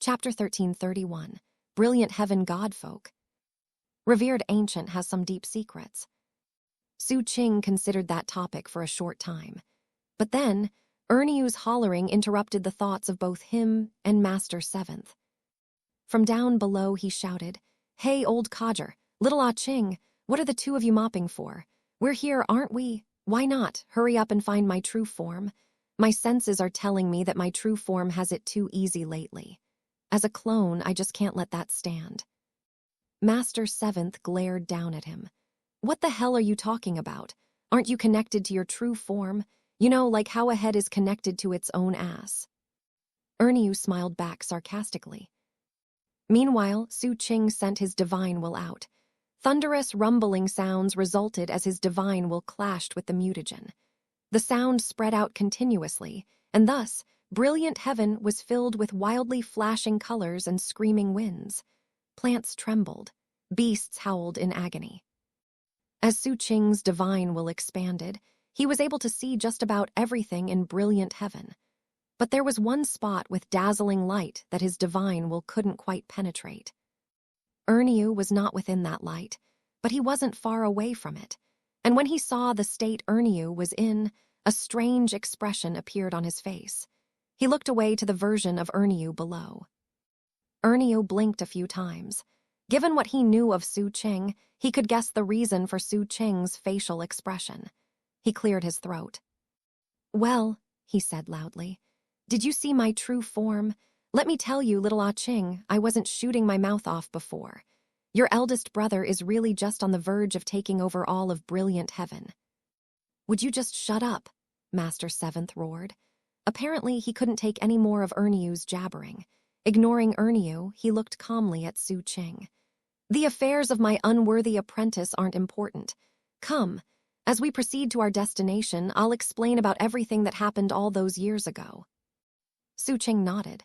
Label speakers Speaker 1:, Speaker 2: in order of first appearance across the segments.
Speaker 1: Chapter 1331, Brilliant Heaven Godfolk. Revered Ancient has some deep secrets. Xu Qing considered that topic for a short time. But then, Erniu's hollering interrupted the thoughts of both him and Master Seventh. From down below he shouted, "Hey, old codger, little Ah Qing, what are the two of you mopping for? We're here, aren't we? Why not? Hurry up and find my true form. My senses are telling me that my true form has it too easy lately. As a clone, I just can't let that stand." Master Seventh glared down at him. "What the hell are you talking about? Aren't you connected to your true form? You know, like how a head is connected to its own ass." Erniu smiled back sarcastically. Meanwhile, Xu Qing sent his divine will out. Thunderous rumbling sounds resulted as his divine will clashed with the mutagen. The sound spread out continuously, and thus, brilliant heaven was filled with wildly flashing colors and screaming winds. Plants trembled. Beasts howled in agony. As Xu Qing's divine will expanded, he was able to see just about everything in brilliant heaven. But there was one spot with dazzling light that his divine will couldn't quite penetrate. Erniu was not within that light, but he wasn't far away from it, and when he saw the state Erniu was in, a strange expression appeared on his face. He looked away to the version of Erniu below. Erniu blinked a few times. Given what he knew of Xu Qing, he could guess the reason for Xu Qing's facial expression. He cleared his throat. "Well," he said loudly, "did you see my true form? Let me tell you, little Ah Qing, I wasn't shooting my mouth off before. Your eldest brother is really just on the verge of taking over all of brilliant heaven." "Would you just shut up?" Master Seventh roared. Apparently, he couldn't take any more of Erniu's jabbering. Ignoring Erniu, he looked calmly at Xu Qing. "The affairs of my unworthy apprentice aren't important. Come, as we proceed to our destination, I'll explain about everything that happened all those years ago." Xu Qing nodded.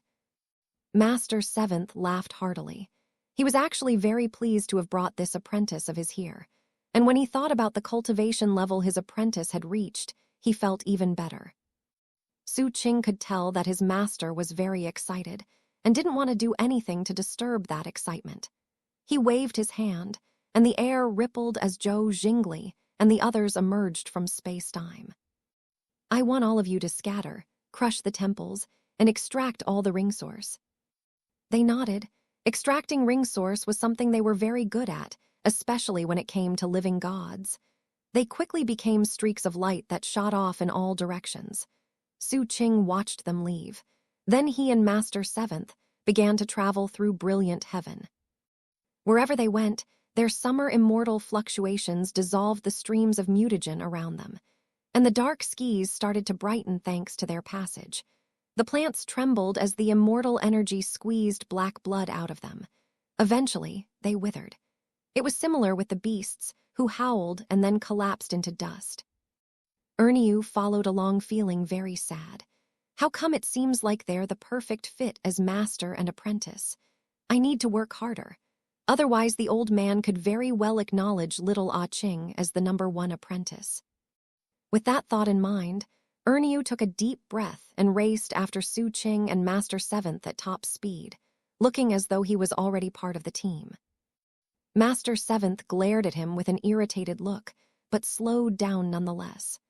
Speaker 1: Master Seventh laughed heartily. He was actually very pleased to have brought this apprentice of his here, and when he thought about the cultivation level his apprentice had reached, he felt even better. Xu Qing could tell that his master was very excited, and didn't want to do anything to disturb that excitement. He waved his hand, and the air rippled as Zhou Jingli and the others emerged from space-time. "I want all of you to scatter, crush the temples, and extract all the ring source." They nodded. Extracting ring source was something they were very good at, especially when it came to living gods. They quickly became streaks of light that shot off in all directions. Xu Qing watched them leave. Then he and Master Seventh began to travel through brilliant heaven. Wherever they went, their summer immortal fluctuations dissolved the streams of mutagen around them, and the dark skies started to brighten thanks to their passage. The plants trembled as the immortal energy squeezed black blood out of them. Eventually, they withered. It was similar with the beasts, who howled and then collapsed into dust. Erniu followed along feeling very sad. How come it seems like they're the perfect fit as master and apprentice? I need to work harder. Otherwise, the old man could very well acknowledge little Ah Qing as the #1 apprentice. With that thought in mind, Erniu took a deep breath and raced after Xu Qing and Master Seventh at top speed, looking as though he was already part of the team. Master Seventh glared at him with an irritated look, but slowed down nonetheless.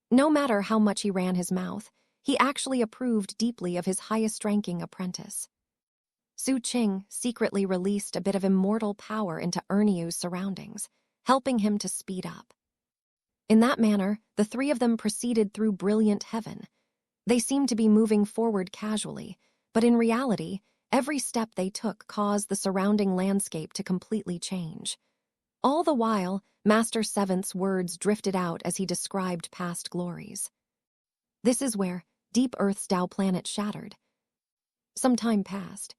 Speaker 1: No matter how much he ran his mouth, he actually approved deeply of his highest-ranking apprentice. Xu Qing secretly released a bit of immortal power into Erniu's surroundings, helping him to speed up. In that manner, the three of them proceeded through brilliant heaven. They seemed to be moving forward casually, but in reality, every step they took caused the surrounding landscape to completely change. All the while, Master Seventh's words drifted out as he described past glories. "This is where Deep Earth's Tao planet shattered. Some time passed.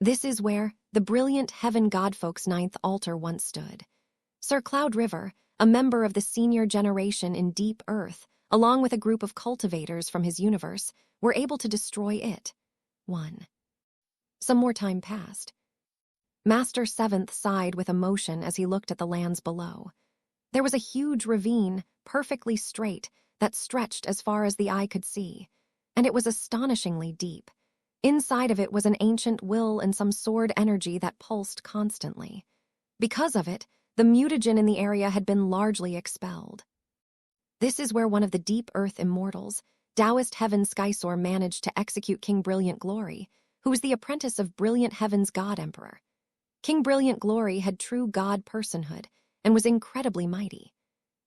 Speaker 1: This is where the brilliant heaven godfolk's 9th altar once stood. Sir Cloud River, a member of the senior generation in Deep Earth, along with a group of cultivators from his universe, were able to destroy it. 1. Some more time passed. Master Seventh sighed with emotion as he looked at the lands below. There was a huge ravine, perfectly straight, that stretched as far as the eye could see, and it was astonishingly deep. Inside of it was an ancient will and some sword energy that pulsed constantly. Because of it, the mutagen in the area had been largely expelled. This is where one of the deep earth immortals, Taoist Heaven Skysor, managed to execute King Brilliant Glory, who was the apprentice of Brilliant Heaven's God Emperor. King Brilliant Glory had true god personhood and was incredibly mighty.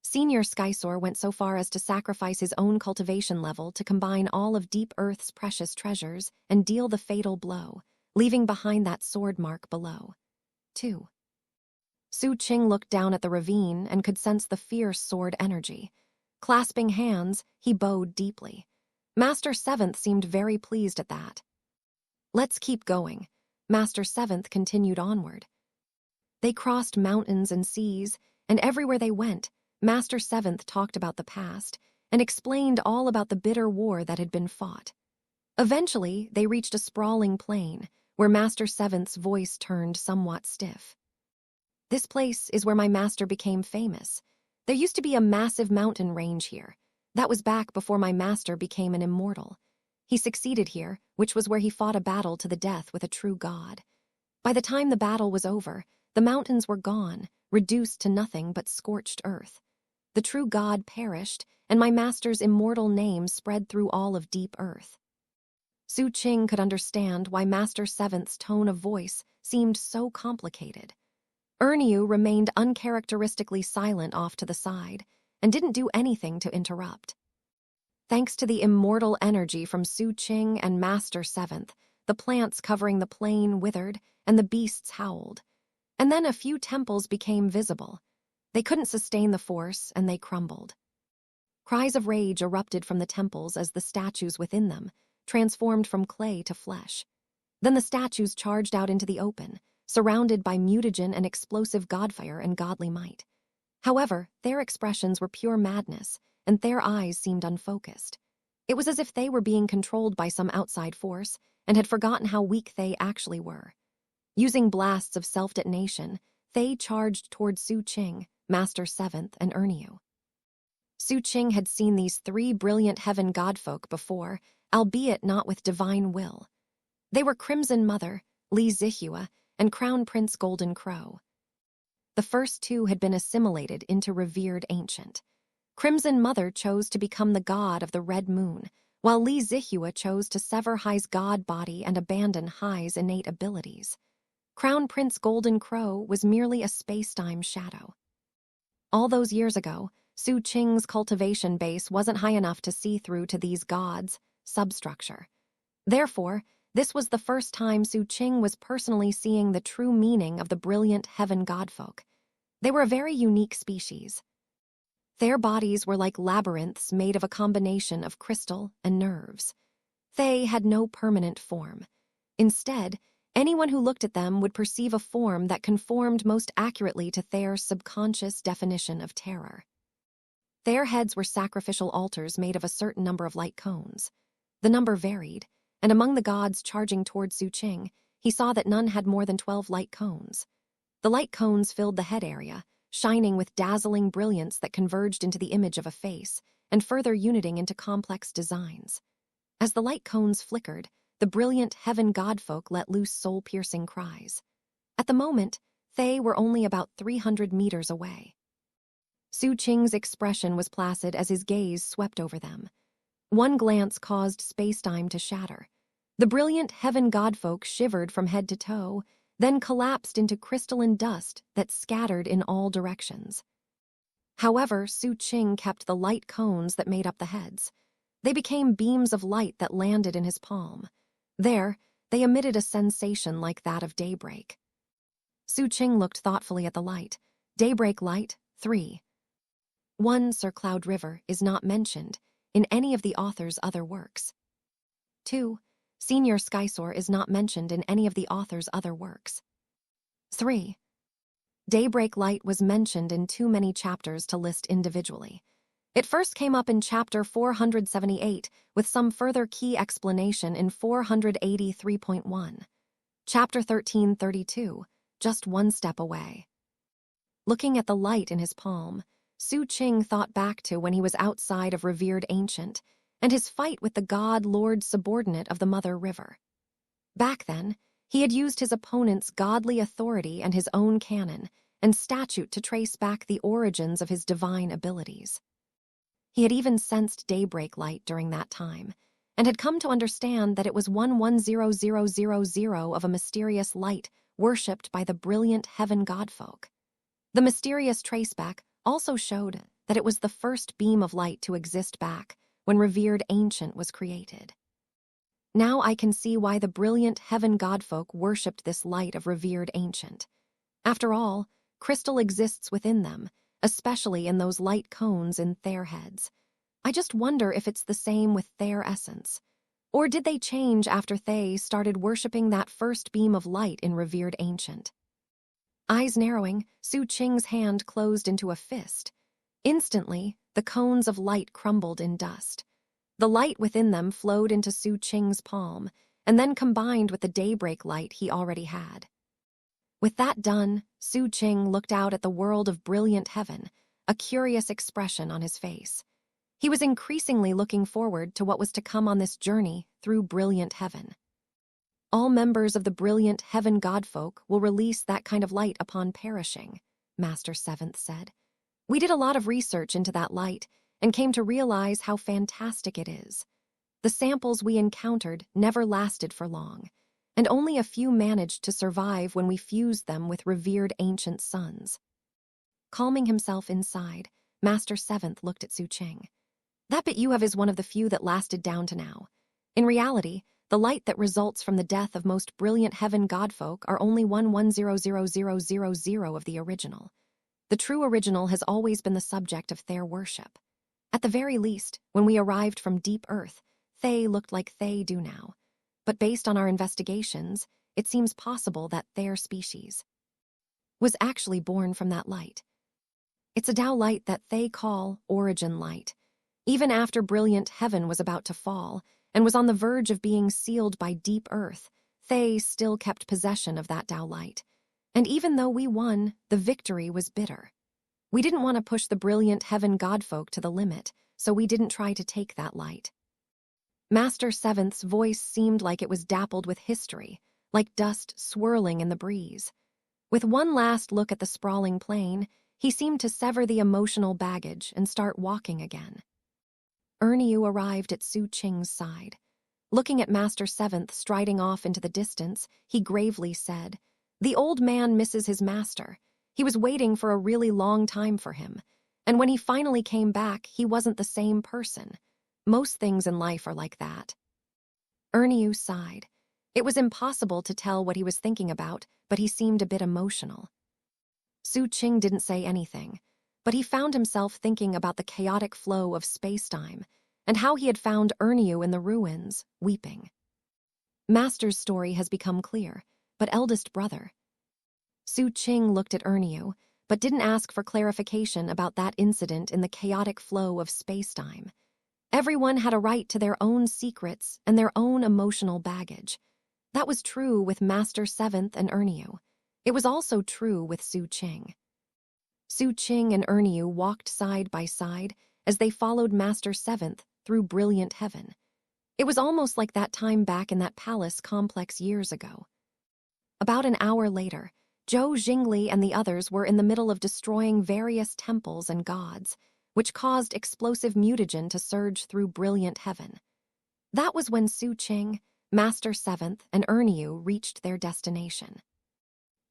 Speaker 1: Senior Skysor went so far as to sacrifice his own cultivation level to combine all of Deep Earth's precious treasures and deal the fatal blow, leaving behind that sword mark below. 2. Xu Qing looked down at the ravine and could sense the fierce sword energy. Clasping hands, he bowed deeply. Master Seventh seemed very pleased at that. "Let's keep going." Master Seventh continued onward. They crossed mountains and seas, and everywhere they went, Master Seventh talked about the past and explained all about the bitter war that had been fought. Eventually, they reached a sprawling plain where Master Seventh's voice turned somewhat stiff. "This place is where my master became famous. There used to be a massive mountain range here. That was back before my master became an immortal. He succeeded here, which was where he fought a battle to the death with a true god. By the time the battle was over, the mountains were gone, reduced to nothing but scorched earth. The true god perished, and my master's immortal name spread through all of deep earth." Xu Qing could understand why Master Seventh's tone of voice seemed so complicated. Erniu remained uncharacteristically silent off to the side and didn't do anything to interrupt. Thanks to the immortal energy from Xu Qing and Master Seventh, the plants covering the plain withered and the beasts howled. And then a few temples became visible. They couldn't sustain the force, and they crumbled. Cries of rage erupted from the temples as the statues within them transformed from clay to flesh. Then the statues charged out into the open, surrounded by mutagen and explosive godfire and godly might. However, their expressions were pure madness, and their eyes seemed unfocused. It was as if they were being controlled by some outside force and had forgotten how weak they actually were. Using blasts of self-detonation, they charged toward Xu Qing, Master Seventh, and Erniu. Xu Qing had seen these three brilliant heaven godfolk before, albeit not with divine will. They were Crimson Mother, Li Zihua, and Crown Prince Golden Crow. The first two had been assimilated into revered ancient. Crimson Mother chose to become the god of the Red Moon, while Li Zihua chose to sever Hai's god body and abandon Hai's innate abilities. Crown Prince Golden Crow was merely a space-time shadow. All those years ago, Xu Qing's cultivation base wasn't high enough to see through to these gods' substructure. Therefore, this was the first time Xu Qing was personally seeing the true meaning of the brilliant heaven godfolk. They were a very unique species. Their bodies were like labyrinths made of a combination of crystal and nerves. They had no permanent form. Instead, anyone who looked at them would perceive a form that conformed most accurately to their subconscious definition of terror. Their heads were sacrificial altars made of a certain number of light cones. The number varied, and among the gods charging toward Xu Qing, he saw that none had more than 12 light cones. The light cones filled the head area, shining with dazzling brilliance that converged into the image of a face, and further uniting into complex designs. As the light cones flickered, the brilliant heaven godfolk let loose soul-piercing cries. At the moment, they were only about 300 meters away. Xu Qing's expression was placid as his gaze swept over them. One glance caused space-time to shatter. The brilliant heaven godfolk shivered from head to toe, then collapsed into crystalline dust that scattered in all directions. However, Xu Qing kept the light cones that made up the heads. They became beams of light that landed in his palm. There, they emitted a sensation like that of daybreak. Xu Qing looked thoughtfully at the light. Daybreak light, 3. 1. Sir Cloud River is not mentioned in any of the author's other works. 2. Senior Skysor is not mentioned in any of the author's other works. 3. Daybreak Light was mentioned in too many chapters to list individually. It first came up in chapter 478, with some further key explanation in 483.1. Chapter 1332, just one step away. Looking at the light in his palm, Xu Qing thought back to when he was outside of revered ancient, and his fight with the god lord subordinate of the Mother River. Back then, he had used his opponent's godly authority and his own canon and statute to trace back the origins of his divine abilities. He had even sensed daybreak light during that time, and had come to understand that it was 110000 of a mysterious light worshipped by the brilliant heaven godfolk. The mysterious traceback also showed that it was the first beam of light to exist back when revered ancient was created. Now I can see why the brilliant heaven godfolk worshipped this light of revered ancient. After all, crystal exists within them, especially in those light cones in their heads. I just wonder if it's the same with their essence. Or did they change after they started worshipping that first beam of light in revered ancient? Eyes narrowing, Xu Qing's hand closed into a fist. Instantly, the cones of light crumbled in dust. The light within them flowed into Xu Qing's palm, and then combined with the daybreak light he already had. With that done, Xu Qing looked out at the world of brilliant heaven, a curious expression on his face. He was increasingly looking forward to what was to come on this journey through brilliant heaven. All members of the brilliant heaven godfolk will release that kind of light upon perishing, Master Seventh said. We did a lot of research into that light and came to realize how fantastic it is. The samples we encountered never lasted for long, and only a few managed to survive when we fused them with revered ancient suns. Calming himself inside, Master Seventh looked at Xu Qing. That bit you have is one of the few that lasted down to now. In reality, the light that results from the death of most brilliant heaven godfolk are only 110000 of the original. The true original has always been the subject of their worship. At the very least, when we arrived from deep earth, they looked like they do now. But based on our investigations, it seems possible that their species was actually born from that light. It's a Tao light that they call origin light. Even after brilliant heaven was about to fall and was on the verge of being sealed by deep earth, they still kept possession of that Tao light. And even though we won, the victory was bitter. We didn't want to push the brilliant heaven godfolk to the limit, so we didn't try to take that light. Master Seventh's voice seemed like it was dappled with history, like dust swirling in the breeze. With one last look at the sprawling plain, he seemed to sever the emotional baggage and start walking again. Ernyu arrived at Xu Qing's side. Looking at Master Seventh striding off into the distance, he gravely said, "The old man misses his master. He was waiting for a really long time for him, and when he finally came back, he wasn't the same person. Most things in life are like that." Ernyu sighed. It was impossible to tell what he was thinking about, but he seemed a bit emotional. Xu Qing didn't say anything, but he found himself thinking about the chaotic flow of space-time and how he had found Ernyu in the ruins, weeping. Master's story has become clear, but eldest brother. Xu Qing looked at Ernyu, but didn't ask for clarification about that incident in the chaotic flow of space-time. Everyone had a right to their own secrets and their own emotional baggage. That was true with Master Seventh and Ernyu. It was also true with Xu Qing. Xu Qing and Ernyu walked side by side as they followed Master Seventh through brilliant heaven. It was almost like that time back in that palace complex years ago. About an hour later, Zhou Jingli and the others were in the middle of destroying various temples and gods, which caused explosive mutagen to surge through brilliant heaven. That was when Xu Qing, Master Seventh, and Ernyu reached their destination.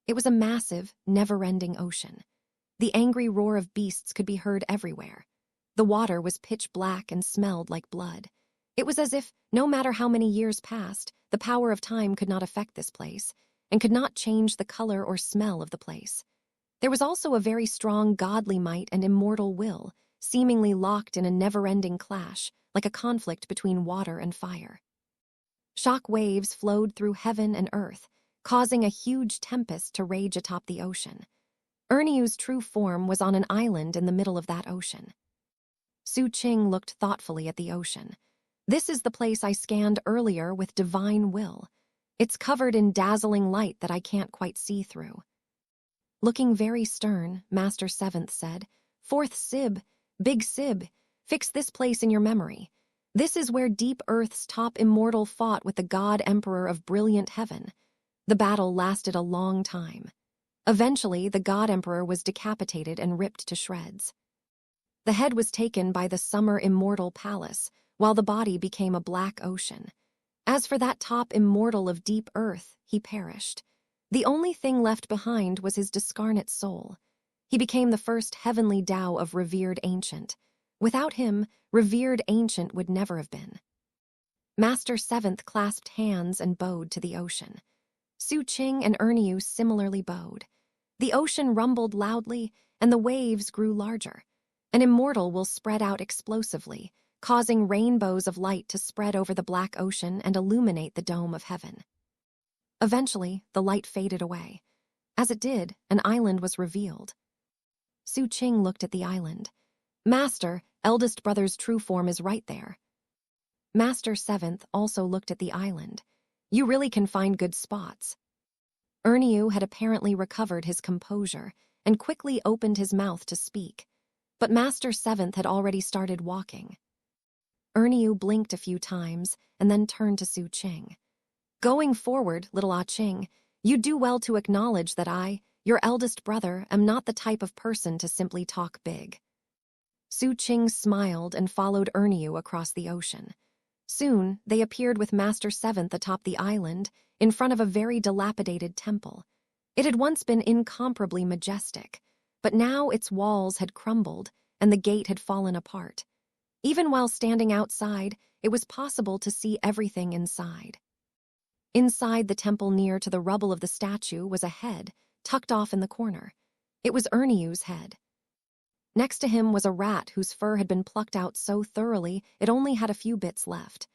Speaker 1: It was a massive, never-ending ocean. The angry roar of beasts could be heard everywhere. The water was pitch black and smelled like blood. It was as if, no matter how many years passed, the power of time could not affect this place, and could not change the color or smell of the place. There was also a very strong godly might and immortal will, seemingly locked in a never-ending clash, like a conflict between water and fire. Shock waves flowed through heaven and earth, causing a huge tempest to rage atop the ocean. Ernyu's true form was on an island in the middle of that ocean. Xu Qing looked thoughtfully at the ocean. This is the place I scanned earlier with divine will. It's covered in dazzling light that I can't quite see through. Looking very stern, Master Seventh said, "Fourth Sib, Big Sib, fix this place in your memory. This is where Deep Earth's top immortal fought with the god emperor of brilliant heaven. The battle lasted a long time. Eventually, the god emperor was decapitated and ripped to shreds. The head was taken by the summer immortal palace, while the body became a black ocean. As for that top immortal of Deep Earth, he perished. The only thing left behind was his discarnate soul. He became the first heavenly Tao of revered ancient. Without him, revered ancient would never have been. Master Seventh clasped hands and bowed to the ocean. Xu Qing and Erniu similarly bowed. The ocean rumbled loudly, and the waves grew larger. An immortal will spread out explosively, causing rainbows of light to spread over the black ocean and illuminate the dome of heaven. Eventually, the light faded away. As it did, an island was revealed. Xu Qing looked at the island. Master, eldest brother's true form is right there. Master Seventh also looked at the island. You really can find good spots. Erniu had apparently recovered his composure and quickly opened his mouth to speak. But Master Seventh had already started walking. Erniu blinked a few times and then turned to Xu Qing. Going forward, little Ah Qing, you do well to acknowledge that I, your eldest brother, am not the type of person to simply talk big. Xu Qing smiled and followed Erniu across the ocean. Soon, they appeared with Master Seventh atop the island, in front of a very dilapidated temple. It had once been incomparably majestic, but now its walls had crumbled and the gate had fallen apart. Even while standing outside, it was possible to see everything inside. Inside the temple near to the rubble of the statue was a head, tucked off in the corner. It was Erniu's head. Next to him was a rat whose fur had been plucked out so thoroughly it only had a few bits left.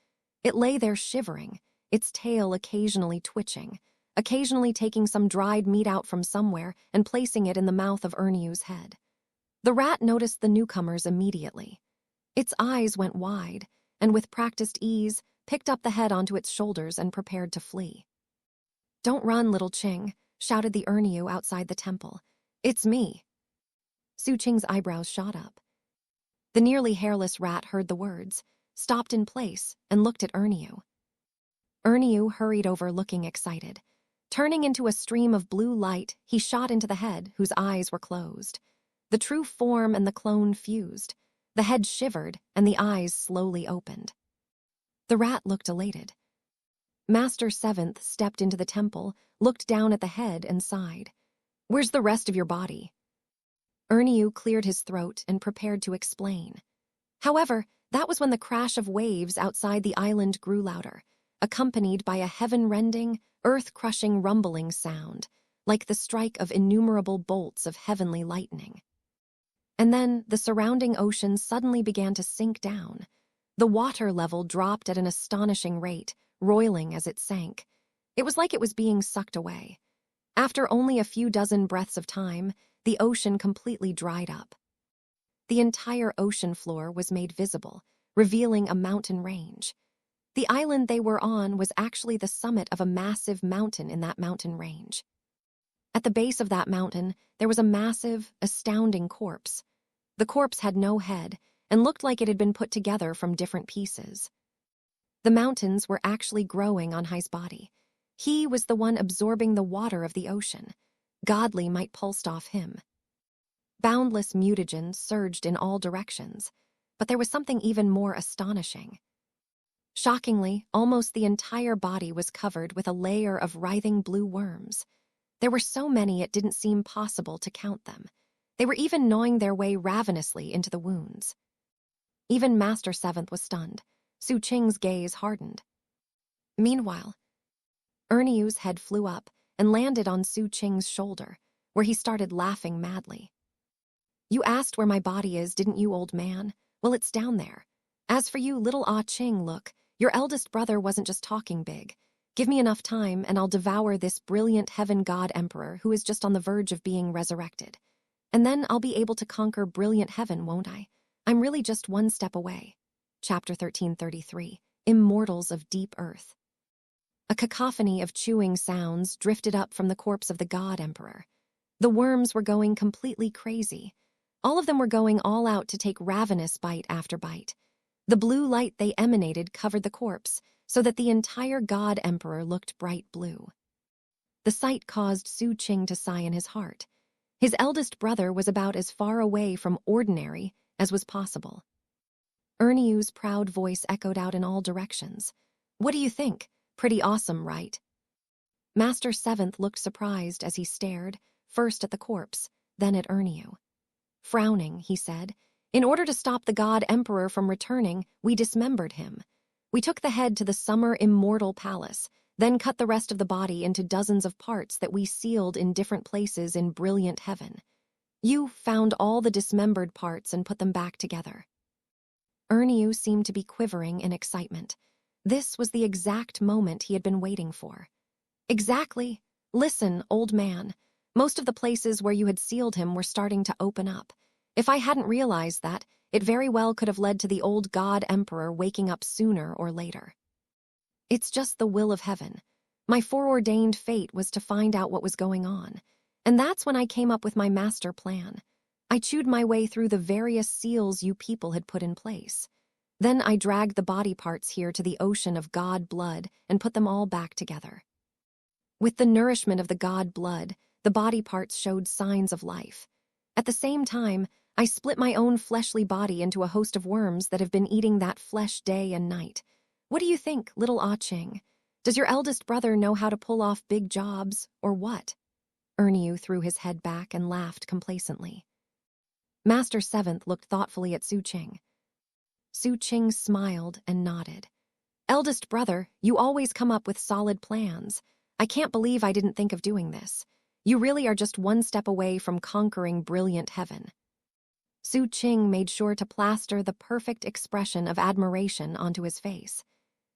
Speaker 1: It lay there shivering, its tail occasionally twitching, occasionally taking some dried meat out from somewhere and placing it in the mouth of Erniu's head. The rat noticed the newcomers immediately. Its eyes went wide, and with practiced ease, picked up the head onto its shoulders and prepared to flee. Don't run, little Qing, shouted the Erniu outside the temple. It's me. Xu Qing's eyebrows shot up. The nearly hairless rat heard the words, stopped in place, and looked at Erniu. Erniu hurried over looking excited. Turning into a stream of blue light, he shot into the head, whose eyes were closed. The true form and the clone fused. The head shivered, and the eyes slowly opened. The rat looked elated. Master Seventh stepped into the temple, looked down at the head, and sighed. Where's the rest of your body? Erniu cleared his throat and prepared to explain. However, that was when the crash of waves outside the island grew louder, accompanied by a heaven-rending, earth-crushing rumbling sound, like the strike of innumerable bolts of heavenly lightning. And then the surrounding ocean suddenly began to sink down. The water level dropped at an astonishing rate, roiling as it sank. It was like it was being sucked away. After only a few dozen breaths of time, the ocean completely dried up. The entire ocean floor was made visible, revealing a mountain range. The island they were on was actually the summit of a massive mountain in that mountain range. At the base of that mountain, there was a massive, astounding corpse. The corpse had no head and looked like it had been put together from different pieces. The mountains were actually growing on Hai's body. He was the one absorbing the water of the ocean. Godly might pulsed off him. Boundless mutagen surged in all directions, but there was something even more astonishing. Shockingly, almost the entire body was covered with a layer of writhing blue worms. There were so many it didn't seem possible to count them. They were even gnawing their way ravenously into the wounds. Even Master Seventh was stunned. Xu Qing's gaze hardened. Meanwhile, Erniu's head flew up and landed on Xu Qing's shoulder, where he started laughing madly. You asked where my body is, didn't you, old man? Well, it's down there. As for you, little Ah Qing, look, your eldest brother wasn't just talking big. Give me enough time, and I'll devour this brilliant heaven god emperor who is just on the verge of being resurrected. And then I'll be able to conquer brilliant heaven, won't I? I'm really just one step away. Chapter 1333, Immortals of Deep Earth. A cacophony of chewing sounds drifted up from the corpse of the god emperor. The worms were going completely crazy. All of them were going all out to take ravenous bite after bite. The blue light they emanated covered the corpse, so that the entire god emperor looked bright blue. The sight caused Xu Qing to sigh in his heart. His eldest brother was about as far away from ordinary as was possible. Erneu's proud voice echoed out in all directions. "What do you think? Pretty awesome, right?" Master Seventh looked surprised as he stared, first at the corpse, then at Erneu. Frowning, he said, "In order to stop the god emperor from returning, we dismembered him. We took the head to the Summer Immortal Palace, then cut the rest of the body into dozens of parts that we sealed in different places in brilliant heaven. You found all the dismembered parts and put them back together." Erneu seemed to be quivering in excitement. This was the exact moment he had been waiting for. "Exactly. Listen, old man. Most of the places where you had sealed him were starting to open up. If I hadn't realized that, it very well could have led to the old god emperor waking up sooner or later. It's just the will of heaven. My foreordained fate was to find out what was going on. And that's when I came up with my master plan. I chewed my way through the various seals you people had put in place. Then I dragged the body parts here to the ocean of god blood and put them all back together. With the nourishment of the god blood, the body parts showed signs of life. At the same time, I split my own fleshly body into a host of worms that have been eating that flesh day and night. What do you think, little Ah Ching? Does your eldest brother know how to pull off big jobs, or what?" Erneu threw his head back and laughed complacently. Master Seventh looked thoughtfully at Xu Qing. Xu Qing smiled and nodded. "Eldest brother, you always come up with solid plans. I can't believe I didn't think of doing this. You really are just one step away from conquering brilliant heaven." Xu Qing made sure to plaster the perfect expression of admiration onto his face.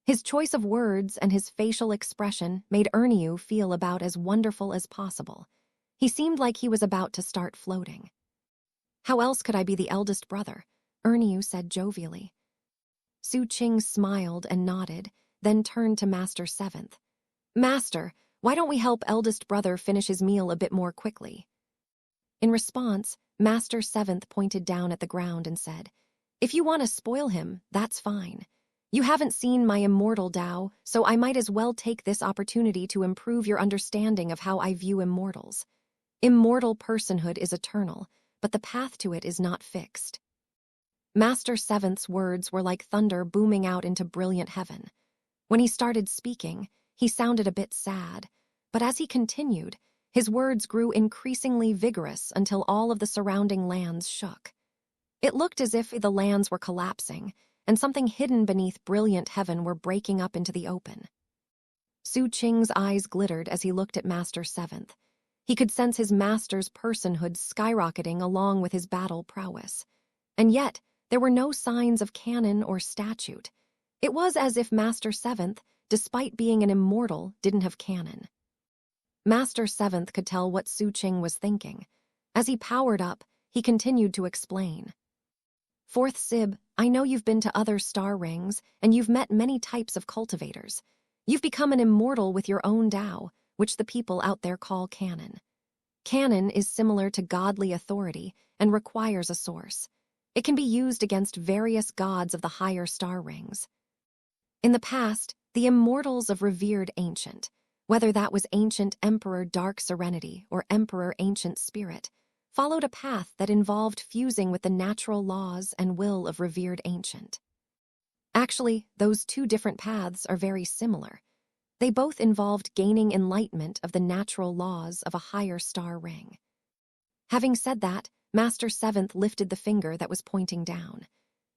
Speaker 1: His choice of words and his facial expression made Erneu feel about as wonderful as possible. He seemed like he was about to start floating. "How else could I be the eldest brother?" Erneu said jovially. Xu Qing smiled and nodded, then turned to Master Seventh. "Master, why don't we help eldest brother finish his meal a bit more quickly?" In response, Master Seventh pointed down at the ground and said, "If you want to spoil him, that's fine. You haven't seen my immortal Tao, so I might as well take this opportunity to improve your understanding of how I view immortals. Immortal personhood is eternal, but the path to it is not fixed." Master Seventh's words were like thunder booming out into brilliant heaven. When he started speaking, he sounded a bit sad, but as he continued, his words grew increasingly vigorous until all of the surrounding lands shook. It looked as if the lands were collapsing, and something hidden beneath brilliant heaven were breaking up into the open. Xu Qing's eyes glittered as he looked at Master Seventh. He could sense his master's personhood skyrocketing along with his battle prowess. And yet, there were no signs of canon or statute. It was as if Master Seventh, despite being an immortal, didn't have canon. Master Seventh could tell what Xu Qing was thinking. As he powered up, he continued to explain. "Fourth Sib, I know you've been to other star rings, and you've met many types of cultivators. You've become an immortal with your own Tao, which the people out there call canon. Canon is similar to godly authority and requires a source. It can be used against various gods of the higher star rings. In the past, the immortals of revered ancient, whether that was ancient Emperor Dark Serenity or Emperor Ancient Spirit, followed a path that involved fusing with the natural laws and will of revered ancient. Actually, those two different paths are very similar. They both involved gaining enlightenment of the natural laws of a higher star ring." Having said that, Master Seventh lifted the finger that was pointing down.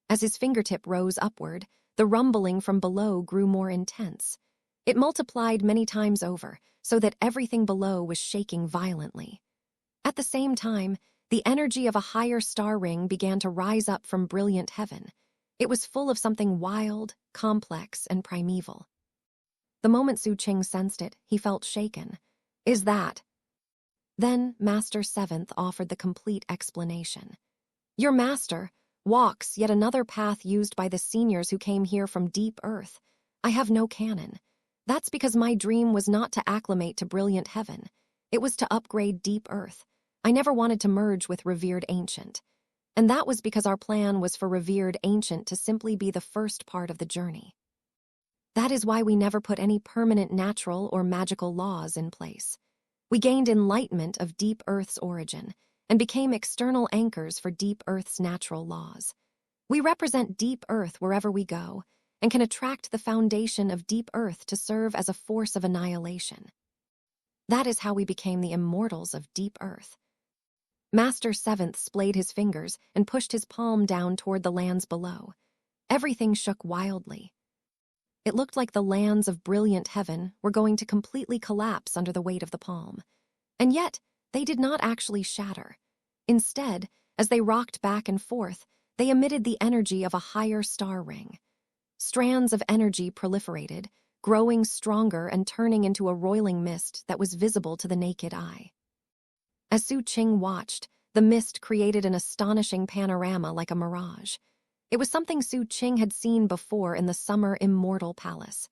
Speaker 1: As his fingertip rose upward, the rumbling from below grew more intense. It multiplied many times over, so that everything below was shaking violently. At the same time, the energy of a higher star ring began to rise up from brilliant heaven. It was full of something wild, complex, and primeval. The moment Xu Qing sensed it, he felt shaken. "Is that?" Then Master Seventh offered the complete explanation. "Your master walks yet another path used by the seniors who came here from deep earth. I have no canon. That's because my dream was not to acclimate to brilliant heaven. It was to upgrade deep earth. I never wanted to merge with revered ancient. And that was because our plan was for revered ancient to simply be the first part of the journey. That is why we never put any permanent natural or magical laws in place. We gained enlightenment of Deep Earth's origin and became external anchors for Deep Earth's natural laws. We represent Deep Earth wherever we go and can attract the foundation of Deep Earth to serve as a force of annihilation. That is how we became the immortals of Deep Earth. Master Seventh splayed his fingers and pushed his palm down toward the lands below. Everything shook wildly. It looked like the lands of brilliant heaven were going to completely collapse under the weight of the palm. And yet, they did not actually shatter. Instead, as they rocked back and forth, they emitted the energy of a higher star ring. Strands of energy proliferated, growing stronger and turning into a roiling mist that was visible to the naked eye. As Xu Qing watched, the mist created an astonishing panorama like a mirage. It was something Xu Qing had seen before in the Summer Immortal Palace.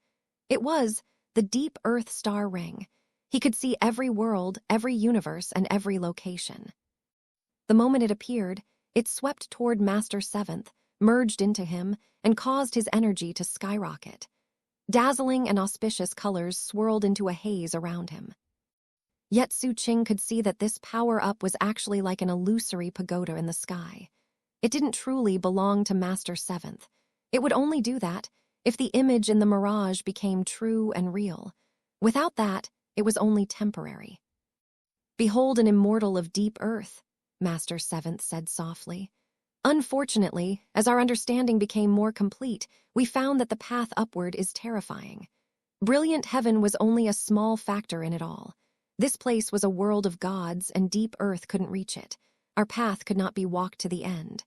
Speaker 1: It was the Deep Earth Star Ring. He could see every world, every universe, and every location. The moment it appeared, it swept toward Master Seventh, merged into him, and caused his energy to skyrocket. Dazzling and auspicious colors swirled into a haze around him. Yet Xu Qing could see that this power-up was actually like an illusory pagoda in the sky. It didn't truly belong to Master Seventh. It would only do that if the image in the mirage became true and real. Without that, it was only temporary. "Behold an immortal of Deep Earth," Master Seventh said softly. "Unfortunately, as our understanding became more complete, we found that the path upward is terrifying. Brilliant heaven was only a small factor in it all. This place was a world of gods, and Deep Earth couldn't reach it. Our path could not be walked to the end.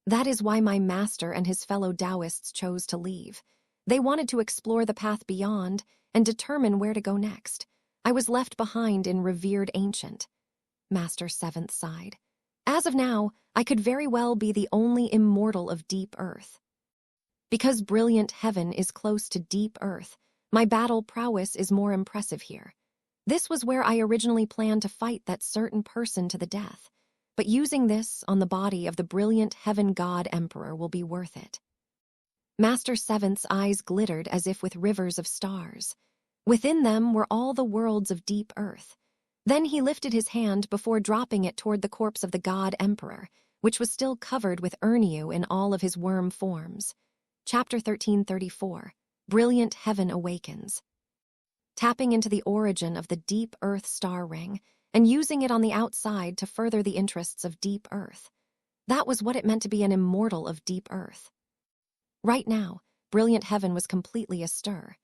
Speaker 1: That is why my master and his fellow Taoists chose to leave. They wanted to explore the path beyond and determine where to go next. I was left behind in revered ancient." Master Seventh sighed. "As of now, I could very well be the only immortal of Deep Earth. Because brilliant heaven is close to Deep Earth, my battle prowess is more impressive here. This was where I originally planned to fight that certain person to the death, but using this on the body of the brilliant heaven god emperor will be worth it." Master Seventh's eyes glittered as if with rivers of stars. Within them were all the worlds of Deep Earth. Then he lifted his hand before dropping it toward the corpse of the god emperor, which was still covered with Ernyu in all of his worm forms. Chapter 1334, Brilliant Heaven Awakens. Tapping into the origin of the Deep Earth Star Ring and using it on the outside to further the interests of Deep Earth. That was what it meant to be an immortal of Deep Earth. Right now, Brilliant Heaven was completely astir.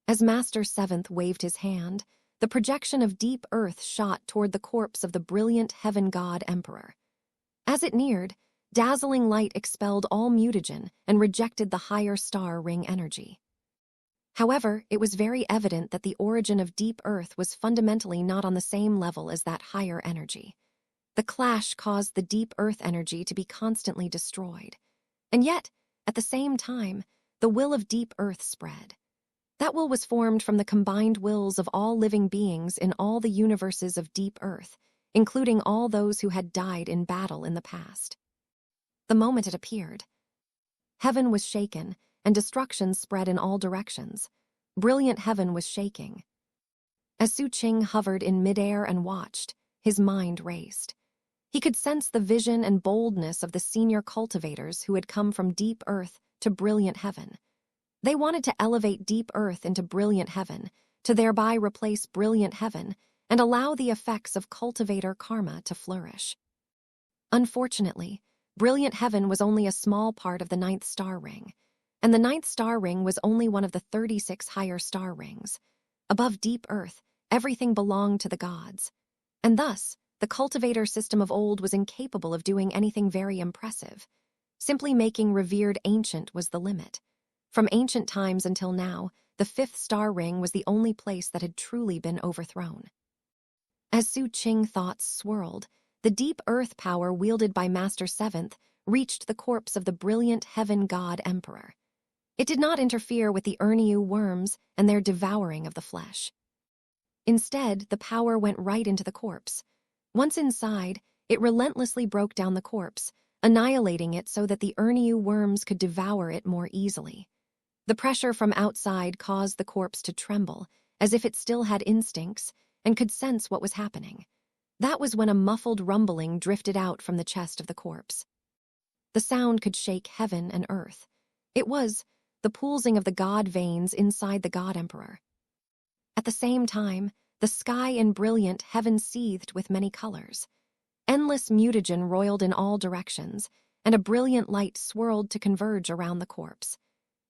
Speaker 1: As Master Seventh waved his hand, the projection of Deep Earth shot toward the corpse of the brilliant heaven god emperor. As it neared, dazzling light expelled all mutagen and rejected the higher star ring energy. However, it was very evident that the origin of Deep Earth was fundamentally not on the same level as that higher energy. The clash caused the Deep Earth energy to be constantly destroyed. And yet, at the same time, the will of Deep Earth spread. That will was formed from the combined wills of all living beings in all the universes of Deep Earth, including all those who had died in battle in the past. The moment it appeared, heaven was shaken, and destruction spread in all directions. Brilliant heaven was shaking. As Xu Qing hovered in midair and watched, his mind raced. He could sense the vision and boldness of the senior cultivators who had come from Deep Earth to Brilliant Heaven. They wanted to elevate Deep Earth into Brilliant Heaven, to thereby replace Brilliant Heaven and allow the effects of cultivator karma to flourish. Unfortunately, Brilliant Heaven was only a small part of the 9th star ring, and the 9th star ring was only one of the 36 higher star rings. Above Deep Earth, everything belonged to the gods, and thus, the cultivator system of old was incapable of doing anything very impressive. Simply making revered ancient was the limit. From ancient times until now, the 5th star ring was the only place that had truly been overthrown. As Xu Qing thoughts swirled, the Deep Earth power wielded by Master Seventh reached the corpse of the brilliant heaven god emperor. It did not interfere with the Ernyu worms and their devouring of the flesh. Instead, the power went right into the corpse. Once inside, it relentlessly broke down the corpse, annihilating it so that the Ernyu worms could devour it more easily. The pressure from outside caused the corpse to tremble, as if it still had instincts and could sense what was happening. That was when a muffled rumbling drifted out from the chest of the corpse. The sound could shake heaven and earth. It was the pulsing of the god veins inside the god emperor. At the same time, the sky in brilliant heaven seethed with many colors. Endless mutagen roiled in all directions, and a brilliant light swirled to converge around the corpse.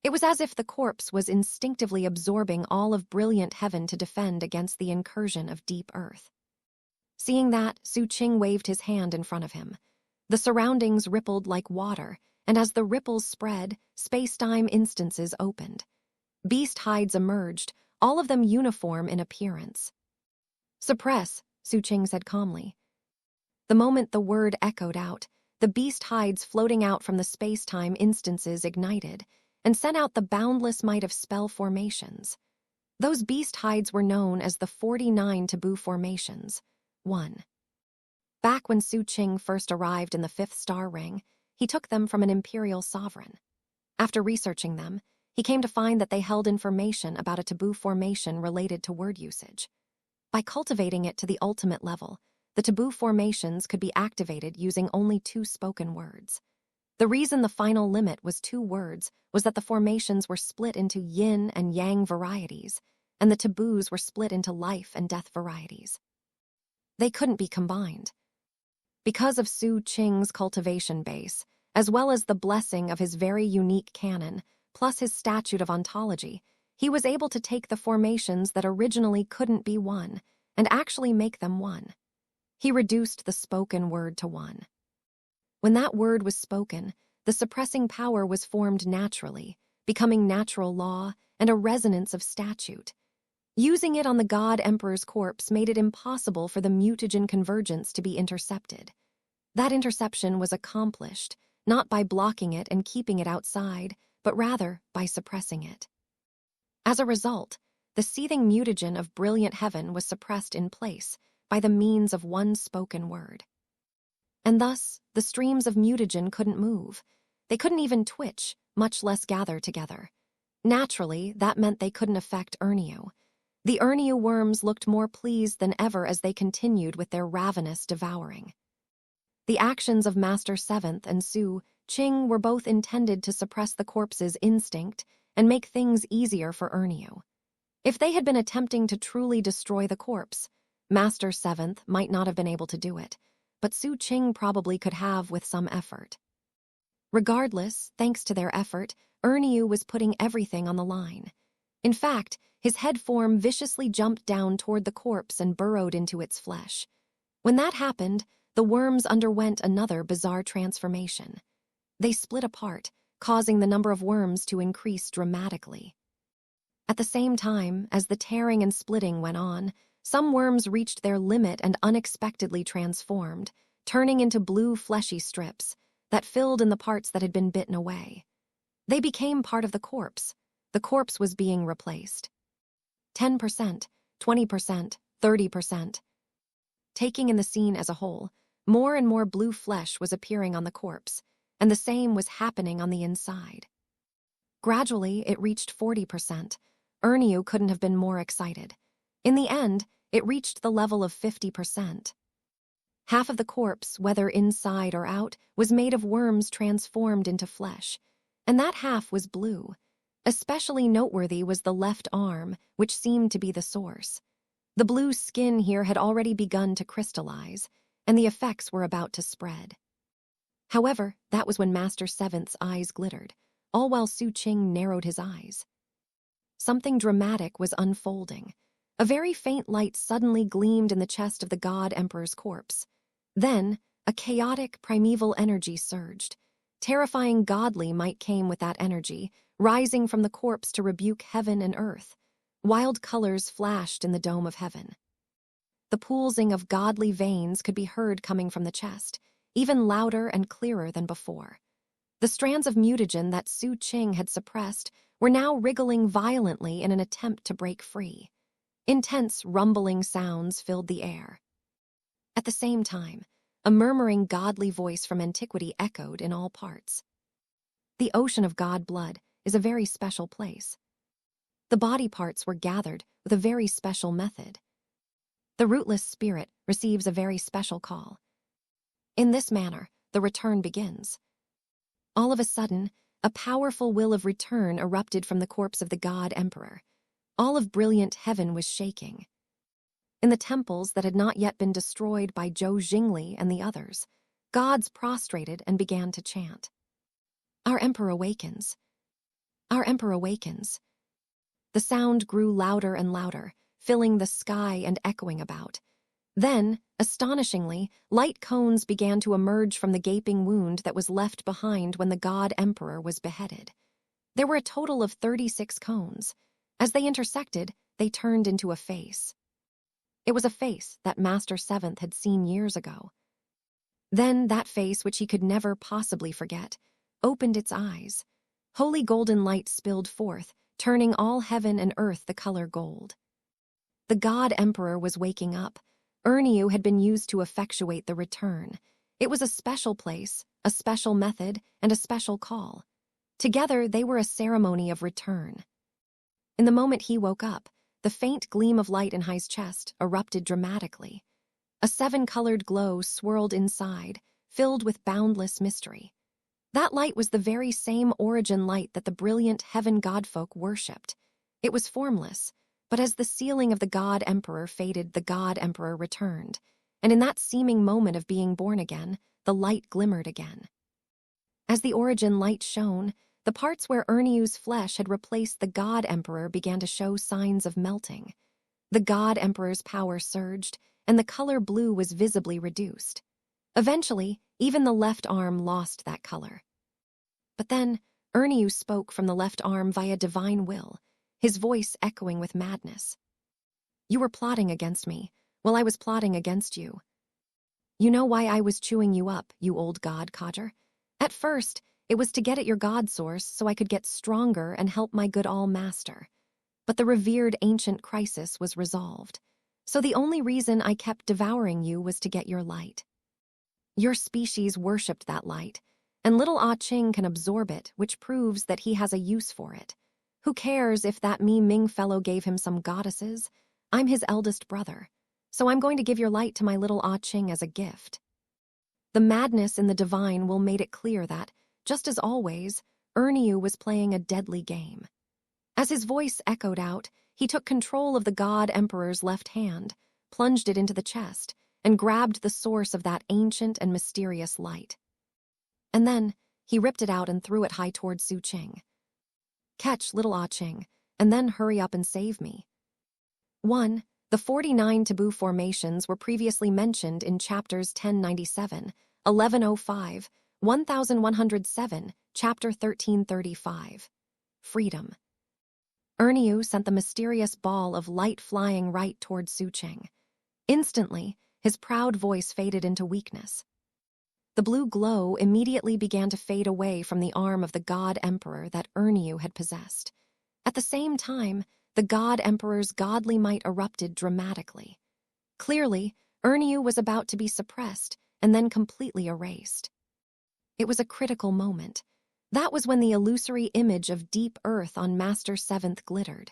Speaker 1: It was as if the corpse was instinctively absorbing all of brilliant heaven to defend against the incursion of deep earth. Seeing that, Xu Qing waved his hand in front of him. The surroundings rippled like water, and as the ripples spread, space-time instances opened. Beast hides emerged, all of them uniform in appearance. "Suppress," Xu Qing said calmly. The moment the word echoed out, the beast hides floating out from the space-time instances ignited and sent out the boundless might of spell formations. Those beast hides were known as the 49 taboo formations. 1. Back when Xu Qing first arrived in the 5th star ring, he took them from an imperial sovereign. After researching them, he came to find that they held information about a taboo formation related to word usage. By cultivating it to the ultimate level, the taboo formations could be activated using only 2 spoken words. The reason the final limit was 2 words was that the formations were split into yin and yang varieties, and the taboos were split into life and death varieties. They couldn't be combined. Because of Xu Qing's cultivation base, as well as the blessing of his very unique canon, plus his statute of ontology, he was able to take the formations that originally couldn't be one and actually make them one. He reduced the spoken word to 1. When that word was spoken, the suppressing power was formed naturally, becoming natural law and a resonance of statute. Using it on the god emperor's corpse made it impossible for the mutagen convergence to be intercepted. That interception was accomplished, not by blocking it and keeping it outside, but rather by suppressing it. As a result, the seething mutagen of brilliant heaven was suppressed in place by the means of 1 spoken word. And thus, the streams of mutagen couldn't move. They couldn't even twitch, much less gather together. Naturally, that meant they couldn't affect Ernyu. The Ernyu worms looked more pleased than ever as they continued with their ravenous devouring. The actions of Master 7th and Xu Qing were both intended to suppress the corpse's instinct and make things easier for Ernyu. If they had been attempting to truly destroy the corpse, Master 7th might not have been able to do it, but Xu Qing probably could have with some effort. Regardless, thanks to their effort, Ernyu was putting everything on the line. In fact, his head form viciously jumped down toward the corpse and burrowed into its flesh. When that happened, the worms underwent another bizarre transformation. They split apart, causing the number of worms to increase dramatically. At the same time, as the tearing and splitting went on, some worms reached their limit and unexpectedly transformed, turning into blue fleshy strips that filled in the parts that had been bitten away. They became part of the corpse. The corpse was being replaced. 10%, 20%, 30%. Taking in the scene as a whole, more and more blue flesh was appearing on the corpse, and the same was happening on the inside. Gradually, it reached 40%. Ernyu couldn't have been more excited. In the end, it reached the level of 50%. Half of the corpse, whether inside or out, was made of worms transformed into flesh, and that half was blue. Especially noteworthy was the left arm, which seemed to be the source. The blue skin here had already begun to crystallize, and the effects were about to spread. However, that was when Master 7th's eyes glittered, all while Xu Qing narrowed his eyes. Something dramatic was unfolding. A very faint light suddenly gleamed in the chest of the god emperor's corpse. Then, a chaotic, primeval energy surged. Terrifying godly might came with that energy, rising from the corpse to rebuke heaven and earth. Wild colors flashed in the dome of heaven. The pulsing of godly veins could be heard coming from the chest, even louder and clearer than before. The strands of mutagen that Xu Qing had suppressed were now wriggling violently in an attempt to break free. Intense, rumbling sounds filled the air. At the same time, a murmuring godly voice from antiquity echoed in all parts. The ocean of god blood is a very special place. The body parts were gathered with a very special method. The ruthless spirit receives a very special call. In this manner, the return begins. All of a sudden, a powerful will of return erupted from the corpse of the god emperor. All of brilliant heaven was shaking. In the temples that had not yet been destroyed by Zhou Jingli and the others, gods prostrated and began to chant. Our emperor awakens. Our emperor awakens. The sound grew louder and louder, filling the sky and echoing about. Then, astonishingly, light cones began to emerge from the gaping wound that was left behind when the god emperor was beheaded. There were a total of 36 cones. As they intersected, they turned into a face. It was a face that Master Seventh had seen years ago. Then that face, which he could never possibly forget, opened its eyes. Holy golden light spilled forth, turning all heaven and earth the color gold. The god emperor was waking up. Ernyu had been used to effectuate the return. It was a special place, a special method, and a special call. Together, they were a ceremony of return. In the moment he woke up, the faint gleam of light in Hai's chest erupted dramatically. A 7-colored glow swirled inside, filled with boundless mystery. That light was the very same origin light that the brilliant heaven godfolk worshipped. It was formless, but as the sealing of the god emperor faded, the god emperor returned, and in that seeming moment of being born again, the light glimmered again. As the origin light shone, the parts where Ernyu's flesh had replaced the god emperor began to show signs of melting. The god emperor's power surged, and the color blue was visibly reduced. Eventually, even the left arm lost that color. But then, Ernyu spoke from the left arm via divine will, his voice echoing with madness. You were plotting against me, while I was plotting against you. You know why I was chewing you up, you old god codger? At first, it was to get at your god source so I could get stronger and help my good all-master. But the revered ancient crisis was resolved. So the only reason I kept devouring you was to get your light. Your species worshipped that light, and little Ah Qing can absorb it, which proves that he has a use for it. Who cares if that Mi Ming fellow gave him some goddesses? I'm his eldest brother, so I'm going to give your light to my little Ah Qing as a gift. The madness in the divine will made it clear that, just as always, Ernyu was playing a deadly game. As his voice echoed out, he took control of the god emperor's left hand, plunged it into the chest, and grabbed the source of that ancient and mysterious light. And then, he ripped it out and threw it high toward Xu Qing. Catch, little Ah Qing, and then hurry up and save me. 1. The 49 taboo formations were previously mentioned in chapters 1097, 1105, 1107, chapter 1335. Freedom. Ernyu sent the mysterious ball of light flying right toward Xu Qing. Instantly, his proud voice faded into weakness. The blue glow immediately began to fade away from the arm of the god emperor that Ernyu had possessed. At the same time, the god emperor's godly might erupted dramatically. Clearly, Ernyu was about to be suppressed and then completely erased. It was a critical moment. That was when the illusory image of deep earth on Master Seventh glittered.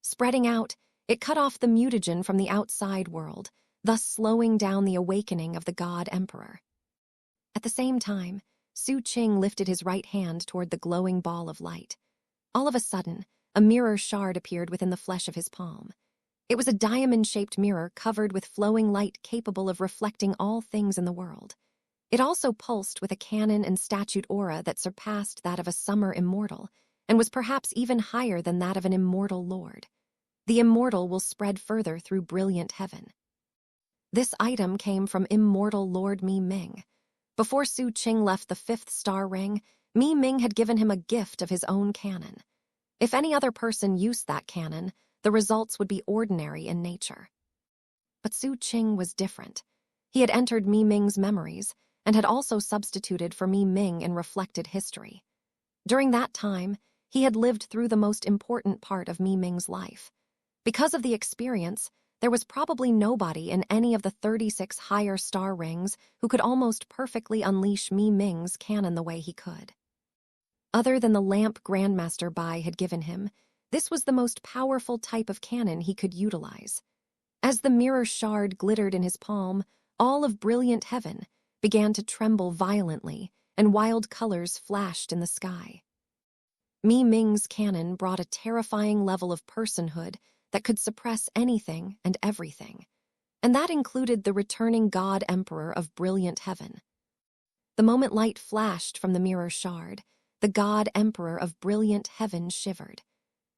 Speaker 1: Spreading out, it cut off the mutagen from the outside world, thus slowing down the awakening of the god emperor. At the same time, Xu Qing lifted his right hand toward the glowing ball of light. All of a sudden, a mirror shard appeared within the flesh of his palm. It was a diamond-shaped mirror covered with flowing light capable of reflecting all things in the world. It also pulsed with a canon and statute aura that surpassed that of a summer immortal, and was perhaps even higher than that of an immortal lord. The immortal will spread further through brilliant heaven. This item came from immortal Lord Mi Ming. Before Xu Qing left the 5th star ring, Mi Ming had given him a gift of his own canon. If any other person used that canon, the results would be ordinary in nature. But Xu Qing was different. He had entered Mi Ming's memories, and had also substituted for Mi Ming in reflected history. During that time, he had lived through the most important part of Mi Ming's life. Because of the experience, there was probably nobody in any of the 36 higher star rings who could almost perfectly unleash Mi Ming's cannon the way he could. Other than the lamp Grandmaster Bai had given him, this was the most powerful type of cannon he could utilize. As the mirror shard glittered in his palm, all of brilliant heaven began to tremble violently, and wild colors flashed in the sky. Mi Ming's cannon brought a terrifying level of personhood that could suppress anything and everything, and that included the returning God Emperor of brilliant heaven. The moment light flashed from the mirror shard, the God Emperor of brilliant heaven shivered,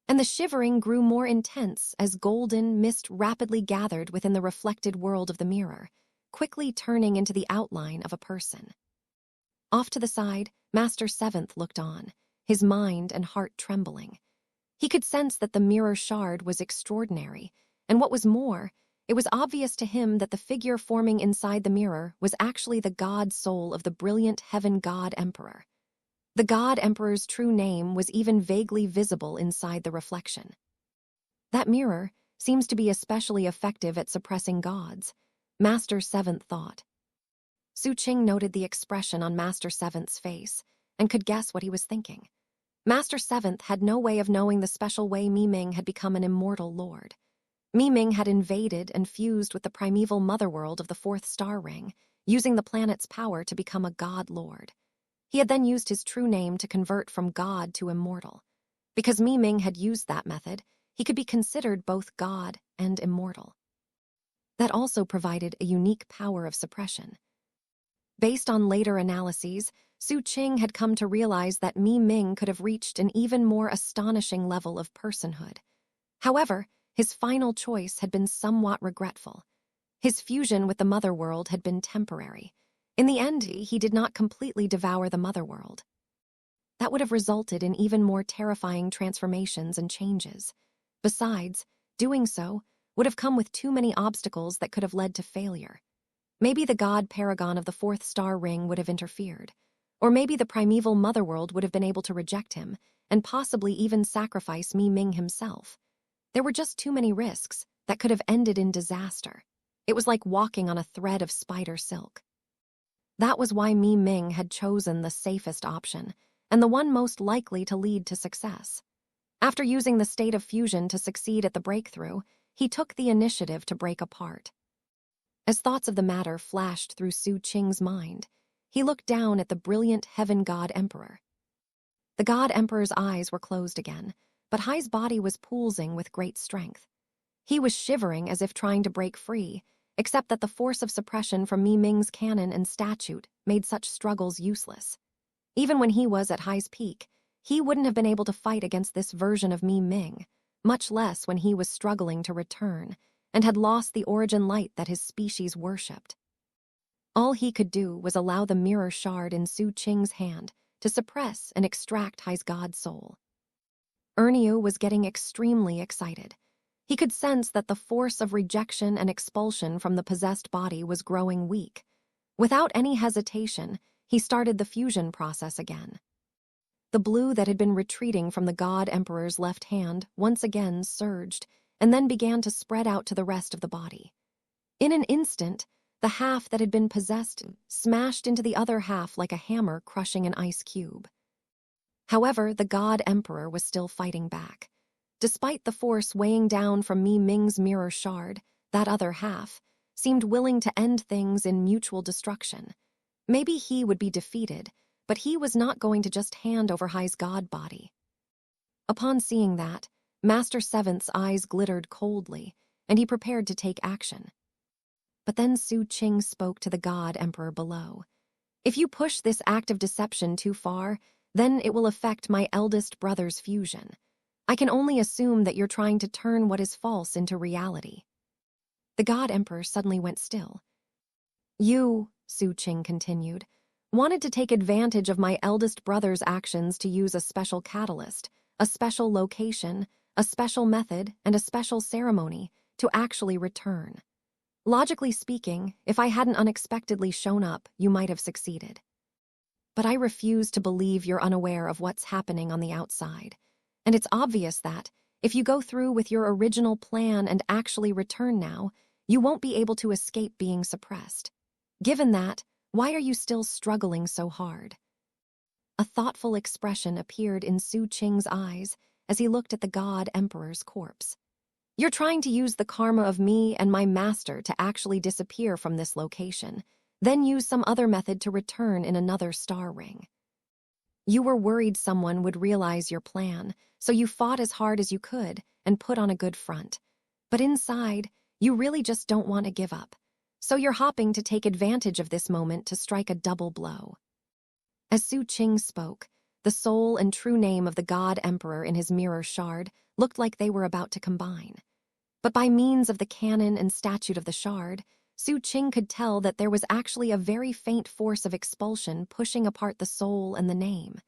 Speaker 1: and the shivering grew more intense as golden mist rapidly gathered within the reflected world of the mirror, quickly turning into the outline of a person. Off to the side, Master Seventh looked on, his mind and heart trembling. He could sense that the mirror shard was extraordinary, and what was more, it was obvious to him that the figure forming inside the mirror was actually the god soul of the brilliant heaven God Emperor. The God Emperor's true name was even vaguely visible inside the reflection. That mirror seems to be especially effective at suppressing gods, Master Seventh thought. Xu Qing noted the expression on Master Seventh's face and could guess what he was thinking. Master Seventh had no way of knowing the special way Mi Ming had become an immortal lord. Mi Ming had invaded and fused with the primeval motherworld of the fourth star ring, using the planet's power to become a god lord. He had then used his true name to convert from god to immortal. Because Mi Ming had used that method, he could be considered both god and immortal. That also provided a unique power of suppression. Based on later analyses, Xu Qing had come to realize that Mi Ming could have reached an even more astonishing level of personhood. However, his final choice had been somewhat regretful. His fusion with the mother world had been temporary. In the end, he did not completely devour the mother world. That would have resulted in even more terrifying transformations and changes. Besides, doing so would have come with too many obstacles that could have led to failure. Maybe the god paragon of the fourth star ring would have interfered, or maybe the primeval motherworld would have been able to reject him and possibly even sacrifice Mi Ming himself. There were just too many risks that could have ended in disaster. It was like walking on a thread of spider silk. That was why Mi Ming had chosen the safest option, and the one most likely to lead to success. After using the state of fusion to succeed at the breakthrough, he took the initiative to break apart. As thoughts of the matter flashed through Xu Qing's mind, he looked down at the brilliant heaven god emperor. The god emperor's eyes were closed again, but Hai's body was pulsing with great strength. He was shivering as if trying to break free, except that the force of suppression from Mi Ming's cannon and statute made such struggles useless. Even when he was at Hai's peak, he wouldn't have been able to fight against this version of Mi Ming, much less when he was struggling to return and had lost the origin light that his species worshipped. All he could do was allow the mirror shard in Xu Qing's hand to suppress and extract Hai's god soul. Erniu was getting extremely excited. He could sense that the force of rejection and expulsion from the possessed body was growing weak. Without any hesitation, he started the fusion process again. The blue that had been retreating from the God Emperor's left hand once again surged and then began to spread out to the rest of the body. In an instant, the half that had been possessed smashed into the other half like a hammer crushing an ice cube. However, the God Emperor was still fighting back. Despite the force weighing down from Mi Ming's mirror shard, that other half seemed willing to end things in mutual destruction. Maybe he would be defeated, but he was not going to just hand over Hai's god body. Upon seeing that, Master Seventh's eyes glittered coldly, and he prepared to take action. But then Xu Qing spoke to the God Emperor below. If you push this act of deception too far, then it will affect my eldest brother's fusion. I can only assume that you're trying to turn what is false into reality. The God Emperor suddenly went still. You, Xu Qing continued, wanted to take advantage of my eldest brother's actions to use a special catalyst, a special location, a special method, and a special ceremony to actually return. Logically speaking, if I hadn't unexpectedly shown up, you might have succeeded. But I refuse to believe you're unaware of what's happening on the outside. And it's obvious that, If you go through with your original plan and actually return now, you won't be able to escape being suppressed. Given that, why are you still struggling so hard?" A thoughtful expression appeared in Xu Qing's eyes as he looked at the God Emperor's corpse. "You're trying to use the karma of me and my master to actually disappear from this location, then use some other method to return in another star ring. You were worried someone would realize your plan, so you fought as hard as you could and put on a good front. But inside, you really just don't want to give up. So you're hopping to take advantage of this moment to strike a double blow." As Xu Qing spoke, the soul and true name of the God Emperor in his mirror shard looked like they were about to combine. But by means of the canon and statute of the shard, Xu Qing could tell that there was actually a very faint force of expulsion pushing apart the soul and the name.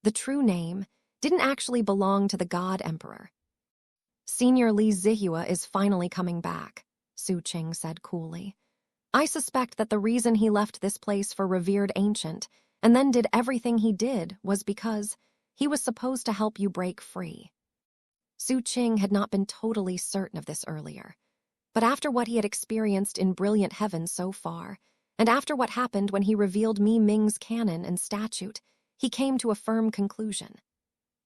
Speaker 1: The true name didn't actually belong to the God Emperor. "Senior Li Zihua is finally coming back," Xu Qing said coolly. "I suspect that the reason he left this place for revered ancient and then did everything he did was because he was supposed to help you break free." Xu Qing had not been totally certain of this earlier, but after what he had experienced in Brilliant Heaven so far, and after what happened when he revealed Mi Ming's canon and statute, he came to a firm conclusion.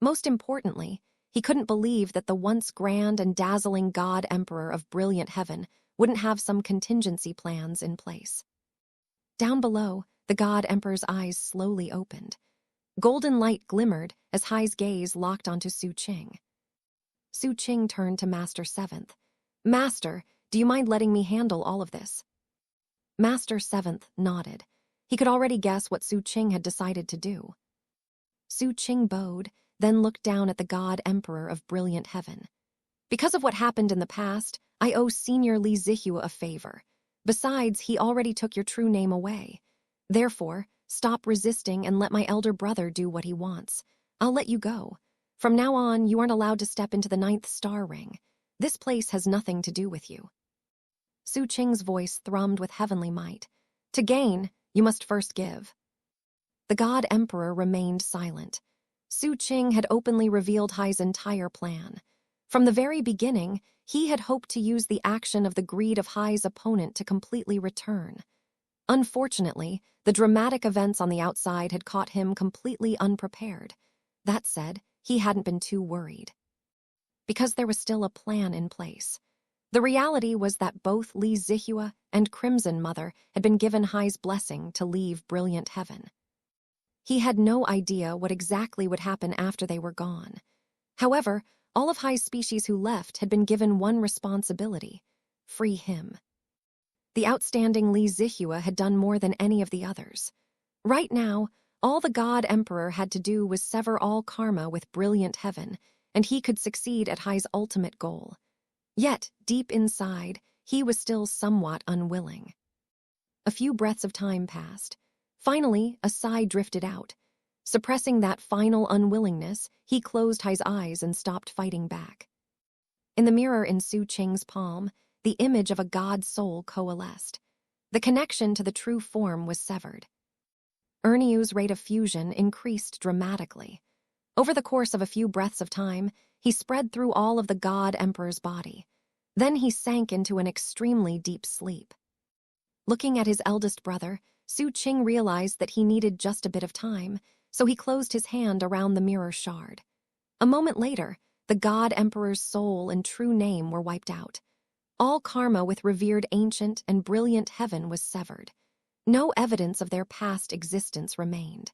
Speaker 1: Most importantly, he couldn't believe that the once grand and dazzling God Emperor of Brilliant Heaven wouldn't have some contingency plans in place. Down below, the God Emperor's eyes slowly opened. Golden light glimmered as Hai's gaze locked onto Xu Qing. Xu Qing turned to Master Seventh. "Master, do you mind letting me handle all of this?" Master Seventh nodded. He could already guess what Xu Qing had decided to do. Xu Qing bowed, then looked down at the God Emperor of Brilliant Heaven. "Because of what happened in the past, I owe Senior Li Zihua a favor. Besides, he already took your true name away. Therefore, stop resisting and let my elder brother do what he wants. I'll let you go. From now on, you aren't allowed to step into the 9th star ring. This place has nothing to do with you." Xu Qing's voice thrummed with heavenly might. "To gain, you must first give." The God Emperor remained silent. Xu Qing had openly revealed Hai's entire plan. From the very beginning, he had hoped to use the action of the greed of Hai's opponent to completely return. Unfortunately, the dramatic events on the outside had caught him completely unprepared. That said, he hadn't been too worried. Because there was still a plan in place. The reality was that both Li Zihua and Crimson Mother had been given Hai's blessing to leave Brilliant Heaven. He had no idea what exactly would happen after they were gone. However, all of Hai's species who left had been given one responsibility: free him. The outstanding Li Zihua had done more than any of the others. Right now, all the God Emperor had to do was sever all karma with Brilliant Heaven, and he could succeed at Hai's ultimate goal. Yet, deep inside, he was still somewhat unwilling. A few breaths of time passed. Finally, a sigh drifted out. Suppressing that final unwillingness, he closed Hai's eyes and stopped fighting back. In the mirror in Xu Qing's palm, the image of a god soul coalesced. The connection to the true form was severed. Erniu's rate of fusion increased dramatically. Over the course of a few breaths of time, he spread through all of the God Emperor's body. Then he sank into an extremely deep sleep. Looking at his eldest brother, Xu Qing realized that he needed just a bit of time, so he closed his hand around the mirror shard. A moment later, the God Emperor's soul and true name were wiped out. All karma with revered ancient and Brilliant Heaven was severed. No evidence of their past existence remained.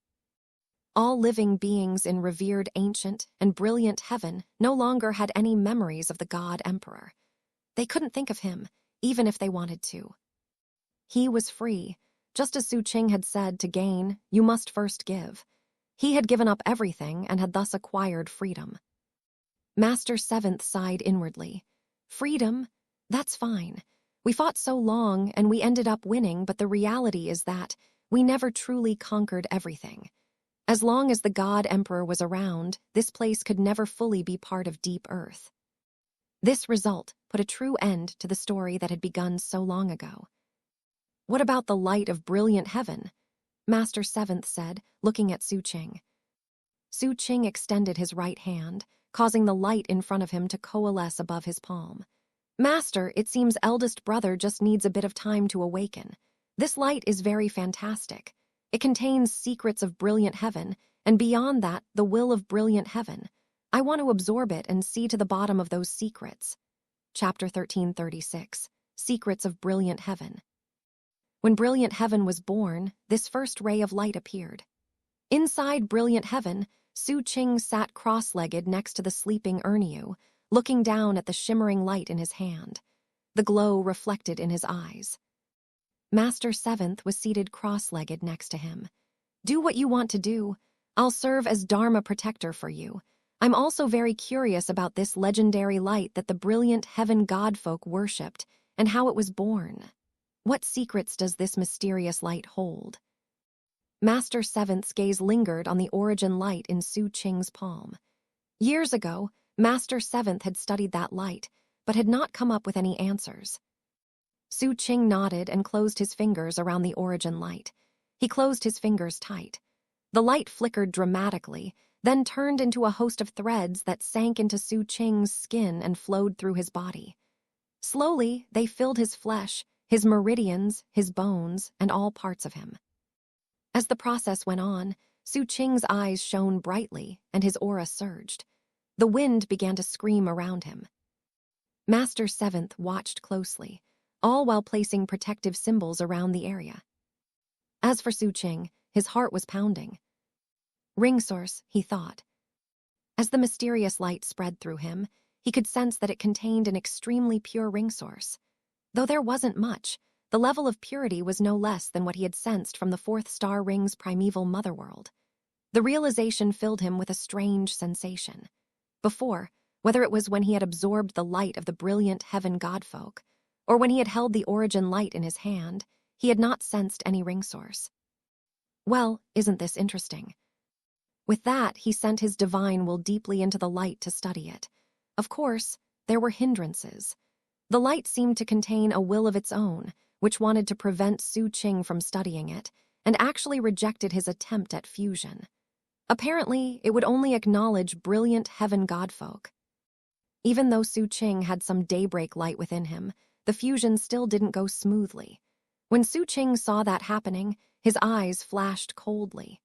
Speaker 1: All living beings in revered ancient and Brilliant Heaven no longer had any memories of the God Emperor. They couldn't think of him, even if they wanted to. He was free. Just as Xu Qing had said, to gain, you must first give. He had given up everything and had thus acquired freedom. Master Seventh sighed inwardly. Freedom? That's fine. We fought so long and we ended up winning, but the reality is that we never truly conquered everything. As long as the God Emperor was around, this place could never fully be part of Deep Earth. This result put a true end to the story that had begun so long ago. What about the light of Brilliant Heaven? Master Seventh said, looking at Xu Qing. Xu Qing extended his right hand, causing the light in front of him to coalesce above his palm. "Master, it seems eldest brother just needs a bit of time to awaken. This light is very fantastic. It contains secrets of brilliant heaven, and beyond that, the will of brilliant heaven. I want to absorb it and see to the bottom of those secrets." Chapter 1336, Secrets of Brilliant Heaven. When brilliant heaven was born, this first ray of light appeared. Inside brilliant heaven, Xu Qing sat cross-legged next to the sleeping Erniu, looking down at the shimmering light in his hand. The glow reflected in his eyes. Master Seventh was seated cross-legged next to him. "Do what you want to do. I'll serve as Dharma protector for you. I'm also very curious about this legendary light that the brilliant heaven godfolk worshipped and how it was born. What secrets does this mysterious light hold?" Master Seventh's gaze lingered on the origin light in Xu Qing's palm. Years ago, Master Seventh had studied that light, but had not come up with any answers. Xu Qing nodded and closed his fingers around the origin light. He closed his fingers tight. The light flickered dramatically, then turned into a host of threads that sank into Xu Qing's skin and flowed through his body. Slowly, they filled his flesh, his meridians, his bones, and all parts of him. As the process went on, Xu Qing's eyes shone brightly, and his aura surged. The wind began to scream around him. Master Seventh watched closely, all while placing protective symbols around the area. As for Xu Qing, his heart was pounding. Ring source, he thought. As the mysterious light spread through him, he could sense that it contained an extremely pure ring source. Though there wasn't much, the level of purity was no less than what he had sensed from the fourth star ring's primeval motherworld. The realization filled him with a strange sensation. Before, whether it was when he had absorbed the light of the brilliant heaven godfolk, or when he had held the origin light in his hand, he had not sensed any ring source. Well, isn't this interesting? With that, he sent his divine will deeply into the light to study it. Of course, there were hindrances. The light seemed to contain a will of its own, which wanted to prevent Xu Qing from studying it, and actually rejected his attempt at fusion. Apparently, it would only acknowledge brilliant heaven godfolk. Even though Xu Qing had some daybreak light within him, the fusion still didn't go smoothly. When Xu Qing saw that happening, his eyes flashed coldly.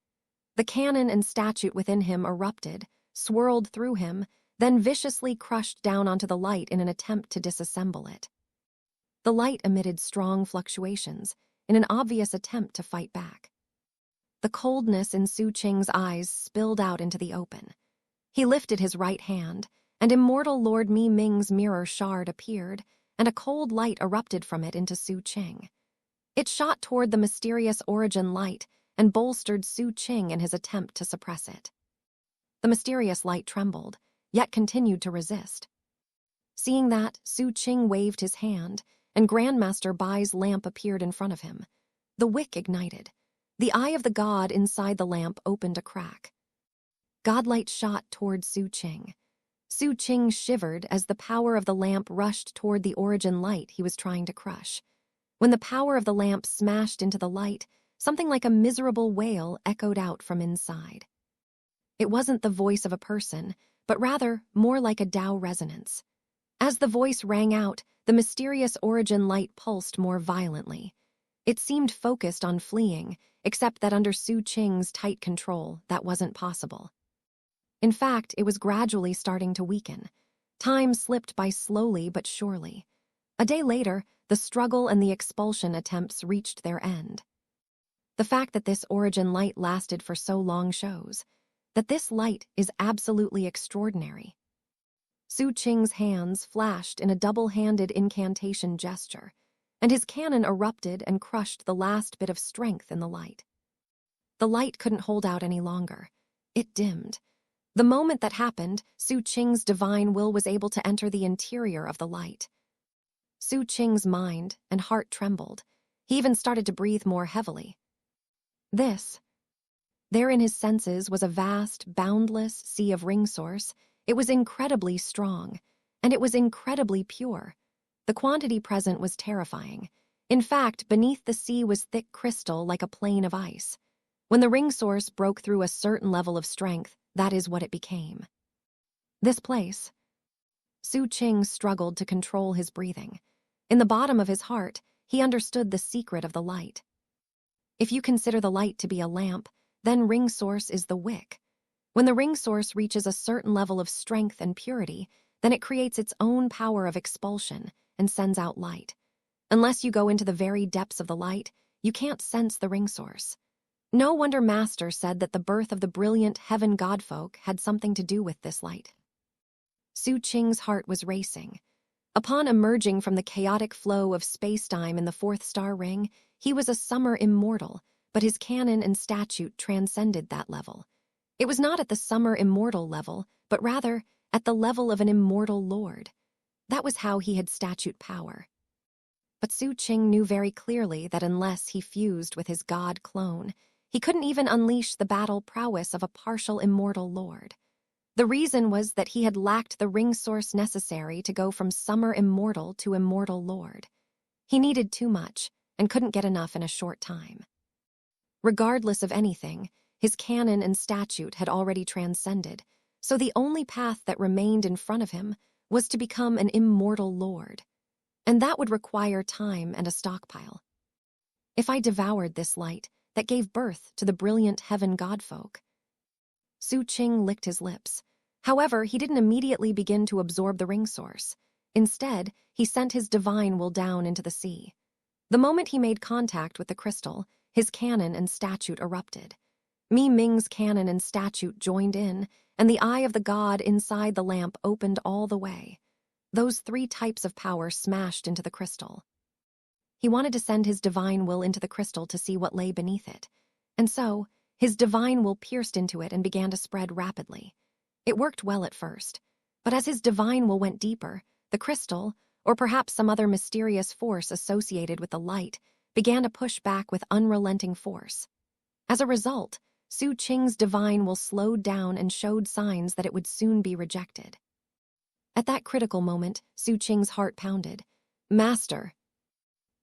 Speaker 1: The cannon and statute within him erupted, swirled through him, then viciously crushed down onto the light in an attempt to disassemble it. The light emitted strong fluctuations, in an obvious attempt to fight back. The coldness in Xu Qing's eyes spilled out into the open. He lifted his right hand, and immortal Lord Mi Ming's mirror shard appeared, and a cold light erupted from it into Xu Qing. It shot toward the mysterious origin light and bolstered Xu Qing in his attempt to suppress it. The mysterious light trembled, yet continued to resist. Seeing that, Xu Qing waved his hand, and Grandmaster Bai's lamp appeared in front of him. The wick ignited. The eye of the god inside the lamp opened a crack. Godlight shot toward Xu Qing. Xu Qing shivered as the power of the lamp rushed toward the origin light he was trying to crush. When the power of the lamp smashed into the light, something like a miserable wail echoed out from inside. It wasn't the voice of a person, but rather more like a Tao resonance. As the voice rang out, the mysterious origin light pulsed more violently. It seemed focused on fleeing, except that under Xu Qing's tight control, that wasn't possible. In fact, it was gradually starting to weaken. Time slipped by slowly but surely. A day later, the struggle and the expulsion attempts reached their end. The fact that this origin light lasted for so long shows that this light is absolutely extraordinary. Xu Qing's hands flashed in a double-handed incantation gesture, and his cannon erupted and crushed the last bit of strength in the light. The light couldn't hold out any longer. It dimmed. The moment that happened, Xu Qing's divine will was able to enter the interior of the light. Xu Qing's mind and heart trembled. He even started to breathe more heavily. There in his senses was a vast, boundless sea of ring source. It was incredibly strong, and it was incredibly pure. The quantity present was terrifying. In fact, beneath the sea was thick crystal like a plain of ice. When the ring source broke through a certain level of strength, that is what it became. This place. Xu Qing struggled to control his breathing. In the bottom of his heart, he understood the secret of the light. If you consider the light to be a lamp, then ring source is the wick. When the ring source reaches a certain level of strength and purity, then it creates its own power of expulsion and sends out light. Unless you go into the very depths of the light, you can't sense the ring source. No wonder Master said that the birth of the brilliant heaven godfolk had something to do with this light. Xu Qing's heart was racing. Upon emerging from the chaotic flow of space-time in the fourth star ring, he was a summer immortal, but his canon and statute transcended that level. It was not at the summer immortal level, but rather at the level of an immortal lord. That was how he had statute power. But Xu Qing knew very clearly that unless he fused with his god clone, he couldn't even unleash the battle prowess of a partial immortal lord. The reason was that he had lacked the ring source necessary to go from summer immortal to immortal lord. He needed too much and couldn't get enough in a short time. Regardless of anything, his canon and statute had already transcended, so the only path that remained in front of him was to become an immortal lord. And that would require time and a stockpile. If I devoured this light that gave birth to the brilliant heaven godfolk. Xu Qing licked his lips. However, he didn't immediately begin to absorb the ring source. Instead, he sent his divine will down into the sea. The moment he made contact with the crystal, his canon and statute erupted. Mi Ming's canon and statute joined in, and the eye of the god inside the lamp opened all the way. Those three types of power smashed into the crystal. He wanted to send his divine will into the crystal to see what lay beneath it. And so, his divine will pierced into it and began to spread rapidly. It worked well at first, but as his divine will went deeper, the crystal, or perhaps some other mysterious force associated with the light, began to push back with unrelenting force. As a result, Xu Qing's divine will slowed down and showed signs that it would soon be rejected. At that critical moment, Xu Qing's heart pounded. Master!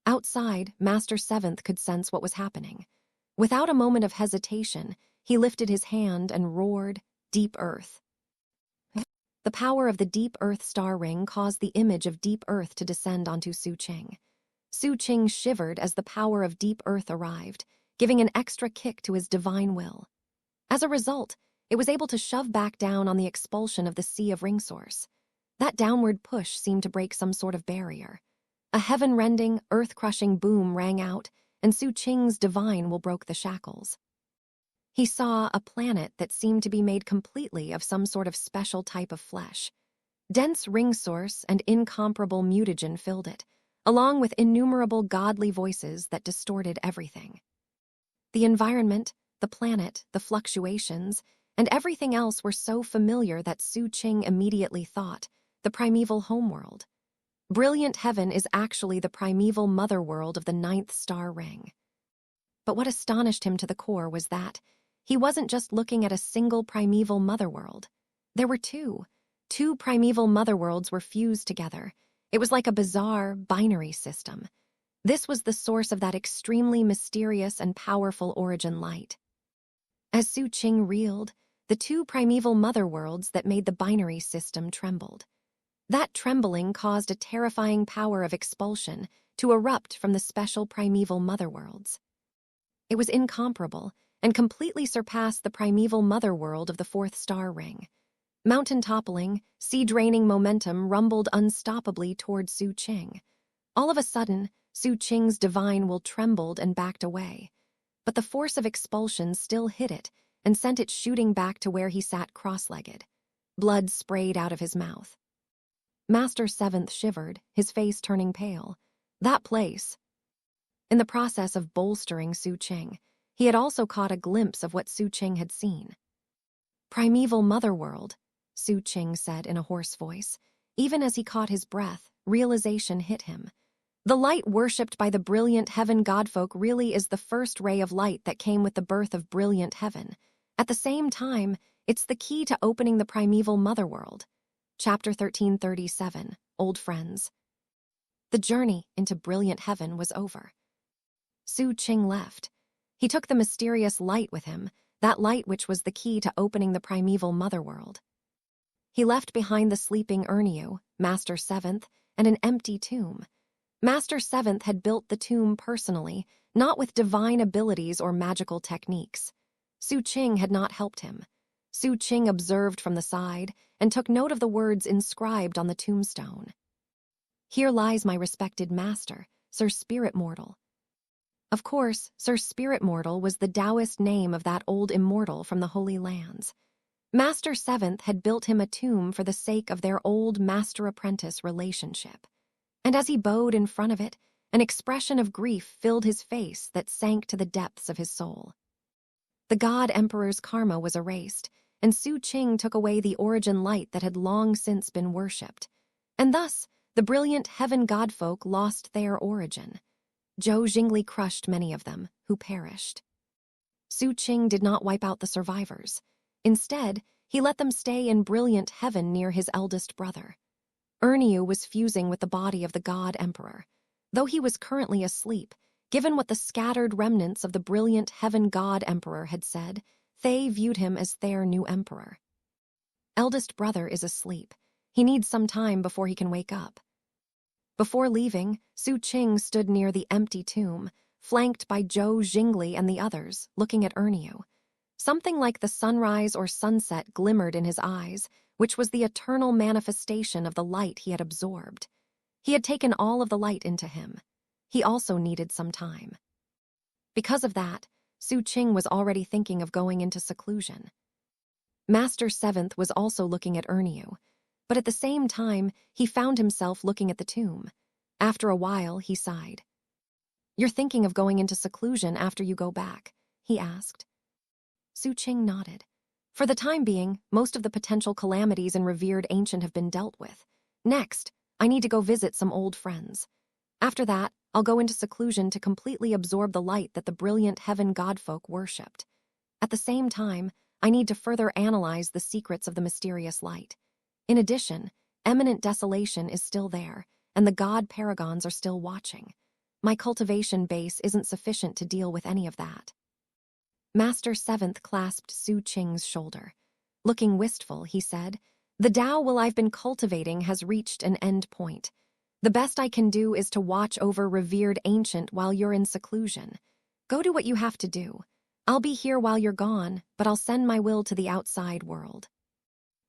Speaker 1: Outside, Master Seventh could sense what was happening. Without a moment of hesitation, he lifted his hand and roared, "Deep Earth." The power of the Deep Earth star ring caused the image of Deep Earth to descend onto Xu Qing. Xu Qing shivered as the power of Deep Earth arrived, giving an extra kick to his divine will. As a result, it was able to shove back down on the expulsion of the sea of ring source. That downward push seemed to break some sort of barrier. A heaven-rending, earth-crushing boom rang out, and Xu Qing's divine will broke the shackles. He saw a planet that seemed to be made completely of some sort of special type of flesh. Dense ring source and incomparable mutagen filled it, along with innumerable godly voices that distorted everything. The environment, the planet, the fluctuations, and everything else were so familiar that Xu Qing immediately thought, the primeval homeworld. Brilliant heaven is actually the primeval motherworld of the 9th star ring. But what astonished him to the core was that he wasn't just looking at a single primeval motherworld. There were two. Two primeval motherworlds were fused together. It was like a bizarre binary system. This was the source of that extremely mysterious and powerful origin light. As Xu Qing reeled, the two primeval motherworlds that made the binary system trembled. That trembling caused a terrifying power of expulsion to erupt from the special primeval motherworlds. It was incomparable and completely surpassed the primeval motherworld of the 4th star ring. Mountain-toppling, sea-draining momentum rumbled unstoppably toward Xu Qing. All of a sudden, Xu Qing's divine will trembled and backed away. But the force of expulsion still hit it and sent it shooting back to where he sat cross-legged. Blood sprayed out of his mouth. Master Seventh shivered, his face turning pale. That place. In the process of bolstering Xu Qing, he had also caught a glimpse of what Xu Qing had seen. Primeval motherworld, Xu Qing said in a hoarse voice. Even as he caught his breath, realization hit him. The light worshipped by the brilliant heaven godfolk really is the first ray of light that came with the birth of brilliant heaven. At the same time, it's the key to opening the primeval motherworld. Chapter 1337, Old Friends. The journey into brilliant heaven was over. Xu Qing left. He took the mysterious light with him, that light which was the key to opening the primeval motherworld. he left behind the sleeping Erniu, Master Seventh, and an empty tomb. Master Seventh had built the tomb personally, not with divine abilities or magical techniques. Xu Qing had not helped him. Xu Qing observed from the side and took note of the words inscribed on the tombstone. "Here lies my respected master, Sir Spirit Mortal." Of course, Sir Spirit Mortal was the Taoist name of that old immortal from the Holy Lands. Master Seventh had built him a tomb for the sake of their old master-apprentice relationship. And as he bowed in front of it, an expression of grief filled his face that sank to the depths of his soul. The God Emperor's karma was erased, and Xu Qing took away the origin light that had long since been worshipped. And thus, the brilliant heaven godfolk lost their origin. Zhou Jingli crushed many of them, who perished. Xu Qing did not wipe out the survivors. Instead, he let them stay in brilliant heaven near his eldest brother. Erniu was fusing with the body of the God Emperor. Though he was currently asleep, given what the scattered remnants of the brilliant heaven God Emperor had said, they viewed him as their new emperor. Eldest brother is asleep. He needs some time before he can wake up. Before leaving, Xu Qing stood near the empty tomb, flanked by Zhou Jingli and the others, looking at Erniu. Something like the sunrise or sunset glimmered in his eyes, which was the eternal manifestation of the light he had absorbed. He had taken all of the light into him. He also needed some time. Because of that, Xu Qing was already thinking of going into seclusion. Master Seventh was also looking at Erniu, but at the same time, he found himself looking at the tomb. After a while, he sighed. "You're thinking of going into seclusion after you go back?" he asked. Xu Qing nodded. "For the time being, most of the potential calamities in revered ancient have been dealt with. Next, I need to go visit some old friends. After that, I'll go into seclusion to completely absorb the light that the brilliant heaven godfolk worshipped. At the same time, I need to further analyze the secrets of the mysterious light. In addition, eminent desolation is still there, and the god paragons are still watching. My cultivation base isn't sufficient to deal with any of that." Master Seventh clasped Xu Qing's shoulder. Looking wistful, he said, "The Tao will I've been cultivating has reached an end point. The best I can do is to watch over revered ancient while you're in seclusion. Go do what you have to do. I'll be here while you're gone, but I'll send my will to the outside world."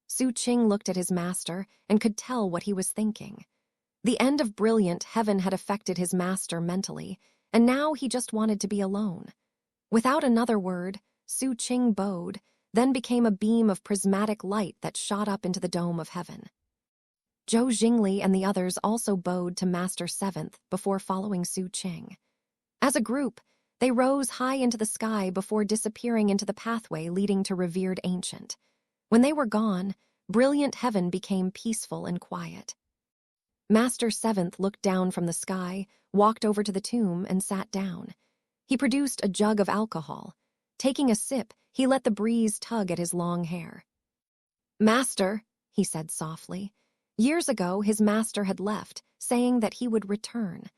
Speaker 1: Xu Qing looked at his master and could tell what he was thinking. The end of brilliant heaven had affected his master mentally, and now he just wanted to be alone. Without another word, Xu Qing bowed, then became a beam of prismatic light that shot up into the dome of heaven. Zhou Jingli and the others also bowed to Master Seventh before following Xu Qing. As a group, they rose high into the sky before disappearing into the pathway leading to revered ancient. When they were gone, brilliant heaven became peaceful and quiet. Master Seventh looked down from the sky, walked over to the tomb, and sat down. He produced a jug of alcohol. Taking a sip, he let the breeze tug at his long hair. "Master," he said softly. Years ago, his master had left, saying that he would return.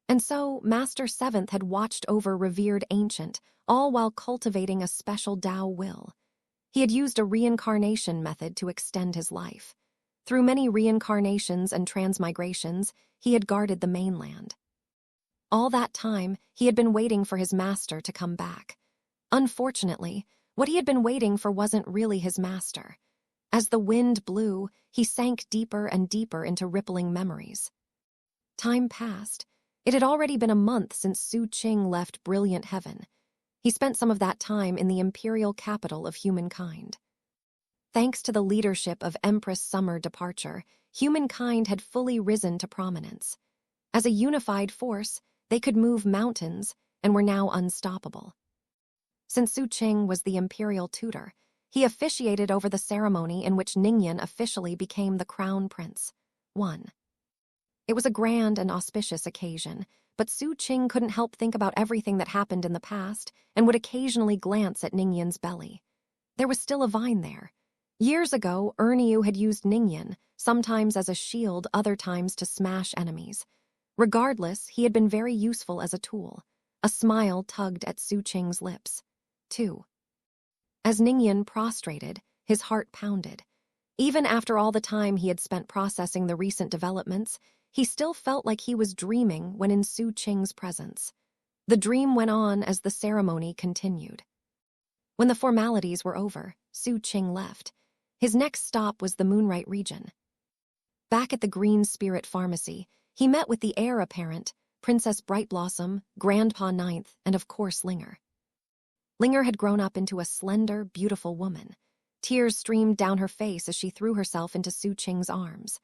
Speaker 1: And so, Master Seventh had watched over revered ancient, all while cultivating a special Tao will. He had used a reincarnation method to extend his life. Through many reincarnations and transmigrations, he had guarded the mainland. All that time, he had been waiting for his master to come back. Unfortunately, what he had been waiting for wasn't really his master. As the wind blew, he sank deeper and deeper into rippling memories. Time passed. It had already been a month since Xu Qing left brilliant heaven. He spent some of that time in the imperial capital of humankind. Thanks to the leadership of Empress Summer Departure, humankind had fully risen to prominence. As a unified force, they could move mountains and were now unstoppable. Since Xu Qing was the imperial tutor, he officiated over the ceremony in which Ningyan officially became the crown prince. 1. It was a grand and auspicious occasion, but Xu Qing couldn't help think about everything that happened in the past and would occasionally glance at Ningyan's belly. There was still a vine there. Years ago, Erniu had used Ningyan, sometimes as a shield, other times to smash enemies. Regardless, he had been very useful as a tool. A smile tugged at Xu Qing's lips. 2. As Ningyan prostrated, his heart pounded. Even after all the time he had spent processing the recent developments, he still felt like he was dreaming when in Xu Qing's presence. The dream went on as the ceremony continued. When the formalities were over, Xu Qing left. His next stop was the Moonlight region. Back at the Green Spirit Pharmacy, he met with the heir apparent, Princess Brightblossom, Grandpa Ninth, and of course Linger. Linger had grown up into a slender, beautiful woman. Tears streamed down her face as she threw herself into Xu Qing's arms.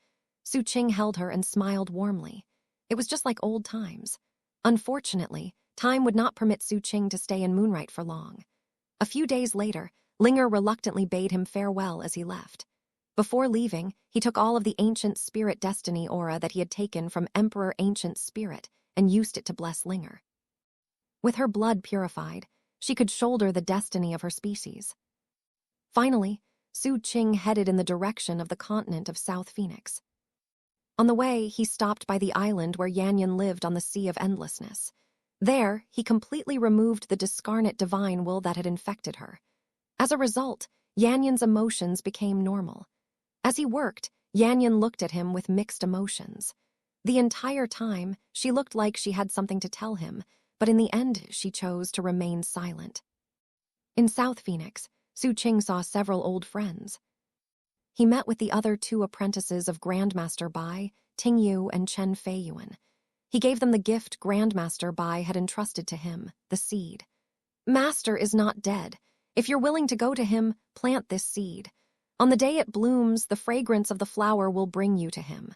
Speaker 1: Xu Qing held her and smiled warmly. It was just like old times. Unfortunately, time would not permit Xu Qing to stay in Moonlight for long. A few days later, Linger reluctantly bade him farewell as he left. Before leaving, he took all of the Ancient Spirit Destiny aura that he had taken from Emperor Ancient Spirit and used it to bless Linger. With her blood purified, she could shoulder the destiny of her species. Finally, Xu Qing headed in the direction of the continent of South Phoenix. On the way, he stopped by the island where Yanyan lived on the Sea of Endlessness. There, he completely removed the discarnate divine will that had infected her. As a result, Yanyan's emotions became normal. As he worked, Yanyan looked at him with mixed emotions. The entire time, she looked like she had something to tell him, but in the end, she chose to remain silent. In South Phoenix, Xu Qing saw several old friends. He met with the other two apprentices of Grandmaster Bai, Tingyu and Chen Feiyuan. He gave them the gift Grandmaster Bai had entrusted to him, the seed. Master is not dead. If you're willing to go to him, plant this seed. On the day it blooms, the fragrance of the flower will bring you to him.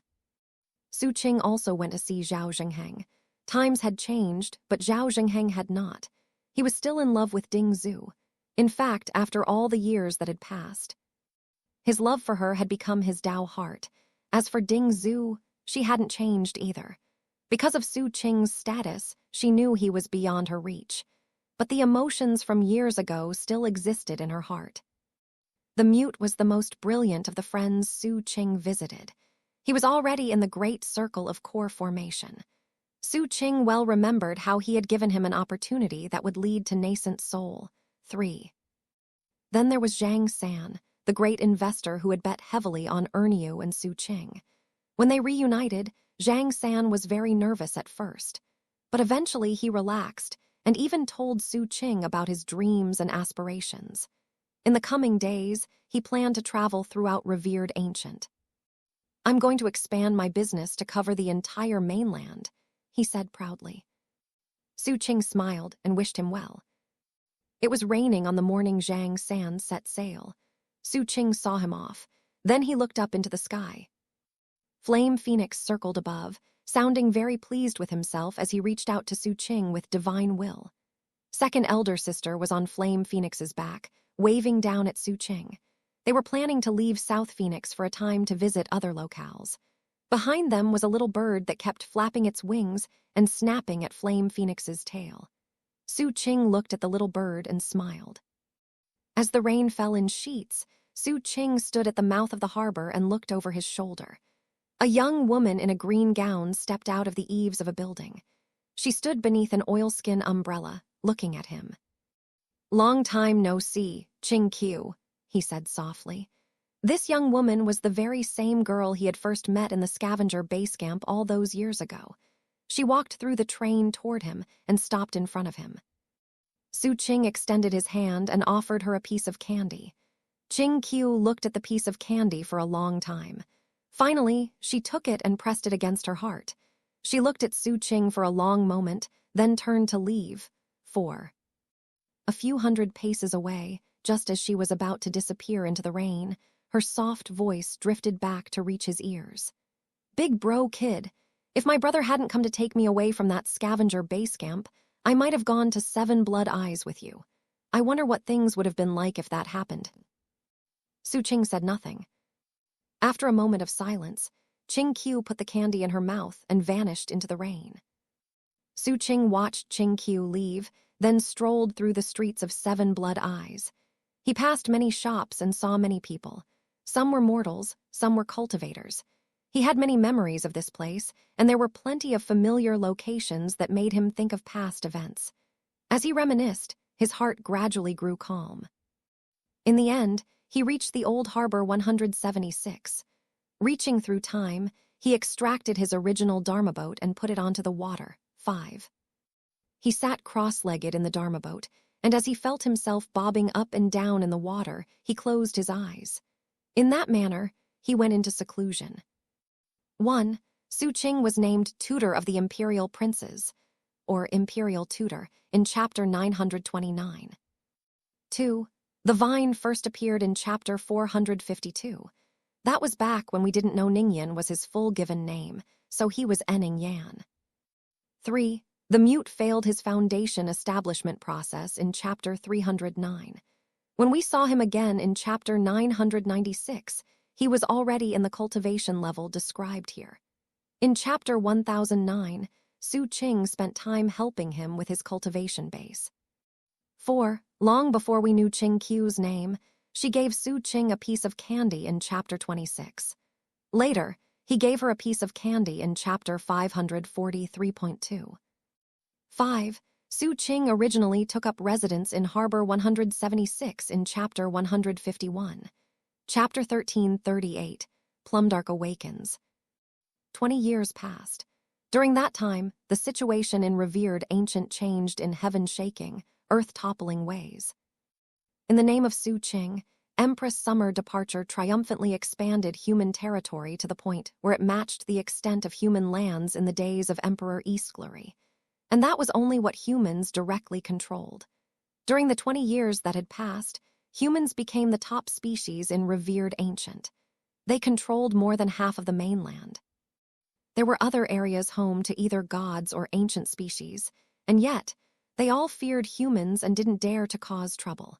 Speaker 1: Xu Qing also went to see Zhao Zhengheng. Times had changed, but Zhao Zhengheng had not. He was still in love with Ding Zhu. In fact, after all the years that had passed. His love for her had become his Dao heart. As for Ding Zhu, she hadn't changed either. Because of Xu Qing's status, she knew he was beyond her reach. But the emotions from years ago still existed in her heart. The mute was the most brilliant of the friends Xu Qing visited. He was already in the great circle of core formation. Xu Qing well remembered how he had given him an opportunity that would lead to nascent soul. 3. Then there was Zhang San, the great investor who had bet heavily on Ernyu and Xu Qing. When they reunited, Zhang San was very nervous at first. But eventually he relaxed and even told Xu Qing about his dreams and aspirations. In the coming days, he planned to travel throughout revered Ancient. I'm going to expand my business to cover the entire mainland, he said proudly. Xu Qing smiled and wished him well. It was raining on the morning Zhang San set sail. Xu Qing saw him off. Then he looked up into the sky. Flame Phoenix circled above, sounding very pleased with himself as he reached out to Xu Qing with divine will. Second elder sister was on Flame Phoenix's back, waving down at Xu Qing. They were planning to leave South Phoenix for a time to visit other locales. Behind them was a little bird that kept flapping its wings and snapping at Flame Phoenix's tail. Xu Qing looked at the little bird and smiled. As the rain fell in sheets, Xu Qing stood at the mouth of the harbor and looked over his shoulder. A young woman in a green gown stepped out of the eaves of a building. She stood beneath an oilskin umbrella, looking at him. Long time no see, Qing Qiu, he said softly. This young woman was the very same girl he had first met in the scavenger base camp all those years ago. She walked through the train toward him and stopped in front of him. Xu Qing extended his hand and offered her a piece of candy. Qing Qiu looked at the piece of candy for a long time. Finally, she took it and pressed it against her heart. She looked at Xu Qing for a long moment, then turned to leave. 4. A few hundred paces away, just as she was about to disappear into the rain, her soft voice drifted back to reach his ears. Big bro kid, if my brother hadn't come to take me away from that scavenger base camp, I might have gone to 7 Blood Eyes with you. I wonder what things would have been like if that happened. Xu Qing said nothing. After a moment of silence, Qing Qiu put the candy in her mouth and vanished into the rain. Xu Qing watched Qing Qiu leave, then strolled through the streets of 7 Blood Eyes. He passed many shops and saw many people. Some were mortals, some were cultivators. He had many memories of this place, and there were plenty of familiar locations that made him think of past events. As he reminisced, his heart gradually grew calm. In the end, he reached the old harbor 176. Reaching through time, he extracted his original Dharma boat and put it onto the water. 5. He sat cross-legged in the Dharma boat, and as he felt himself bobbing up and down in the water, he closed his eyes. In that manner, he went into seclusion. 1. Xu Qing was named tutor of the imperial princes, or imperial tutor, in chapter 929. 2. The vine first appeared in chapter 452. That was back when we didn't know Ningyan was his full given name, so he was Ening Yan. 3. The mute failed his foundation establishment process in chapter 309. When we saw him again in chapter 996, he was already in the cultivation level described here. In chapter 1009, Xu Qing spent time helping him with his cultivation base. 4. Long before we knew Qing Qiu's name, she gave Xu Qing a piece of candy in chapter 26. Later, he gave her a piece of candy in chapter 543.2. 5. Xu Qing originally took up residence in Harbor 176 in chapter 151. Chapter 1338, Plumdark Awakens. 20 years passed. During that time, the situation in revered ancient changed in heaven-shaking, earth-toppling ways. In the name of Xu Qing, Empress Summer Departure triumphantly expanded human territory to the point where it matched the extent of human lands in the days of Emperor Eastglory. And that was only what humans directly controlled. During the 20 years that had passed, humans became the top species in revered ancient. They controlled more than half of the mainland. There were other areas home to either gods or ancient species, and yet, they all feared humans and didn't dare to cause trouble.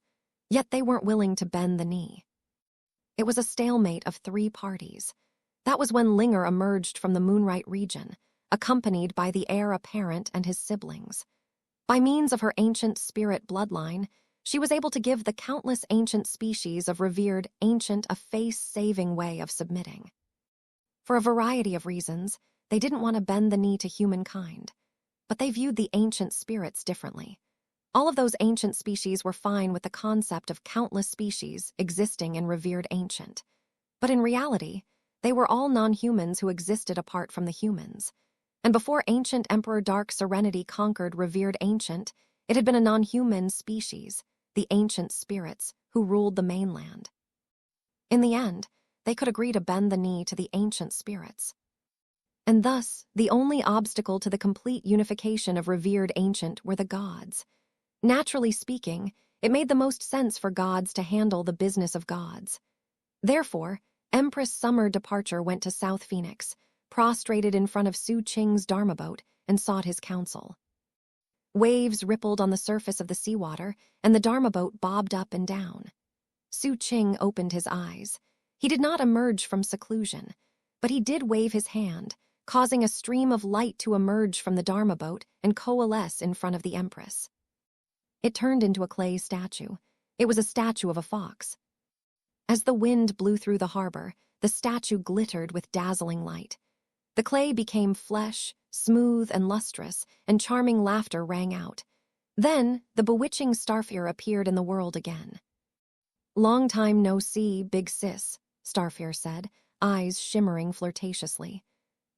Speaker 1: Yet they weren't willing to bend the knee. It was a stalemate of 3 parties. That was when Linger emerged from the Moonright region, accompanied by the heir apparent and his siblings. By means of her ancient spirit bloodline, she was able to give the countless ancient species of revered ancient a face-saving way of submitting. For a variety of reasons, they didn't want to bend the knee to humankind, but they viewed the ancient spirits differently. All of those ancient species were fine with the concept of countless species existing in revered ancient. But in reality, they were all non-humans who existed apart from the humans. And before ancient Emperor Dark Serenity conquered revered ancient, it had been a non-human species, the ancient spirits, who ruled the mainland. In the end, they could agree to bend the knee to the ancient spirits. And thus, the only obstacle to the complete unification of revered ancient were the gods. Naturally speaking, it made the most sense for gods to handle the business of gods. Therefore, Empress Summer Departure went to South Phoenix, prostrated in front of Xu Qing's Dharma boat, and sought his counsel. Waves rippled on the surface of the seawater, and the Dharma boat bobbed up and down. Xu Qing opened his eyes. He did not emerge from seclusion, but he did wave his hand, causing a stream of light to emerge from the Dharma boat and coalesce in front of the Empress. It turned into a clay statue. It was a statue of a fox. As the wind blew through the harbor, the statue glittered with dazzling light. The clay became flesh, smooth and lustrous, and charming laughter rang out. Then, the bewitching Starfear appeared in the world again. "Long time no see, big sis," Starfear said, eyes shimmering flirtatiously.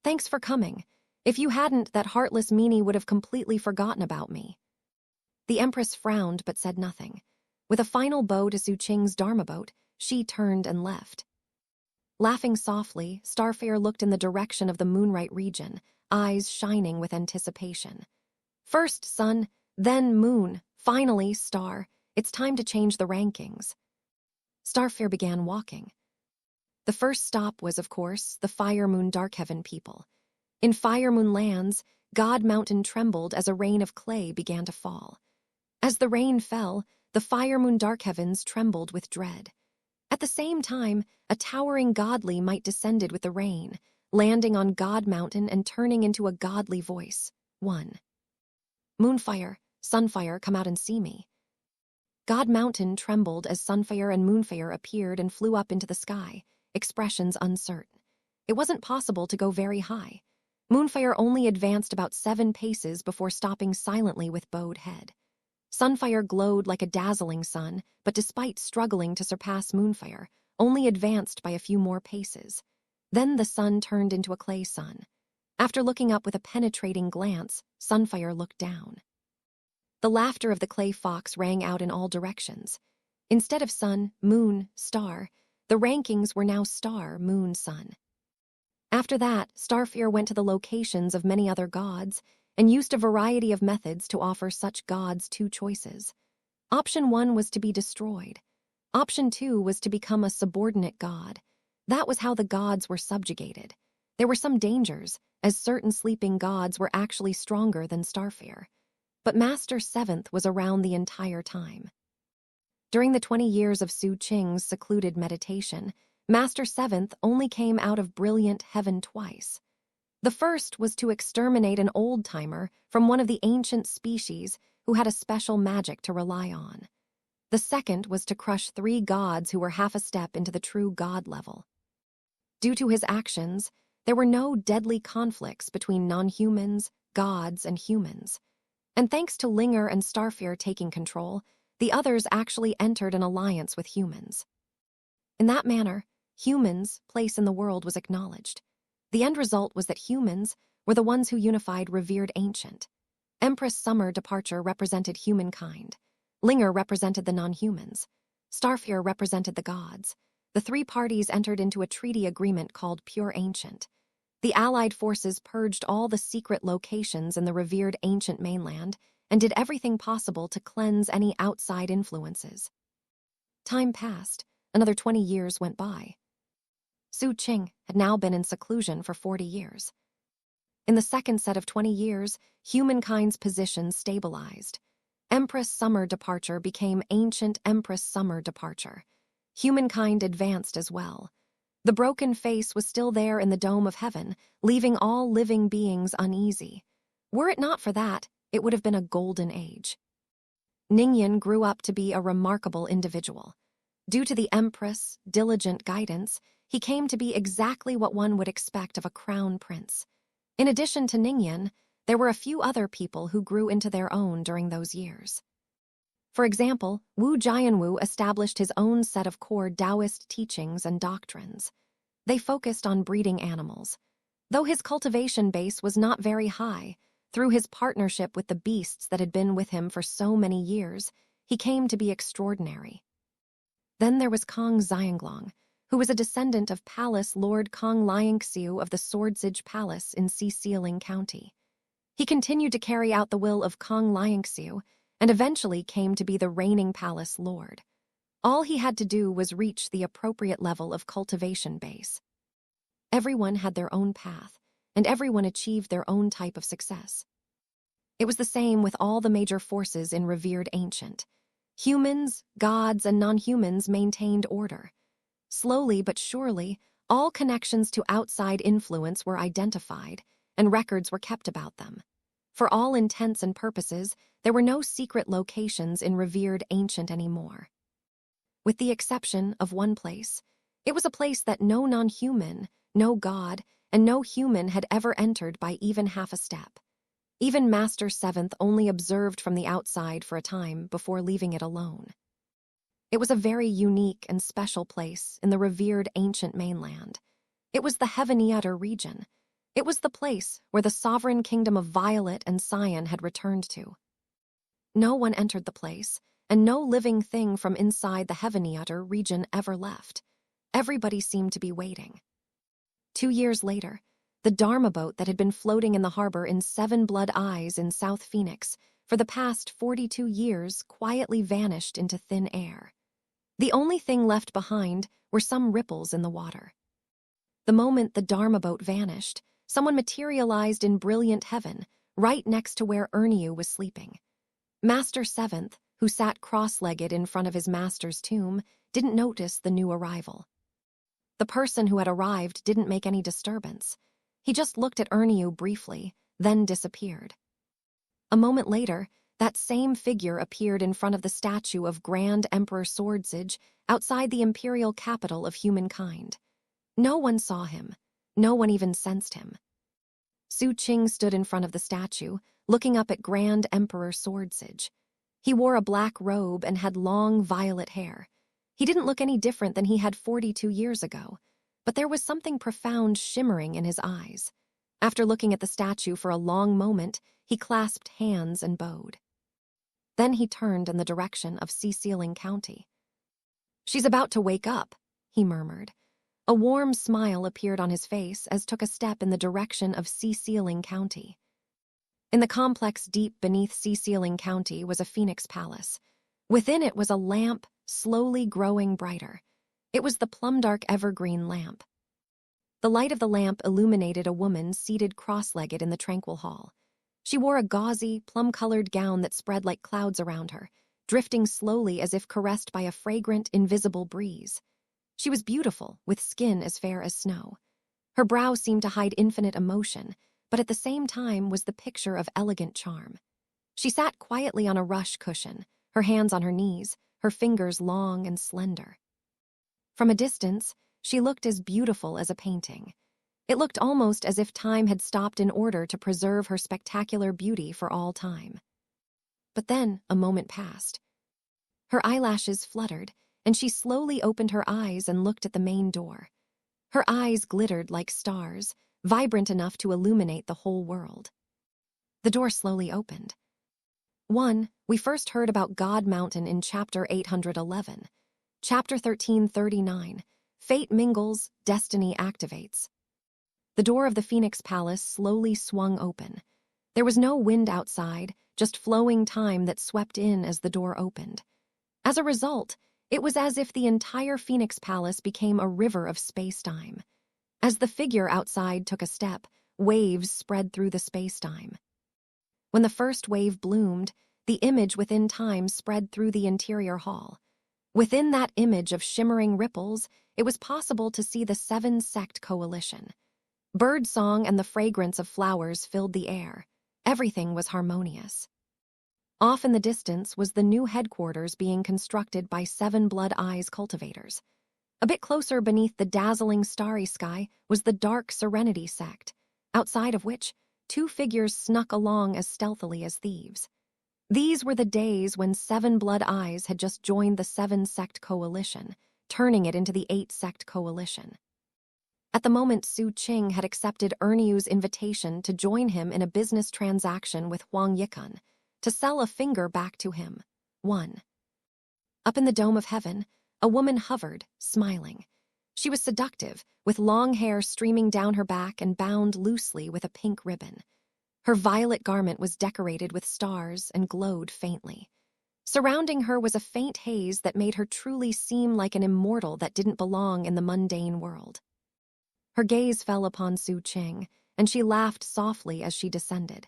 Speaker 1: "Thanks for coming. If you hadn't, that heartless meanie would have completely forgotten about me." The Empress frowned but said nothing. With a final bow to Xu Qing's Dharma boat, she turned and left. Laughing softly, Starfear looked in the direction of the Moonright region, eyes shining with anticipation. "First sun, then moon, finally star. It's time to change the rankings." Starfear began walking. The first stop was, of course, the Fire Moon Darkheaven people. In Fire Moon lands, God Mountain trembled as a rain of clay began to fall. As the rain fell, the Fire Moon Darkheavens trembled with dread. At the same time, a towering godly might descended with the rain, landing on God Mountain and turning into a godly voice. 1. Moonfire, Sunfire, come out and see me. God Mountain trembled as Sunfire and Moonfire appeared and flew up into the sky, expressions uncertain. It wasn't possible to go very high. Moonfire only advanced about 7 paces before stopping silently with bowed head. Sunfire glowed like a dazzling sun, but despite struggling to surpass Moonfire, only advanced by a few more paces. Then the sun turned into a clay sun. After looking up with a penetrating glance, Sunfire looked down. The laughter of the clay fox rang out in all directions. Instead of sun, moon, star, the rankings were now star, moon, sun. After that, Starfire went to the locations of many other gods and used a variety of methods to offer such gods two choices. Option 1 was to be destroyed. Option 2 was to become a subordinate god. That was how the gods were subjugated. There were some dangers, as certain sleeping gods were actually stronger than Starfire. But Master Seventh was around the entire time. During the 20 years of Xu Qing's secluded meditation, Master Seventh only came out of brilliant heaven twice. The first was to exterminate an old-timer from one of the ancient species who had a special magic to rely on. The second was to crush 3 gods who were half a step into the true god level. Due to his actions, there were no deadly conflicts between non-humans, gods, and humans. And thanks to Linger and Starfire taking control, the others actually entered an alliance with humans. In that manner, humans' place in the world was acknowledged. The end result was that humans were the ones who unified revered ancient. Empress Summer Departure represented humankind. Linger represented the non-humans. Starfire represented the gods. The 3 parties entered into a treaty agreement called Pure Ancient. The Allied forces purged all the secret locations in the revered ancient mainland and did everything possible to cleanse any outside influences. Time passed. Another 20 years went by. Xu Qing had now been in seclusion for 40 years. In the second set of 20 years, humankind's position stabilized. Empress Summer Departure became Ancient Empress Summer Departure. Humankind advanced as well. The broken face was still there in the dome of heaven, leaving all living beings uneasy. Were it not for that, it would have been a golden age. Ningyan grew up to be a remarkable individual. Due to the Empress' diligent guidance, he came to be exactly what one would expect of a crown prince. In addition to Ningyan, there were a few other people who grew into their own during those years. For example, Wu Jianwu established his own set of core Taoist teachings and doctrines. They focused on breeding animals. Though his cultivation base was not very high, through his partnership with the beasts that had been with him for so many years, he came to be extraordinary. Then there was Kong Xianglong, who was a descendant of Palace Lord Kong Liangxiu of the Swordsage Palace in Xixiliang County. He continued to carry out the will of Kong Liangxiu and eventually came to be the reigning palace lord. All he had to do was reach the appropriate level of cultivation base. Everyone had their own path, and everyone achieved their own type of success. It was the same with all the major forces in revered ancient. Humans, gods, and non-humans maintained order. Slowly but surely, all connections to outside influence were identified, and records were kept about them. For all intents and purposes, there were no secret locations in revered ancient anymore. With the exception of one place, it was a place that no non-human, no god, and no human had ever entered by even half a step. Even Master Seventh only observed from the outside for a time before leaving it alone. It was a very unique and special place in the revered ancient mainland. It was the Heaven-Eater region. It was the place where the sovereign kingdom of Violet and Cyan had returned to. No one entered the place, and no living thing from inside the Heaven-Eater region ever left. Everybody seemed to be waiting. 2 years later, the Dharma boat that had been floating in the harbor in 7 Blood Eyes in South Phoenix for the past 42 years quietly vanished into thin air. The only thing left behind were some ripples in the water. The moment the Dharma boat vanished, someone materialized in brilliant heaven, right next to where Erniu was sleeping. Master Seventh, who sat cross-legged in front of his master's tomb, didn't notice the new arrival. The person who had arrived didn't make any disturbance. He just looked at Erniu briefly, then disappeared. A moment later, that same figure appeared in front of the statue of Grand Emperor Swordsage outside the imperial capital of humankind. No one saw him. No one even sensed him. Xu Qing stood in front of the statue, looking up at Grand Emperor Swordsage. He wore a black robe and had long violet hair. He didn't look any different than he had 42 years ago, but there was something profound shimmering in his eyes. After looking at the statue for a long moment, he clasped hands and bowed. Then he turned in the direction of Xianxia County. "She's about to wake up," he murmured. A warm smile appeared on his face as took a step in the direction of Xianxia County. In the complex deep beneath Xianxia County was a phoenix palace. Within it was a lamp, slowly growing brighter. It was the plum-dark evergreen lamp. The light of the lamp illuminated a woman seated cross-legged in the tranquil hall. She wore a gauzy, plum-colored gown that spread like clouds around her, drifting slowly as if caressed by a fragrant, invisible breeze. She was beautiful, with skin as fair as snow. Her brow seemed to hide infinite emotion, but at the same time was the picture of elegant charm. She sat quietly on a rush cushion, her hands on her knees, her fingers long and slender. From a distance, she looked as beautiful as a painting. It looked almost as if time had stopped in order to preserve her spectacular beauty for all time. But then a moment passed. Her eyelashes fluttered, and she slowly opened her eyes and looked at the main door. Her eyes glittered like stars, vibrant enough to illuminate the whole world. The door slowly opened. 1. We first heard about God Mountain in Chapter 811. Chapter 1339. Fate mingles, destiny activates. The door of the Phoenix Palace slowly swung open. There was no wind outside, just flowing time that swept in as the door opened. As a result, it was as if the entire Phoenix Palace became a river of space-time. As the figure outside took a step, waves spread through the space-time. When the first wave bloomed, the image within time spread through the interior hall. Within that image of shimmering ripples, it was possible to see the seven-sect coalition. Birdsong and the fragrance of flowers filled the air. Everything was harmonious. Off in the distance was the new headquarters being constructed by 7 Blood Eyes cultivators. A bit closer beneath the dazzling starry sky was the dark Serenity sect, outside of which 2 figures snuck along as stealthily as thieves. These were the days when 7 Blood Eyes had just joined the 7-sect coalition, turning it into the 8-sect coalition. At the moment, Xu Qing had accepted Erniu's invitation to join him in a business transaction with Huang Yikun, to sell a finger back to him. 1. Up in the dome of heaven, a woman hovered, smiling. She was seductive, with long hair streaming down her back and bound loosely with a pink ribbon. Her violet garment was decorated with stars and glowed faintly. Surrounding her was a faint haze that made her truly seem like an immortal that didn't belong in the mundane world. Her gaze fell upon Xu Qing, and she laughed softly as she descended.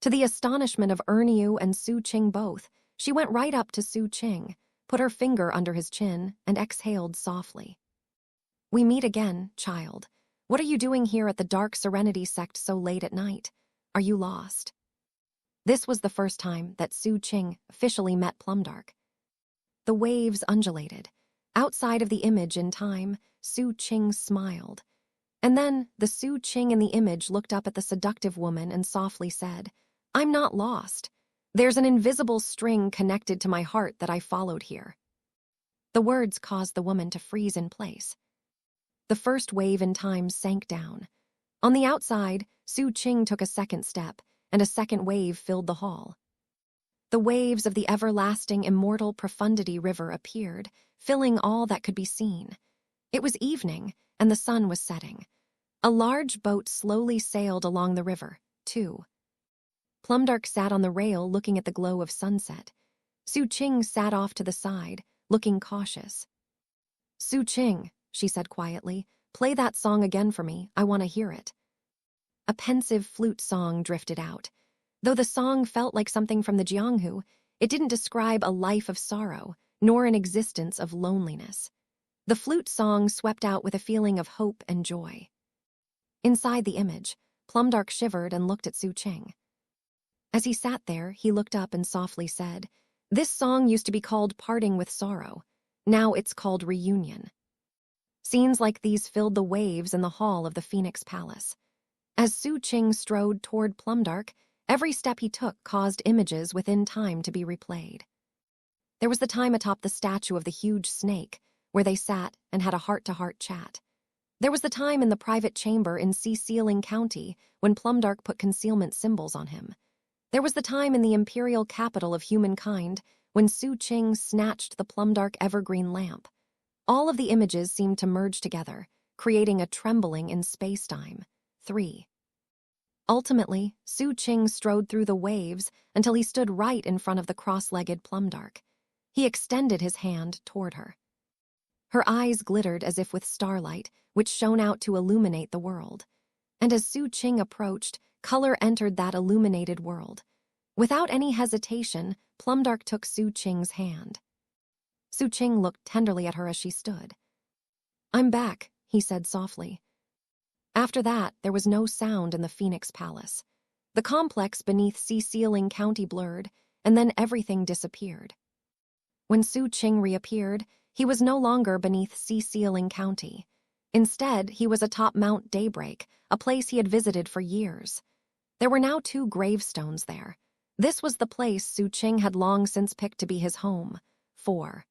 Speaker 1: To the astonishment of Erniu and Xu Qing both, she went right up to Xu Qing, put her finger under his chin, and exhaled softly. "We meet again, child. What are you doing here at the Dark Serenity sect so late at night? Are you lost?" This was the first time that Xu Qing officially met Plumdark. The waves undulated. Outside of the image in time, Xu Qing smiled. And then the Xu Qing in the image looked up at the seductive woman and softly said, "I'm not lost. There's an invisible string connected to my heart that I followed here." The words caused the woman to freeze in place. The first wave in time sank down. On the outside, Xu Qing took a second step, and a second wave filled the hall. The waves of the everlasting immortal profundity river appeared, filling all that could be seen. It was evening, and the sun was setting. A large boat slowly sailed along the river, too. Plumdark sat on the rail looking at the glow of sunset. Xu Qing sat off to the side, looking cautious. "Xu Qing," she said quietly, "play that song again for me. I want to hear it." A pensive flute song drifted out. Though the song felt like something from the Jianghu, it didn't describe a life of sorrow, nor an existence of loneliness. The flute song swept out with a feeling of hope and joy. Inside the image, Plumdark shivered and looked at Xu Qing. As he sat there, he looked up and softly said, "This song used to be called Parting with Sorrow. Now it's called Reunion." Scenes like these filled the waves in the hall of the Phoenix Palace. As Xu Qing strode toward Plumdark, Every step he took caused images within time to be replayed. There was the time atop the statue of the huge snake, where they sat and had a heart-to-heart chat. There was the time in the private chamber in Xianxia County when Plumdark put concealment symbols on him. There was the time in the imperial capital of humankind when Xu Qing snatched the Plumdark evergreen lamp. All of the images seemed to merge together, creating a trembling in space-time. 3. Ultimately, Xu Qing strode through the waves until he stood right in front of the cross-legged Plumdark. He extended his hand toward her. Her eyes glittered as if with starlight, which shone out to illuminate the world. And as Xu Qing approached, color entered that illuminated world. Without any hesitation, Plumdark took Xu Qing's hand. Xu Qing looked tenderly at her as she stood. "I'm back," he said softly. After that, there was no sound in the Phoenix Palace. The complex beneath Xianxia County blurred, and then everything disappeared. When Xu Qing reappeared, he was no longer beneath Xianxia County. Instead, he was atop Mount Daybreak, a place he had visited for years. There were now 2 gravestones there. This was the place Xu Qing had long since picked to be his home. 4.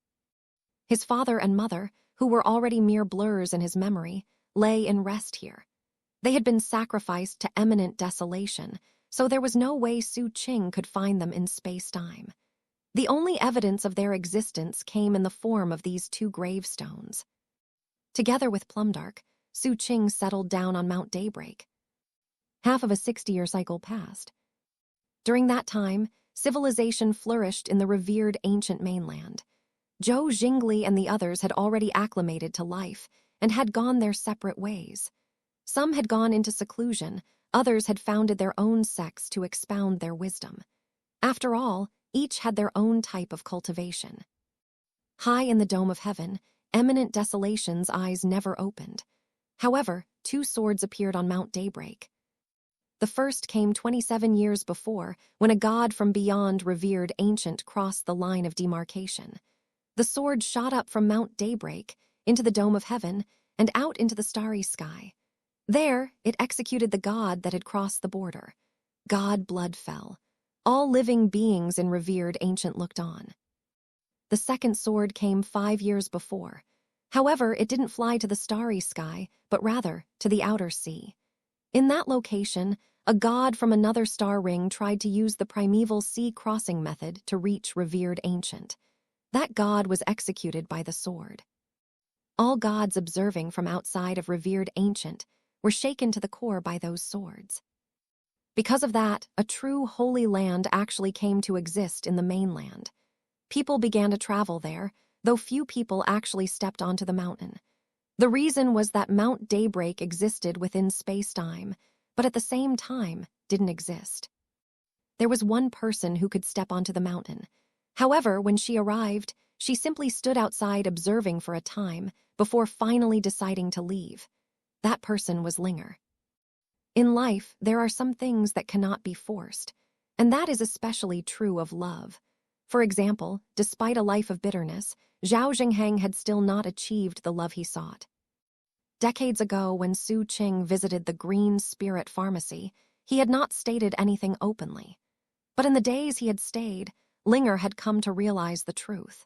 Speaker 1: His father and mother, who were already mere blurs in his memory, lay in rest here. They had been sacrificed to imminent desolation, so there was no way Xu Qing could find them in space-time. The only evidence of their existence came in the form of these 2 gravestones. Together with Plumdark, Xu Qing settled down on Mount Daybreak. Half of a 60-year cycle passed. During that time, civilization flourished in the revered ancient mainland. Zhou Jingli and the others had already acclimated to life and had gone their separate ways. Some had gone into seclusion, others had founded their own sects to expound their wisdom. After all, each had their own type of cultivation. High in the dome of heaven, eminent desolation's eyes never opened. However, 2 swords appeared on Mount Daybreak. The first came 27 years before, when a god from beyond revered ancient crossed the line of demarcation. The sword shot up from Mount Daybreak, into the dome of heaven, and out into the starry sky. There, it executed the god that had crossed the border. God blood fell. All living beings in revered ancient looked on. The second sword came 5 years before. However, it didn't fly to the starry sky, but rather to the outer sea. In that location, a god from another star ring tried to use the primeval sea crossing method to reach revered ancient. That god was executed by the sword. All gods observing from outside of revered ancient were shaken to the core by those swords. Because of that, a true holy land actually came to exist in the mainland. People began to travel there, though few people actually stepped onto the mountain. The reason was that Mount Daybreak existed within space-time, but at the same time didn't exist. There was one person who could step onto the mountain. However, when she arrived, she simply stood outside observing for a time before finally deciding to leave. That person was Linger. In life, there are some things that cannot be forced, and that is especially true of love. For example, despite a life of bitterness, Zhao Jingheng had still not achieved the love he sought. Decades ago, when Xu Qing visited the Green Spirit Pharmacy, he had not stated anything openly. But in the days he had stayed, Linger had come to realize the truth.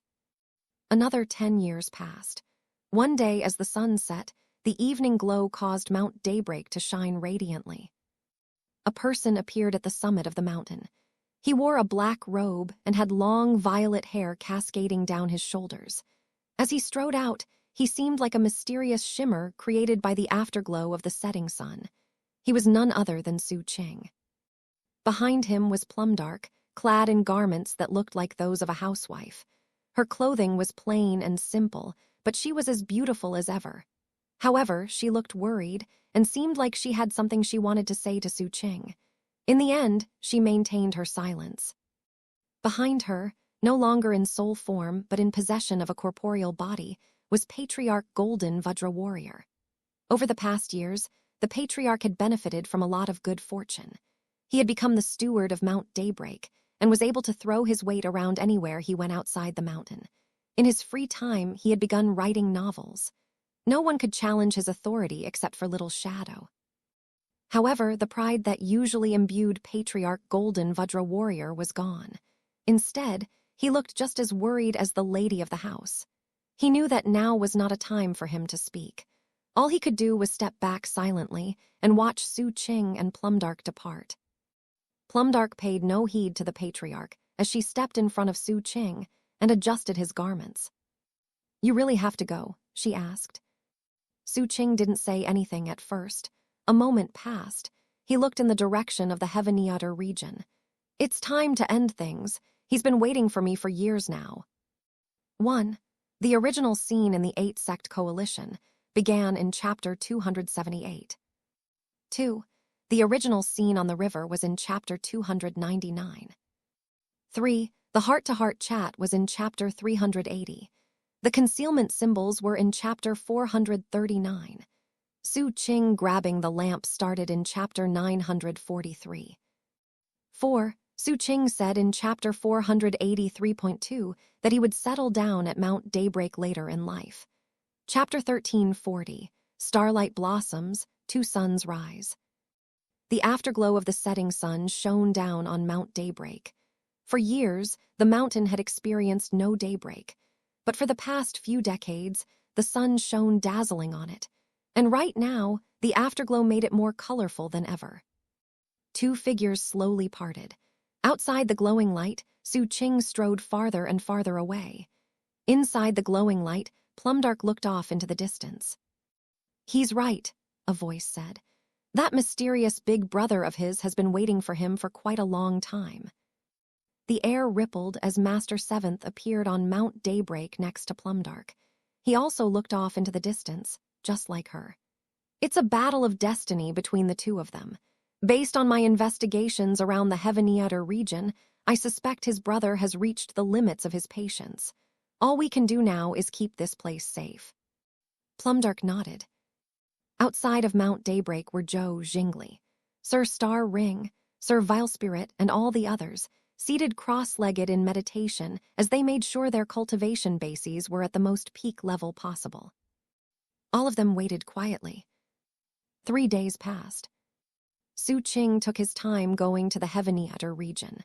Speaker 1: Another 10 years passed. One day as the sun set, the evening glow caused Mount Daybreak to shine radiantly. A person appeared at the summit of the mountain. He wore a black robe and had long violet hair cascading down his shoulders. As he strode out, he seemed like a mysterious shimmer created by the afterglow of the setting sun. He was none other than Xu Qing. Behind him was Plumdark, clad in garments that looked like those of a housewife. Her clothing was plain and simple, but she was as beautiful as ever. However, she looked worried and seemed like she had something she wanted to say to Xu Qing. In the end, she maintained her silence. Behind her, no longer in soul form but in possession of a corporeal body, was Patriarch Golden Vajra Warrior. Over the past years, the Patriarch had benefited from a lot of good fortune. He had become the steward of Mount Daybreak and was able to throw his weight around anywhere he went outside the mountain. In his free time, he had begun writing novels. No one could challenge his authority except for Little Shadow. However, the pride that usually imbued Patriarch Golden Vajra Warrior was gone. Instead, he looked just as worried as the lady of the house. He knew that now was not a time for him to speak. All he could do was step back silently and watch Xu Qing and Plumdark depart. Plumdark paid no heed to the Patriarch as she stepped in front of Xu Qing and adjusted his garments. "You really have to go?" she asked. Xu Qing didn't say anything at first. A moment passed. He looked in the direction of the Heaven region. "It's time to end things. He's been waiting for me for years now." 1. The original scene in the 8-sect coalition began in chapter 278. 2. The original scene on the river was in chapter 299. 3. The heart-to-heart chat was in chapter 380. The concealment symbols were in chapter 439. Xu Qing grabbing the lamp started in chapter 943. 4. Xu Qing said in chapter 483.2 that he would settle down at Mount Daybreak later in life. Chapter 1340, Starlight Blossoms, Two Suns Rise. The afterglow of the setting sun shone down on Mount Daybreak. For years, the mountain had experienced no daybreak, but for the past few decades, the sun shone dazzling on it, and right now, the afterglow made it more colorful than ever. Two figures slowly parted. Outside the glowing light, Xu Qing strode farther and farther away. Inside the glowing light, Plumdark looked off into the distance. "He's right," a voice said. "That mysterious big brother of his has been waiting for him for quite a long time." The air rippled as Master Seventh appeared on Mount Daybreak next to Plumdark. He also looked off into the distance, just like her. It's a battle of destiny between the two of them. Based on my investigations around the Heaven region, I suspect his brother has reached the limits of his patience. All we can do now is keep this place safe." Plumdark nodded. Outside of Mount Daybreak were Zhou Jingli, Sir Star Ring, Sir Vilespirit, and all the others, seated cross-legged in meditation as they made sure their cultivation bases were at the most peak level possible. All of them waited quietly. 3 days passed. Xu Qing took his time going to the Heaven region.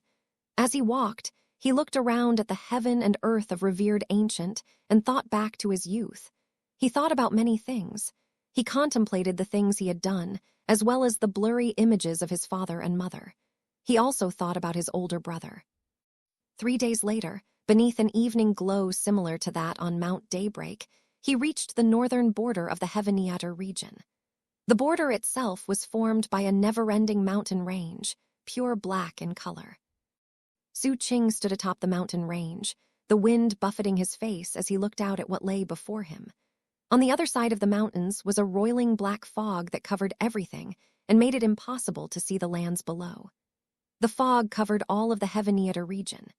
Speaker 1: As he walked, he looked around at the heaven and earth of revered ancient and thought back to his youth. He thought about many things. He contemplated the things he had done, as well as the blurry images of his father and mother. He also thought about his older brother. 3 days later, beneath an evening glow similar to that on Mount Daybreak, he reached the northern border of the Heaven region. The border itself was formed by a never-ending mountain range, pure black in color. Xu Qing stood atop the mountain range, the wind buffeting his face as he looked out at what lay before him. On the other side of the mountains was a roiling black fog that covered everything and made it impossible to see the lands below. The fog covered all of the Heaven region.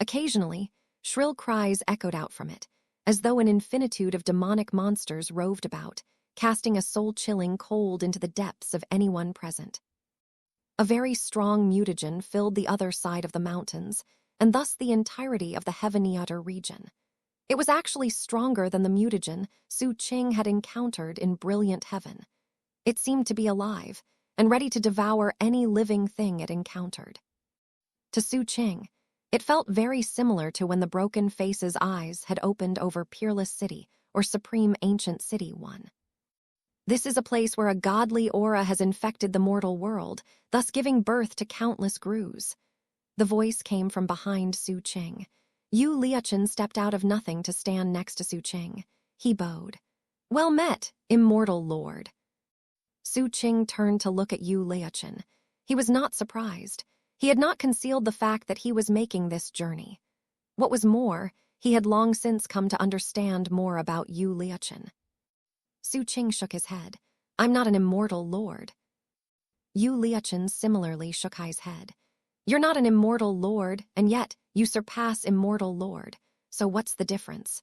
Speaker 1: Occasionally, shrill cries echoed out from it, as though an infinitude of demonic monsters roved about, casting a soul-chilling cold into the depths of anyone present. A very strong mutagen filled the other side of the mountains, and thus the entirety of the Heaven region. It was actually stronger than the mutagen Xu Qing had encountered in Brilliant Heaven. It seemed to be alive, and ready to devour any living thing it encountered. To Xu Qing, it felt very similar to when the Broken Face's eyes had opened over Peerless City or Supreme Ancient City 1. This is a place where a godly aura has infected the mortal world, thus giving birth to countless grus. The voice came from behind Xu Qing. Yu Liuchen stepped out of nothing to stand next to Xu Qing. He bowed. "Well met, immortal lord." Xu Qing turned to look at Yu Liuchen. He was not surprised. He had not concealed the fact that he was making this journey. What was more, he had long since come to understand more about Yu Liuchen. Xu Qing shook his head. "I'm not an immortal lord." Yu Liuchen similarly shook his head. "You're not an immortal lord, and yet you surpass immortal lord. So what's the difference?"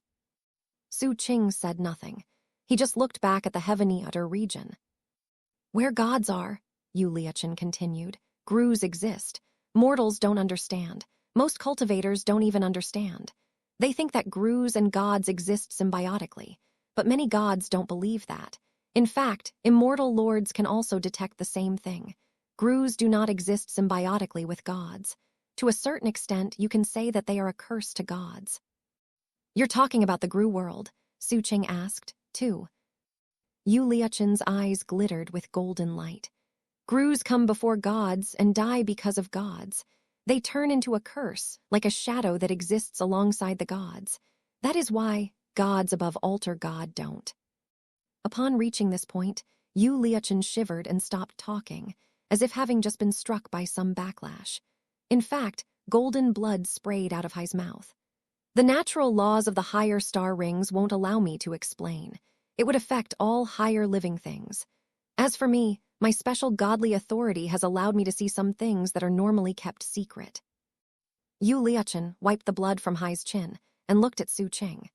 Speaker 1: Xu Qing said nothing. He just looked back at the Heaven region. "Where gods are," Yu Liuchen continued, "grus exist. Mortals don't understand. Most cultivators don't even understand. They think that grus and gods exist symbiotically. But many gods don't believe that. In fact, immortal lords can also detect the same thing. Grus do not exist symbiotically with gods. To a certain extent, you can say that they are a curse to gods. You're talking about the Gru world, Xu Qing asked, too. Yu Liuchen's eyes glittered with golden light. Grus come before gods and die because of gods. They turn into a curse, like a shadow that exists alongside the gods. That is why gods above altar god don't. Upon reaching this point, Yu Liuchen shivered and stopped talking, as if having just been struck by some backlash. In fact, golden blood sprayed out of Hai's mouth. The natural laws of the higher star rings won't allow me to explain. It would affect all higher living things. As for me, my special godly authority has allowed me to see some things that are normally kept secret. Yu Liuchen wiped the blood from Hai's chin and looked at Xu Qing.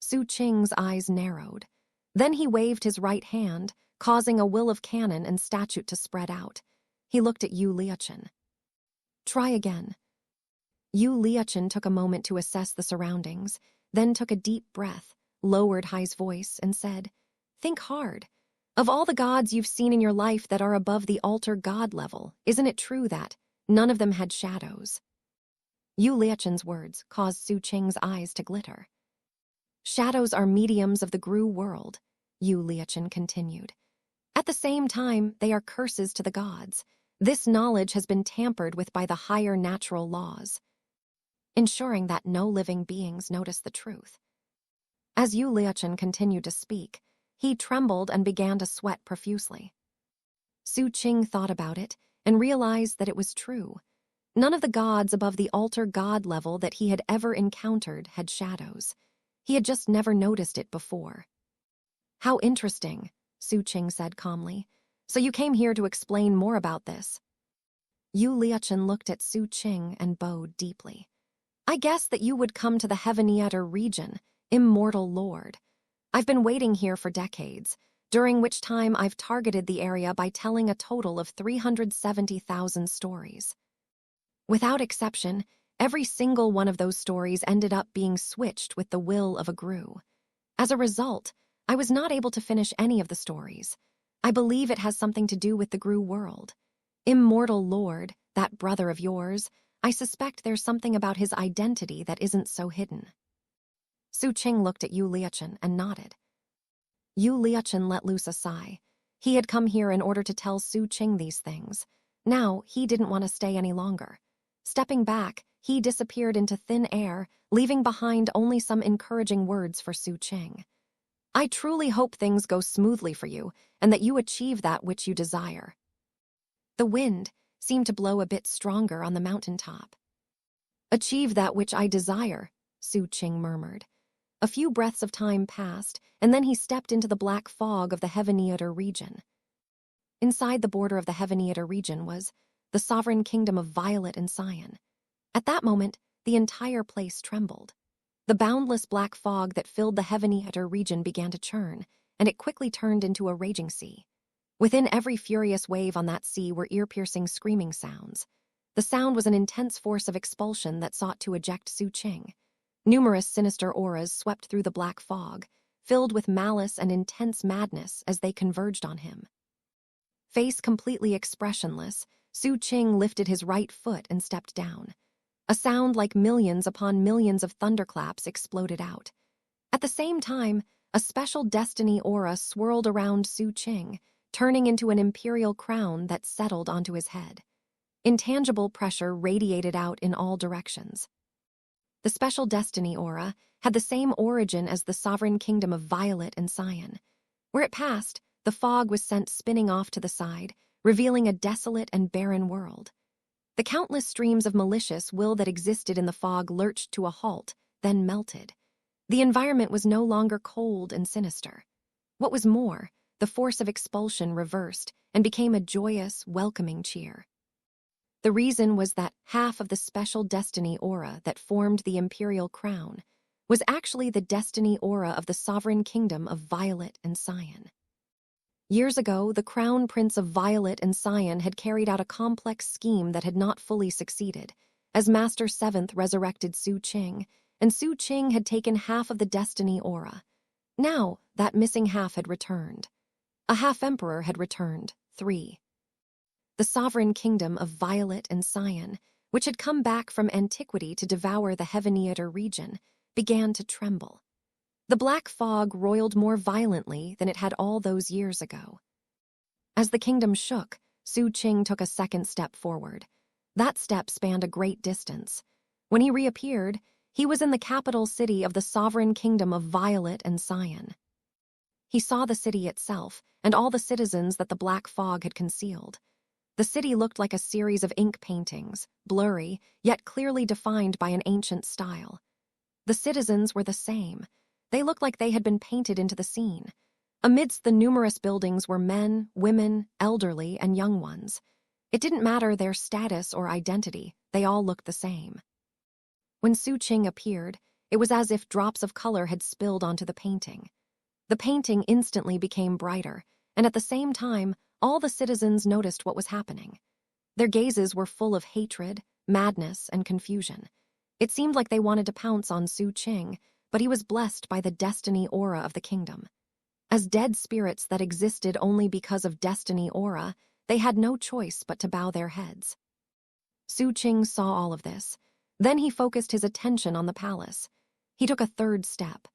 Speaker 1: Xu Qing's eyes narrowed. Then he waved his right hand, causing a will of cannon and statute to spread out. He looked at Yu Liuchen. Try again. Yu Liuchen took a moment to assess the surroundings, then took a deep breath, lowered Hai's voice, and said, "Think hard. Of all the gods you've seen in your life that are above the altar god level, isn't it true that none of them had shadows?" Yu Liuchen's words caused Xu Qing's eyes to glitter. "Shadows are mediums of the Gru world," Yu Liuchen continued. "At the same time, they are curses to the gods. This knowledge has been tampered with by the higher natural laws, ensuring that no living beings notice the truth." As Yu Liuchen continued to speak, he trembled and began to sweat profusely. Xu Qing thought about it and realized that it was true. None of the gods above the altar god level that he had ever encountered had shadows. He had just never noticed it before. "How interesting," Xu Qing said calmly. "So you came here to explain more about this?" Yu Liuchen looked at Xu Qing and bowed deeply. "I guess that you would come to the Heaven-Eater region, immortal lord. I've been waiting here for decades, during which time I've targeted the area by telling a total of 370,000 stories. Without exception, every single one of those stories ended up being switched with the will of a Gru. As a result, I was not able to finish any of the stories. I believe it has something to do with the Gru world. Immortal Lord, that brother of yours, I suspect there's something about his identity that isn't so hidden." Xu Qing looked at Yu Liuchen and nodded. Yu Liuchen let loose a sigh. He had come here in order to tell Xu Qing these things. Now, he didn't want to stay any longer. Stepping back, he disappeared into thin air, leaving behind only some encouraging words for Xu Qing. "I truly hope things go smoothly for you, and that you achieve that which you desire." The wind seemed to blow a bit stronger on the mountaintop. "Achieve that which I desire," Xu Qing murmured. A few breaths of time passed, and then he stepped into the black fog of the Heaven-Eater region. Inside the border of the Heaven-Eater region was the sovereign kingdom of Violet and Xian. At that moment, the entire place trembled. The boundless black fog that filled the Heaven-Eater region began to churn, and it quickly turned into a raging sea. Within every furious wave on that sea were ear-piercing screaming sounds. The sound was an intense force of expulsion that sought to eject Xu Qing. Numerous sinister auras swept through the black fog, filled with malice and intense madness as they converged on him. Face completely expressionless, Xu Qing lifted his right foot and stepped down. A sound like millions upon millions of thunderclaps exploded out. At the same time, a special destiny aura swirled around Xu Qing, turning into an imperial crown that settled onto his head. Intangible pressure radiated out in all directions. The special destiny aura had the same origin as the sovereign kingdom of Violet and Xian. Where it passed, the fog was sent spinning off to the side, revealing a desolate and barren world. The countless streams of malicious will that existed in the fog lurched to a halt, then melted. The environment was no longer cold and sinister. What was more, the force of expulsion reversed and became a joyous, welcoming cheer. The reason was that half of the special destiny aura that formed the imperial crown was actually the destiny aura of the sovereign kingdom of Violet and Xian. Years ago, the crown prince of Violet and Xian had carried out a complex scheme that had not fully succeeded, as Master Seventh resurrected Xu Qing, and Xu Qing had taken half of the destiny aura. Now, that missing half had returned. A half-emperor had returned. 3. The sovereign kingdom of Violet and Xian, which had come back from antiquity to devour the Heaveneater region, began to tremble. The black fog roiled more violently than it had all those years ago. As the kingdom shook, Xu Qing took a second step forward. That step spanned a great distance. When he reappeared, he was in the capital city of the sovereign kingdom of Violet and Xian. He saw the city itself and all the citizens that the black fog had concealed. The city looked like a series of ink paintings, blurry, yet clearly defined by an ancient style. The citizens were the same. They looked like they had been painted into the scene. Amidst the numerous buildings were men, women, elderly, and young ones. It didn't matter their status or identity, they all looked the same. When Xu Qing appeared, it was as if drops of color had spilled onto the painting. The painting instantly became brighter, and at the same time, all the citizens noticed what was happening. Their gazes were full of hatred, madness, and confusion. It seemed like they wanted to pounce on Xu Qing, but he was blessed by the destiny aura of the kingdom. As dead spirits that existed only because of destiny aura, they had no choice but to bow their heads. Xu Qing saw all of this. Then he focused his attention on the palace. He took a third step.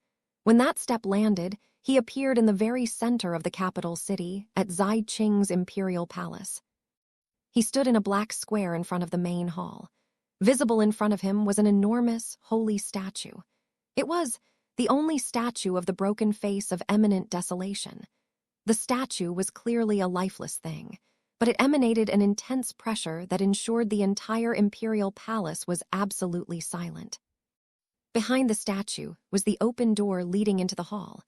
Speaker 1: When that step landed, he appeared in the very center of the capital city, at Zai Qing's imperial palace. He stood in a black square in front of the main hall. Visible in front of him was an enormous, holy statue. It was the only statue of the broken face of eminent desolation. The statue was clearly a lifeless thing, but it emanated an intense pressure that ensured the entire imperial palace was absolutely silent. Behind the statue was the open door leading into the hall.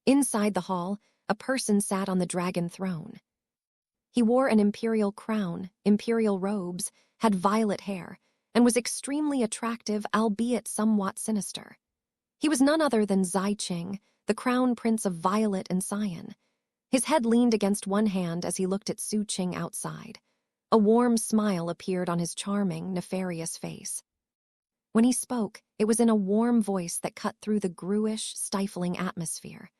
Speaker 1: Inside the hall, a person sat on the dragon throne. He wore an imperial crown, imperial robes, had violet hair, and was extremely attractive, albeit somewhat sinister. He was none other than Zai Qing, the crown prince of Violet and Xian. His head leaned against one hand as he looked at Xu Qing outside. A warm smile appeared on his charming, nefarious face. When he spoke, it was in a warm voice that cut through the gruish, stifling atmosphere.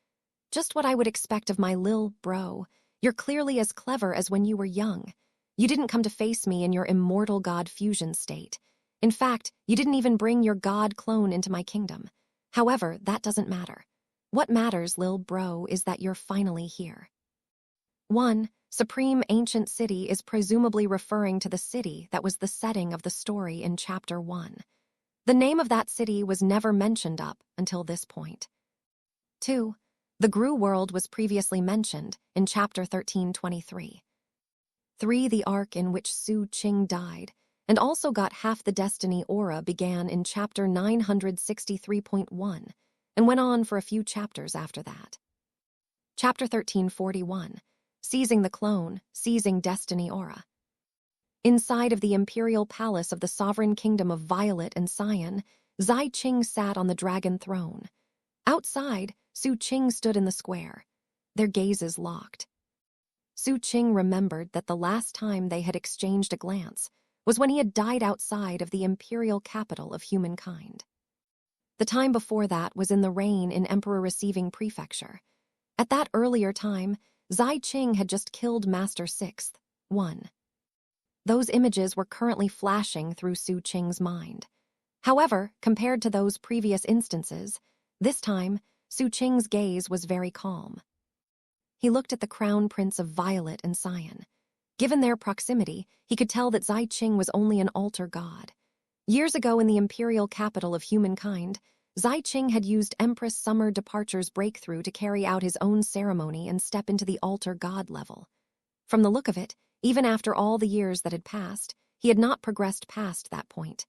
Speaker 1: Just what I would expect of my lil bro. You're clearly as clever as when you were young. You didn't come to face me in your immortal god fusion state. In fact, you didn't even bring your god clone into my kingdom. However, that doesn't matter. What matters, lil bro, is that you're finally here. 1. Supreme Ancient City is presumably referring to the city that was the setting of the story in Chapter 1. The name of that city was never mentioned up until this point. 2. The Gru world was previously mentioned in Chapter 1323. 3. The arc in which Xu Qing died and also got half the destiny aura began in Chapter 963.1 and went on for a few chapters after that. Chapter 1341, Seizing the Clone, Seizing Destiny Aura. Inside of the imperial palace of the sovereign kingdom of Violet and Xian, Zai Qing sat on the dragon throne. Outside, Xu Qing stood in the square. Their gazes locked. Xu Qing remembered that the last time they had exchanged a glance was when he had died outside of the imperial capital of humankind. The time before that was in the reign in Emperor Receiving Prefecture. At that earlier time, Zai Qing had just killed Master Sixth, 1. Those images were currently flashing through Xu Qing's mind. However, compared to those previous instances, this time, Xu Qing's gaze was very calm. He looked at the crown prince of Violet and Xian. Given their proximity, he could tell that Zai Qing was only an altar god. Years ago in the imperial capital of humankind, Zai Qing had used Empress Summer Departure's breakthrough to carry out his own ceremony and step into the altar god level. From the look of it, even after all the years that had passed, he had not progressed past that point.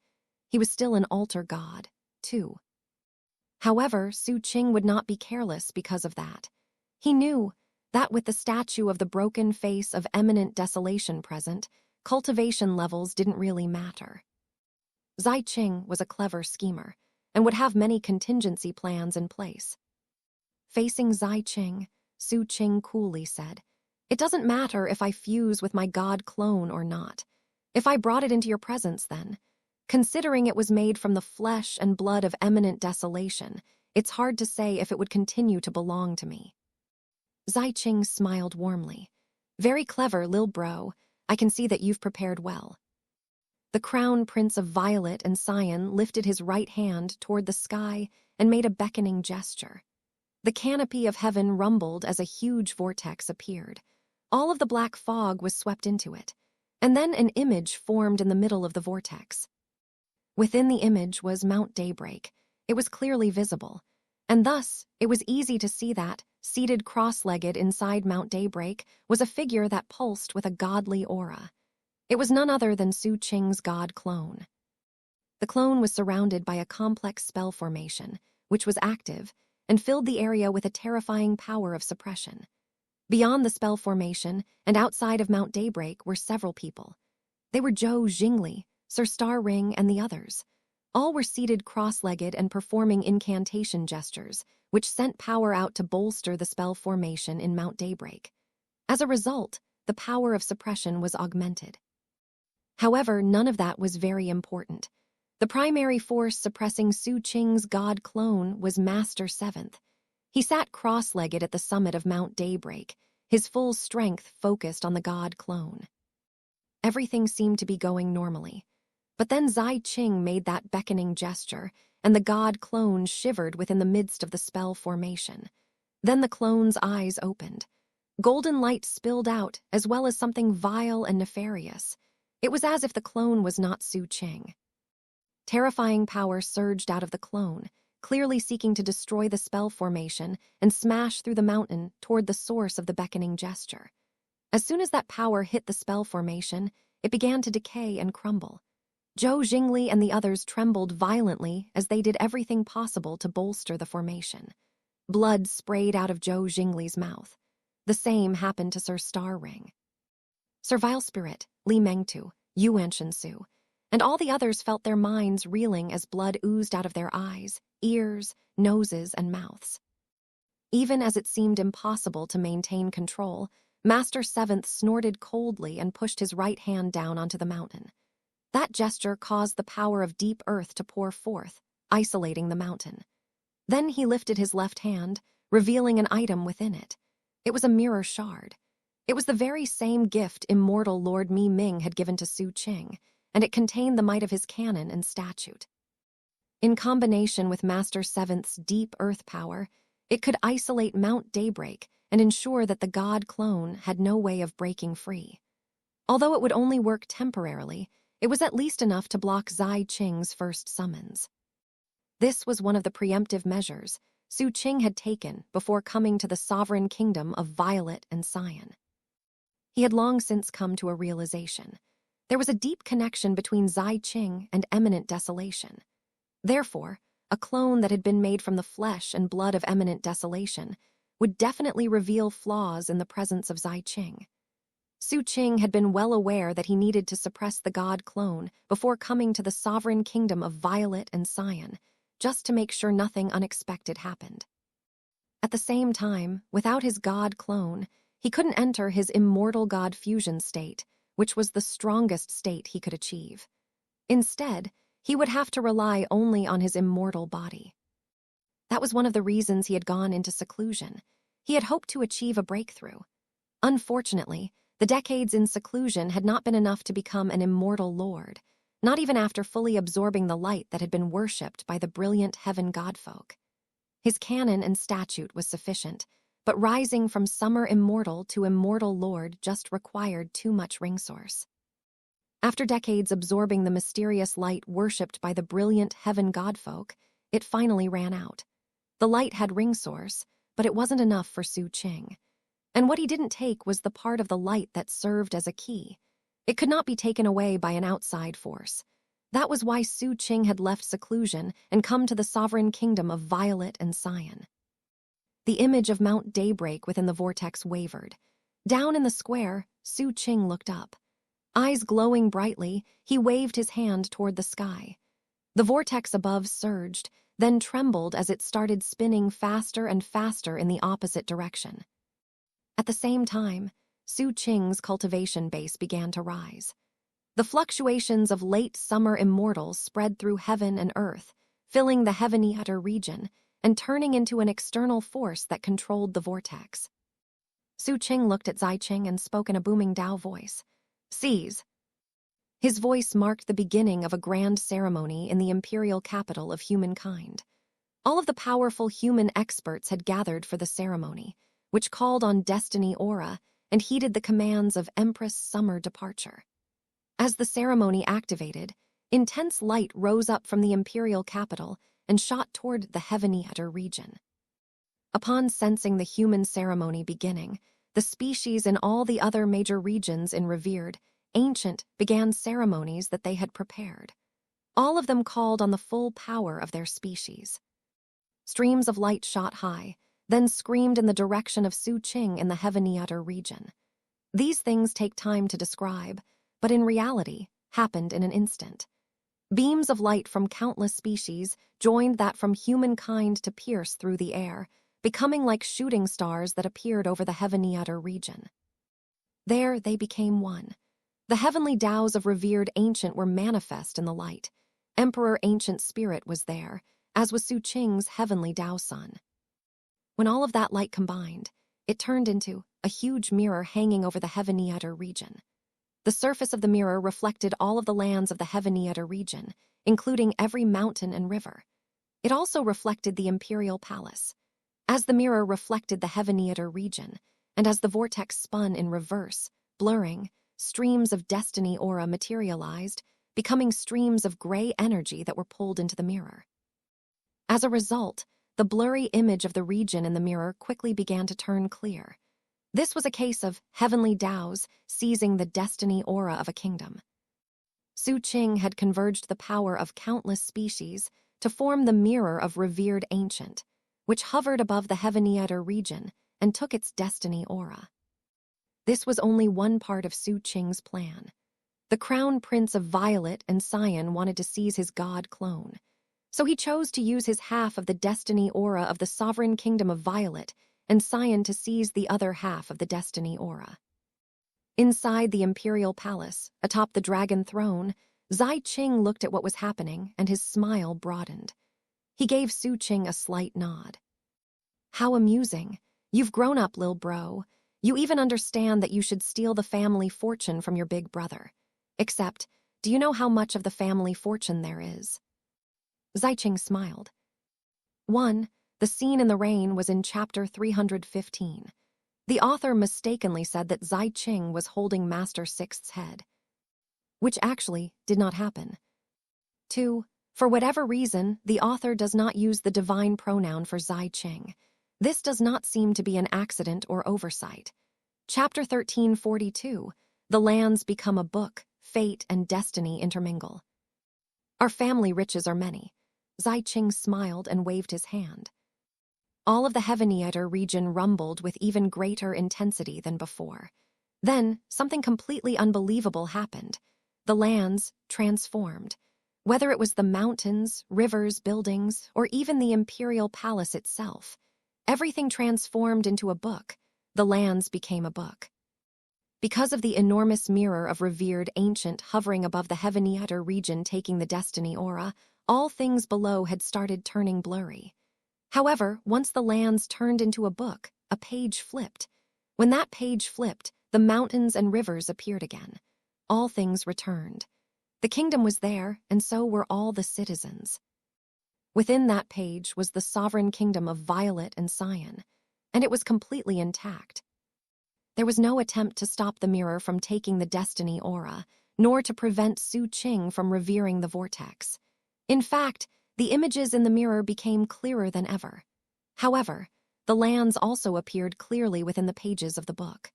Speaker 1: He was still an altar god, too. However, Xu Qing would not be careless because of that. He knew that with the statue of the broken face of eminent desolation present, cultivation levels didn't really matter. Zai Qing was a clever schemer and would have many contingency plans in place. Facing Zai Qing, Xu Qing coolly said, "It doesn't matter if I fuse with my god clone or not. If I brought it into your presence then, considering it was made from the flesh and blood of eminent desolation, it's hard to say if it would continue to belong to me." Xi Qing smiled warmly. Very clever, lil bro. I can see that you've prepared well. The crown prince of Violet and Cyan lifted his right hand toward the sky and made a beckoning gesture. The canopy of heaven rumbled as a huge vortex appeared. All of the black fog was swept into it, and then an image formed in the middle of the vortex. Within the image was Mount Daybreak. It was clearly visible, and thus it was easy to see that, seated cross-legged inside Mount Daybreak, was a figure that pulsed with a godly aura. It was none other than Xu Qing's god clone. The clone was surrounded by a complex spell formation, which was active, and filled the area with a terrifying power of suppression. Beyond the spell formation and outside of Mount Daybreak were several people. They were Zhou Jingli, Sir Starring, and the others. All were seated cross-legged and performing incantation gestures, which sent power out to bolster the spell formation in Mount Daybreak. As a result, the power of suppression was augmented. However, none of that was very important. The primary force suppressing Xu Qing's god clone was Master Seventh. He sat cross-legged at the summit of Mount Daybreak, his full strength focused on the god clone. Everything seemed to be going normally. But then Xi Qing made that beckoning gesture, and the god clone shivered within the midst of the spell formation. Then the clone's eyes opened. Golden light spilled out, as well as something vile and nefarious. It was as if the clone was not Xu Qing. Terrifying power surged out of the clone, clearly seeking to destroy the spell formation and smash through the mountain toward the source of the beckoning gesture. As soon as that power hit the spell formation, it began to decay and crumble. Zhou Jingli and the others trembled violently as they did everything possible to bolster the formation. Blood sprayed out of Zhou Jingli's mouth. The same happened to Sir Starring. Sir Vile Spirit, Li Mengtu, Yuan Shensu, and all the others felt their minds reeling as blood oozed out of their eyes, ears, noses, and mouths. Even as it seemed impossible to maintain control, Master Seventh snorted coldly and pushed his right hand down onto the mountain. That gesture caused the power of deep earth to pour forth, isolating the mountain. Then he lifted his left hand, revealing an item within it. It was a mirror shard. It was the very same gift immortal Lord Mi Ming had given to Xu Qing, and it contained the might of his cannon and statute. In combination with Master Seventh's deep earth power, it could isolate Mount Daybreak and ensure that the god clone had no way of breaking free. Although it would only work temporarily, it was at least enough to block Xi Qing's first summons. This was one of the preemptive measures Xu Qing had taken before coming to the sovereign kingdom of Violet and Cyan. He had long since come to a realization. There was a deep connection between Xi Qing and eminent desolation. Therefore, a clone that had been made from the flesh and blood of eminent desolation would definitely reveal flaws in the presence of Xi Qing. Xu Qing had been well aware that he needed to suppress the god clone before coming to the sovereign kingdom of Violet and Cyan, just to make sure nothing unexpected happened. At the same time, without his god clone, he couldn't enter his immortal god fusion state, which was the strongest state he could achieve. Instead, he would have to rely only on his immortal body. That was one of the reasons he had gone into seclusion. He had hoped to achieve a breakthrough. Unfortunately, the decades in seclusion had not been enough to become an immortal lord, not even after fully absorbing the light that had been worshipped by the brilliant heaven godfolk. His canon and statute was sufficient, but rising from summer immortal to immortal lord just required too much ring source. After decades absorbing the mysterious light worshipped by the brilliant heaven godfolk, it finally ran out. The light had ring source, but it wasn't enough for Xu Qing. And what he didn't take was the part of the light that served as a key. It could not be taken away by an outside force. That was why Xu Qing had left seclusion and come to the sovereign kingdom of Violet and Cyan. The image of Mount Daybreak within the vortex wavered. Down in the square, Xu Qing looked up. Eyes glowing brightly, he waved his hand toward the sky. The vortex above surged, then trembled as it started spinning faster and faster in the opposite direction. At the same time, Xu Qing's cultivation base began to rise. The fluctuations of late summer immortals spread through heaven and earth, filling the heavenly outer region and turning into an external force that controlled the vortex. Xu Qing looked at Zai Qing and spoke in a booming Dao voice. Seize. His voice marked the beginning of a grand ceremony in the imperial capital of humankind. All of the powerful human experts had gathered for the ceremony, which called on destiny aura and heeded the commands of Empress Summer Departure. As the ceremony activated, intense light rose up from the imperial capital and shot toward the Heaven-Eater region. Upon sensing the human ceremony beginning, the species in all the other major regions in revered, ancient began ceremonies that they had prepared. All of them called on the full power of their species. Streams of light shot high, then screamed in the direction of Xu Qing in the Heaven-Eater region. These things take time to describe, but in reality, happened in an instant. Beams of light from countless species joined that from humankind to pierce through the air, becoming like shooting stars that appeared over the Heaven-Eater region. There they became one. The heavenly Taos of revered ancient were manifest in the light. Emperor Ancient Spirit was there, as was Xu Qing's heavenly Tao Sun. When all of that light combined, it turned into a huge mirror hanging over the Heaven-Eater region. The surface of the mirror reflected all of the lands of the Heaven-Eater region, including every mountain and river. It also reflected the imperial palace. As the mirror reflected the Heaven-Eater region, and as the vortex spun in reverse, blurring, streams of destiny aura materialized, becoming streams of gray energy that were pulled into the mirror. As a result, the blurry image of the region in the mirror quickly began to turn clear. This was a case of heavenly Taos seizing the destiny aura of a kingdom. Xu Qing had converged the power of countless species to form the mirror of revered ancient, which hovered above the Heaven-Eater region and took its destiny aura. This was only one part of Xu Qing's plan. The crown prince of Violet and Xian wanted to seize his god clone, so he chose to use his half of the destiny aura of the sovereign kingdom of Violet and Xian to seize the other half of the destiny aura. Inside the imperial palace, atop the dragon throne, Zai Qing looked at what was happening and his smile broadened. He gave Xu Qing a slight nod. How amusing. You've grown up, lil bro. You even understand that you should steal the family fortune from your big brother. Except, do you know how much of the family fortune there is? Zai Qing smiled. 1. The scene in the rain was in chapter 315. The author mistakenly said that Zai Qing was holding Master Sixth's head, which actually did not happen. 2. For whatever reason, the author does not use the divine pronoun for Zai Qing. This does not seem to be an accident or oversight. Chapter 1342, the lands become a book, fate and destiny intermingle. Our family riches are many. Zai Qing smiled and waved his hand. All of the Heaven-Eater region rumbled with even greater intensity than before. Then, something completely unbelievable happened. The lands transformed. Whether it was the mountains, rivers, buildings, or even the imperial palace itself, everything transformed into a book. The lands became a book. Because of the enormous mirror of revered ancient hovering above the Heaven-Eater region taking the destiny aura, all things below had started turning blurry. However, once the lands turned into a book, a page flipped. When that page flipped, the mountains and rivers appeared again. All things returned. The kingdom was there, and so were all the citizens. Within that page was the sovereign kingdom of Violet and Xian, and it was completely intact. There was no attempt to stop the mirror from taking the destiny aura, nor to prevent Xu Qing from revering the vortex. In fact, the images in the mirror became clearer than ever. However, the lands also appeared clearly within the pages of the book.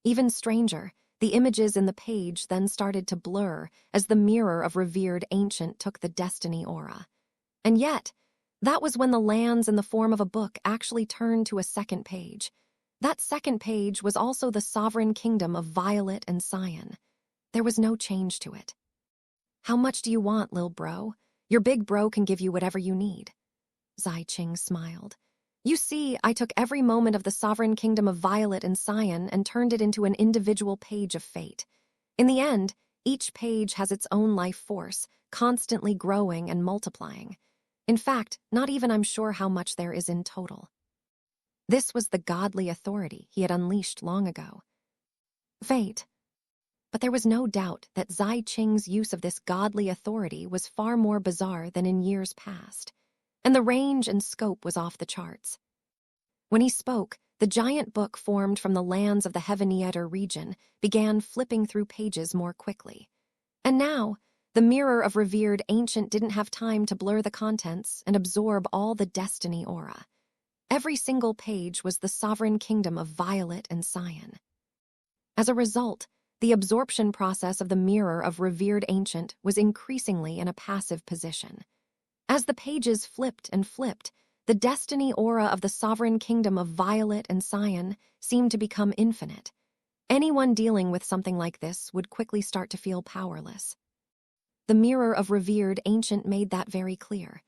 Speaker 1: Even stranger, the images in the page then started to blur as the mirror of revered ancient took the destiny aura. And yet, that was when the lands in the form of a book actually turned to a second page. That second page was also the sovereign kingdom of Violet and Xian. There was no change to it. How much do you want, lil bro? Your big bro can give you whatever you need. Zai Qing smiled. You see, I took every moment of the sovereign kingdom of Violet and Xian and turned it into an individual page of fate. In the end, each page has its own life force, constantly growing and multiplying. In fact, not even I'm sure how much there is in total. This was the godly authority he had unleashed long ago. Fate. But there was no doubt that Xu Qing's use of this godly authority was far more bizarre than in years past, and the range and scope was off the charts. When he spoke, the giant book formed from the lands of the Renegade region began flipping through pages more quickly. And now, the mirror of revered ancient didn't have time to blur the contents and absorb all the destiny aura. Every single page was the sovereign kingdom of Violet and Xian. As a result, the absorption process of the mirror of revered ancient was increasingly in a passive position. As the pages flipped and flipped, the destiny aura of the sovereign kingdom of Violet and Xian seemed to become infinite. Anyone dealing with something like this would quickly start to feel powerless. The mirror of revered ancient made that very clear.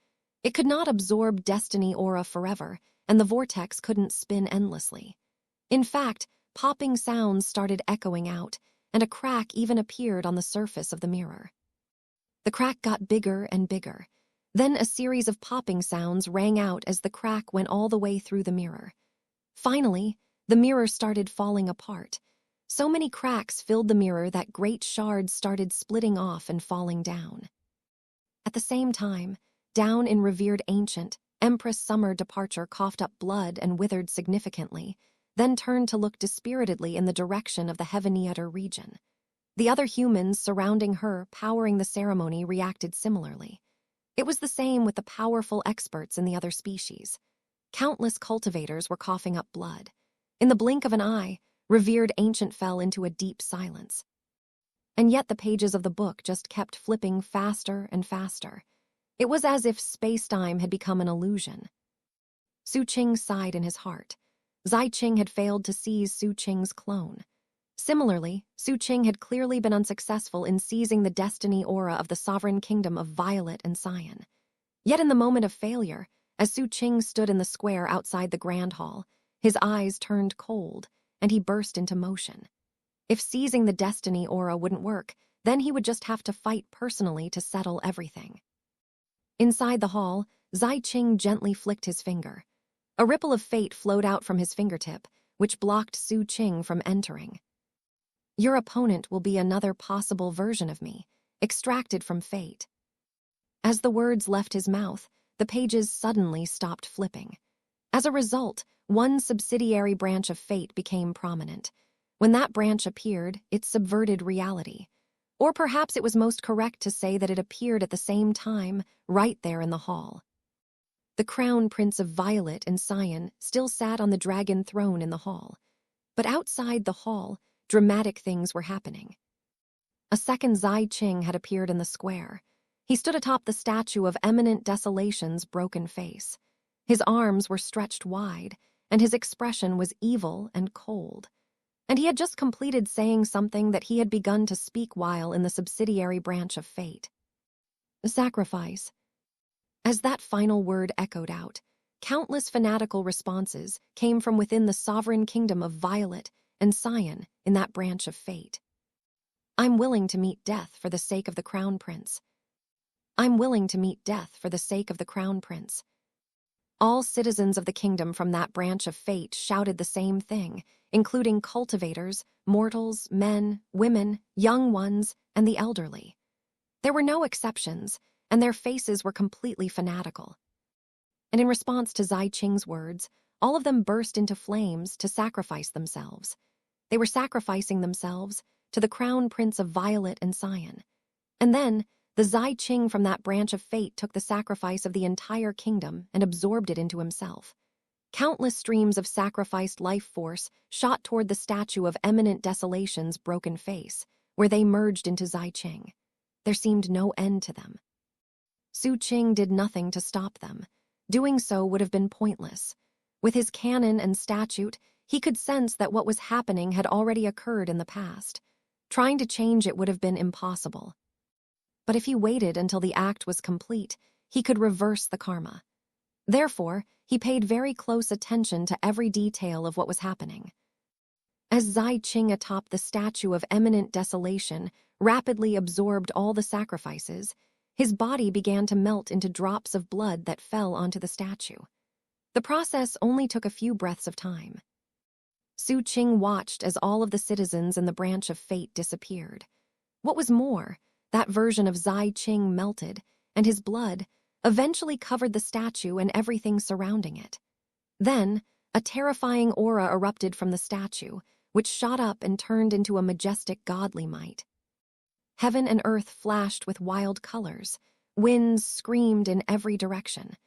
Speaker 1: It could not absorb destiny aura forever, and the vortex couldn't spin endlessly. In fact, popping sounds started echoing out, and a crack even appeared on the surface of the mirror. The crack got bigger and bigger. Then a series of popping sounds rang out as the crack went all the way through the mirror. Finally, the mirror started falling apart. So many cracks filled the mirror that great shards started splitting off and falling down. At the same time, down in revered ancient, Empress Summer Departure coughed up blood and withered significantly, then turned to look dispiritedly in the direction of the Renegade region. The other humans surrounding her, powering the ceremony, reacted similarly. It was the same with the powerful experts in the other species. Countless cultivators were coughing up blood. In the blink of an eye, revered ancient fell into a deep silence. And yet the pages of the book just kept flipping faster and faster. It was as if space-time had become an illusion. Xu Qing sighed in his heart. Xu Qing had failed to seize Xu Qing's clone. Similarly, Xu Qing had clearly been unsuccessful in seizing the destiny aura of the sovereign kingdom of Violet and Xian. Yet in the moment of failure, as Xu Qing stood in the square outside the Grand Hall, his eyes turned cold, and he burst into motion. If seizing the destiny aura wouldn't work, then he would just have to fight personally to settle everything. Inside the hall, Xu Qing gently flicked his finger. A ripple of fate flowed out from his fingertip, which blocked Xu Qing from entering. Your opponent will be another possible version of me, extracted from fate. As the words left his mouth, the pages suddenly stopped flipping. As a result, one subsidiary branch of fate became prominent. When that branch appeared, it subverted reality. Or perhaps it was most correct to say that it appeared at the same time, right there in the hall. The crown prince of Violet and Xian still sat on the dragon throne in the hall. But outside the hall, dramatic things were happening. A second Xu Qing had appeared in the square. He stood atop the statue of Eminent Desolation's broken face. His arms were stretched wide, and his expression was evil and cold. And he had just completed saying something that he had begun to speak while in the subsidiary branch of fate. Sacrifice. As that final word echoed out, countless fanatical responses came from within the sovereign kingdom of Violet and Xian in that branch of fate. I'm willing to meet death for the sake of the crown prince. I'm willing to meet death for the sake of the crown prince. All citizens of the kingdom from that branch of fate shouted the same thing, including cultivators, mortals, men, women, young ones, and the elderly. There were no exceptions, and their faces were completely fanatical. And in response to Xu Qing's words, all of them burst into flames to sacrifice themselves. They were sacrificing themselves to the crown prince of Violet and Xian. And then, the Xu Qing from that branch of fate took the sacrifice of the entire kingdom and absorbed it into himself. Countless streams of sacrificed life force shot toward the statue of Eminent Desolation's broken face, where they merged into Xu Qing. There seemed no end to them. Xu Qing did nothing to stop them. Doing so would have been pointless. With his cannon and statute, he could sense that what was happening had already occurred in the past. Trying to change it would have been impossible. But if he waited until the act was complete, he could reverse the karma. Therefore, he paid very close attention to every detail of what was happening. As Xu Qing atop the statue of Eminent Desolation rapidly absorbed all the sacrifices, his body began to melt into drops of blood that fell onto the statue. The The process only took a few breaths of time. Xu Qing watched as all of the citizens in the branch of fate disappeared. What was more, that version of Bai Qing melted, and his blood eventually covered the statue and everything surrounding it. Then, a terrifying aura erupted from the statue, which shot up and turned into a majestic godly might. Heaven and earth flashed with wild colors. Winds screamed in every direction.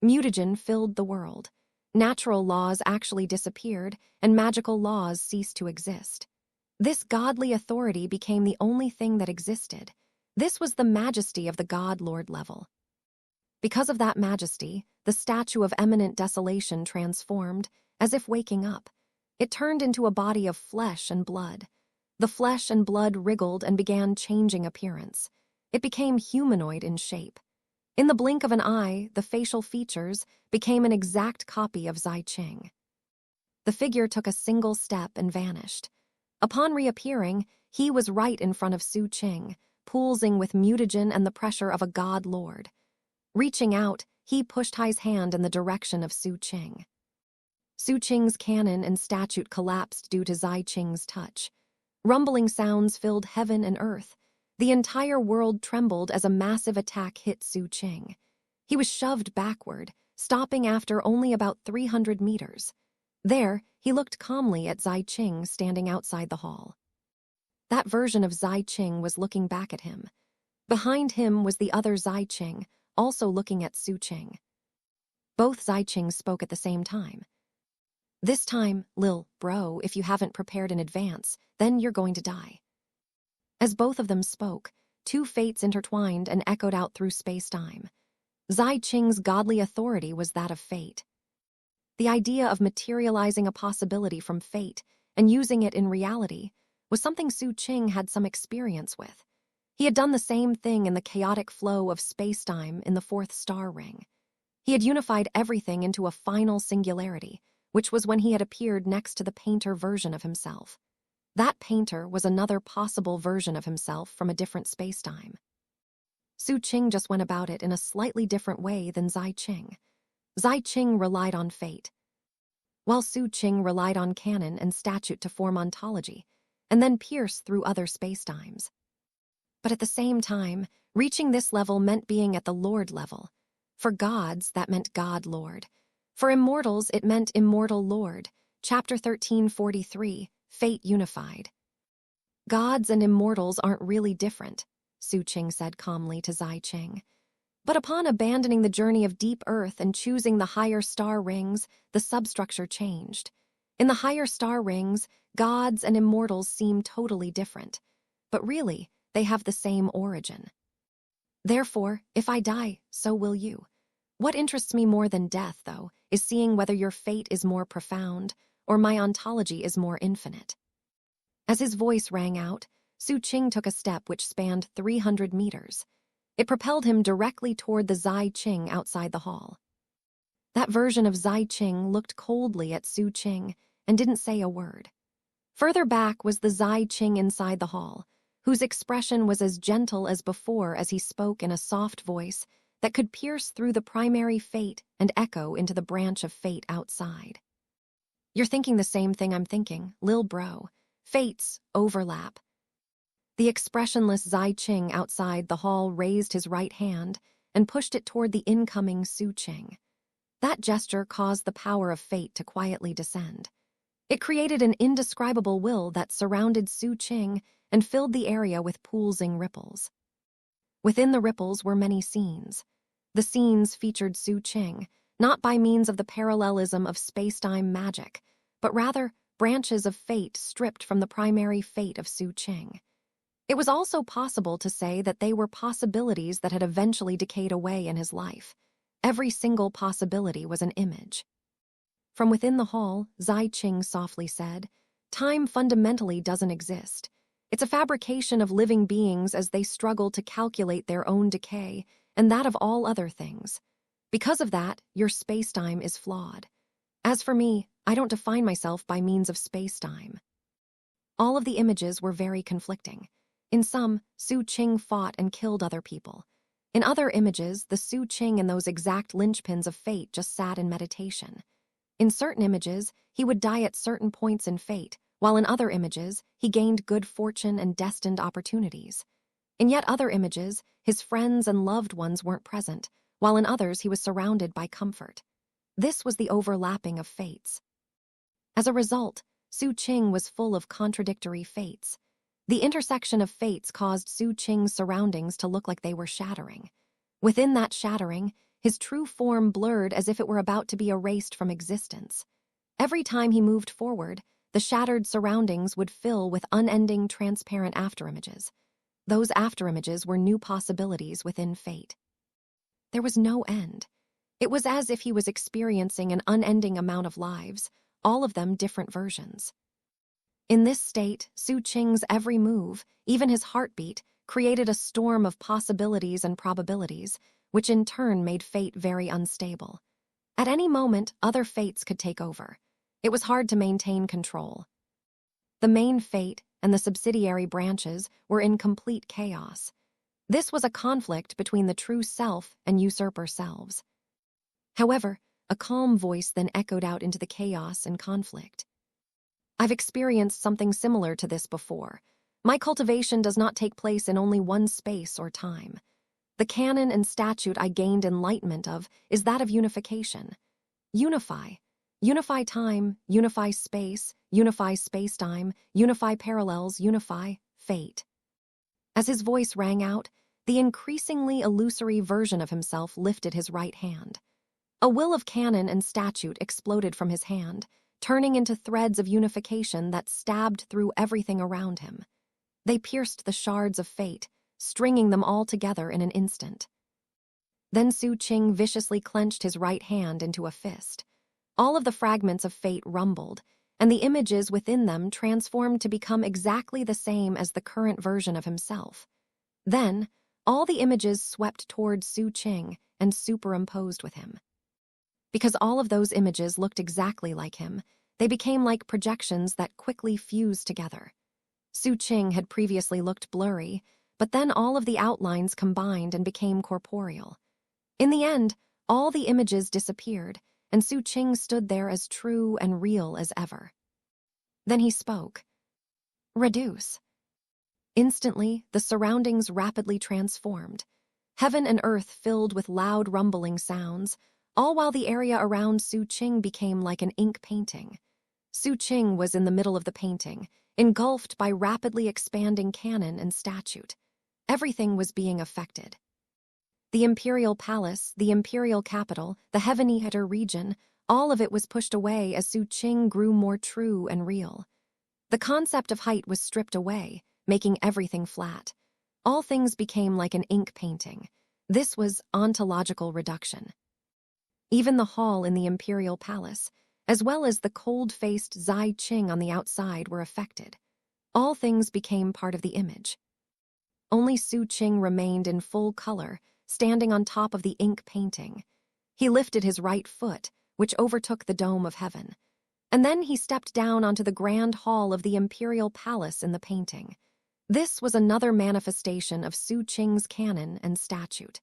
Speaker 1: Mutagen filled the world. Natural laws actually disappeared, and magical laws ceased to exist. This godly authority became the only thing that existed. This was the majesty of the God-Lord level. Because of that majesty, the statue of eminent desolation transformed, as if waking up. It turned into a body of flesh and blood. The flesh and blood wriggled and began changing appearance. It became humanoid in shape. In the blink of an eye, the facial features became an exact copy of Bai Qing. The figure took a single step and vanished. Upon reappearing, he was right in front of Xu Qing, pulsing with mutagen and the pressure of a god-lord. Reaching out, he pushed his hand in the direction of Xu Qing. Xu Qing's cannon and statue collapsed due to Bai Qing's touch. Rumbling sounds filled heaven and earth. The entire world trembled as a massive attack hit Xu Qing. He was shoved backward, stopping after only about 300 meters. There, he looked calmly at Bai Qing standing outside the hall. That version of Bai Qing was looking back at him. Behind him was the other Bai Qing, also looking at Xu Qing. Both Bai Qing spoke at the same time. This time, Lil, bro, if you haven't prepared in advance, then you're going to die. As both of them spoke, two fates intertwined and echoed out through space-time. Bai Qing's godly authority was that of fate. The idea of materializing a possibility from fate and using it in reality was something Xu Qing had some experience with. He had done the same thing in the chaotic flow of space-time in the fourth star ring. He had unified everything into a final singularity, which was when he had appeared next to the painter version of himself. That painter was another possible version of himself from a different space-time. Xu Qing just went about it in a slightly different way than Bai Qing. Bai Qing relied on fate, while Xu Qing relied on canon and statute to form ontology, and then pierce through other space-times. But at the same time, reaching this level meant being at the Lord level. For gods, that meant God-Lord. For immortals, it meant Immortal Lord. Chapter 1343, Fate Unified. Gods and immortals aren't really different, Xu Qing said calmly to Bai Qing. But upon abandoning the journey of deep earth and choosing the higher star rings, the substructure changed. In the higher star rings, gods and immortals seem totally different. But really, they have the same origin. Therefore, if I die, so will you. What interests me more than death, though, is seeing whether your fate is more profound or my ontology is more infinite. As his voice rang out, Xu Qing took a step which spanned 300 meters. It propelled him directly toward the Bai Qing outside the hall. That version of Bai Qing looked coldly at Xu Qing and didn't say a word. Further back was the Bai Qing inside the hall, whose expression was as gentle as before as he spoke in a soft voice that could pierce through the primary fate and echo into the branch of fate outside. You're thinking the same thing I'm thinking, lil bro. Fates overlap. The expressionless Bai Qing outside the hall raised his right hand and pushed it toward the incoming Xu Qing. That gesture caused the power of fate to quietly descend. It created an indescribable will that surrounded Xu Qing and filled the area with pulsing ripples. Within the ripples were many scenes. The scenes featured Xu Qing, not by means of the parallelism of space-time magic, but rather branches of fate stripped from the primary fate of Xu Qing. It was also possible to say that they were possibilities that had eventually decayed away in his life. Every single possibility was an image. From within the hall, Bai Qing softly said, "Time fundamentally doesn't exist. It's a fabrication of living beings as they struggle to calculate their own decay and that of all other things. Because of that, your space-time is flawed. As for me, I don't define myself by means of space-time." All of the images were very conflicting. In some, Xu Qing fought and killed other people. In other images, the Xu Qing and those exact linchpins of fate just sat in meditation. In certain images, he would die at certain points in fate, while in other images, he gained good fortune and destined opportunities. In yet other images, his friends and loved ones weren't present, while in others he was surrounded by comfort. This was the overlapping of fates. As a result, Xu Qing was full of contradictory fates. The intersection of fates caused Xu Qing's surroundings to look like they were shattering. Within that shattering, his true form blurred as if it were about to be erased from existence. Every time he moved forward, the shattered surroundings would fill with unending transparent afterimages. Those afterimages were new possibilities within fate. There was no end. It was as if he was experiencing an unending amount of lives, all of them different versions. In this state, Xu Qing's every move, even his heartbeat, created a storm of possibilities and probabilities, which in turn made fate very unstable. At any moment, other fates could take over. It was hard to maintain control. The main fate and the subsidiary branches were in complete chaos. This was a conflict between the true self and usurper selves. However, a calm voice then echoed out into the chaos and conflict. I've experienced something similar to this before. My cultivation does not take place in only one space or time. The canon and statute I gained enlightenment of is that of unification. Unify. Unify time, unify space, unify space-time, unify parallels, unify fate. As his voice rang out, the increasingly illusory version of himself lifted his right hand. A will of canon and statute exploded from his hand, turning into threads of unification that stabbed through everything around him. They pierced the shards of fate, stringing them all together in an instant. Then Xu Qing viciously clenched his right hand into a fist. All of the fragments of fate rumbled, and the images within them transformed to become exactly the same as the current version of himself. Then, all the images swept toward Xu Qing and superimposed with him. Because all of those images looked exactly like him, they became like projections that quickly fused together. Xu Qing had previously looked blurry, but then all of the outlines combined and became corporeal. In the end, all the images disappeared, and Xu Qing stood there as true and real as ever. Then he spoke. Reduce. Instantly, the surroundings rapidly transformed. Heaven and earth filled with loud rumbling sounds, all while the area around Xu Qing became like an ink painting. Xu Qing was in the middle of the painting, engulfed by rapidly expanding canon and statute. Everything was being affected. The imperial palace, the imperial capital, the Heaven-Eater region, all of it was pushed away as Xu Qing grew more true and real. The concept of height was stripped away, making everything flat. All things became like an ink painting. This was ontological reduction. Even the hall in the imperial palace, as well as the cold-faced Zai Qing on the outside, were affected. All things became part of the image. Only Xu Qing remained in full color, standing on top of the ink painting. He lifted his right foot, which overtook the dome of heaven. And then he stepped down onto the grand hall of the imperial palace in the painting. This was another manifestation of Xu Qing's canon and statute.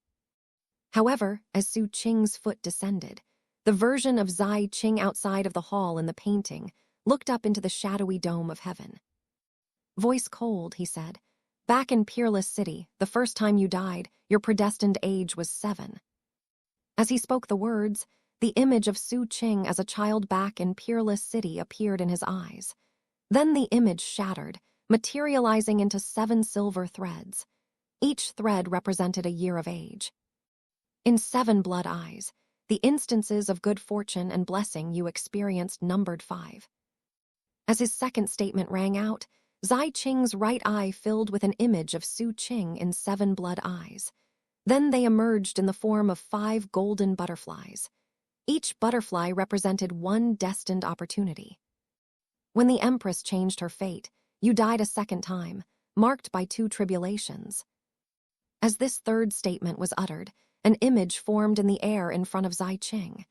Speaker 1: However, as Xu Qing's foot descended, the version of Zai Qing outside of the hall in the painting looked up into the shadowy dome of heaven. Voice cold, he said, "Back in Peerless City, the first time you died, your predestined age was 7. As he spoke the words, the image of Xu Qing as a child back in Peerless City appeared in his eyes. Then the image shattered, materializing into 7 silver threads. Each thread represented a year of age. In 7 blood eyes, the instances of good fortune and blessing you experienced numbered 5. As his second statement rang out, Zai Qing's right eye filled with an image of Xu Qing in 7 blood eyes. Then they emerged in the form of 5 golden butterflies. Each butterfly represented 1 destined opportunity. When the Empress changed her fate, you died a second time, marked by 2 tribulations. As this third statement was uttered, an image formed in the air in front of Zai Qing.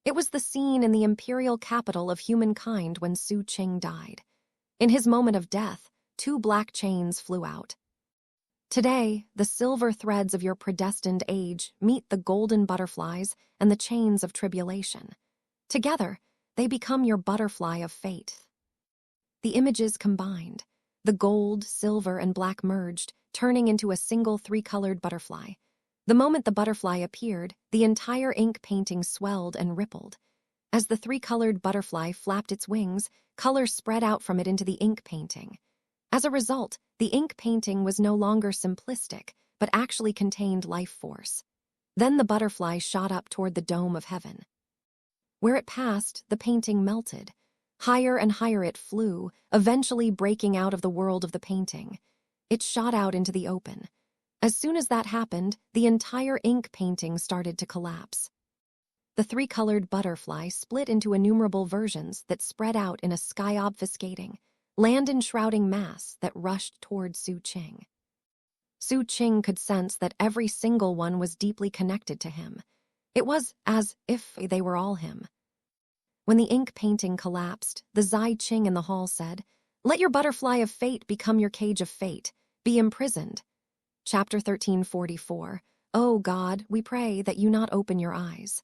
Speaker 1: It was the scene in the imperial capital of humankind when Xu Qing died. In his moment of death, 2 black chains flew out. Today, the silver threads of your predestined age meet the golden butterflies and the chains of tribulation. Together, they become your butterfly of fate. The images combined, the gold, silver, and black merged, turning into a single three-colored butterfly. The moment the butterfly appeared, the entire ink painting swelled and rippled. As the three-colored butterfly flapped its wings, color spread out from it into the ink painting. As a result, the ink painting was no longer simplistic, but actually contained life force. Then the butterfly shot up toward the dome of heaven. Where it passed, the painting melted. Higher and higher it flew, eventually breaking out of the world of the painting. It shot out into the open. As soon as that happened, the entire ink painting started to collapse. The three-colored butterfly split into innumerable versions that spread out in a sky-obfuscating, land-enshrouding mass that rushed toward Xu Qing. Xu Qing could sense that every single one was deeply connected to him. It was as if they were all him. When the ink painting collapsed, the Zai Qing in the hall said, "Let your butterfly of fate become your cage of fate. Be imprisoned." Chapter 1344. Oh God, we pray that you not open your eyes.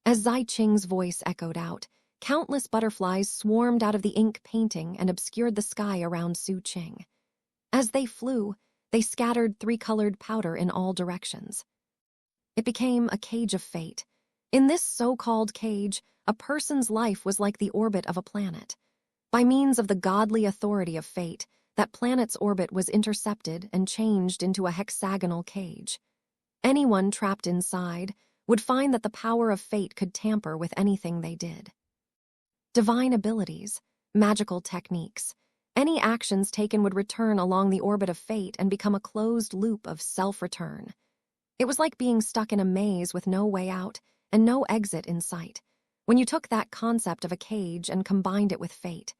Speaker 1: As Zai Qing's voice echoed out, countless butterflies swarmed out of the ink painting and obscured the sky around Xu Qing. As they flew, they scattered three-colored powder in all directions. It became a cage of fate. In this so-called cage, a person's life was like the orbit of a planet. By means of the godly authority of fate, that planet's orbit was intercepted and changed into a hexagonal cage. Anyone trapped inside would find that the power of fate could tamper with anything they did. Divine abilities, magical techniques, any actions taken would return along the orbit of fate and become a closed loop of self-return. It was like being stuck in a maze with no way out and no exit in sight. When you took that concept of a cage and combined it with fate,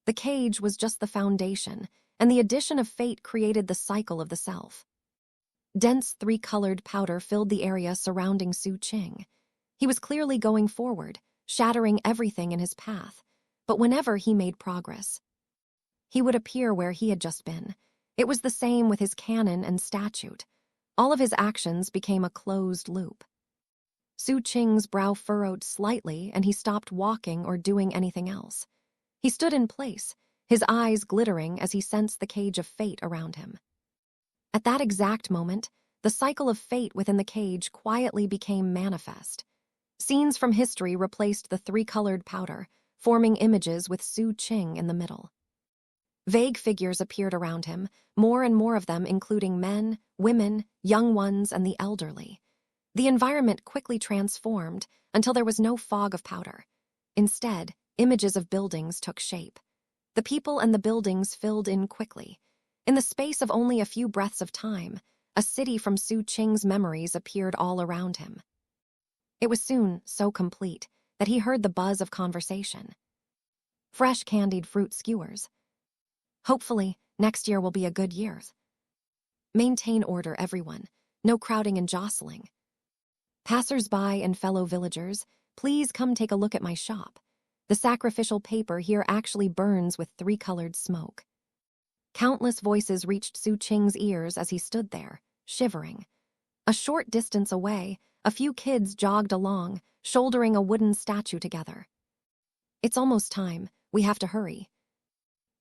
Speaker 1: the cage was just the foundation, and the addition of fate created the cycle of the self. Dense three-colored powder filled the area surrounding Xu Qing. He was clearly going forward, shattering everything in his path, but whenever he made progress, he would appear where he had just been. It was the same with his cannon and statute. All of his actions became a closed loop. Xu Qing's brow furrowed slightly, and he stopped walking or doing anything else. He stood in place, his eyes glittering as he sensed the cage of fate around him. At that exact moment, the cycle of fate within the cage quietly became manifest. Scenes from history replaced the three-colored powder, forming images with Xu Qing in the middle. Vague figures appeared around him, more and more of them including men, women, young ones, and the elderly. The environment quickly transformed until there was no fog of powder. Instead, images of buildings took shape. The people and the buildings filled in quickly. In the space of only a few breaths of time, a city from Xu Qing's memories appeared all around him. It was soon so complete that he heard the buzz of conversation. Fresh candied fruit skewers. Hopefully, next year will be a good year. Maintain order, everyone. No crowding and jostling. Passers-by and fellow villagers, please come take a look at my shop. The sacrificial paper here actually burns with three-colored smoke. Countless voices reached Xu Qing's ears as he stood there, shivering. A short distance away, a few kids jogged along, shouldering a wooden statue together. It's almost time. We have to hurry.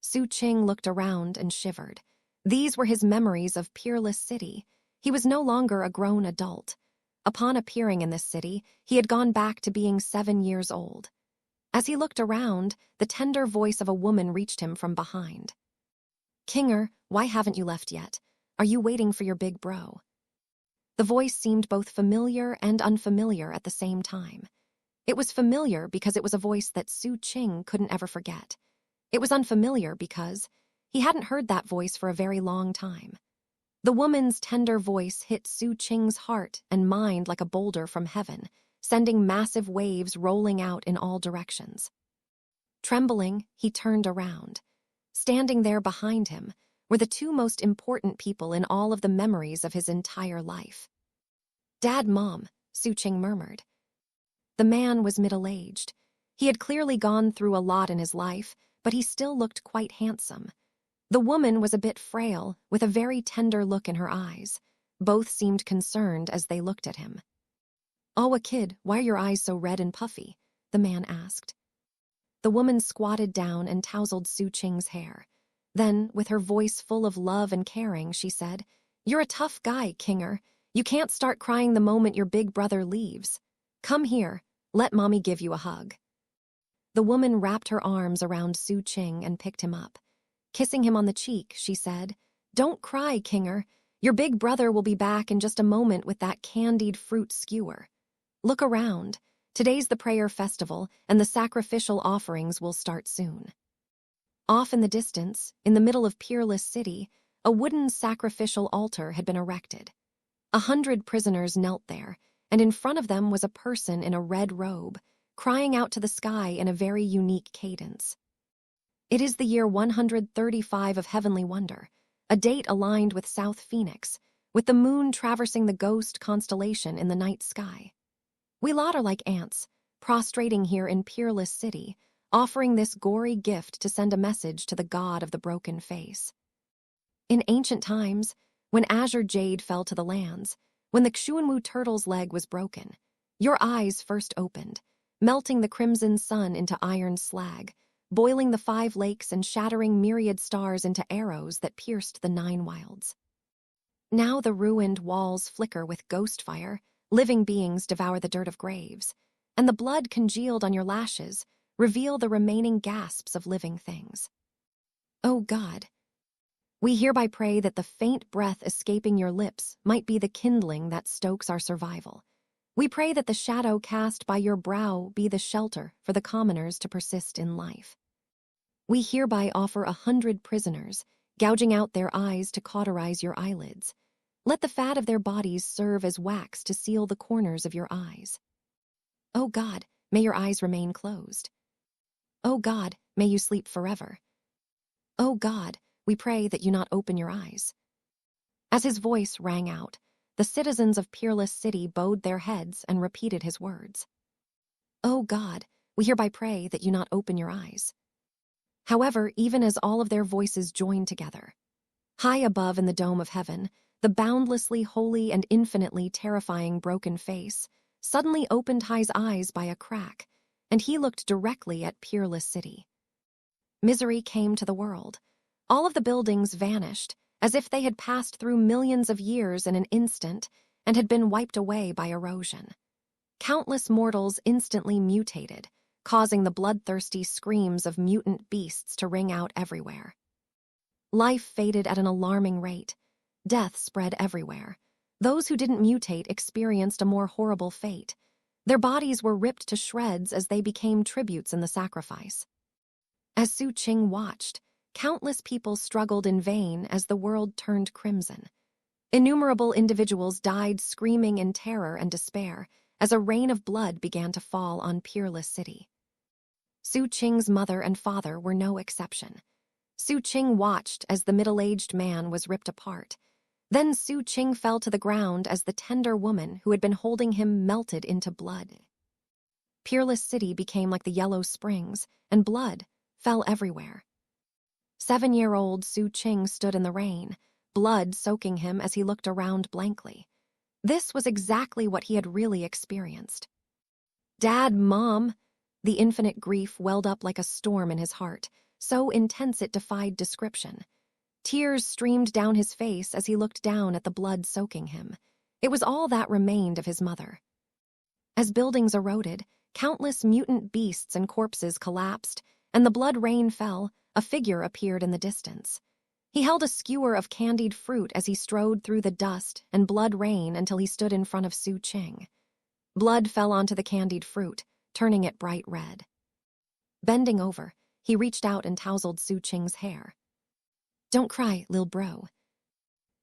Speaker 1: Xu Qing looked around and shivered. These were his memories of Peerless City. He was no longer a grown adult. Upon appearing in this city, he had gone back to being 7 years old. As he looked around, the tender voice of a woman reached him from behind. "Kinger, why haven't you left yet? Are you waiting for your big bro?" The voice seemed both familiar and unfamiliar at the same time. It was familiar because it was a voice that Xu Qing couldn't ever forget. It was unfamiliar because he hadn't heard that voice for a very long time. The woman's tender voice hit Xu Qing's heart and mind like a boulder from heaven, sending massive waves rolling out in all directions. Trembling, he turned around. Standing there behind him were the two most important people in all of the memories of his entire life. "Dad, Mom," Xu Qing murmured. The man was middle-aged. He had clearly gone through a lot in his life, but he still looked quite handsome. The woman was a bit frail, with a very tender look in her eyes. Both seemed concerned as they looked at him. "Oh, a kid, why are your eyes so red and puffy?" the man asked. The woman squatted down and tousled Xu Qing's hair. Then, with her voice full of love and caring, she said, "You're a tough guy, Kinger. You can't start crying the moment your big brother leaves. Come here, let mommy give you a hug." The woman wrapped her arms around Xu Qing and picked him up. Kissing him on the cheek, she said, "Don't cry, Kinger. Your big brother will be back in just a moment with that candied fruit skewer. Look around. Today's the prayer festival, and the sacrificial offerings will start soon." Off in the distance, in the middle of Peerless City, a wooden sacrificial altar had been erected. 100 prisoners knelt there, and in front of them was a person in a red robe, crying out to the sky in a very unique cadence. It is the year 135 of Heavenly Wonder, a date aligned with South Phoenix, with the moon traversing the ghost constellation in the night sky. We lot are like ants, prostrating here in Peerless City, offering this gory gift to send a message to the god of the broken face. In ancient times, when azure jade fell to the lands, when the Xuanwu turtle's leg was broken, your eyes first opened, melting the crimson sun into iron slag, boiling the 5 lakes and shattering myriad stars into arrows that pierced the 9 wilds. Now the ruined walls flicker with ghost fire, living beings devour the dirt of graves, and the blood congealed on your lashes reveal the remaining gasps of living things. Oh God, we hereby pray that the faint breath escaping your lips might be the kindling that stokes our survival. We pray that the shadow cast by your brow be the shelter for the commoners to persist in life. We hereby offer 100 prisoners, gouging out their eyes to cauterize your eyelids. Let the fat of their bodies serve as wax to seal the corners of your eyes. Oh God, may your eyes remain closed. Oh God, may you sleep forever. Oh God, we pray that you not open your eyes. As his voice rang out, the citizens of Peerless City bowed their heads and repeated his words. Oh God, we hereby pray that you not open your eyes. However, even as all of their voices joined together, high above in the dome of heaven, the boundlessly holy and infinitely terrifying broken face suddenly opened Hai's eyes by a crack, and he looked directly at Peerless City. Misery came to the world. All of the buildings vanished, as if they had passed through millions of years in an instant and had been wiped away by erosion. Countless mortals instantly mutated, causing the bloodthirsty screams of mutant beasts to ring out everywhere. Life faded at an alarming rate. Death spread everywhere. Those who didn't mutate experienced a more horrible fate. Their bodies were ripped to shreds as they became tributes in the sacrifice. As Xu Qing watched, countless people struggled in vain as the world turned crimson. Innumerable individuals died screaming in terror and despair as a rain of blood began to fall on Peerless City. Xu Qing's mother and father were no exception. Xu Qing watched as the middle-aged man was ripped apart. Then Xu Qing fell to the ground as the tender woman who had been holding him melted into blood. Peerless City became like the Yellow Springs, and blood fell everywhere. 7-year-old Xu Qing stood in the rain, blood soaking him as he looked around blankly. This was exactly what he had really experienced. "Dad, Mom!" The infinite grief welled up like a storm in his heart, so intense it defied description. Tears streamed down his face as he looked down at the blood soaking him. It was all that remained of his mother. As buildings eroded, countless mutant beasts and corpses collapsed, and the blood rain fell. A figure appeared in the distance. He held a skewer of candied fruit as he strode through the dust and blood rain until he stood in front of Xu Qing. Blood fell onto the candied fruit, turning it bright red. Bending over, he reached out and tousled Xu Qing's hair. "Don't cry, lil bro."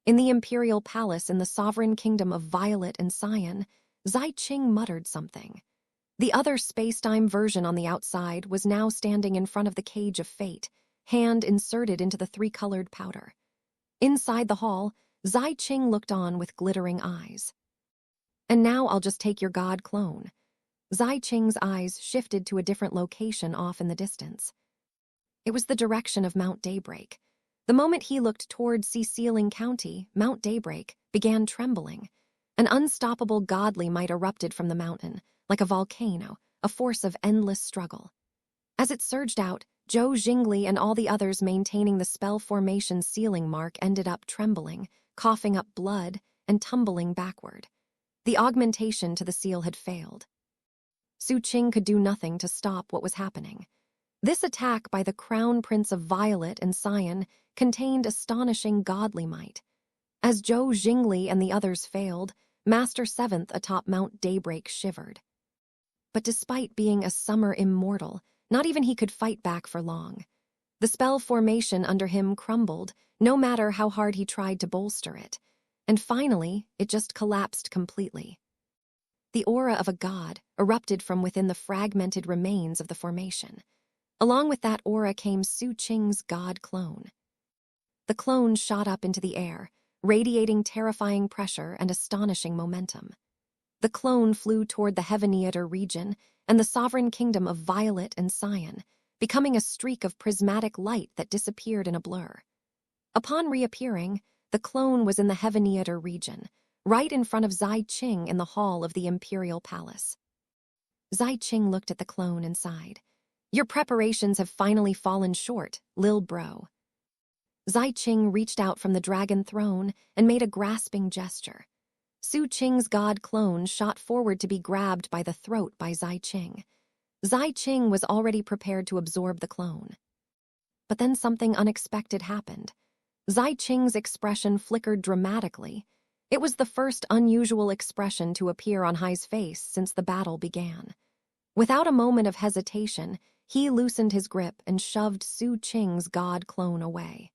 Speaker 1: In the imperial palace in the sovereign kingdom of Violet and Cyan, Zai Qing muttered something. The other space-time version on the outside was now standing in front of the cage of fate, hand inserted into the 3-colored powder. Inside the hall, Zai Qing looked on with glittering eyes. "And now I'll just take your god clone." Zai Qing's eyes shifted to a different location off in the distance. It was the direction of Mount Daybreak. The moment he looked toward Sealing County, Mount Daybreak began trembling. An unstoppable godly might erupted from the mountain, like a volcano, a force of endless struggle. As it surged out, Zhou Jingli and all the others maintaining the spell formation's sealing mark ended up trembling, coughing up blood, and tumbling backward. The augmentation to the seal had failed. Xu Qing could do nothing to stop what was happening. This attack by the Crown Prince of Violet and Cyan contained astonishing godly might. As Zhou Jingli and the others failed, Master Seventh atop Mount Daybreak shivered. But despite being a summer immortal, not even he could fight back for long. The spell formation under him crumbled, no matter how hard he tried to bolster it, and finally it just collapsed completely. The aura of a god erupted from within the fragmented remains of the formation. Along with that aura came Xu Qing's god clone. The clone shot up into the air, radiating terrifying pressure and astonishing momentum. The clone flew toward the Heaveneater region and the sovereign kingdom of Violet and Cyan, becoming a streak of prismatic light that disappeared in a blur. Upon reappearing, the clone was in the Heaveneater region, right in front of Zai Qing in the hall of the Imperial Palace. Zai Qing looked at the clone and sighed. "Your preparations have finally fallen short, Lil Bro." Zai Qing reached out from the dragon throne and made a grasping gesture. Xu Qing's god clone shot forward to be grabbed by the throat by Zai Qing. Zai Qing was already prepared to absorb the clone. But then something unexpected happened. Zai Qing's expression flickered dramatically. It was the first unusual expression to appear on Hai's face since the battle began. Without a moment of hesitation, he loosened his grip and shoved Xu Qing's god clone away.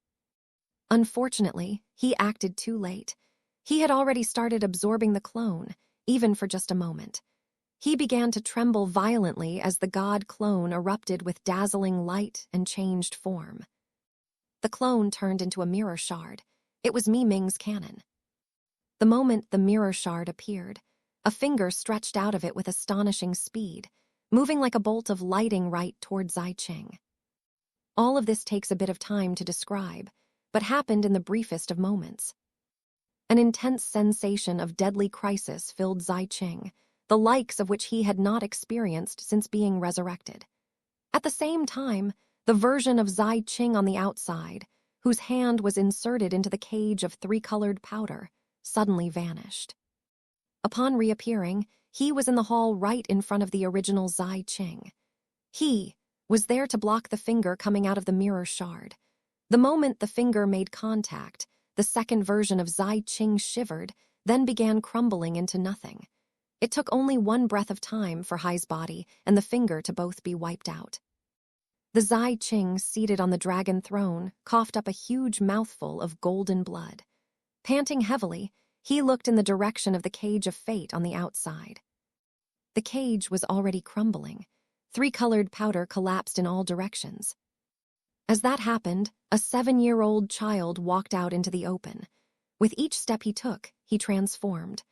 Speaker 1: Unfortunately, he acted too late. He had already started absorbing the clone, even for just a moment. He began to tremble violently as the god clone erupted with dazzling light and changed form. The clone turned into a mirror shard. It was Mi Ming's cannon. The moment the mirror shard appeared, a finger stretched out of it with astonishing speed, moving like a bolt of lightning right toward Zai Qing. All of this takes a bit of time to describe, but happened in the briefest of moments. An intense sensation of deadly crisis filled Zai Qing, the likes of which he had not experienced since being resurrected. At the same time, the version of Zai Qing on the outside, whose hand was inserted into the cage of three-colored powder, suddenly vanished. Upon reappearing, he was in the hall right in front of the original Zai Qing. He was there to block the finger coming out of the mirror shard. The moment the finger made contact, the second version of Zai Qing shivered, then began crumbling into nothing. It took only one breath of time for Hai's body and the finger to both be wiped out. The Zai Qing, seated on the dragon throne, coughed up a huge mouthful of golden blood. Panting heavily, he looked in the direction of the cage of fate on the outside. The cage was already crumbling. Three-colored powder collapsed in all directions. As that happened, a 7-year-old child walked out into the open. With each step he took, he transformed.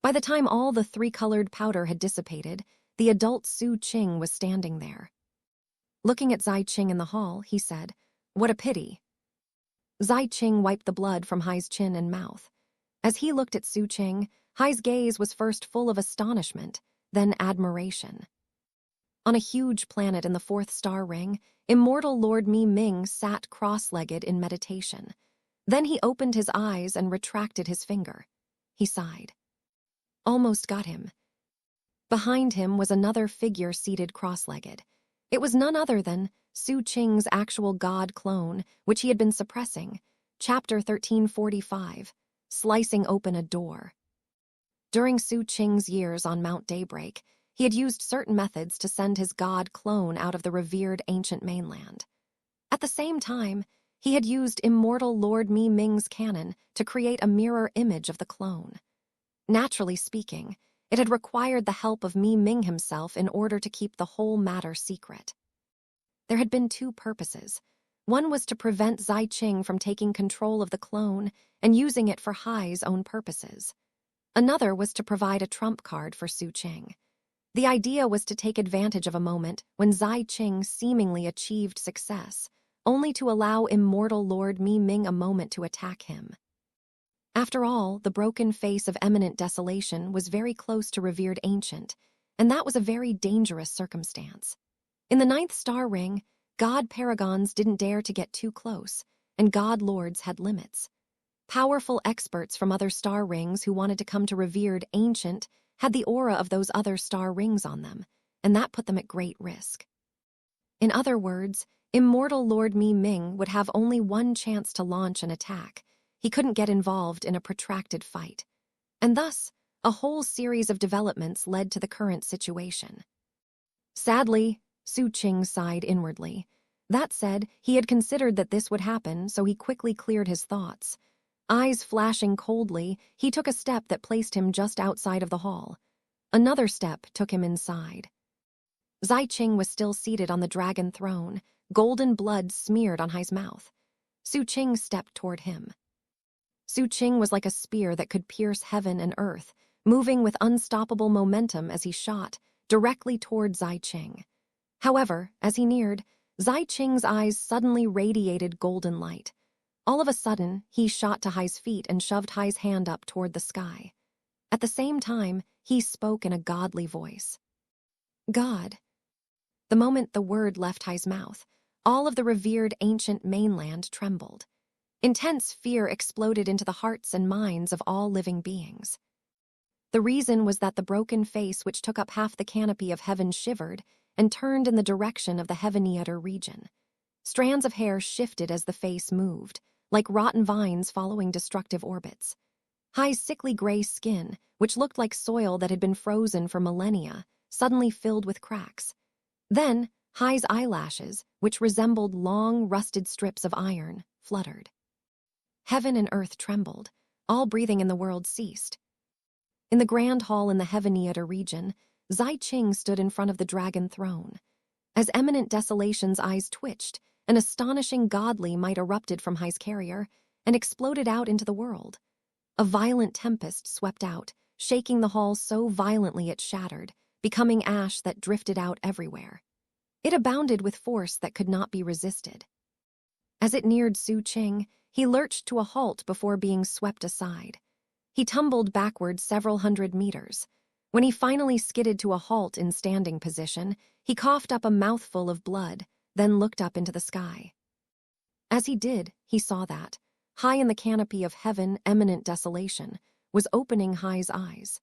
Speaker 1: By the time all the three-colored powder had dissipated, the adult Xu Qing was standing there. Looking at Zai Qing in the hall, he said, "What a pity." Zai Qing wiped the blood from Hai's chin and mouth. As he looked at Xu Qing, Hai's gaze was first full of astonishment, then admiration. On a huge planet in the 4th star ring, immortal Lord Mi Ming sat cross-legged in meditation. Then he opened his eyes and retracted his finger. He sighed. Almost got him. Behind him was another figure seated cross-legged. It was none other than Xu Qing's actual god clone, which he had been suppressing. Chapter 1345, Slicing Open a Door. During Xu Qing's years on Mount Daybreak, he had used certain methods to send his god clone out of the revered ancient mainland. At the same time, he had used immortal Lord Mi Ming's cannon to create a mirror image of the clone. Naturally speaking, it had required the help of Mi Ming himself in order to keep the whole matter secret. There had been two purposes. One was to prevent Zai Qing from taking control of the clone and using it for Hai's own purposes. Another was to provide a trump card for Xu Qing. The idea was to take advantage of a moment when Zai Qing seemingly achieved success, only to allow immortal Lord Mi Ming a moment to attack him. After all, the broken face of eminent desolation was very close to revered ancient, and that was a very dangerous circumstance. In the 9th star ring, god paragons didn't dare to get too close, and god lords had limits. Powerful experts from other star rings who wanted to come to revered ancient had the aura of those other star rings on them, and that put them at great risk. In other words, immortal Lord Mi Ming would have only one chance to launch an attack. He couldn't get involved in a protracted fight. And thus, a whole series of developments led to the current situation. Sadly, Xu Qing sighed inwardly. That said, he had considered that this would happen, so he quickly cleared his thoughts. Eyes flashing coldly, he took a step that placed him just outside of the hall. Another step took him inside. Xi Qing was still seated on the dragon throne, golden blood smeared on Hai's mouth. Xu Qing stepped toward him. Xu Qing was like a spear that could pierce heaven and earth, moving with unstoppable momentum as he shot, directly toward Xi Qing. However, as he neared, Xi Qing's eyes suddenly radiated golden light. All of a sudden, he shot to Hai's feet and shoved Hai's hand up toward the sky. At the same time, he spoke in a godly voice. God. The moment the word left Hai's mouth, all of the revered ancient mainland trembled. Intense fear exploded into the hearts and minds of all living beings. The reason was that the broken face which took up half the canopy of heaven shivered and turned in the direction of the Heaveneater region. Strands of hair shifted as the face moved, like rotten vines following destructive orbits. Hai's sickly gray skin, which looked like soil that had been frozen for millennia, suddenly filled with cracks. Then, Hai's eyelashes, which resembled long, rusted strips of iron, fluttered. Heaven and earth trembled. All breathing in the world ceased. In the grand hall in the Heaveneater region, Xi Qing stood in front of the dragon throne. As eminent desolation's eyes twitched, an astonishing godly might erupted from Hai's carrier and exploded out into the world. A violent tempest swept out, shaking the hall so violently it shattered, becoming ash that drifted out everywhere. It abounded with force that could not be resisted. As it neared Xu Qing, he lurched to a halt before being swept aside. He tumbled backward several hundred meters. When he finally skidded to a halt in standing position, he coughed up a mouthful of blood, then looked up into the sky. As he did, he saw that, high in the canopy of heaven, eminent desolation was opening Hai's eyes.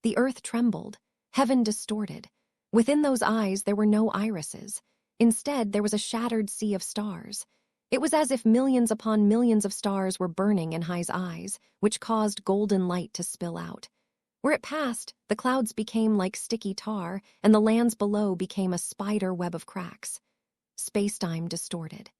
Speaker 1: The earth trembled, heaven distorted. Within those eyes there were no irises. Instead, there was a shattered sea of stars. It was as if millions upon millions of stars were burning in Hai's eyes, which caused golden light to spill out. Where it passed, the clouds became like sticky tar, and the lands below became a spider web of cracks. Space-time distorted.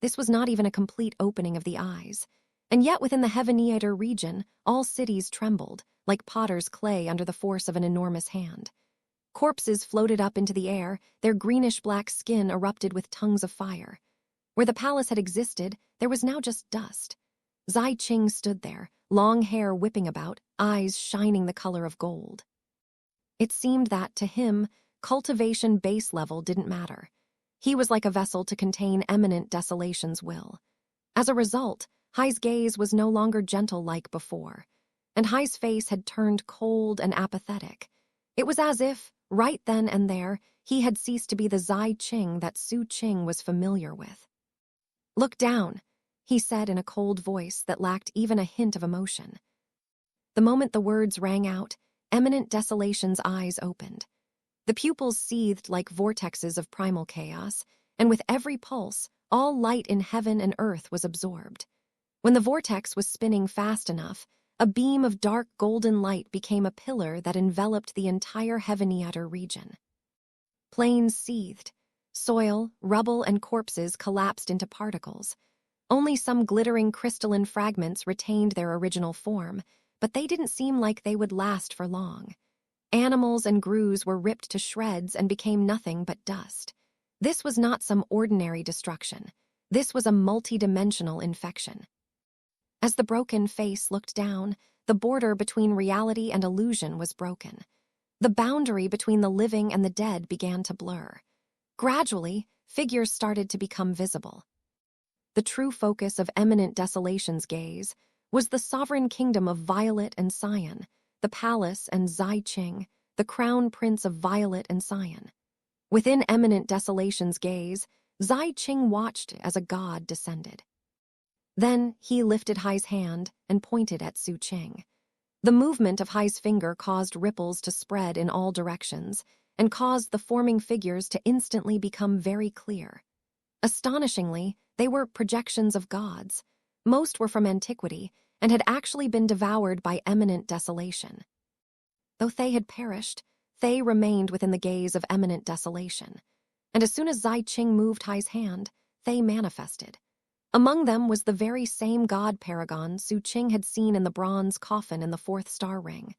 Speaker 1: This was not even a complete opening of the eyes. And yet within the Heaveneater region, all cities trembled, like potter's clay under the force of an enormous hand. Corpses floated up into the air, their greenish-black skin erupted with tongues of fire. Where the palace had existed, there was now just dust. Xi Qing stood there, long hair whipping about, eyes shining the color of gold. It seemed that, to him, cultivation base level didn't matter. He was like a vessel to contain eminent desolation's will. As a result, Hai's gaze was no longer gentle like before, and Hai's face had turned cold and apathetic. It was as if, right then and there, he had ceased to be the Xi Qing that Xu Qing was familiar with. "Look down," he said in a cold voice that lacked even a hint of emotion. The moment the words rang out, eminent desolation's eyes opened. The pupils seethed like vortexes of primal chaos, and with every pulse, all light in heaven and earth was absorbed. When the vortex was spinning fast enough, a beam of dark golden light became a pillar that enveloped the entire Heaveneater region. Plains seethed. Soil, rubble, and corpses collapsed into particles. Only some glittering crystalline fragments retained their original form, but they didn't seem like they would last for long. Animals and grus were ripped to shreds and became nothing but dust. This was not some ordinary destruction. This was a multi-dimensional infection. As the broken face looked down, the border between reality and illusion was broken. The boundary between the living and the dead began to blur. Gradually, figures started to become visible. The true focus of Eminent Desolation's gaze was the sovereign kingdom of Violet and Xian, the palace and Xi Qing, the crown prince of Violet and Xian. Within Eminent Desolation's gaze, Xi Qing watched as a god descended. Then he lifted Hai's hand and pointed at Xu Qing. The movement of Hai's finger caused ripples to spread in all directions and caused the forming figures to instantly become very clear. Astonishingly, they were projections of gods. Most were from antiquity and had actually been devoured by Eminent Desolation. Though they had perished, they remained within the gaze of Eminent Desolation, and as soon as Xi Qing moved Hai's hand, they manifested. Among them was the very same god paragon Xu Qing had seen in the bronze coffin in the 4th star ring.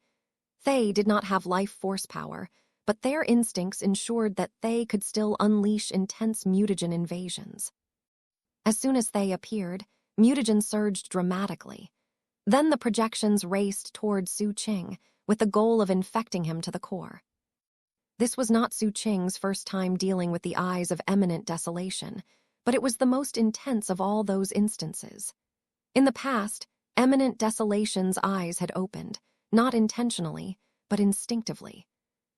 Speaker 1: They did not have life force power, but their instincts ensured that they could still unleash intense mutagen invasions. As soon as they appeared, mutagen surged dramatically. Then the projections raced toward Xu Qing, with the goal of infecting him to the core. This was not Xu Qing's first time dealing with the eyes of Eminent Desolation, but it was the most intense of all those instances. In the past, Eminent Desolation's eyes had opened, not intentionally, but instinctively.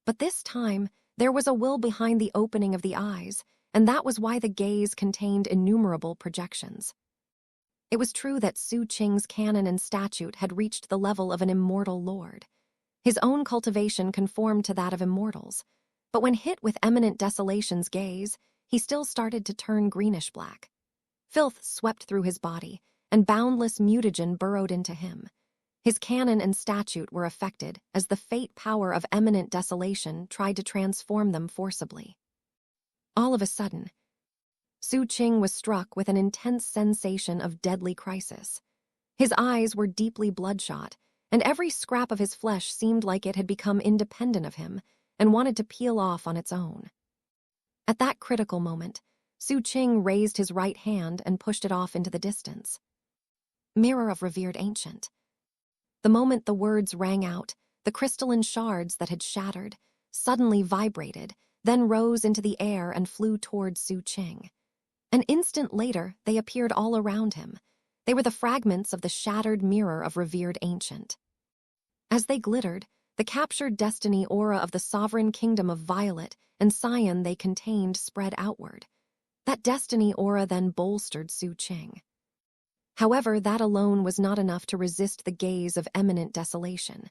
Speaker 1: But this time, there was a will behind the opening of the eyes, and that was why the gaze contained innumerable projections. It was true that Xu Qing's canon and statute had reached the level of an immortal lord. His own cultivation conformed to that of immortals, but when hit with Eminent Desolation's gaze, he still started to turn greenish-black. Filth swept through his body, and boundless mutagen burrowed into him. His canon and statute were affected as the fate power of Eminent Desolation tried to transform them forcibly. All of a sudden, Xu Qing was struck with an intense sensation of deadly crisis. His eyes were deeply bloodshot, and every scrap of his flesh seemed like it had become independent of him and wanted to peel off on its own. At that critical moment, Xu Qing raised his right hand and pushed it off into the distance. Mirror of Revered Ancient. The moment the words rang out, the crystalline shards that had shattered suddenly vibrated, then rose into the air and flew toward Xu Qing. An instant later, they appeared all around him. They were the fragments of the shattered mirror of Revered Ancient. As they glittered, the captured destiny aura of the sovereign kingdom of Violet and Xian they contained spread outward. That destiny aura then bolstered Xu Qing. However, that alone was not enough to resist the gaze of Eminent Desolation.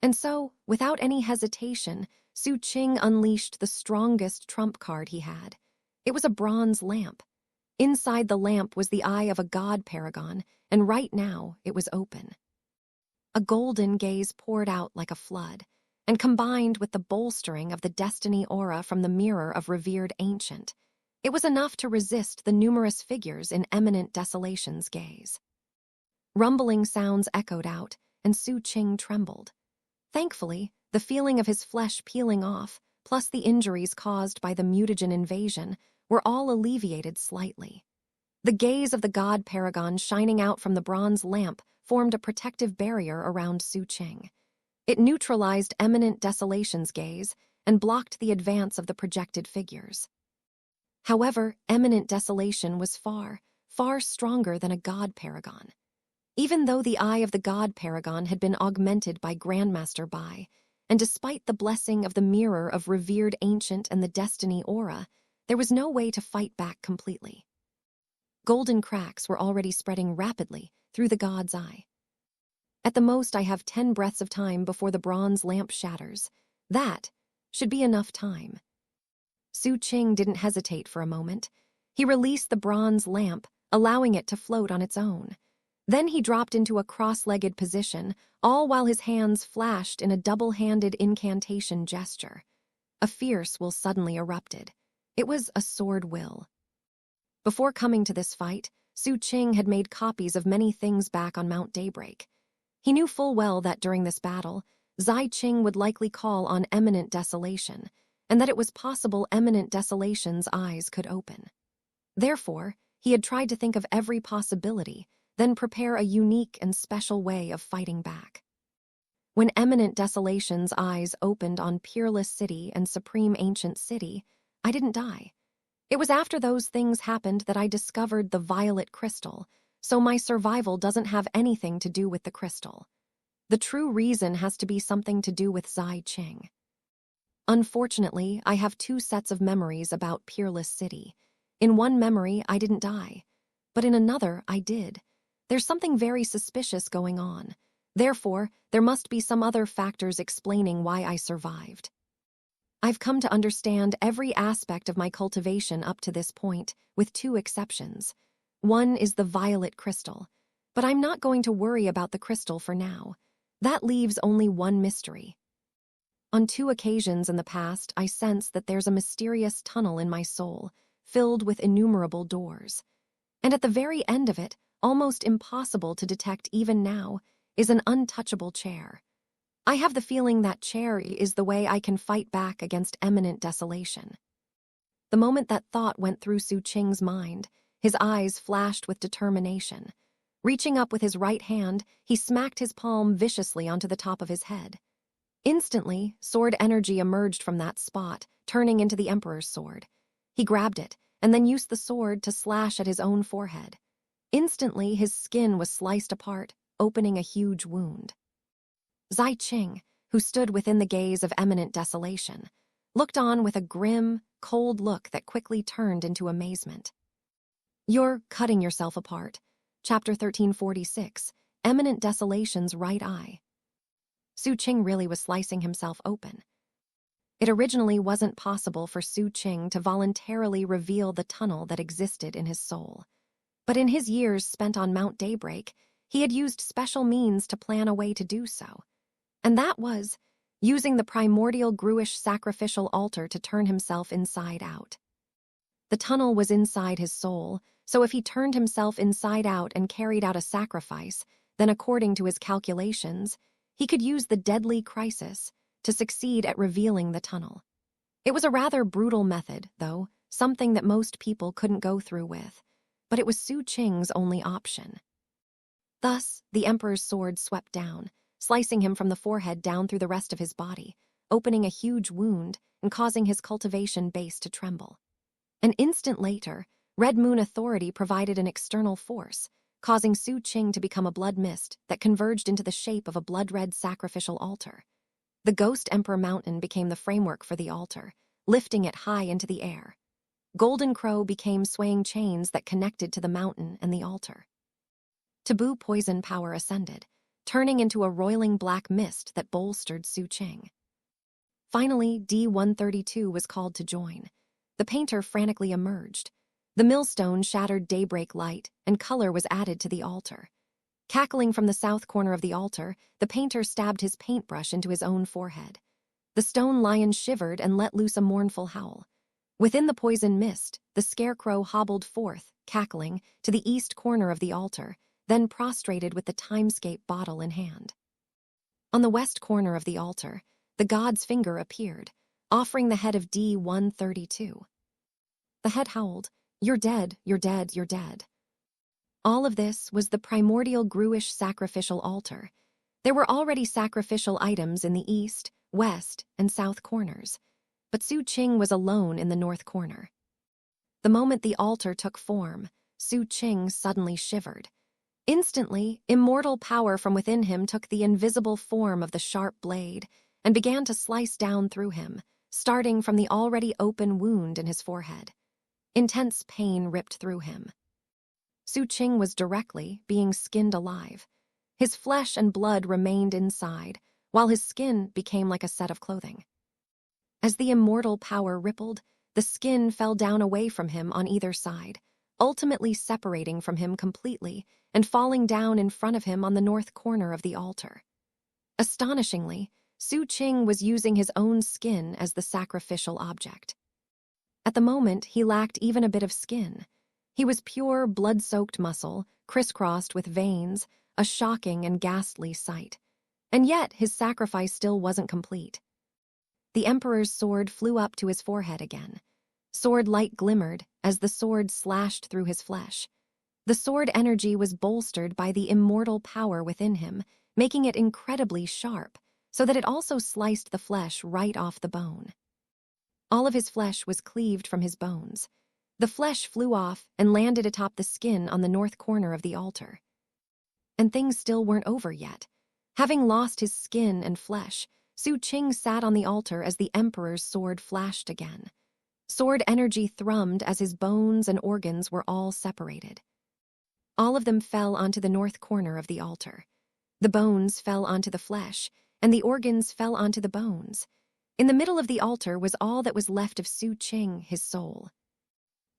Speaker 1: And so, without any hesitation, Xu Qing unleashed the strongest trump card he had. It was a bronze lamp. Inside the lamp was the eye of a god paragon, and right now it was open. A golden gaze poured out like a flood, and combined with the bolstering of the destiny aura from the mirror of Revered Ancient, it was enough to resist the numerous figures in Eminent Desolation's gaze. Rumbling sounds echoed out, and Xu Qing trembled. Thankfully, the feeling of his flesh peeling off, plus the injuries caused by the mutagen invasion, were all alleviated slightly. The gaze of the god paragon shining out from the bronze lamp formed a protective barrier around Xu Qing. It neutralized Eminent Desolation's gaze and blocked the advance of the projected figures. However, Eminent Desolation was far, far stronger than a god paragon. Even though the eye of the god paragon had been augmented by Grandmaster Bai, and despite the blessing of the mirror of Revered Ancient and the destiny aura, there was no way to fight back completely. Golden cracks were already spreading rapidly through the god's eye. At the most, I have 10 breaths of time before the bronze lamp shatters. That should be enough time. Xu Qing didn't hesitate for a moment. He released the bronze lamp, allowing it to float on its own. Then he dropped into a cross-legged position, all while his hands flashed in a double-handed incantation gesture. A fierce will suddenly erupted. It was a sword will. Before coming to this fight, Xu Qing had made copies of many things back on Mount Daybreak. He knew full well that during this battle, Xi Qing would likely call on Eminent Desolation, and that it was possible Eminent Desolation's eyes could open. Therefore, he had tried to think of every possibility, then prepare a unique and special way of fighting back. When Eminent Desolation's eyes opened on Peerless City and Supreme Ancient City, I didn't die. It was after those things happened that I discovered the violet crystal, so my survival doesn't have anything to do with the crystal. The true reason has to be something to do with Xi Qing. Unfortunately, I have two sets of memories about Peerless City. In one memory, I didn't die, but in another, I did. There's something very suspicious going on. Therefore, there must be some other factors explaining why I survived. I've come to understand every aspect of my cultivation up to this point, with two exceptions. One is the violet crystal, but I'm not going to worry about the crystal for now. That leaves only one mystery. On two occasions in the past, I sense that there's a mysterious tunnel in my soul, filled with innumerable doors. And at the very end of it, almost impossible to detect even now, is an untouchable chair. I have the feeling that chair is the way I can fight back against imminent desolation. The moment that thought went through Xu Qing's mind, his eyes flashed with determination. Reaching up with his right hand, he smacked his palm viciously onto the top of his head. Instantly, sword energy emerged from that spot, turning into the Emperor's sword. He grabbed it, and then used the sword to slash at his own forehead. Instantly, his skin was sliced apart, opening a huge wound. Xi Qing, who stood within the gaze of imminent desolation, looked on with a grim, cold look that quickly turned into amazement. You're cutting yourself apart. Chapter 1346, Eminent Desolation's Right Eye. Xu Qing really was slicing himself open. It originally wasn't possible for Xu Qing to voluntarily reveal the tunnel that existed in his soul. But in his years spent on Mount Daybreak, he had used special means to plan a way to do so. And that was using the primordial Gruish sacrificial altar to turn himself inside out. The tunnel was inside his soul, so if he turned himself inside out and carried out a sacrifice, then according to his calculations, he could use the deadly crisis to succeed at revealing the tunnel. It was a rather brutal method, though, something that most people couldn't go through with, but it was Xu Qing's only option. Thus, the Emperor's sword swept down, slicing him from the forehead down through the rest of his body, opening a huge wound and causing his cultivation base to tremble. An instant later, Red Moon Authority provided an external force, causing Xu Qing to become a blood mist that converged into the shape of a blood-red sacrificial altar. The Ghost Emperor Mountain became the framework for the altar, lifting it high into the air. Golden Crow became swaying chains that connected to the mountain and the altar. Taboo poison power ascended, turning into a roiling black mist that bolstered Xu Qing. Finally, D-132 was called to join. The painter frantically emerged. The millstone shattered daybreak light, and color was added to the altar. Cackling from the south corner of the altar, the painter stabbed his paintbrush into his own forehead. The stone lion shivered and let loose a mournful howl. Within the poison mist, the scarecrow hobbled forth, cackling, to the east corner of the altar, then prostrated with the Timescape bottle in hand. On the west corner of the altar, the god's finger appeared, offering the head of D-132. The head howled, "You're dead, you're dead, you're dead." All of this was the primordial Gruish sacrificial altar. There were already sacrificial items in the east, west, and south corners, but Xu Qing was alone in the north corner. The moment the altar took form, Xu Qing suddenly shivered. Instantly, immortal power from within him took the invisible form of the sharp blade and began to slice down through him, starting from the already open wound in his forehead. Intense pain ripped through him. Xu Qing was directly being skinned alive. His flesh and blood remained inside, while his skin became like a set of clothing. As the immortal power rippled, the skin fell down away from him on either side, ultimately separating from him completely and falling down in front of him on the north corner of the altar. Astonishingly, Xu Qing was using his own skin as the sacrificial object. At the moment, he lacked even a bit of skin. He was pure, blood-soaked muscle, crisscrossed with veins, a shocking and ghastly sight. And yet, his sacrifice still wasn't complete. The Emperor's sword flew up to his forehead again. Sword light glimmered as the sword slashed through his flesh. The sword energy was bolstered by the immortal power within him, making it incredibly sharp, so that it also sliced the flesh right off the bone. All of his flesh was cleaved from his bones. The flesh flew off and landed atop the skin on the north corner of the altar. And things still weren't over yet. Having lost his skin and flesh, Xu Qing sat on the altar as the emperor's sword flashed again. Sword energy thrummed as his bones and organs were all separated. All of them fell onto the north corner of the altar. The bones fell onto the flesh, and the organs fell onto the bones. In the middle of the altar was all that was left of Xu Qing, his soul.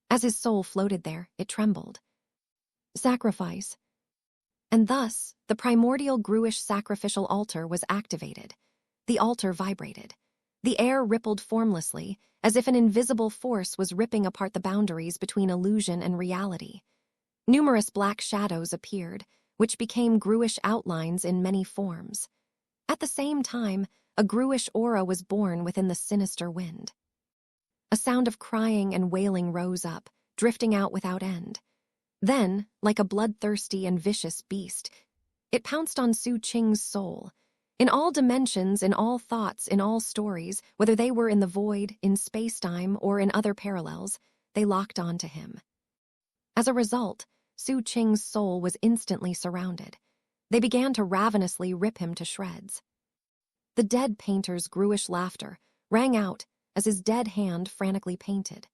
Speaker 1: As his soul floated there, it trembled. Sacrifice. And thus, the primordial Gruish sacrificial altar was activated. The altar vibrated. The air rippled formlessly, as if an invisible force was ripping apart the boundaries between illusion and reality. Numerous black shadows appeared, which became Gruish outlines in many forms. At the same time, a Gruish aura was born within the sinister wind. A sound of crying and wailing rose up, drifting out without end. Then, like a bloodthirsty and vicious beast, it pounced on Xu Qing's soul. In all dimensions, in all thoughts, in all stories, whether they were in the void, in space-time, or in other parallels, they locked onto him. As a result, Xu Qing's soul was instantly surrounded. They began to ravenously rip him to shreds. The dead painter's Gruish laughter rang out as his dead hand frantically painted.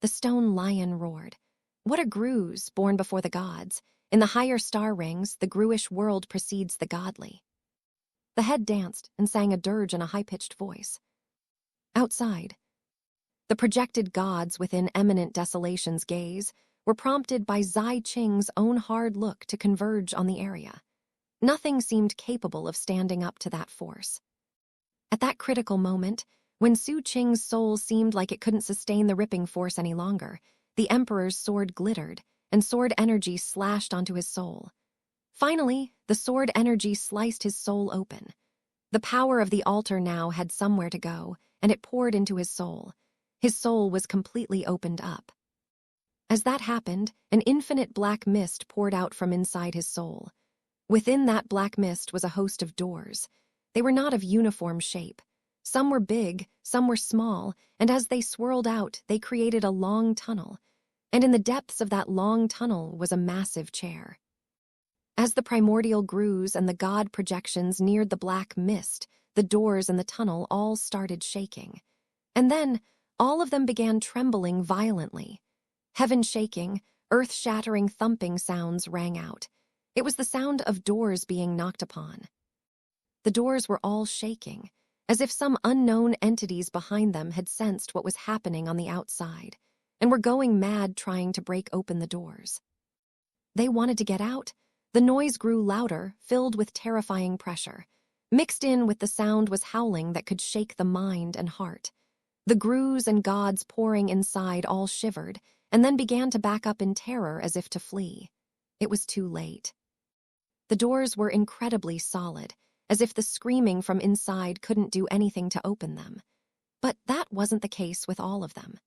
Speaker 1: The stone lion roared. What a Grus, born before the gods! In the higher star rings, the Gruish world precedes the godly. The head danced and sang a dirge in a high-pitched voice. Outside, the projected gods within eminent desolation's gaze were prompted by Zai Qing's own hard look to converge on the area. Nothing seemed capable of standing up to that force. At that critical moment, when Xu Qing's soul seemed like it couldn't sustain the ripping force any longer, the emperor's sword glittered, and sword energy slashed onto his soul. Finally, the sword energy sliced his soul open. The power of the altar now had somewhere to go, and it poured into his soul. His soul was completely opened up. As that happened, an infinite black mist poured out from inside his soul. Within that black mist was a host of doors. They were not of uniform shape. Some were big, some were small, and as they swirled out, they created a long tunnel. And in the depths of that long tunnel was a massive chair. As the primordial Grus and the god projections neared the black mist, the doors and the tunnel all started shaking. And then, all of them began trembling violently. Heaven shaking, earth-shattering thumping sounds rang out. It was the sound of doors being knocked upon. The doors were all shaking, as if some unknown entities behind them had sensed what was happening on the outside, and were going mad trying to break open the doors. They wanted to get out. The noise grew louder, filled with terrifying pressure. Mixed in with the sound was howling that could shake the mind and heart. The Grus and gods pouring inside all shivered, and then began to back up in terror as if to flee. It was too late. The doors were incredibly solid, as if the screaming from inside couldn't do anything to open them. But that wasn't the case with all of them.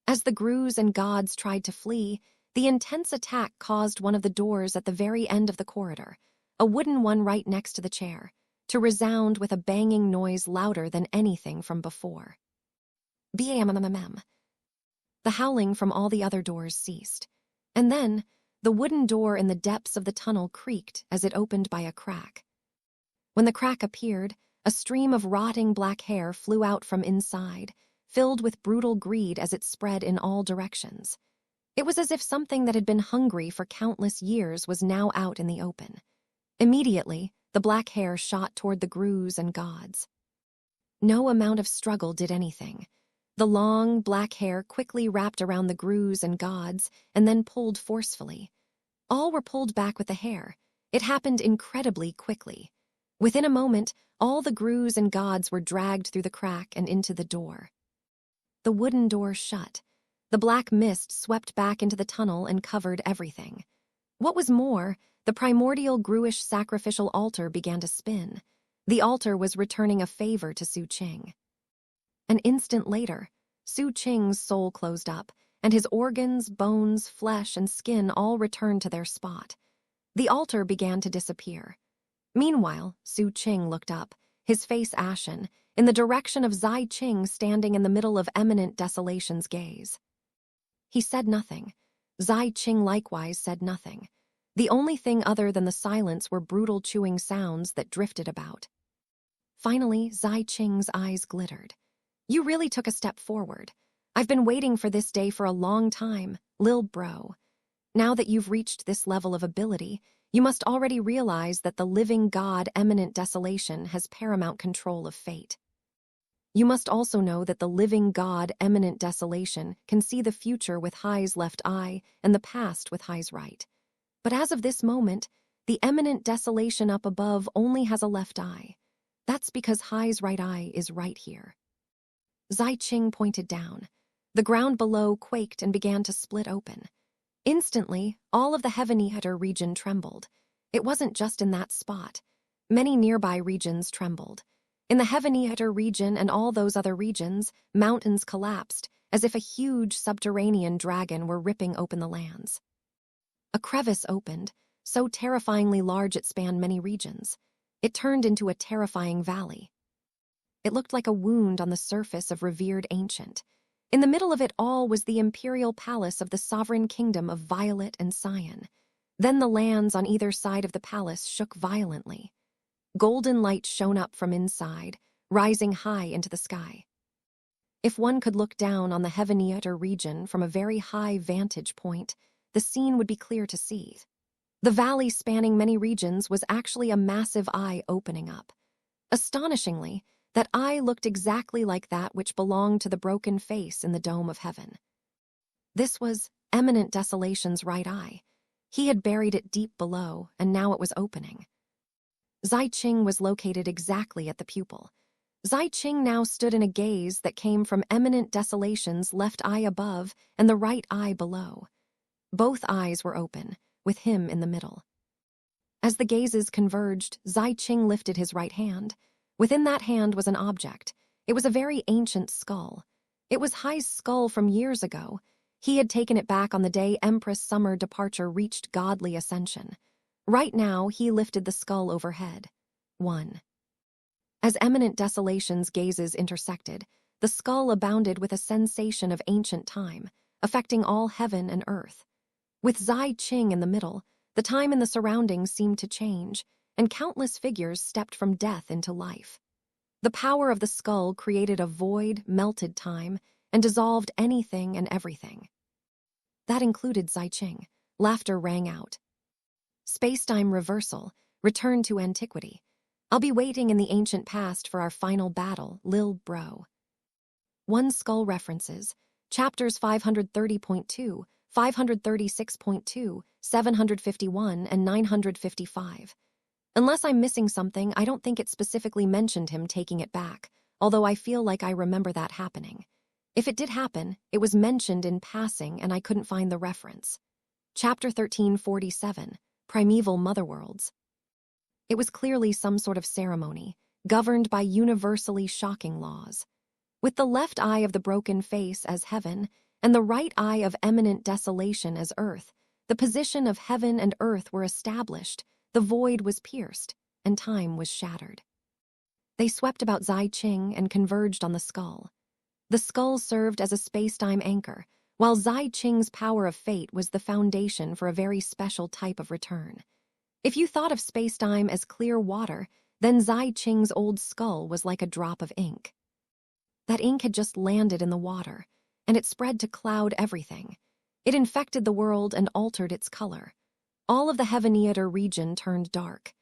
Speaker 1: As the Grus and gods tried to flee, the intense attack caused one of the doors at the very end of the corridor, a wooden one right next to the chair, to resound with a banging noise louder than anything from before. Bam. The howling from all the other doors ceased, and then the wooden door in the depths of the tunnel creaked as it opened by a crack. When the crack appeared, a stream of rotting black hair flew out from inside, filled with brutal greed as it spread in all directions. It was as if something that had been hungry for countless years was now out in the open. Immediately, the black hair shot toward the Grus and gods. No amount of struggle did anything. The long, black hair quickly wrapped around the Grus and gods and then pulled forcefully. All were pulled back with the hair. It happened incredibly quickly. Within a moment, all the Grus and gods were dragged through the crack and into the door. The wooden door shut. The black mist swept back into the tunnel and covered everything. What was more, the primordial Gruish sacrificial altar began to spin. The altar was returning a favor to Xu Qing. An instant later, Xu Qing's soul closed up, and his organs, bones, flesh, and skin all returned to their spot. The altar began to disappear. Meanwhile, Xu Qing looked up, his face ashen, in the direction of Zai Qing standing in the middle of eminent desolation's gaze. He said nothing. Xi Qing likewise said nothing. The only thing other than the silence were brutal chewing sounds that drifted about. Finally, Xi Qing's eyes glittered. You really took a step forward. I've been waiting for this day for a long time, Lil Bro. Now that you've reached this level of ability, you must already realize that the living god Eminent Desolation has paramount control of fate. You must also know that the living god Eminent Desolation can see the future with Hai's left eye and the past with Hai's right. But as of this moment, the Eminent Desolation up above only has a left eye. That's because Hai's right eye is right here. Xi Qing pointed down. The ground below quaked and began to split open. Instantly, all of the Heaven-Eater region trembled. It wasn't just in that spot. Many nearby regions trembled. In the Heaven-Eater region and all those other regions, mountains collapsed, as if a huge subterranean dragon were ripping open the lands. A crevice opened, so terrifyingly large it spanned many regions. It turned into a terrifying valley. It looked like a wound on the surface of revered ancient. In the middle of it all was the imperial palace of the sovereign kingdom of Violet and Cyan. Then the lands on either side of the palace shook violently. Golden light shone up from inside, rising high into the sky. If one could look down on the Heaven-Eater region from a very high vantage point, the scene would be clear to see. The valley spanning many regions was actually a massive eye opening up. Astonishingly, that eye looked exactly like that which belonged to the broken face in the dome of heaven. This was Eminent Desolation's right eye. He had buried it deep below, and now it was opening. Xi Qing was located exactly at the pupil. Xi Qing now stood in a gaze that came from Eminent Desolation's left eye above and the right eye below. Both eyes were open, with him in the middle. As the gazes converged, Xi Qing lifted his right hand. Within that hand was an object. It was a very ancient skull. It was Hai's skull from years ago. He had taken it back on the day Empress Summer Departure reached godly ascension. Right now, he lifted the skull overhead. 1. As Eminent Desolation's gazes intersected, the skull abounded with a sensation of ancient time, affecting all heaven and earth. With Xi Qing in the middle, the time in the surroundings seemed to change, and countless figures stepped from death into life. The power of the skull created a void, melted time, and dissolved anything and everything. That included Xi Qing. Laughter rang out. Spacetime reversal, return to antiquity. I'll be waiting in the ancient past for our final battle, Lil Bro. One Skull references, chapters 530.2, 536.2, 751, and 955. Unless I'm missing something, I don't think it specifically mentioned him taking it back, although I feel like I remember that happening. If it did happen, it was mentioned in passing and I couldn't find the reference. Chapter 1347, Primeval Motherworlds. It was clearly some sort of ceremony, governed by universally shocking laws. With the left eye of the broken face as heaven, and the right eye of Eminent Desolation as earth, the position of heaven and earth were established, the void was pierced, and time was shattered. They swept about Xi Qing and converged on the skull. The skull served as a space-time anchor, while Xi Qing's power of fate was the foundation for a very special type of return. If you thought of space-time as clear water, then Xi Qing's old skull was like a drop of ink. That ink had just landed in the water, and it spread to cloud everything. It infected the world and altered its color. All of the Heaven-Eater region turned dark.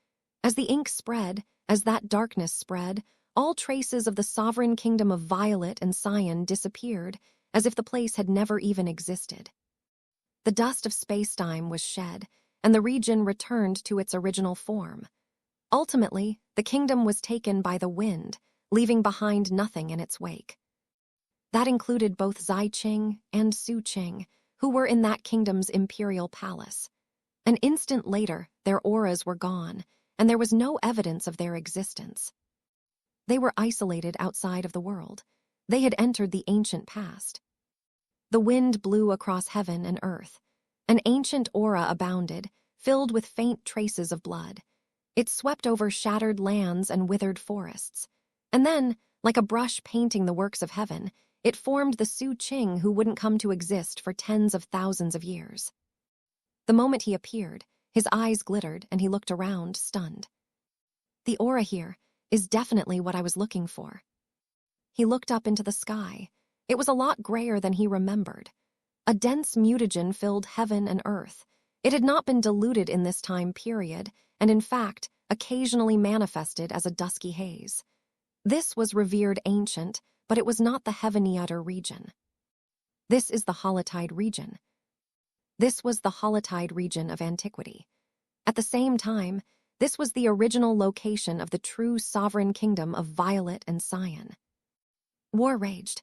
Speaker 1: As the ink spread, as that darkness spread, all traces of the sovereign kingdom of Violet and Cyan disappeared, as if the place had never even existed. The dust of space-time was shed, and the region returned to its original form. Ultimately, the kingdom was taken by the wind, leaving behind nothing in its wake. That included both Xi Qing and Xu Qing, who were in that kingdom's imperial palace. An instant later, their auras were gone, and there was no evidence of their existence. They were isolated outside of the world. They had entered the ancient past. The wind blew across heaven and earth. An ancient aura abounded, filled with faint traces of blood. It swept over shattered lands and withered forests. And then, like a brush painting the works of heaven, It formed the Xu Qing who wouldn't come to exist for tens of thousands of years. The moment he appeared, his eyes glittered and he looked around, stunned. The aura here is definitely what I was looking for. He looked up into the sky. It was a lot grayer than he remembered. A dense mutagen filled heaven and earth. It had not been diluted in this time period, and in fact, occasionally manifested as a dusky haze. This was revered ancient, but it was not the Heaveniater region. This is the Holotide region. This was the Holotide region of antiquity. At the same time, this was the original location of the true sovereign kingdom of Violet and Xian. War raged.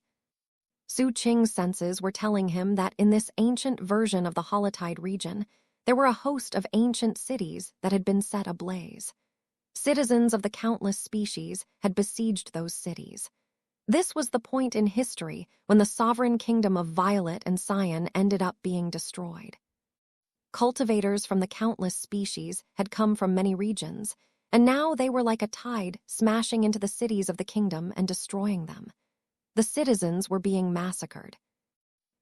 Speaker 1: Xu Qing's senses were telling him that in this ancient version of the Holotide region, there were a host of ancient cities that had been set ablaze. Citizens of the countless species had besieged those cities. This was the point in history when the sovereign kingdom of Violet and Xian ended up being destroyed. Cultivators from the countless species had come from many regions, and now they were like a tide smashing into the cities of the kingdom and destroying them. The citizens were being massacred.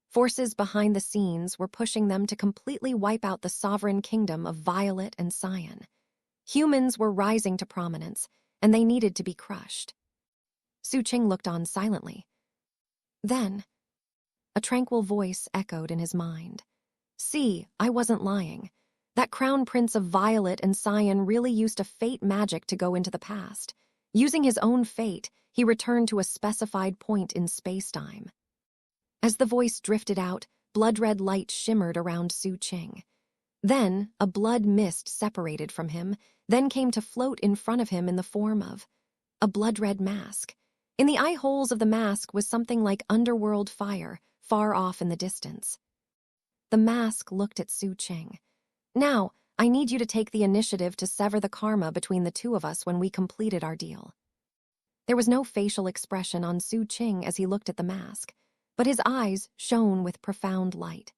Speaker 1: Forces behind the scenes were pushing them to completely wipe out the sovereign kingdom of Violet and Xian. Humans were rising to prominence, and they needed to be crushed. Xu Qing looked on silently. Then, a tranquil voice echoed in his mind. See, I wasn't lying. That crown prince of Violet and Xian really used a fate magic to go into the past. Using his own fate, he returned to a specified point in space-time. As the voice drifted out, blood-red light shimmered around Xu Qing. Then, a blood mist separated from him, then came to float in front of him in the form of a blood-red mask. In the eye holes of the mask was something like underworld fire, far off in the distance. The mask looked at Xu Qing. Now, I need you to take the initiative to sever the karma between the two of us when we completed our deal. There was no facial expression on Xu Qing as he looked at the mask, but his eyes shone with profound light.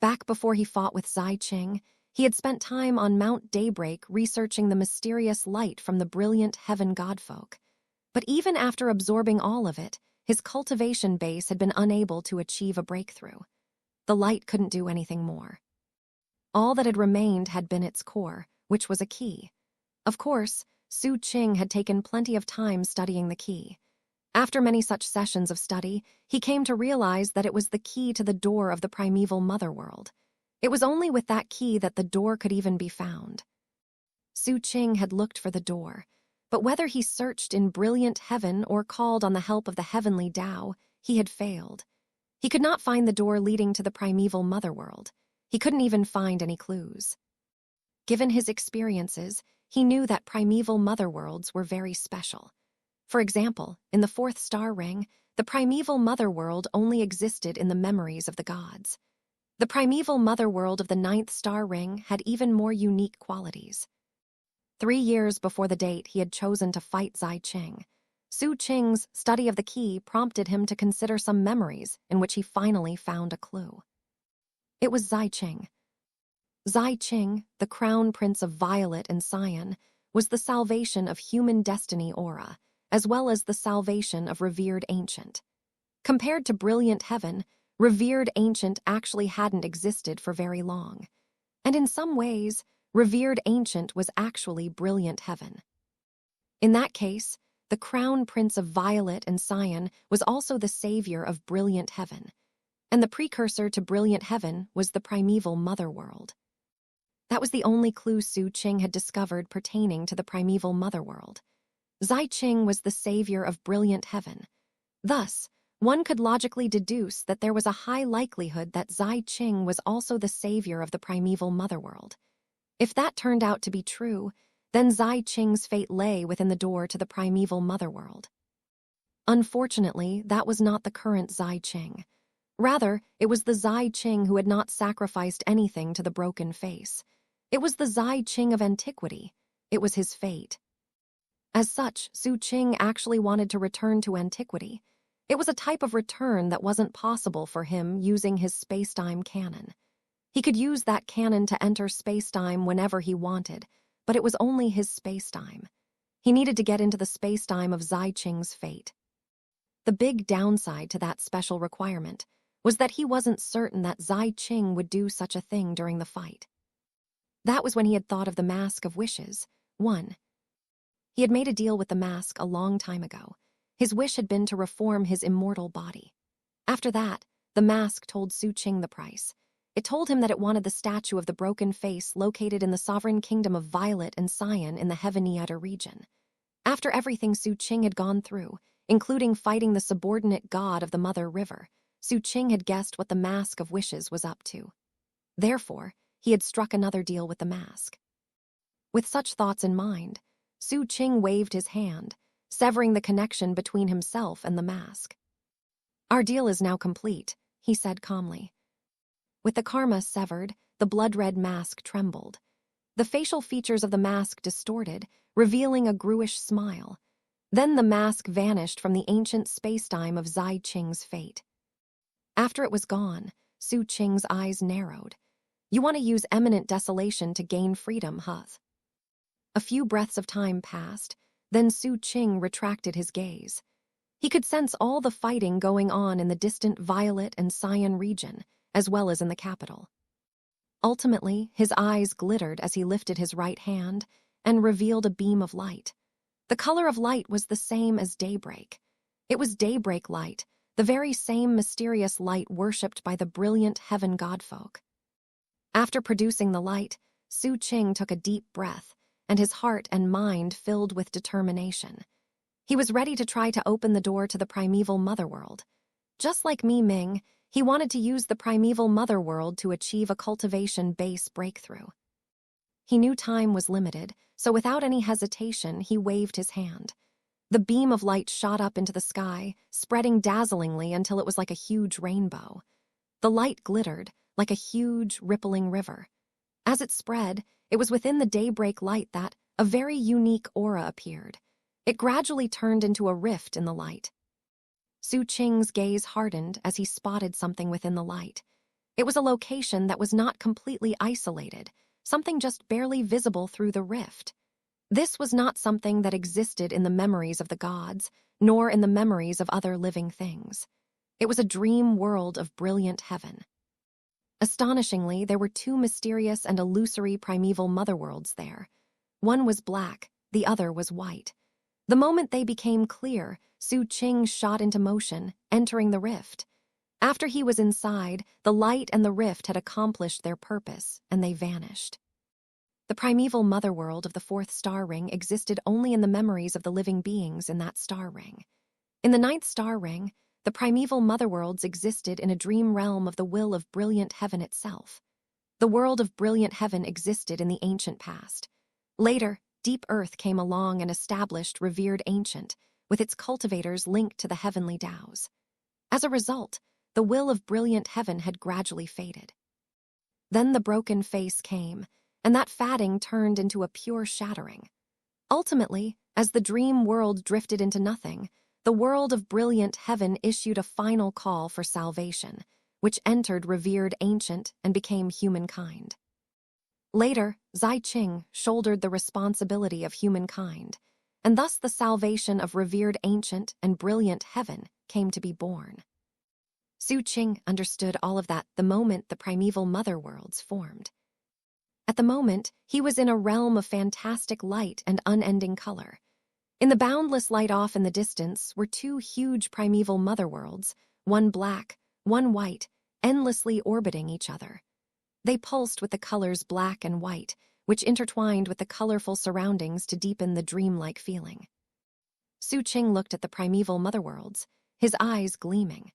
Speaker 1: Back before he fought with Zai Qing, he had spent time on Mount Daybreak researching the mysterious light from the brilliant heaven godfolk. But even after absorbing all of it, his cultivation base had been unable to achieve a breakthrough. The light couldn't do anything more. All that had remained had been its core, which was a key. Of course, Xu Qing had taken plenty of time studying the key. After many such sessions of study, he came to realize that it was the key to the door of the primeval motherworld. It was only with that key that the door could even be found. Xu Qing had looked for the door, but whether he searched in brilliant heaven or called on the help of the heavenly Tao, he had failed. He could not find the door leading to the primeval motherworld. He couldn't even find any clues. Given his experiences, he knew that primeval motherworlds were very special. For example, in the fourth star ring, the primeval motherworld only existed in the memories of the gods. The primeval motherworld of the ninth star ring had even more unique qualities. 3 years before the date he had chosen to fight Zai Qing, Xu Qing's study of the key prompted him to consider some memories in which he finally found a clue. It was Zai Qing. Zai Qing, the crown prince of Violet and Xian, was the salvation of human destiny aura, as well as the salvation of revered ancient. Compared to brilliant heaven, revered ancient actually hadn't existed for very long. And in some ways, revered ancient was actually brilliant heaven. In that case, the crown prince of Violet and Xian was also the savior of brilliant heaven, and the precursor to brilliant heaven was the primeval motherworld. That was the only clue Xu Qing had discovered pertaining to the primeval motherworld. Zai Qing was the savior of brilliant heaven. Thus, one could logically deduce that there was a high likelihood that Zai Qing was also the savior of the primeval motherworld. If that turned out to be true, then Zai Qing's fate lay within the door to the primeval motherworld. Unfortunately, that was not the current Zai Qing. Rather, it was the Zai Qing who had not sacrificed anything to the broken face. It was the Zai Qing of antiquity. It was his fate. As such, Xu Qing actually wanted to return to antiquity. It was a type of return that wasn't possible for him using his spacetime canon. He could use that canon to enter spacetime whenever he wanted, but it was only his spacetime. He needed to get into the spacetime of Zai Qing's fate. The big downside to that special requirement was that he wasn't certain that Xu Qing would do such a thing during the fight. That was when he had thought of the Mask of Wishes. 1. He had made a deal with the mask a long time ago. His wish had been to reform his immortal body. After that, the mask told Xu Qing the price. It told him that it wanted the statue of the broken face located in the sovereign kingdom of Violet and Cyan in the Heavenliater region. After everything Xu Qing had gone through, including fighting the subordinate god of the Mother River, Xu Qing had guessed what the Mask of Wishes was up to. Therefore, he had struck another deal with the mask. With such thoughts in mind, Xu Qing waved his hand, severing the connection between himself and the mask. "Our deal is now complete," he said calmly. With the karma severed, the blood-red mask trembled. The facial features of the mask distorted, revealing a gruish smile. Then the mask vanished from the ancient spacetime of Xu Qing's fate. After it was gone, Xu Qing's eyes narrowed. "You want to use eminent desolation to gain freedom, huh?" A few breaths of time passed, then Xu Qing retracted his gaze. He could sense all the fighting going on in the distant Violet and Cyan region, as well as in the capital. Ultimately, his eyes glittered as he lifted his right hand and revealed a beam of light. The color of light was the same as daybreak. It was daybreak light, the very same mysterious light worshipped by the brilliant heaven godfolk. After producing the light, Xu Qing took a deep breath, and his heart and mind filled with determination. He was ready to try to open the door to the primeval motherworld. Just like Meng, he wanted to use the primeval motherworld to achieve a cultivation base breakthrough. He knew time was limited, so without any hesitation, he waved his hand. The beam of light shot up into the sky, spreading dazzlingly until it was like a huge rainbow. The light glittered, like a huge, rippling river. As it spread, it was within the daybreak light that a very unique aura appeared. It gradually turned into a rift in the light. Xu Qing's gaze hardened as he spotted something within the light. It was a location that was not completely isolated, something just barely visible through the rift. This was not something that existed in the memories of the gods, nor in the memories of other living things. It was a dream world of brilliant heaven. Astonishingly, there were two mysterious and illusory primeval motherworlds there. One was black, the other was white. The moment they became clear, Xu Qing shot into motion, entering the rift. After he was inside, the light and the rift had accomplished their purpose, and they vanished. The primeval motherworld of the fourth star ring existed only in the memories of the living beings in that star ring. In the ninth star ring, the primeval motherworlds existed in a dream realm of the will of brilliant heaven itself. The world of brilliant heaven existed in the ancient past. Later, Deep Earth came along and established revered ancient, with its cultivators linked to the heavenly Taos. As a result, the will of brilliant heaven had gradually faded. Then the broken face came, and that fading turned into a pure shattering. Ultimately, as the dream world drifted into nothing, the world of brilliant heaven issued a final call for salvation, which entered revered ancient and became humankind. Later, Xu Qing shouldered the responsibility of humankind, and thus the salvation of revered ancient and brilliant heaven came to be born. Xu Qing understood all of that the moment the primeval motherworlds formed. At the moment, he was in a realm of fantastic light and unending color. In the boundless light off in the distance were two huge primeval motherworlds, one black, one white, endlessly orbiting each other. They pulsed with the colors black and white, which intertwined with the colorful surroundings to deepen the dreamlike feeling. Xu Qing looked at the primeval motherworlds, his eyes gleaming.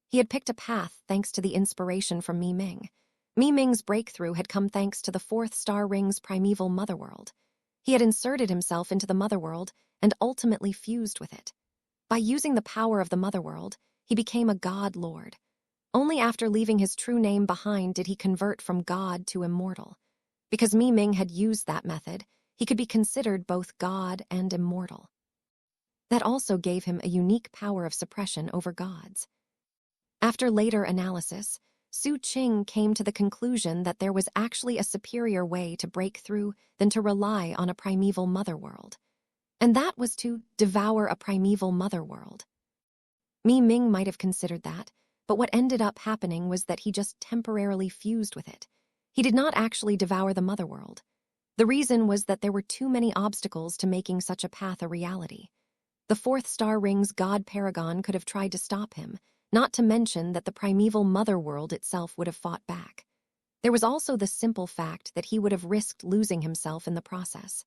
Speaker 1: He had picked a path thanks to the inspiration from Meng. Meng's breakthrough had come thanks to the fourth star ring's primeval motherworld. He had inserted himself into the motherworld and ultimately fused with it. By using the power of the motherworld, he became a god lord. Only after leaving his true name behind did he convert from god to immortal. Because Meng had used that method, he could be considered both god and immortal. That also gave him a unique power of suppression over gods. After later analysis, Xu Qing came to the conclusion that there was actually a superior way to break through than to rely on a primeval motherworld. And that was to devour a primeval motherworld. Mi Ming might have considered that, but what ended up happening was that he just temporarily fused with it. He did not actually devour the mother world. The reason was that there were too many obstacles to making such a path a reality. The fourth star ring's god paragon could have tried to stop him, not to mention that the primeval mother world itself would have fought back. There was also the simple fact that he would have risked losing himself in the process.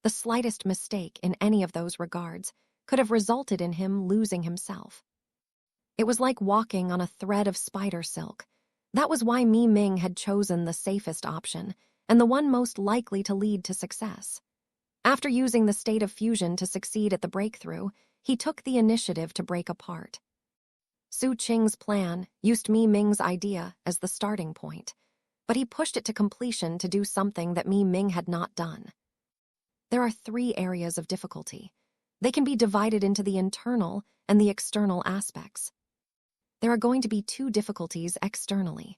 Speaker 1: The slightest mistake in any of those regards could have resulted in him losing himself. It was like walking on a thread of spider silk. That was why Mi Ming had chosen the safest option, and the one most likely to lead to success. After using the state of fusion to succeed at the breakthrough, he took the initiative to break apart. Xu Qing's plan used Mi Ming's idea as the starting point, but he pushed it to completion to do something that Mi Ming had not done. There are 3 areas of difficulty. They can be divided into the internal and the external aspects. There are going to be 2 difficulties externally.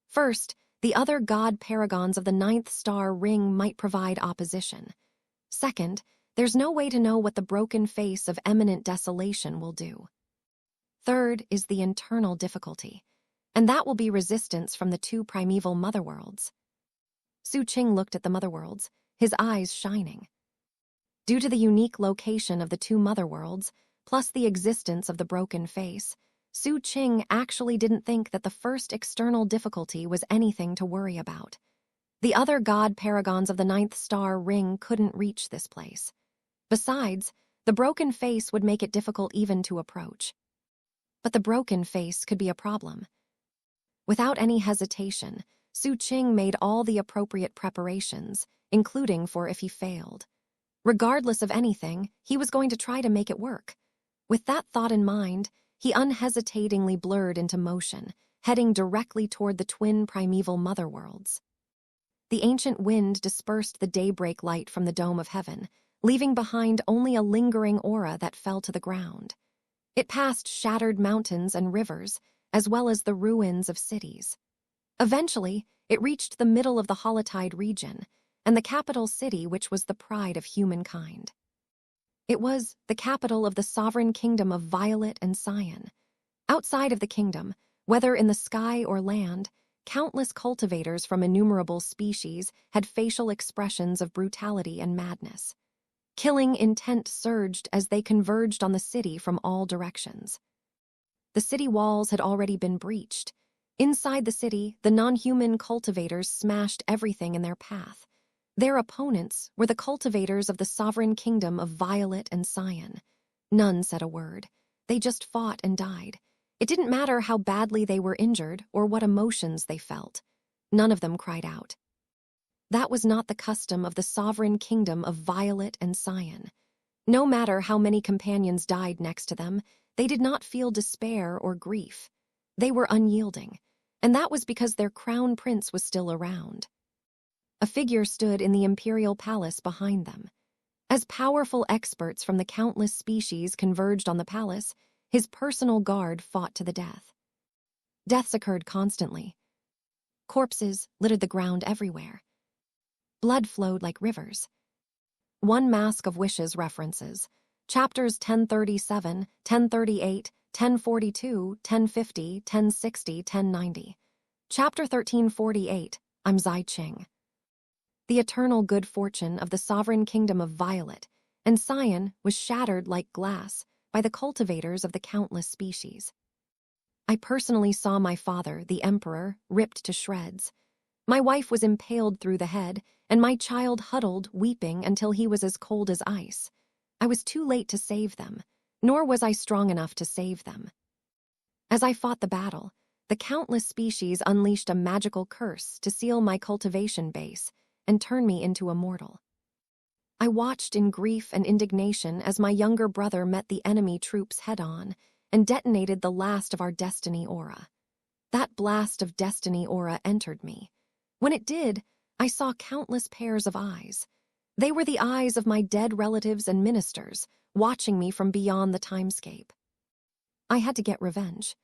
Speaker 1: First, the other god paragons of the 9th star ring might provide opposition. Second, there's no way to know what the broken face of eminent desolation will do. Third is the internal difficulty, and that will be resistance from the 2 primeval motherworlds. Xu Qing looked at the motherworlds, his eyes shining. Due to the unique location of the 2 motherworlds, plus the existence of the broken face, Xu Qing actually didn't think that the first external difficulty was anything to worry about. The other god paragons of the 9th star ring couldn't reach this place. Besides, the broken face would make it difficult even to approach. But the broken face could be a problem. Without any hesitation, Xu Qing made all the appropriate preparations, including for if he failed. Regardless of anything, he was going to try to make it work. With that thought in mind, he unhesitatingly blurred into motion, heading directly toward the twin primeval motherworlds. The ancient wind dispersed the daybreak light from the dome of heaven, leaving behind only a lingering aura that fell to the ground. It passed shattered mountains and rivers, as well as the ruins of cities. Eventually, it reached the middle of the Holotide region, and the capital city which was the pride of humankind. It was the capital of the sovereign kingdom of Violet and Xian. Outside of the kingdom, whether in the sky or land, countless cultivators from innumerable species had facial expressions of brutality and madness. Killing intent surged as they converged on the city from all directions. The city walls had already been breached. Inside the city, the non-human cultivators smashed everything in their path. Their opponents were the cultivators of the sovereign kingdom of Violet and Xian. None said a word. They just fought and died. It didn't matter how badly they were injured or what emotions they felt. None of them cried out. That was not the custom of the sovereign kingdom of Violet and Xian. No matter how many companions died next to them, they did not feel despair or grief. They were unyielding, and that was because their crown prince was still around. A figure stood in the imperial palace behind them. As powerful experts from the countless species converged on the palace, his personal guard fought to the death. Deaths occurred constantly. Corpses littered the ground everywhere. Blood flowed like rivers. One Mask of Wishes references, chapters 1037, 1038, 1042, 1050, 1060, 1090. Chapter 1348, I'm Zai Qing. The eternal good fortune of the sovereign kingdom of Violet and Xian was shattered like glass by the cultivators of the countless species. I personally saw my father, the emperor, ripped to shreds. My wife was impaled through the head, and my child huddled, weeping until he was as cold as ice. I was too late to save them, nor was I strong enough to save them. As I fought the battle, the countless species unleashed a magical curse to seal my cultivation base and turn me into a mortal. I watched in grief and indignation as my younger brother met the enemy troops head-on and detonated the last of our destiny aura. That blast of destiny aura entered me. When it did, I saw countless pairs of eyes. They were the eyes of my dead relatives and ministers, watching me from beyond the timescape. I had to get revenge.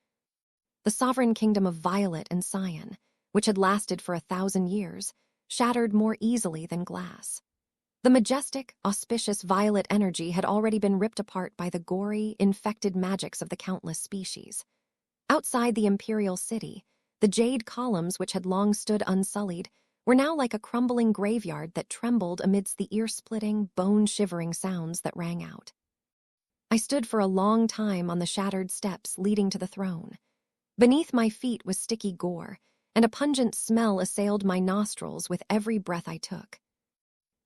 Speaker 1: The sovereign kingdom of Violet and Xian, which had lasted for 1,000 years, shattered more easily than glass. The majestic, auspicious violet energy had already been ripped apart by the gory, infected magics of the countless species. Outside the imperial city, the jade columns which had long stood unsullied were now like a crumbling graveyard that trembled amidst the ear-splitting, bone-shivering sounds that rang out. I stood for a long time on the shattered steps leading to the throne. Beneath my feet was sticky gore, and a pungent smell assailed my nostrils with every breath I took.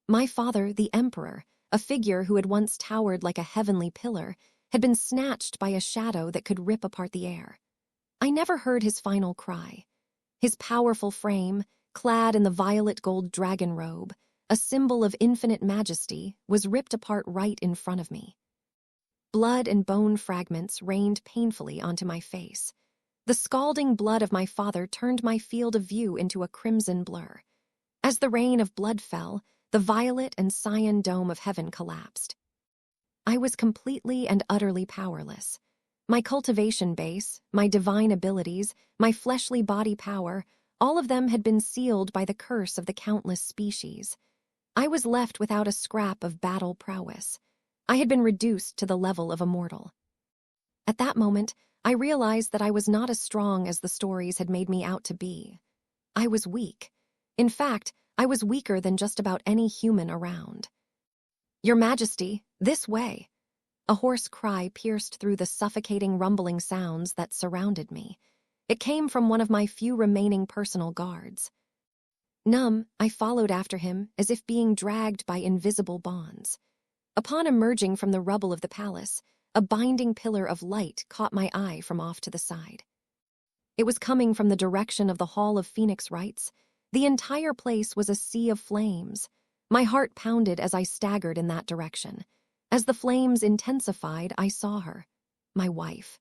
Speaker 1: My father, the Emperor, a figure who had once towered like a heavenly pillar, had been snatched by a shadow that could rip apart the air. I never heard his final cry. His powerful frame, clad in the violet gold dragon robe, a symbol of infinite majesty, was ripped apart right in front of me. Blood and bone fragments rained painfully onto my face. The scalding blood of my father turned my field of view into a crimson blur. As the rain of blood fell, the violet and cyan dome of heaven collapsed. I was completely and utterly powerless. My cultivation base, my divine abilities, my fleshly body power, all of them had been sealed by the curse of the countless species. I was left without a scrap of battle prowess. I had been reduced to the level of a mortal. At that moment, I realized that I was not as strong as the stories had made me out to be. I was weak. In fact, I was weaker than just about any human around. "Your Majesty, this way!" A hoarse cry pierced through the suffocating rumbling sounds that surrounded me. It came from one of my few remaining personal guards. Numb, I followed after him as if being dragged by invisible bonds. Upon emerging from the rubble of the palace, a binding pillar of light caught my eye from off to the side. It was coming from the direction of the Hall of Phoenix Rites. The entire place was a sea of flames. My heart pounded as I staggered in that direction. As the flames intensified, I saw her, my wife.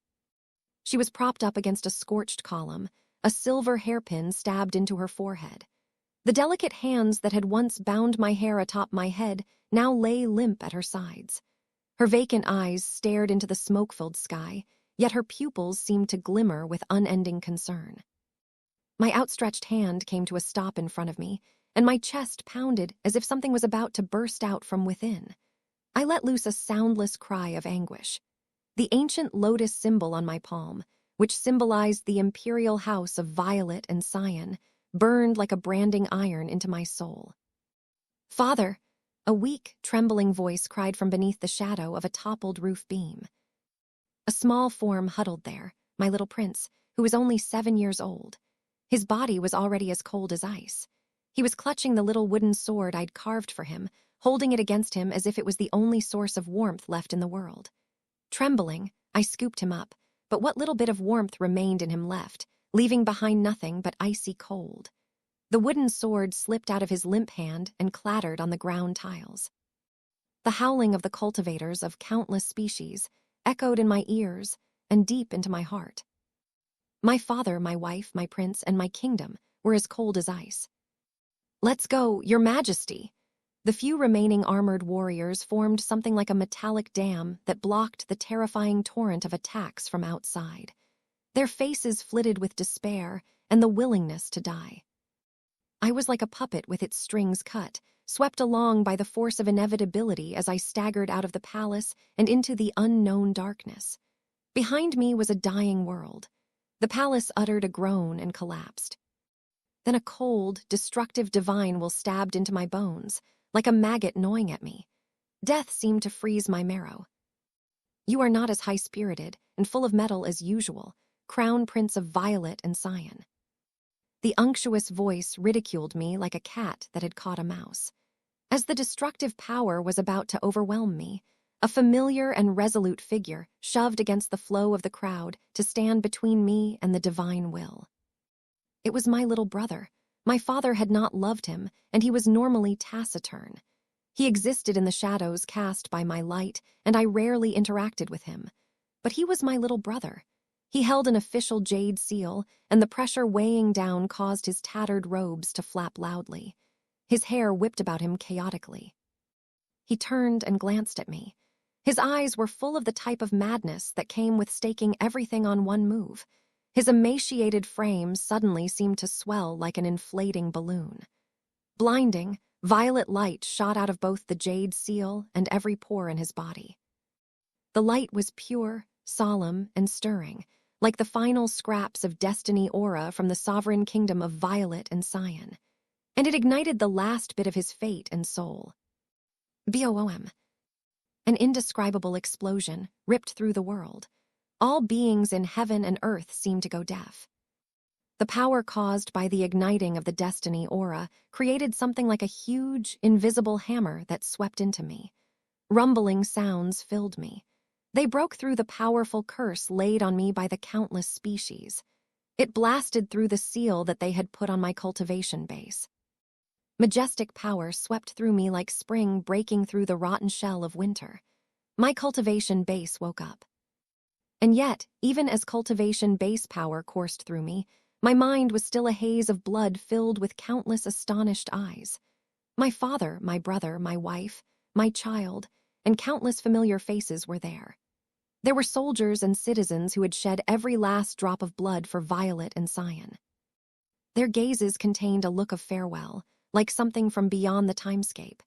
Speaker 1: She was propped up against a scorched column, a silver hairpin stabbed into her forehead. The delicate hands that had once bound my hair atop my head now lay limp at her sides. Her vacant eyes stared into the smoke-filled sky, yet her pupils seemed to glimmer with unending concern. My outstretched hand came to a stop in front of me, and my chest pounded as if something was about to burst out from within. I let loose a soundless cry of anguish. The ancient lotus symbol on my palm, which symbolized the imperial house of violet and cyan, burned like a branding iron into my soul. "Father!" A weak, trembling voice cried from beneath the shadow of a toppled roof beam. A small form huddled there, my little prince, who was only 7 years old. His body was already as cold as ice. He was clutching the little wooden sword I'd carved for him, holding it against him as if it was the only source of warmth left in the world. Trembling, I scooped him up, but what little bit of warmth remained in him left, leaving behind nothing but icy cold. The wooden sword slipped out of his limp hand and clattered on the ground tiles. The howling of the cultivators of countless species echoed in my ears and deep into my heart. My father, my wife, my prince, and my kingdom were as cold as ice. "Let's go, Your Majesty!" The few remaining armored warriors formed something like a metallic dam that blocked the terrifying torrent of attacks from outside. Their faces flitted with despair and the willingness to die. I was like a puppet with its strings cut, swept along by the force of inevitability as I staggered out of the palace and into the unknown darkness. Behind me was a dying world. The palace uttered a groan and collapsed. Then a cold, destructive divine will stabbed into my bones, like a maggot gnawing at me. Death seemed to freeze my marrow. "You are not as high-spirited and full of mettle as usual, Crown Prince of Violet and Cyan." The unctuous voice ridiculed me like a cat that had caught a mouse. As the destructive power was about to overwhelm me, a familiar and resolute figure shoved against the flow of the crowd to stand between me and the divine will. It was my little brother. My father had not loved him, and he was normally taciturn. He existed in the shadows cast by my light, and I rarely interacted with him. But he was my little brother. He held an official jade seal, and the pressure weighing down caused his tattered robes to flap loudly. His hair whipped about him chaotically. He turned and glanced at me. His eyes were full of the type of madness that came with staking everything on one move. His emaciated frame suddenly seemed to swell like an inflating balloon. Blinding, Violet light shot out of both the jade seal and every pore in his body. The light was pure, solemn, and stirring, like the final scraps of destiny aura from the sovereign kingdom of Violet and Xian, and it ignited the last bit of his fate and soul. Boom! An indescribable explosion ripped through the world. All beings in heaven and earth seemed to go deaf. The power caused by the igniting of the destiny aura created something like a huge, invisible hammer that swept into me. Rumbling sounds filled me. They broke through the powerful curse laid on me by the countless species. It blasted through the seal that they had put on my cultivation base. Majestic power swept through me like spring breaking through the rotten shell of winter. My cultivation base woke up. And yet, even as cultivation base power coursed through me, my mind was still a haze of blood filled with countless astonished eyes. My father, my brother, my wife, my child, and countless familiar faces were there. There were soldiers and citizens who had shed every last drop of blood for Violet and Xian. Their gazes contained a look of farewell, like something from beyond the timescape.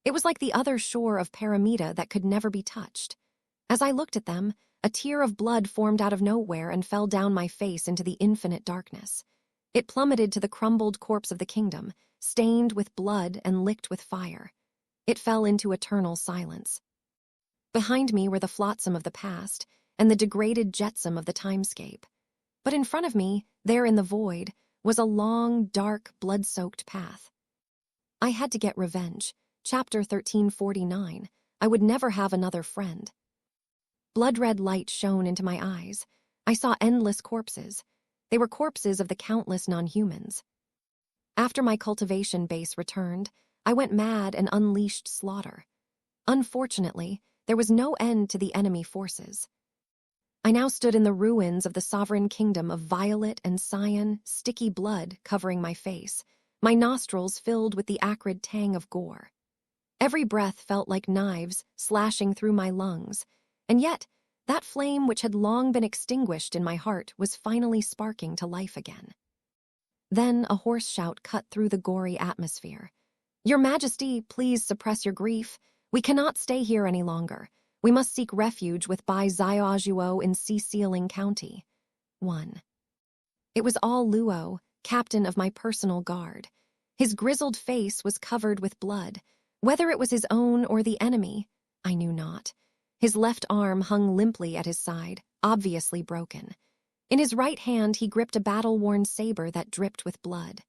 Speaker 1: It was like the other shore of Paramita that could never be touched. As I looked at them, a tear of blood formed out of nowhere and fell down my face into the infinite darkness. It plummeted to the crumbled corpse of the kingdom, stained with blood and licked with fire. It fell into eternal silence. Behind me were the flotsam of the past and the degraded jetsam of the timescape. But in front of me, there in the void, was a long, dark, blood-soaked path. I had to get revenge. Chapter 1349. I would never have another friend. Blood-red light shone into my eyes. I saw endless corpses. They were corpses of the countless non-humans. After my cultivation base returned, I went mad and unleashed slaughter. Unfortunately, there was no end to the enemy forces. I now stood in the ruins of the sovereign kingdom of Violet and Xian, sticky blood covering my face, my nostrils filled with the acrid tang of gore. Every breath felt like knives slashing through my lungs, and yet that flame which had long been extinguished in my heart was finally sparking to life again. Then a hoarse shout cut through the gory atmosphere. "Your Majesty, please suppress your grief. We cannot stay here any longer. We must seek refuge with Bai Xiaochun in Xianxia County." 1. It was all Luo, captain of my personal guard. His grizzled face was covered with blood. Whether it was his own or the enemy, I knew not. His left arm hung limply at his side, obviously broken. In his right hand he gripped a battle-worn saber that dripped with blood.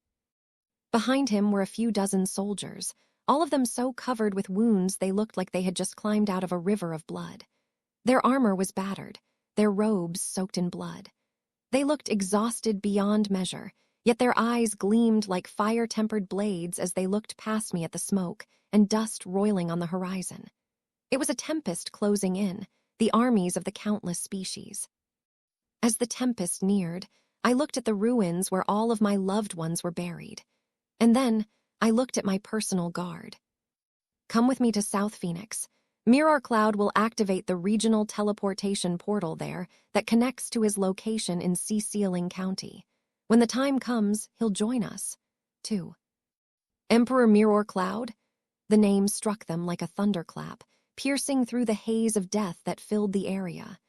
Speaker 1: Behind him were a few dozen soldiers, all of them so covered with wounds they looked like they had just climbed out of a river of blood. Their armor was battered, their robes soaked in blood. They looked exhausted beyond measure, yet their eyes gleamed like fire-tempered blades as they looked past me at the smoke and dust roiling on the horizon. It was a tempest closing in, the armies of the countless species. As the tempest neared, I looked at the ruins where all of my loved ones were buried. And then I looked at my personal guard. "Come with me to South Phoenix. Mirror Cloud will activate the regional teleportation portal there that connects to his location in Xianxia County. When the time comes, he'll join us." 2. Emperor Mirror Cloud? The name struck them like a thunderclap, piercing through the haze of death that filled the area.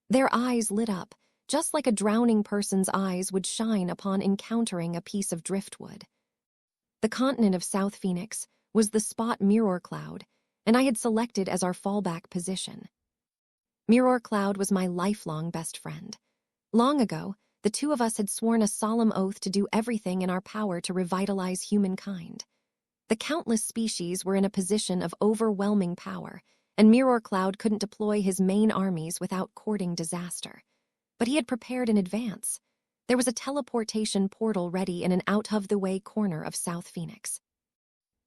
Speaker 1: Their eyes lit up, just like a drowning person's eyes would shine upon encountering a piece of driftwood. The continent of South Phoenix was the spot Mirror Cloud, and I had selected as our fallback position. Mirror Cloud was my lifelong best friend. Long ago, the two of us had sworn a solemn oath to do everything in our power to revitalize humankind. The countless species were in a position of overwhelming power, and Mirror Cloud couldn't deploy his main armies without courting disaster. But he had prepared in advance. There was a teleportation portal ready in an out-of-the-way corner of South Phoenix.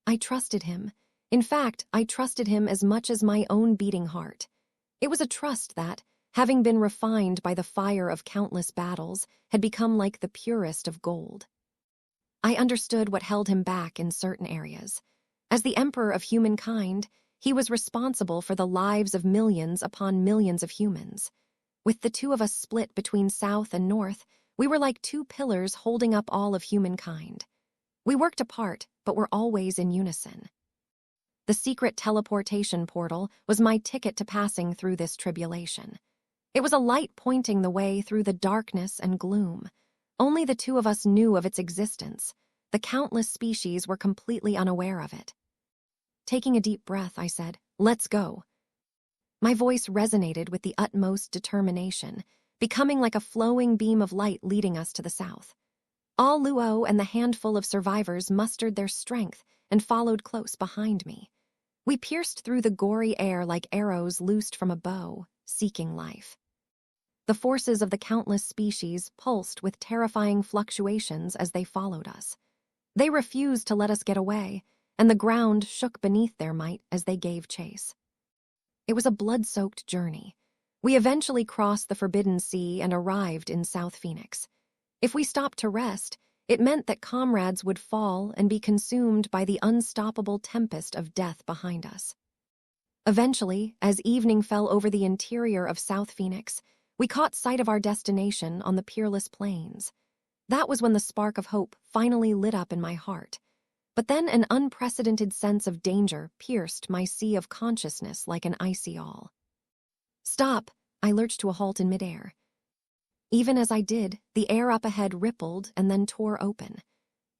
Speaker 1: I trusted him. In fact, I trusted him as much as my own beating heart. It was a trust that, having been refined by the fire of countless battles, had become like the purest of gold. I understood what held him back in certain areas. As the emperor of humankind, he was responsible for the lives of millions upon millions of humans. With the two of us split between South and North, we were like two pillars holding up all of humankind. We worked apart, but were always in unison. The secret teleportation portal was my ticket to passing through this tribulation. It was a light pointing the way through the darkness and gloom. Only the two of us knew of its existence. The countless species were completely unaware of it. Taking a deep breath, I said, "Let's go." My voice resonated with the utmost determination, becoming like a flowing beam of light leading us to the south. All Luo and the handful of survivors mustered their strength and followed close behind me. We pierced through the gory air like arrows loosed from a bow, seeking life. The forces of the countless species pulsed with terrifying fluctuations as they followed us. They refused to let us get away, and the ground shook beneath their might as they gave chase. It was a blood-soaked journey. We eventually crossed the Forbidden Sea and arrived in South Phoenix. If we stopped to rest, it meant that comrades would fall and be consumed by the unstoppable tempest of death behind us. Eventually, as evening fell over the interior of South Phoenix, we caught sight of our destination on the peerless plains. That was when the spark of hope finally lit up in my heart. But then an unprecedented sense of danger pierced my sea of consciousness like an icy awl. "Stop!" I lurched to a halt in midair. Even as I did, the air up ahead rippled and then tore open.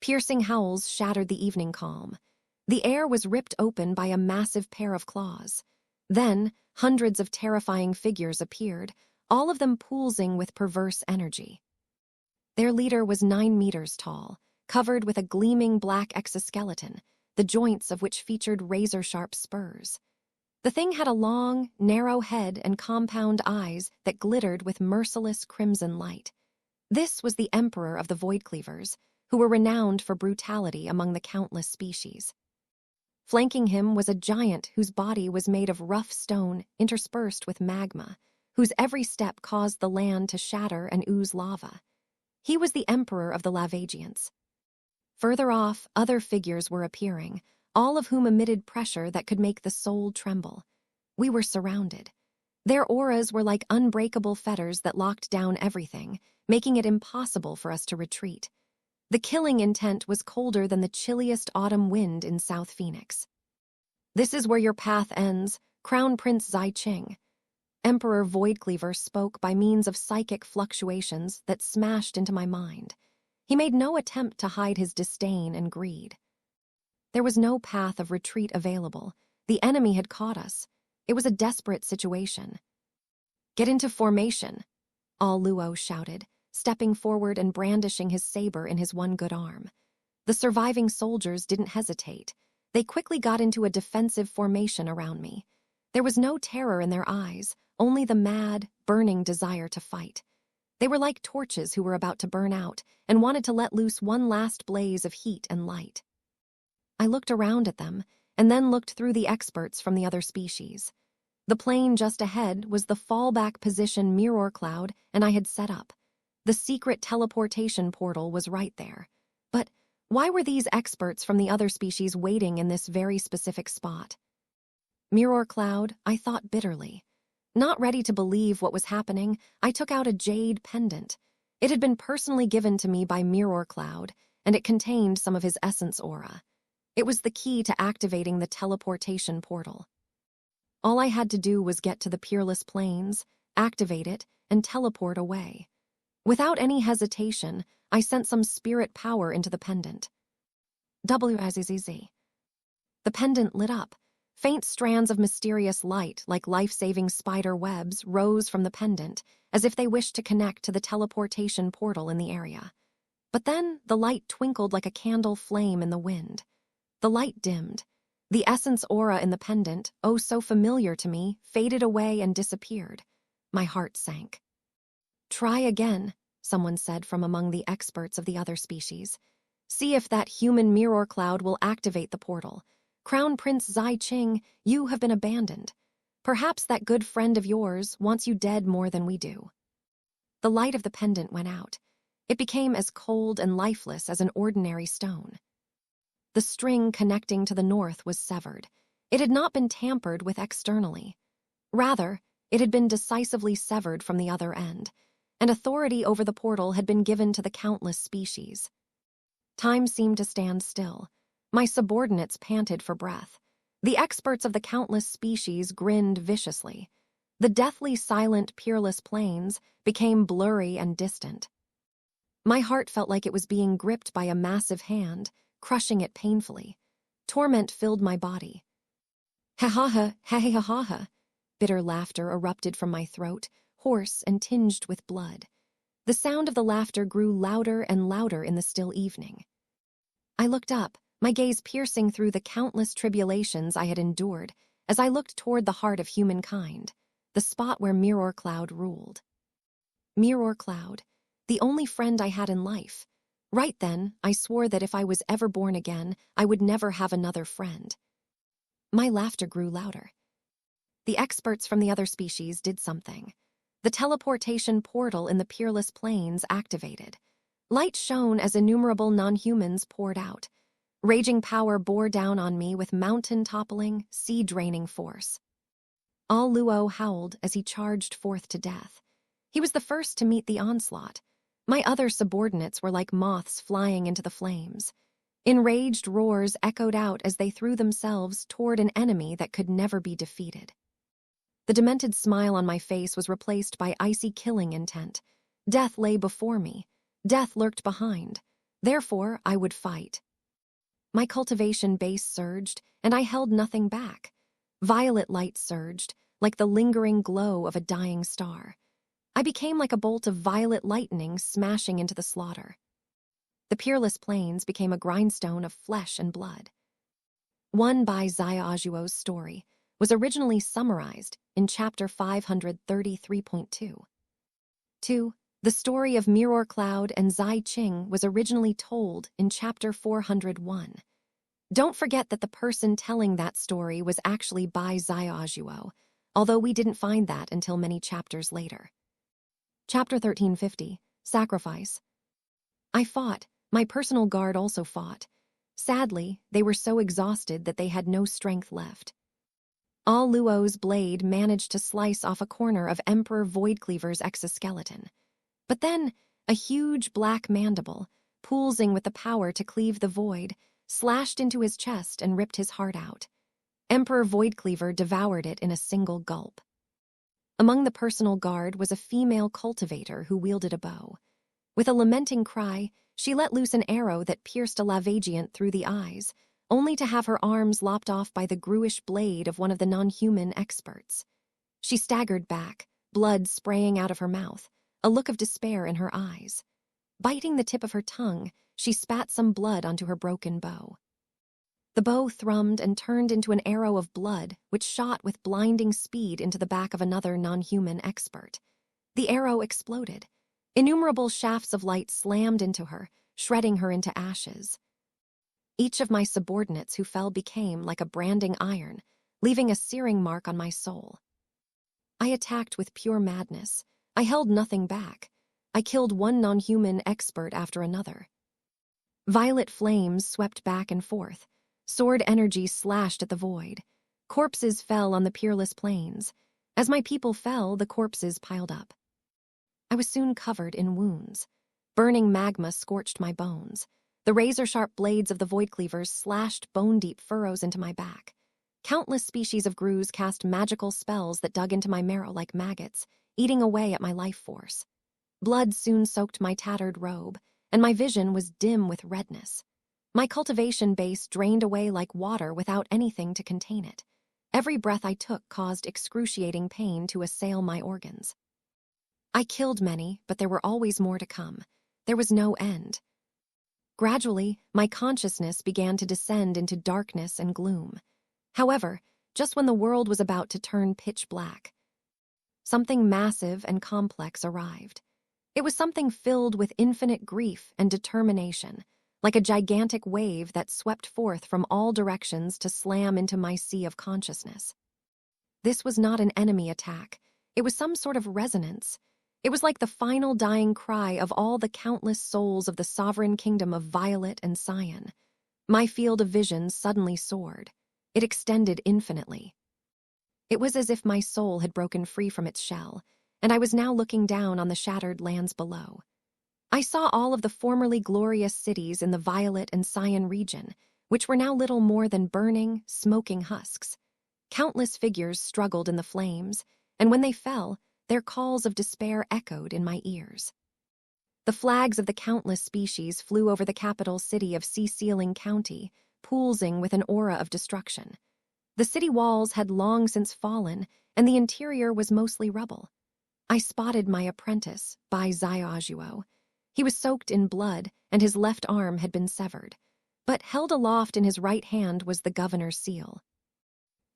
Speaker 1: Piercing howls shattered the evening calm. The air was ripped open by a massive pair of claws. Then, hundreds of terrifying figures appeared, all of them pulsing with perverse energy. Their leader was 9 meters tall, covered with a gleaming black exoskeleton, the joints of which featured razor-sharp spurs. The thing had a long, narrow head and compound eyes that glittered with merciless crimson light. This was the emperor of the Voidcleavers, who were renowned for brutality among the countless species. Flanking him was a giant whose body was made of rough stone interspersed with magma, whose every step caused the land to shatter and ooze lava. He was the emperor of the Lavagians. Further off, other figures were appearing, all of whom emitted pressure that could make the soul tremble. We were surrounded. Their auras were like unbreakable fetters that locked down everything, making it impossible for us to retreat. The killing intent was colder than the chilliest autumn wind in South Phoenix. "This is where your path ends, Crown Prince Xu Qing." Emperor Voidcleaver spoke by means of psychic fluctuations that smashed into my mind. He made no attempt to hide his disdain and greed. There was no path of retreat available. The enemy had caught us. It was a desperate situation. "Get into formation," All Luo shouted, stepping forward and brandishing his saber in his one good arm. The surviving soldiers didn't hesitate. They quickly got into a defensive formation around me. There was no terror in their eyes, only the mad, burning desire to fight. They were like torches who were about to burn out and wanted to let loose one last blaze of heat and light. I looked around at them, and then looked through the experts from the other species. The plain just ahead was the fallback position mirror cloud and I had set up. The secret teleportation portal was right there. But why were these experts from the other species waiting in this very specific spot? Mirror cloud, I thought bitterly. Not ready to believe what was happening, I took out a jade pendant. It had been personally given to me by Mirror Cloud, and it contained some of his essence aura. It was the key to activating the teleportation portal. All I had to do was get to the Peerless Plains, activate it, and teleport away. Without any hesitation, I sent some spirit power into the pendant. WZZZ. The pendant lit up. Faint strands of mysterious light, like life-saving spider webs, rose from the pendant, as if they wished to connect to the teleportation portal in the area. But then the light twinkled like a candle flame in the wind. The light dimmed. The essence aura in the pendant, oh so familiar to me, faded away and disappeared. My heart sank. "Try again," someone said from among the experts of the other species. "See if that human mirror cloud will activate the portal. Crown Prince Xu Qing, you have been abandoned. Perhaps that good friend of yours wants you dead more than we do." The light of the pendant went out. It became as cold and lifeless as an ordinary stone. The string connecting to the north was severed. It had not been tampered with externally. Rather, it had been decisively severed from the other end, and authority over the portal had been given to the countless species. Time seemed to stand still. My subordinates panted for breath. The experts of the countless species grinned viciously. The deathly silent, peerless plains became blurry and distant. My heart felt like it was being gripped by a massive hand, crushing it painfully. Torment filled my body. Ha-ha-ha, ha-ha-ha-ha. Bitter laughter erupted from my throat, hoarse and tinged with blood. The sound of the laughter grew louder and louder in the still evening. I looked up, my gaze piercing through the countless tribulations I had endured as I looked toward the heart of humankind, the spot where Mirror Cloud ruled. Mirror Cloud, the only friend I had in life. Right then, I swore that if I was ever born again, I would never have another friend. My laughter grew louder. The experts from the other species did something. The teleportation portal in the peerless plains activated. Light shone as innumerable non-humans poured out. Raging power bore down on me with mountain-toppling, sea-draining force. All Luo howled as he charged forth to death. He was the first to meet the onslaught. My other subordinates were like moths flying into the flames. Enraged roars echoed out as they threw themselves toward an enemy that could never be defeated. The demented smile on my face was replaced by icy killing intent. Death lay before me. Death lurked behind. Therefore, I would fight. My cultivation base surged, and I held nothing back. Violet light surged, like the lingering glow of a dying star. I became like a bolt of violet lightning smashing into the slaughter. The peerless plains became a grindstone of flesh and blood. One Bai Xiaochun's story was originally summarized in Chapter 533.2. 2. The story of Mirror Cloud and Xu Qing was originally told in Chapter 401. Don't forget that the person telling that story was actually Bai Xiaochun, although we didn't find that until many chapters later. Chapter 1350, Sacrifice. I fought. My personal guard also fought. Sadly, they were so exhausted that they had no strength left. All Luo's blade managed to slice off a corner of Emperor Voidcleaver's exoskeleton. But then, a huge black mandible, pulsing with the power to cleave the void, slashed into his chest and ripped his heart out. Emperor Voidcleaver devoured it in a single gulp. Among the personal guard was a female cultivator who wielded a bow. With a lamenting cry, she let loose an arrow that pierced a Lavagiant through the eyes, only to have her arms lopped off by the gruish blade of one of the non-human experts. She staggered back, blood spraying out of her mouth, a look of despair in her eyes. Biting the tip of her tongue, she spat some blood onto her broken bow. The bow thrummed and turned into an arrow of blood which shot with blinding speed into the back of another non-human expert. The arrow exploded. Innumerable shafts of light slammed into her, shredding her into ashes. Each of my subordinates who fell became like a branding iron, leaving a searing mark on my soul. I attacked with pure madness. I held nothing back. I killed one non-human expert after another. Violet flames swept back and forth. Sword energy slashed at the void. Corpses fell on the peerless plains. As my people fell, the corpses piled up. I was soon covered in wounds. Burning magma scorched my bones. The razor-sharp blades of the Voidcleavers slashed bone-deep furrows into my back. Countless species of grus cast magical spells that dug into my marrow like maggots, eating away at my life force. Blood soon soaked my tattered robe, and my vision was dim with redness. My cultivation base drained away like water without anything to contain it. Every breath I took caused excruciating pain to assail my organs. I killed many, but there were always more to come. There was no end. Gradually, my consciousness began to descend into darkness and gloom. However, just when the world was about to turn pitch black, something massive and complex arrived. It was something filled with infinite grief and determination, like a gigantic wave that swept forth from all directions to slam into my sea of consciousness. This was not an enemy attack. It was some sort of resonance. It was like the final dying cry of all the countless souls of the sovereign kingdom of Violet and Cyan. My field of vision suddenly soared. It extended infinitely. It was as if my soul had broken free from its shell, and I was now looking down on the shattered lands below. I saw all of the formerly glorious cities in the Violet and Cyan region, which were now little more than burning, smoking husks. Countless figures struggled in the flames, and when they fell, their calls of despair echoed in my ears. The flags of the countless species flew over the capital city of Xu Qing County, pulsing with an aura of destruction. The city walls had long since fallen, and the interior was mostly rubble. I spotted my apprentice, Bai Xiaochun. He was soaked in blood, and his left arm had been severed, but held aloft in his right hand was the governor's seal.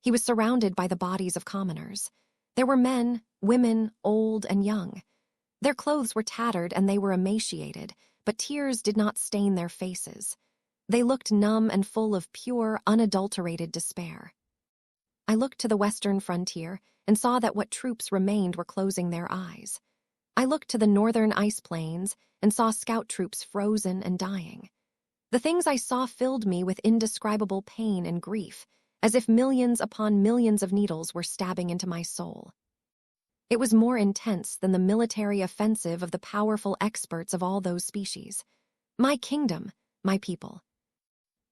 Speaker 1: He was surrounded by the bodies of commoners. There were men, women, old and young. Their clothes were tattered and they were emaciated, but tears did not stain their faces. They looked numb and full of pure, unadulterated despair. I looked to the western frontier and saw that what troops remained were closing their eyes. I looked to the northern ice plains and saw scout troops frozen and dying. The things I saw filled me with indescribable pain and grief, as if millions upon millions of needles were stabbing into my soul. It was more intense than the military offensive of the powerful experts of all those species. My kingdom, my people.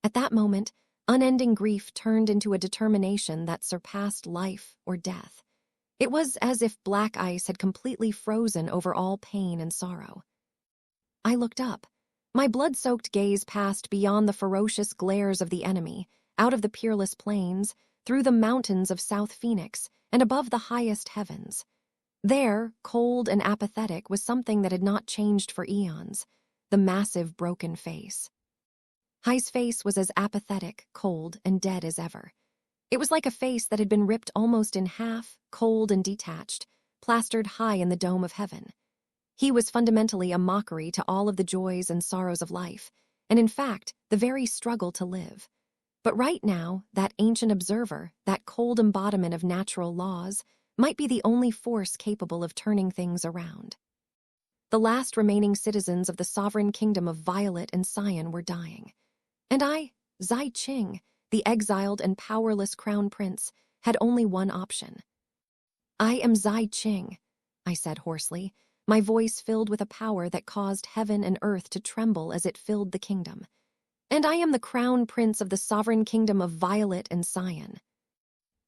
Speaker 1: At that moment, unending grief turned into a determination that surpassed life or death. It was as if black ice had completely frozen over all pain and sorrow. I looked up. My blood-soaked gaze passed beyond the ferocious glares of the enemy, out of the peerless plains, through the mountains of South Phoenix, and above the highest heavens. There, cold and apathetic, was something that had not changed for eons, the massive broken face. Hai's face was as apathetic, cold, and dead as ever. It was like a face that had been ripped almost in half, cold and detached, plastered high in the dome of heaven. He was fundamentally a mockery to all of the joys and sorrows of life, and in fact, the very struggle to live. But right now, that ancient observer, that cold embodiment of natural laws, might be the only force capable of turning things around. The last remaining citizens of the sovereign kingdom of Violet and Cyan were dying. And I, Xu Qing, the exiled and powerless crown prince, had only one option. "I am Xu Qing," I said hoarsely, my voice filled with a power that caused heaven and earth to tremble as it filled the kingdom. "And I am the crown prince of the sovereign kingdom of Violet and Cyan."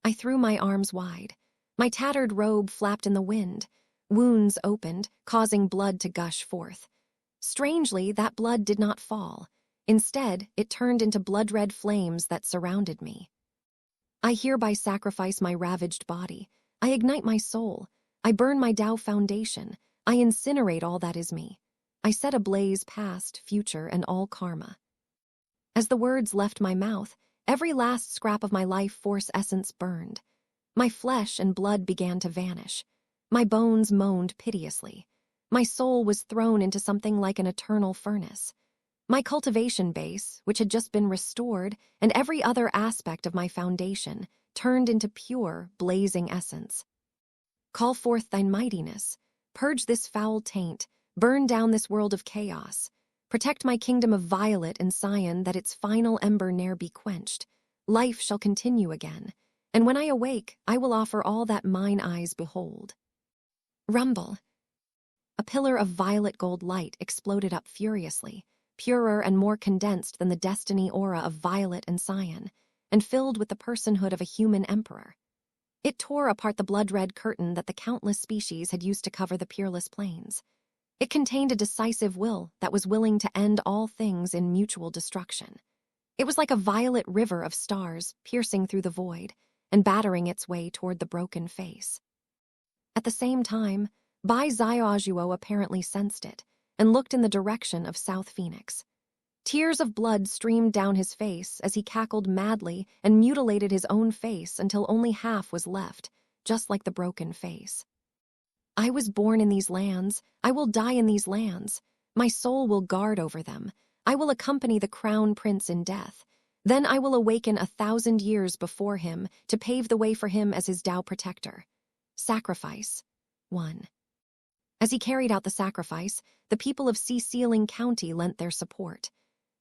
Speaker 1: I threw my arms wide. My tattered robe flapped in the wind. Wounds opened, causing blood to gush forth. Strangely, that blood did not fall. Instead, it turned into blood-red flames that surrounded me. I hereby sacrifice my ravaged body. I ignite my soul. I burn my Tao foundation. I incinerate all that is me. I set ablaze past, future, and all karma. As the words left my mouth, every last scrap of my life force essence burned. My flesh and blood began to vanish. My bones moaned piteously. My soul was thrown into something like an eternal furnace. My cultivation base, which had just been restored, and every other aspect of my foundation, turned into pure, blazing essence. "Call forth thine mightiness. Purge this foul taint. Burn down this world of chaos. Protect my kingdom of Violet and Cyan that its final ember ne'er be quenched. Life shall continue again. And when I awake, I will offer all that mine eyes behold." Rumble. A pillar of violet gold light exploded up furiously, purer and more condensed than the destiny aura of Violet and Cyan, and filled with the personhood of a human emperor. It tore apart the blood-red curtain that the countless species had used to cover the peerless plains. It contained a decisive will that was willing to end all things in mutual destruction. It was like a violet river of stars piercing through the void and battering its way toward the broken face. At the same time, Bai Xiaochun apparently sensed it and looked in the direction of South Phoenix. Tears of blood streamed down his face as he cackled madly and mutilated his own face until only half was left, just like the broken face. "I was born in these lands. I will die in these lands. My soul will guard over them. I will accompany the crown prince in death. Then I will awaken 1,000 years before him to pave the way for him as his Tao protector. Sacrifice 1." As he carried out the sacrifice, the people of Xu Qing County lent their support.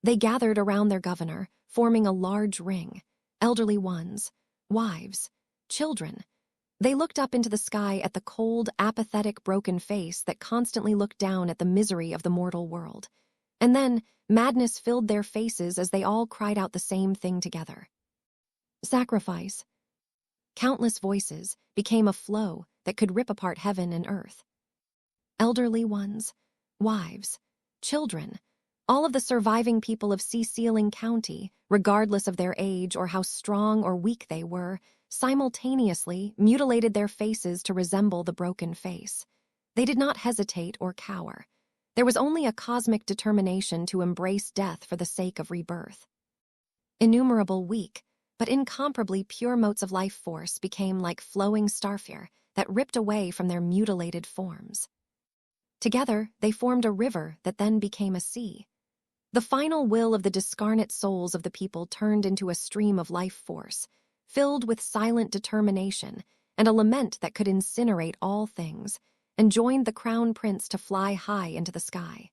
Speaker 1: They gathered around their governor, forming a large ring. Elderly ones, wives, children. They looked up into the sky at the cold, apathetic, broken face that constantly looked down at the misery of the mortal world. And then, madness filled their faces as they all cried out the same thing together. Sacrifice. Countless voices became a flow that could rip apart heaven and earth. Elderly ones, wives, children, all of the surviving people of Xiaxia County, regardless of their age or how strong or weak they were, simultaneously mutilated their faces to resemble the broken face. They did not hesitate or cower. There was only a cosmic determination to embrace death for the sake of rebirth. Innumerable weak, but incomparably pure motes of life force became like flowing starfire that ripped away from their mutilated forms. Together, they formed a river that then became a sea. The final will of the discarnate souls of the people turned into a stream of life force, filled with silent determination and a lament that could incinerate all things, and joined the crown prince to fly high into the sky.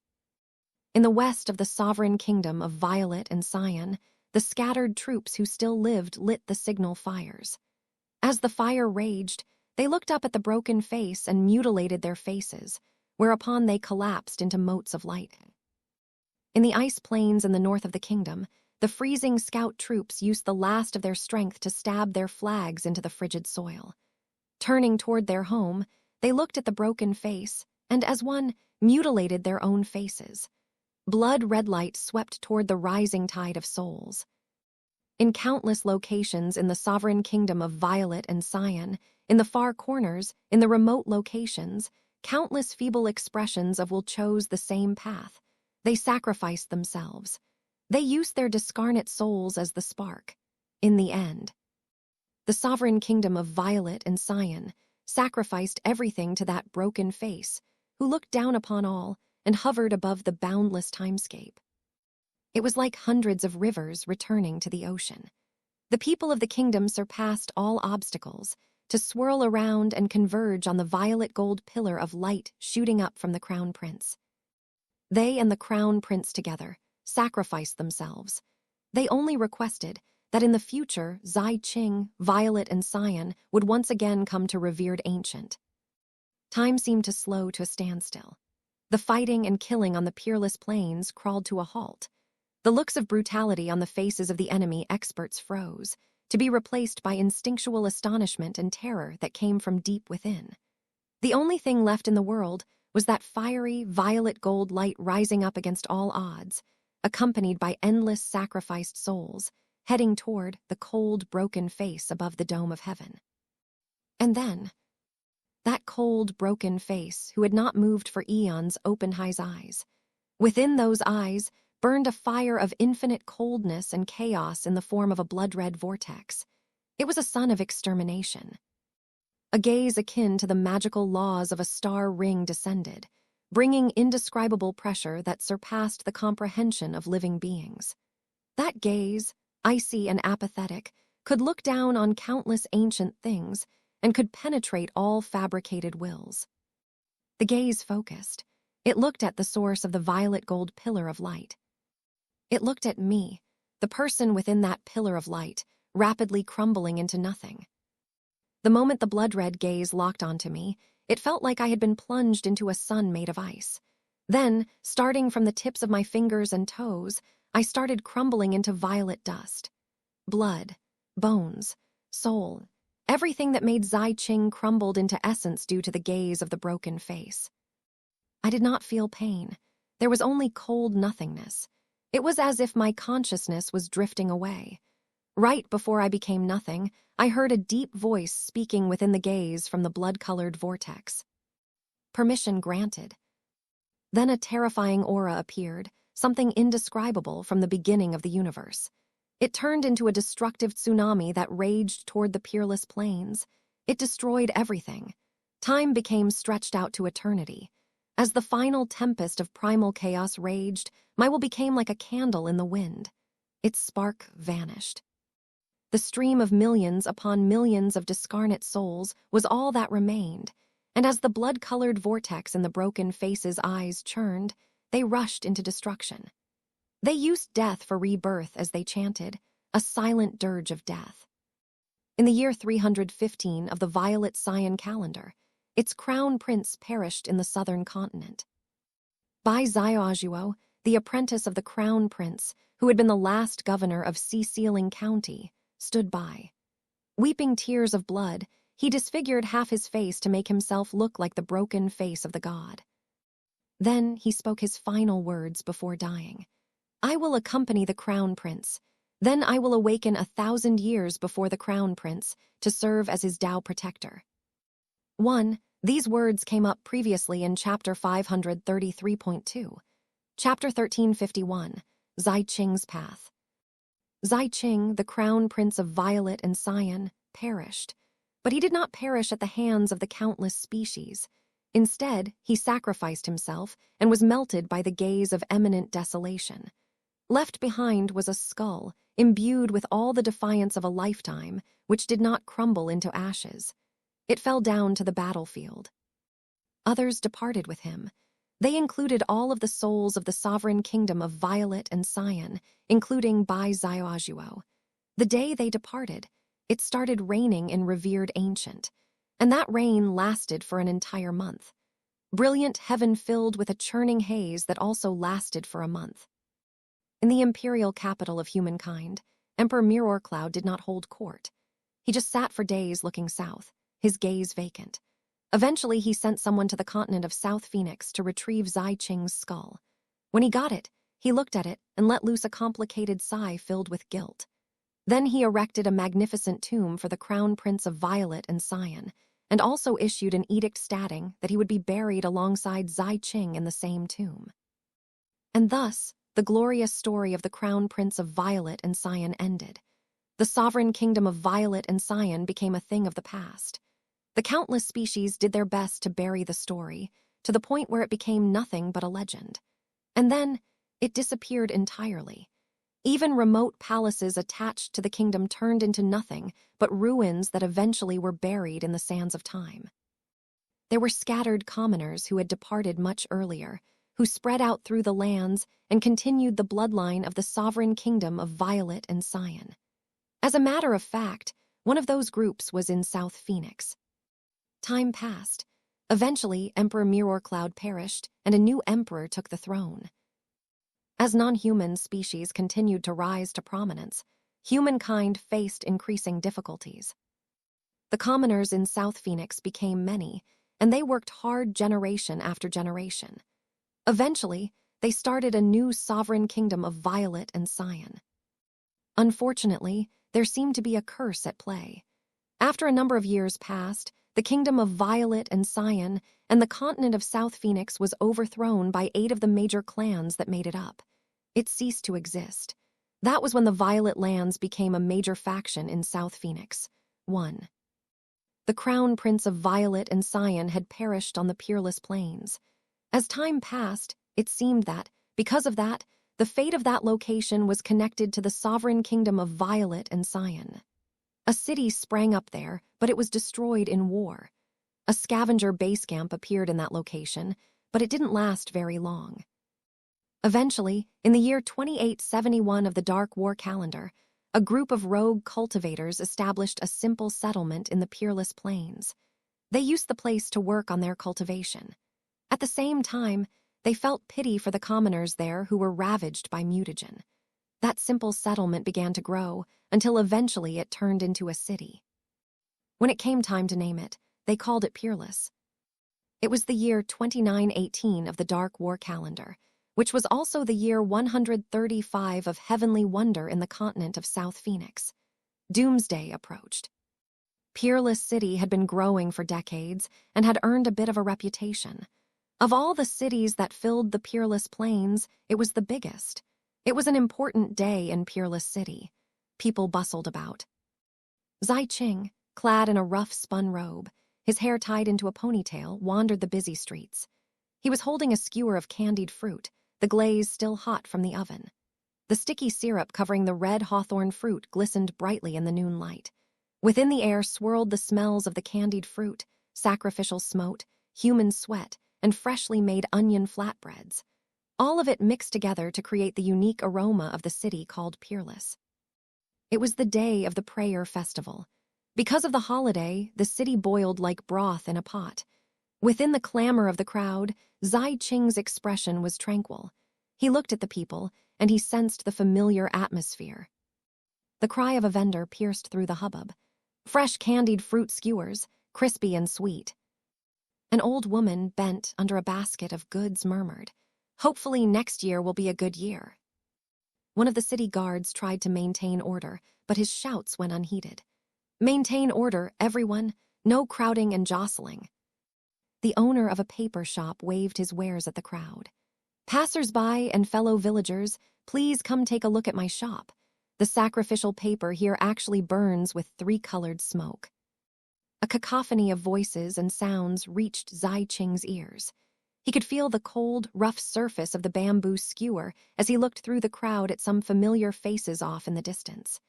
Speaker 1: In the west of the sovereign kingdom of Violet and Xian, the scattered troops who still lived lit the signal fires. As the fire raged, they looked up at the broken face and mutilated their faces, whereupon they collapsed into motes of light. In the ice plains in the north of the kingdom, the freezing scout troops used the last of their strength to stab their flags into the frigid soil. Turning toward their home, they looked at the broken face and, as one, mutilated their own faces. Blood-red light swept toward the rising tide of souls. In countless locations in the sovereign kingdom of Violet and Xian, in the far corners, in the remote locations, countless feeble expressions of will chose the same path. They sacrificed themselves. They used their discarnate souls as the spark. In the end, the sovereign kingdom of Violet and Xian sacrificed everything to that broken face, who looked down upon all and hovered above the boundless timescape. It was like hundreds of rivers returning to the ocean. The people of the kingdom surpassed all obstacles to swirl around and converge on the violet gold pillar of light shooting up from the crown prince. They and the crown prince together sacrificed themselves. They only requested that in the future Xi Qing, Violet, and Xian would once again come to revered ancient. Time seemed to slow to a standstill. The fighting and killing on the peerless plains crawled to a halt. The looks of brutality on the faces of the enemy experts froze, to be replaced by instinctual astonishment and terror that came from deep within. The only thing left in the world was that fiery, violet gold light rising up against all odds, accompanied by endless sacrificed souls, heading toward the cold, broken face above the dome of heaven. And then, that cold, broken face, who had not moved for eons, opened his eyes. Within those eyes burned a fire of infinite coldness and chaos in the form of a blood-red vortex. It was a sun of extermination. A gaze akin to the magical laws of a star ring descended, bringing indescribable pressure that surpassed the comprehension of living beings. That gaze, icy and apathetic, could look down on countless ancient things and could penetrate all fabricated wills. The gaze focused. It looked at the source of the violet gold pillar of light. It looked at me, the person within that pillar of light, rapidly crumbling into nothing. The moment the blood-red gaze locked onto me, it felt like I had been plunged into a sun made of ice. Then, starting from the tips of my fingers and toes, I started crumbling into violet dust. Blood, bones, soul, everything that made Xi Qing crumbled into essence due to the gaze of the broken face. I did not feel pain. There was only cold nothingness. It was as if my consciousness was drifting away. Right before I became nothing, I heard a deep voice speaking within the gaze from the blood-colored vortex. Permission granted. Then a terrifying aura appeared, something indescribable from the beginning of the universe. It turned into a destructive tsunami that raged toward the peerless plains. It destroyed everything. Time became stretched out to eternity. As the final tempest of primal chaos raged, my will became like a candle in the wind. Its spark vanished. The stream of millions upon millions of discarnate souls was all that remained, and as the blood-colored vortex in the broken face's eyes churned, they rushed into destruction. They used death for rebirth as they chanted, a silent dirge of death. In the year 315 of the Violet Xian calendar, its crown prince perished in the southern continent. Bai Xiaochun, the apprentice of the crown prince, who had been the last governor of Xiaxia County, stood by. Weeping tears of blood, he disfigured half his face to make himself look like the broken face of the god. Then he spoke his final words before dying. "I will accompany the crown prince. Then I will awaken 1,000 years before the crown prince to serve as his Tao protector." 1. These words came up previously in Chapter 533.2. Chapter 1351, Xi Qing's Path. Xi Qing, the crown prince of Violet and Xian, perished. But he did not perish at the hands of the countless species. Instead, he sacrificed himself and was melted by the gaze of eminent desolation. Left behind was a skull, imbued with all the defiance of a lifetime, which did not crumble into ashes. It fell down to the battlefield. Others departed with him. They included all of the souls of the sovereign kingdom of Violet and Xian, including Bai Xiaochun. The day they departed, it started raining in revered Ancient, and that rain lasted for an entire month. Brilliant heaven filled with a churning haze that also lasted for a month. In the imperial capital of humankind, Emperor Mirrorcloud did not hold court. He just sat for days looking south, his gaze vacant. Eventually, he sent someone to the continent of South Phoenix to retrieve Xi Qing's skull. When he got it, he looked at it and let loose a complicated sigh filled with guilt. Then he erected a magnificent tomb for the crown prince of Violet and Xian, and also issued an edict stating that he would be buried alongside Xi Qing in the same tomb. And thus, the glorious story of the crown prince of Violet and Xian ended. The sovereign kingdom of Violet and Xian became a thing of the past. The countless species did their best to bury the story, to the point where it became nothing but a legend. And then, it disappeared entirely. Even remote palaces attached to the kingdom turned into nothing but ruins that eventually were buried in the sands of time. There were scattered commoners who had departed much earlier, who spread out through the lands and continued the bloodline of the sovereign kingdom of Violet and Xian. As a matter of fact, one of those groups was in South Phoenix. Time passed. Eventually, Emperor Mirrorcloud perished, and a new emperor took the throne. As non-human species continued to rise to prominence, humankind faced increasing difficulties. The commoners in South Phoenix became many, and they worked hard generation after generation. Eventually, they started a new sovereign kingdom of Violet and Xian. Unfortunately, there seemed to be a curse at play. After a number of years passed, the kingdom of Violet and Xian and the continent of South Phoenix was overthrown by 8 of the major clans that made it up. It ceased to exist. That was when the Violet lands became a major faction in South Phoenix. 1. The crown prince of Violet and Xian had perished on the Peerless Plains. As time passed, it seemed that, because of that, the fate of that location was connected to the sovereign kingdom of Violet and Xian. A city sprang up there, but it was destroyed in war. A scavenger base camp appeared in that location, but it didn't last very long. Eventually, in the year 2871 of the Dark War calendar, a group of rogue cultivators established a simple settlement in the Peerless Plains. They used the place to work on their cultivation. At the same time, they felt pity for the commoners there who were ravaged by mutagen. That simple settlement began to grow, until eventually it turned into a city. When it came time to name it, they called it Peerless. It was the year 2918 of the Dark War calendar, which was also the year 135 of Heavenly Wonder in the continent of South Phoenix. Doomsday approached. Peerless City had been growing for decades and had earned a bit of a reputation. Of all the cities that filled the Peerless Plains, it was the biggest. It was an important day in Peerless City. People bustled about. Xi Qing, clad in a rough spun robe, his hair tied into a ponytail, wandered the busy streets. He was holding a skewer of candied fruit, the glaze still hot from the oven. The sticky syrup covering the red hawthorn fruit glistened brightly in the noon light. Within the air swirled the smells of the candied fruit, sacrificial smote, human sweat, and freshly made onion flatbreads. All of it mixed together to create the unique aroma of the city called Peerless. It was the day of the prayer festival. Because of the holiday, the city boiled like broth in a pot. Within the clamor of the crowd, Xi Qing's expression was tranquil. He looked at the people, and he sensed the familiar atmosphere. The cry of a vendor pierced through the hubbub. Fresh candied fruit skewers, crispy and sweet. An old woman bent under a basket of goods murmured, "Hopefully next year will be a good year." One of the city guards tried to maintain order, but his shouts went unheeded. "Maintain order, everyone. No crowding and jostling." The owner of a paper shop waved his wares at the crowd. "Passers-by and fellow villagers, please come take a look at my shop. The sacrificial paper here actually burns with 3-colored smoke." A cacophony of voices and sounds reached Xi Qing's ears. He could feel the cold, rough surface of the bamboo skewer as he looked through the crowd at some familiar faces off in the distance.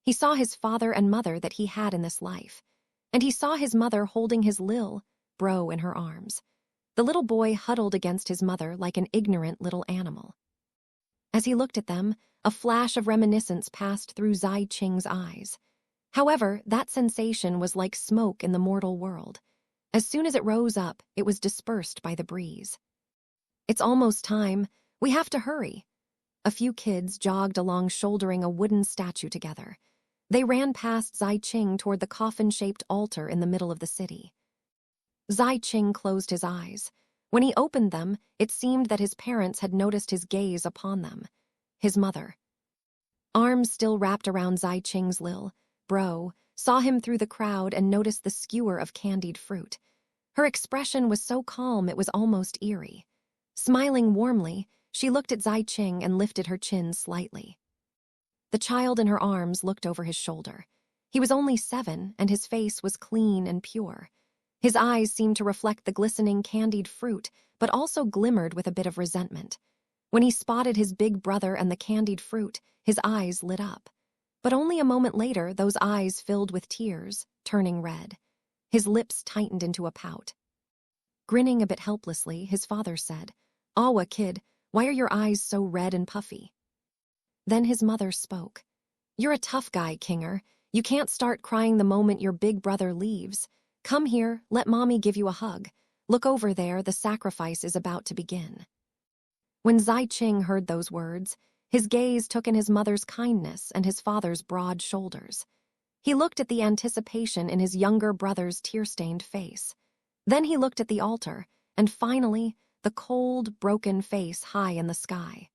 Speaker 1: He saw his father and mother that he had in this life, and he saw his mother holding his lil bro in her arms. The little boy huddled against his mother like an ignorant little animal. As he looked at them, a flash of reminiscence passed through Xi Qing's eyes. However, that sensation was like smoke in the mortal world. As soon as it rose up, it was dispersed by the breeze. "It's almost time. We have to hurry." A few kids jogged along shouldering a wooden statue together. They ran past Xi Qing toward the coffin-shaped altar in the middle of the city. Xi Qing closed his eyes. When he opened them, it seemed that his parents had noticed his gaze upon them. His mother, arms still wrapped around Xi Qing's lil bro, saw him through the crowd and noticed the skewer of candied fruit. Her expression was so calm it was almost eerie. Smiling warmly, she looked at Xi Qing and lifted her chin slightly. The child in her arms looked over his shoulder. He was only 7, and his face was clean and pure. His eyes seemed to reflect the glistening candied fruit, but also glimmered with a bit of resentment. When he spotted his big brother and the candied fruit, his eyes lit up. But only a moment later, those eyes filled with tears, turning red. His lips tightened into a pout. Grinning a bit helplessly, his father said, "Awa, kid, why are your eyes so red and puffy?" Then his mother spoke. "You're a tough guy, Kinger. You can't start crying the moment your big brother leaves. Come here, let mommy give you a hug. Look over there, the sacrifice is about to begin." When Xi Qing heard those words, his gaze took in his mother's kindness and his father's broad shoulders. He looked at the anticipation in his younger brother's tear-stained face. Then he looked at the altar, and finally, the cold, broken face high in the sky.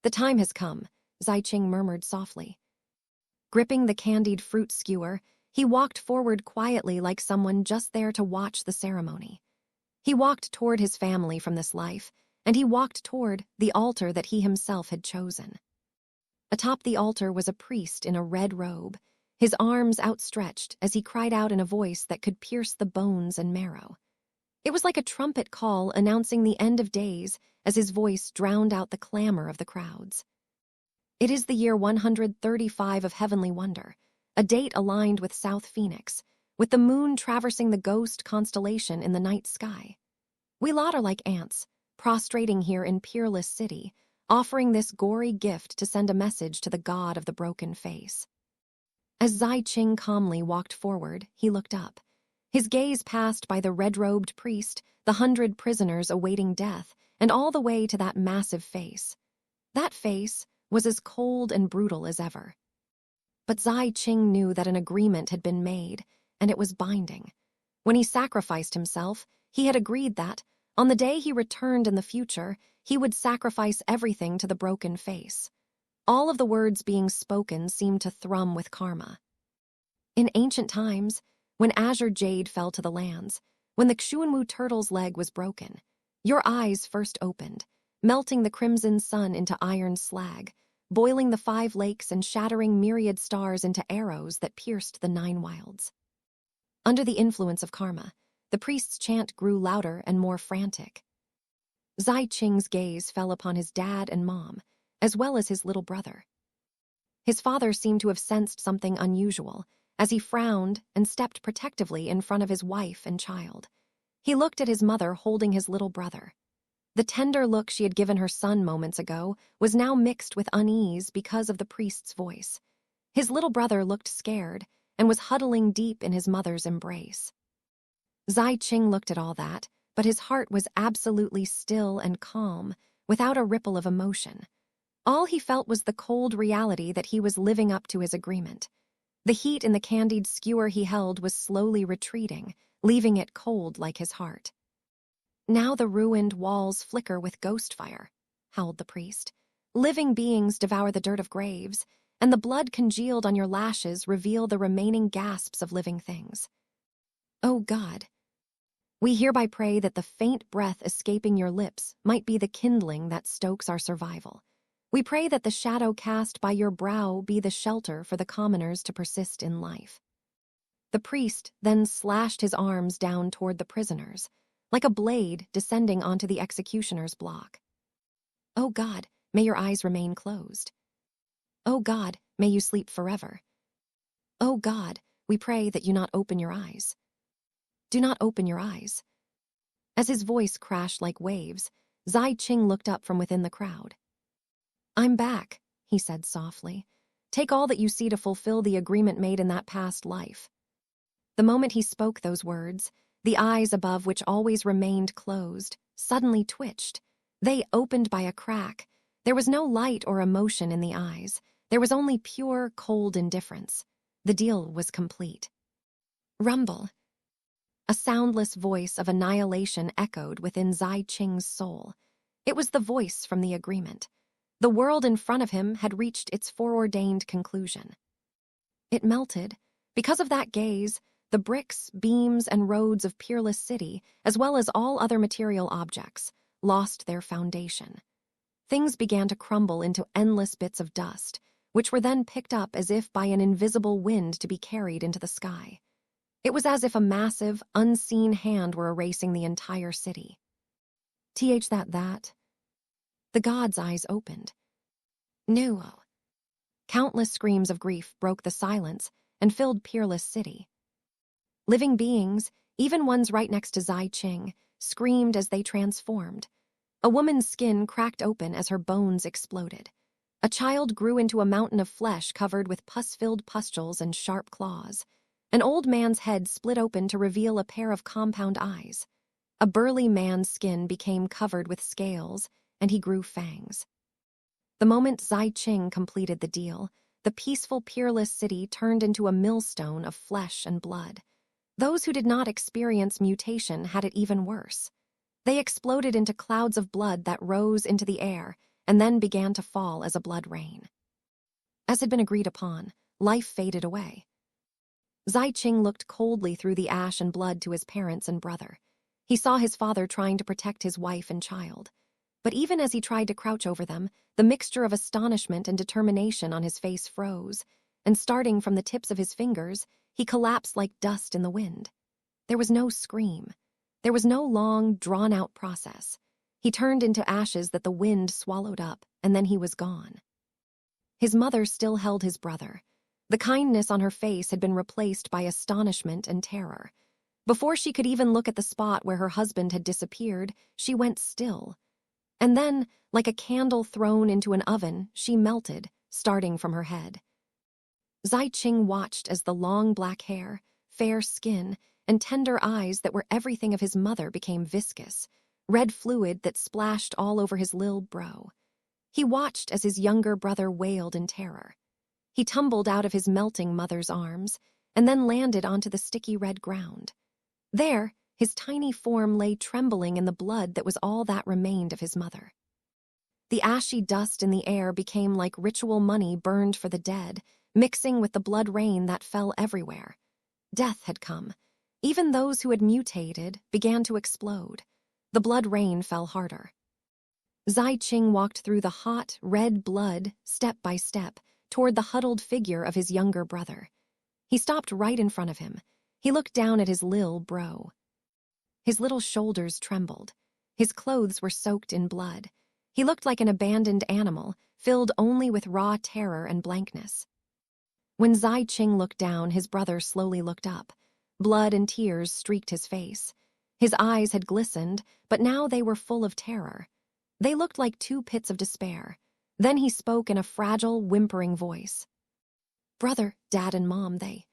Speaker 1: "The time has come," Xi Qing murmured softly. Gripping the candied fruit skewer, he walked forward quietly like someone just there to watch the ceremony. He walked toward his family from this life, and he walked toward the altar that he himself had chosen. Atop the altar was a priest in a red robe, his arms outstretched as he cried out in a voice that could pierce the bones and marrow. It was like a trumpet call announcing the end of days as his voice drowned out the clamor of the crowds. It is the year 135 of Heavenly Wonder, a date aligned with South Phoenix, with the moon traversing the ghost constellation in the night sky. We lot are like ants, prostrating here in Peerless City, offering this gory gift to send a message to the god of the broken face. As Xi Qing calmly walked forward, he looked up. His gaze passed by the red-robed priest, the 100 prisoners awaiting death, and all the way to that massive face. That face was as cold and brutal as ever. But Xi Qing knew that an agreement had been made, and it was binding. When he sacrificed himself, he had agreed that, on the day he returned in the future, he would sacrifice everything to the broken face. All of the words being spoken seemed to thrum with karma. In ancient times, when azure jade fell to the lands, when the Xuanwu turtle's leg was broken, your eyes first opened, melting the crimson sun into iron slag, boiling the 5 lakes and shattering myriad stars into arrows that pierced the 9 wilds. Under the influence of karma, the priest's chant grew louder and more frantic. Xi Qing's gaze fell upon his dad and mom, as well as his little brother. His father seemed to have sensed something unusual, as he frowned and stepped protectively in front of his wife and child. He looked at his mother holding his little brother. The tender look she had given her son moments ago was now mixed with unease because of the priest's voice. His little brother looked scared, and was huddling deep in his mother's embrace. Xi Qing looked at all that, but his heart was absolutely still and calm, without a ripple of emotion. All he felt was the cold reality that he was living up to his agreement. The heat in the candied skewer he held was slowly retreating, leaving it cold like his heart. "Now the ruined walls flicker with ghost fire," howled the priest. "Living beings devour the dirt of graves, and the blood congealed on your lashes reveal the remaining gasps of living things. Oh God, we hereby pray that the faint breath escaping your lips might be the kindling that stokes our survival. We pray that the shadow cast by your brow be the shelter for the commoners to persist in life." The priest then slashed his arms down toward the prisoners, like a blade descending onto the executioner's block. "Oh God, may your eyes remain closed. Oh God, may you sleep forever. Oh God, we pray that you not open your eyes. Do not open your eyes." As his voice crashed like waves, Xi Qing looked up from within the crowd. "I'm back," he said softly. "Take all that you see to fulfill the agreement made in that past life." The moment he spoke those words, the eyes above which always remained closed suddenly twitched. They opened by a crack. There was no light or emotion in the eyes. There was only pure, cold indifference. The deal was complete. Rumble. A soundless voice of annihilation echoed within Xi Qing's soul. It was the voice from the agreement. The world in front of him had reached its foreordained conclusion. It melted. Because of that gaze, the bricks, beams, and roads of Peerless City, as well as all other material objects, lost their foundation. Things began to crumble into endless bits of dust, which were then picked up as if by an invisible wind to be carried into the sky. It was as if a massive, unseen hand were erasing the entire city. That. The god's eyes opened. "No." Countless screams of grief broke the silence and filled Peerless City. Living beings, even ones right next to Xi Qing, screamed as they transformed. A woman's skin cracked open as her bones exploded. A child grew into a mountain of flesh covered with pus-filled pustules and sharp claws. An old man's head split open to reveal a pair of compound eyes. A burly man's skin became covered with scales, and he grew fangs. The moment Xi Qing completed the deal, the peaceful, peerless city turned into a millstone of flesh and blood. Those who did not experience mutation had it even worse. They exploded into clouds of blood that rose into the air and then began to fall as a blood rain. As had been agreed upon, life faded away. Xi Qing looked coldly through the ash and blood to his parents and brother. He saw his father trying to protect his wife and child. But even as he tried to crouch over them, the mixture of astonishment and determination on his face froze, and starting from the tips of his fingers, he collapsed like dust in the wind. There was no scream. There was no long, drawn-out process. He turned into ashes that the wind swallowed up, and then he was gone. His mother still held his brother. The kindness on her face had been replaced by astonishment and terror. Before she could even look at the spot where her husband had disappeared, she went still. And then, like a candle thrown into an oven, she melted, starting from her head. Xi Qing watched as the long black hair, fair skin, and tender eyes that were everything of his mother became viscous, red fluid that splashed all over his lil brow. He watched as his younger brother wailed in terror. He tumbled out of his melting mother's arms, and then landed onto the sticky red ground. There, his tiny form lay trembling in the blood that was all that remained of his mother. The ashy dust in the air became like ritual money burned for the dead, mixing with the blood rain that fell everywhere. Death had come. Even those who had mutated began to explode. The blood rain fell harder. Xi Qing walked through the hot, red blood, step by step, toward the huddled figure of his younger brother. He stopped right in front of him. He looked down at his lil bro. His little shoulders trembled. His clothes were soaked in blood. He looked like an abandoned animal, filled only with raw terror and blankness. When Xi Qing looked down, his brother slowly looked up. Blood and tears streaked his face. His eyes had glistened, but now they were full of terror. They looked like two pits of despair. Then he spoke in a fragile, whimpering voice. "Brother, Dad, and Mom, they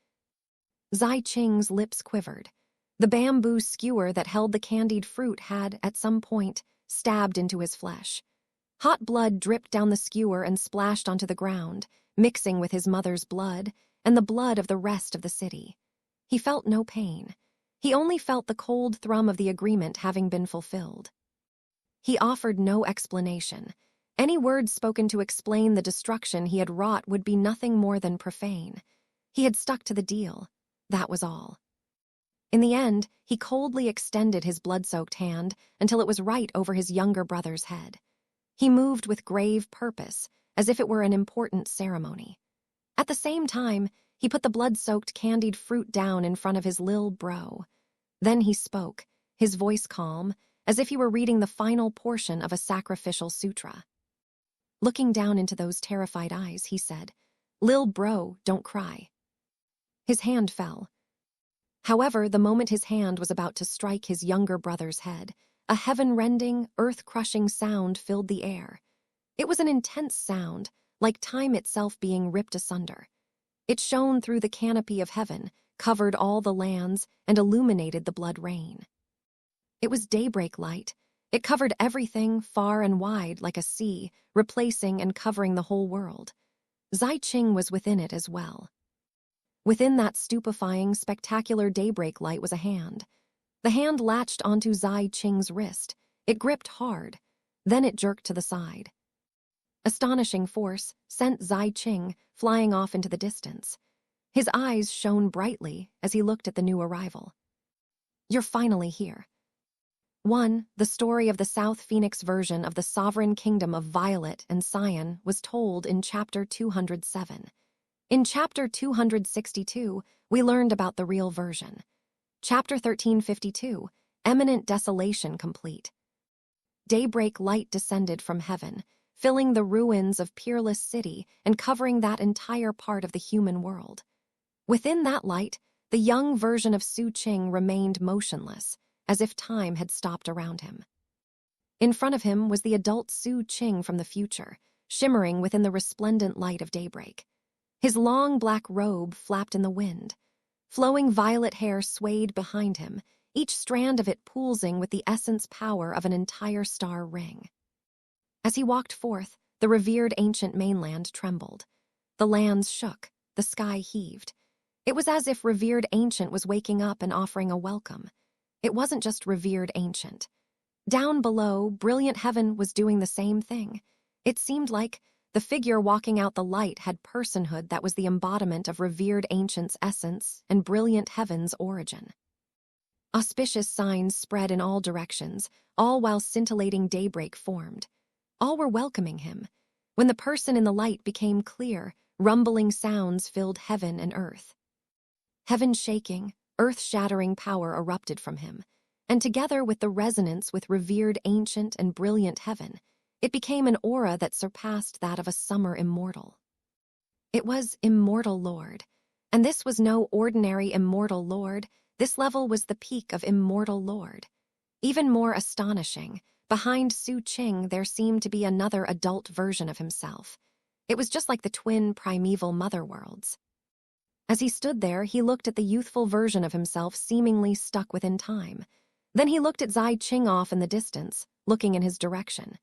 Speaker 1: Xi Qing's lips quivered. The bamboo skewer that held the candied fruit had, at some point, stabbed into his flesh. Hot blood dripped down the skewer and splashed onto the ground, mixing with his mother's blood and the blood of the rest of the city. He felt no pain. He only felt the cold thrum of the agreement having been fulfilled. He offered no explanation. Any words spoken to explain the destruction he had wrought would be nothing more than profane. He had stuck to the deal. That was all. In the end, he coldly extended his blood-soaked hand until it was right over his younger brother's head. He moved with grave purpose, as if it were an important ceremony. At the same time, he put the blood-soaked candied fruit down in front of his lil bro. Then he spoke, his voice calm, as if he were reading the final portion of a sacrificial sutra. Looking down into those terrified eyes, he said, "Lil bro, don't cry." His hand fell. However, the moment his hand was about to strike his younger brother's head, a heaven-rending, earth-crushing sound filled the air. It was an intense sound, like time itself being ripped asunder. It shone through the canopy of heaven, covered all the lands, and illuminated the blood rain. It was daybreak light. It covered everything far and wide like a sea, replacing and covering the whole world. Xi Qing was within it as well. Within that stupefying, spectacular daybreak light was a hand. The hand latched onto Xi Qing's wrist. It gripped hard. Then it jerked to the side. Astonishing force sent Xi Qing flying off into the distance. His eyes shone brightly as he looked at the new arrival. "You're finally here." 1. The story of the South Phoenix version of the sovereign kingdom of Violet and Cyan was told in Chapter 207. In Chapter 262, we learned about the real version. Chapter 1352, Eminent Desolation complete. Daybreak light descended from heaven, filling the ruins of Peerless City and covering that entire part of the human world. Within that light, the young version of Xu Qing remained motionless, as if time had stopped around him. In front of him was the adult Xu Qing from the future, shimmering within the resplendent light of daybreak. His long black robe flapped in the wind. Flowing violet hair swayed behind him, each strand of it pulsing with the essence power of an entire star ring. As he walked forth, the revered ancient mainland trembled. The lands shook, the sky heaved. It was as if revered ancient was waking up and offering a welcome. It wasn't just revered ancient. Down below, brilliant heaven was doing the same thing. It seemed like the figure walking out the light had personhood that was the embodiment of revered ancient's essence and brilliant heaven's origin. Auspicious signs spread in all directions, all while scintillating daybreak formed. All were welcoming him. When the person in the light became clear, rumbling sounds filled heaven and earth. Heaven shaking, earth-shattering power erupted from him, and together with the resonance with revered ancient and brilliant heaven, it became an aura that surpassed that of a summer immortal. It was Immortal Lord, and this was no ordinary Immortal Lord. This level was the peak of Immortal Lord. Even more astonishing, behind Xu Qing there seemed to be another adult version of himself. It was just like the twin primeval mother worlds. As he stood there, he looked at the youthful version of himself seemingly stuck within time. Then he looked at Xi Qing off in the distance, looking in his direction.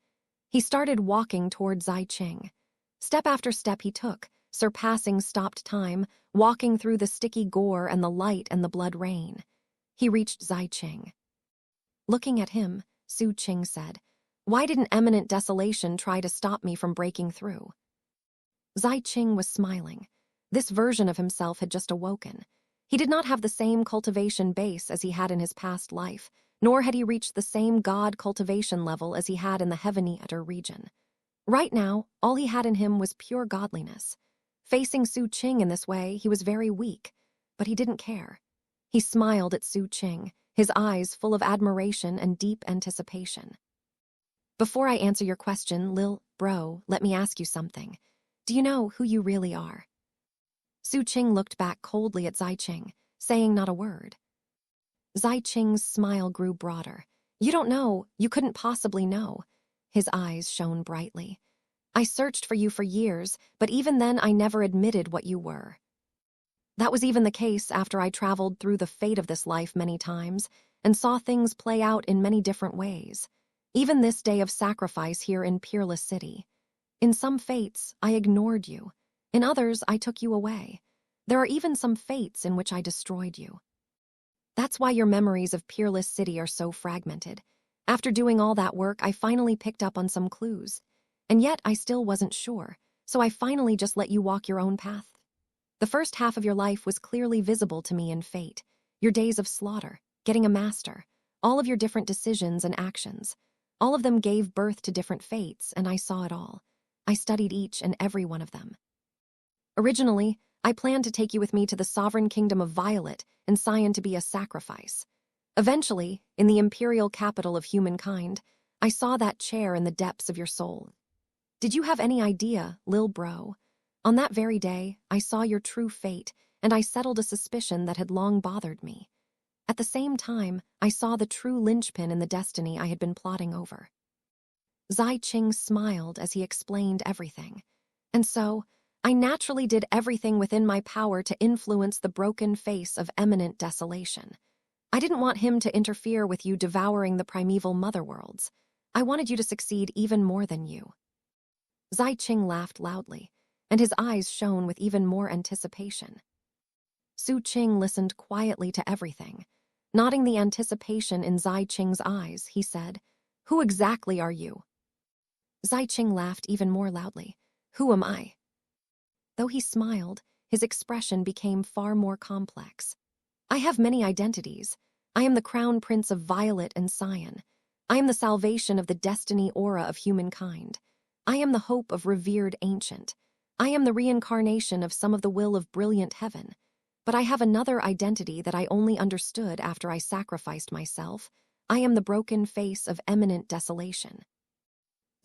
Speaker 1: He started walking toward Xi Qing. Step after step he took, surpassing stopped time, walking through the sticky gore and the light and the blood rain. He reached Xi Qing. Looking at him, Xu Qing said, "Why didn't Eminent Desolation try to stop me from breaking through?" Xi Qing was smiling. This version of himself had just awoken. He did not have the same cultivation base as he had in his past life, nor had he reached the same god cultivation level as he had in the Heaven-Eater region. Right now, all he had in him was pure godliness. Facing Xu Qing in this way, he was very weak, but he didn't care. He smiled at Xu Qing, his eyes full of admiration and deep anticipation. "Before I answer your question, Lil Bro, let me ask you something. Do you know who you really are?" Xu Qing looked back coldly at Xi Qing, saying not a word. Xi Qing's smile grew broader. "You don't know, you couldn't possibly know." His eyes shone brightly. "I searched for you for years, but even then I never admitted what you were." That was even the case after I traveled through the fate of this life many times and saw things play out in many different ways. Even this day of sacrifice here in Peerless City. In some fates, I ignored you. In others, I took you away. There are even some fates in which I destroyed you. That's why your memories of Peerless City are so fragmented. After doing all that work, I finally picked up on some clues. And yet, I still wasn't sure, so I finally just let you walk your own path. The first half of your life was clearly visible to me in fate. Your days of slaughter, getting a master, all of your different decisions and actions. All of them gave birth to different fates, and I saw it all. I studied each and every one of them. Originally, I planned to take you with me to the sovereign kingdom of Violet and Xian to be a sacrifice. Eventually, in the imperial capital of humankind, I saw that chair in the depths of your soul. Did you have any idea, Lil Bro? On that very day, I saw your true fate, and I settled a suspicion that had long bothered me. At the same time, I saw the true linchpin in the destiny I had been plotting over. Xi Qing smiled as he explained everything. And so, I naturally did everything within my power to influence the broken face of eminent desolation. I didn't want him to interfere with you devouring the primeval motherworlds. I wanted you to succeed even more than you. Xi Qing laughed loudly, and his eyes shone with even more anticipation. Xu Qing listened quietly to everything. Nodding the anticipation in Xi Qing's eyes, he said, "Who exactly are you?" Xi Qing laughed even more loudly. "Who am I?" Though he smiled, his expression became far more complex. "I have many identities. I am the crown prince of Violet and Xian. I am the salvation of the destiny aura of humankind. I am the hope of revered ancient. I am the reincarnation of some of the will of brilliant heaven. But I have another identity that I only understood after I sacrificed myself. I am the broken face of eminent desolation."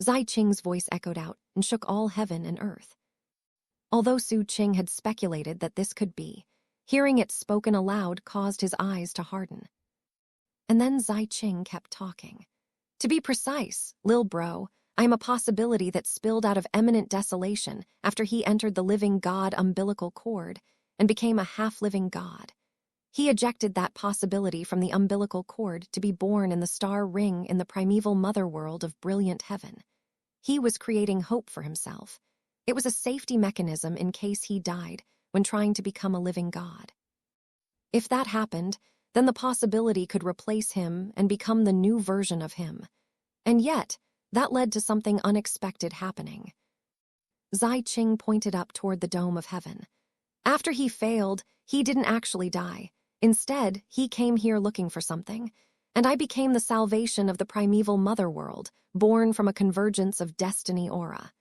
Speaker 1: Xi Qing's voice echoed out and shook all heaven and earth. Although Xu Qing had speculated that this could be, hearing it spoken aloud caused his eyes to harden. And then Xi Qing kept talking. "To be precise, Lil Bro, I am a possibility that spilled out of eminent desolation after he entered the living god umbilical cord and became a half-living god. He ejected that possibility from the umbilical cord to be born in the star ring in the primeval mother world of brilliant heaven. He was creating hope for himself. It was a safety mechanism in case he died when trying to become a living god. If that happened, then the possibility could replace him and become the new version of him. And yet, that led to something unexpected happening. Xi Qing pointed up toward the dome of heaven. After he failed, he didn't actually die. Instead, he came here looking for something, and I became the salvation of the primeval mother world, born from a convergence of destiny aura.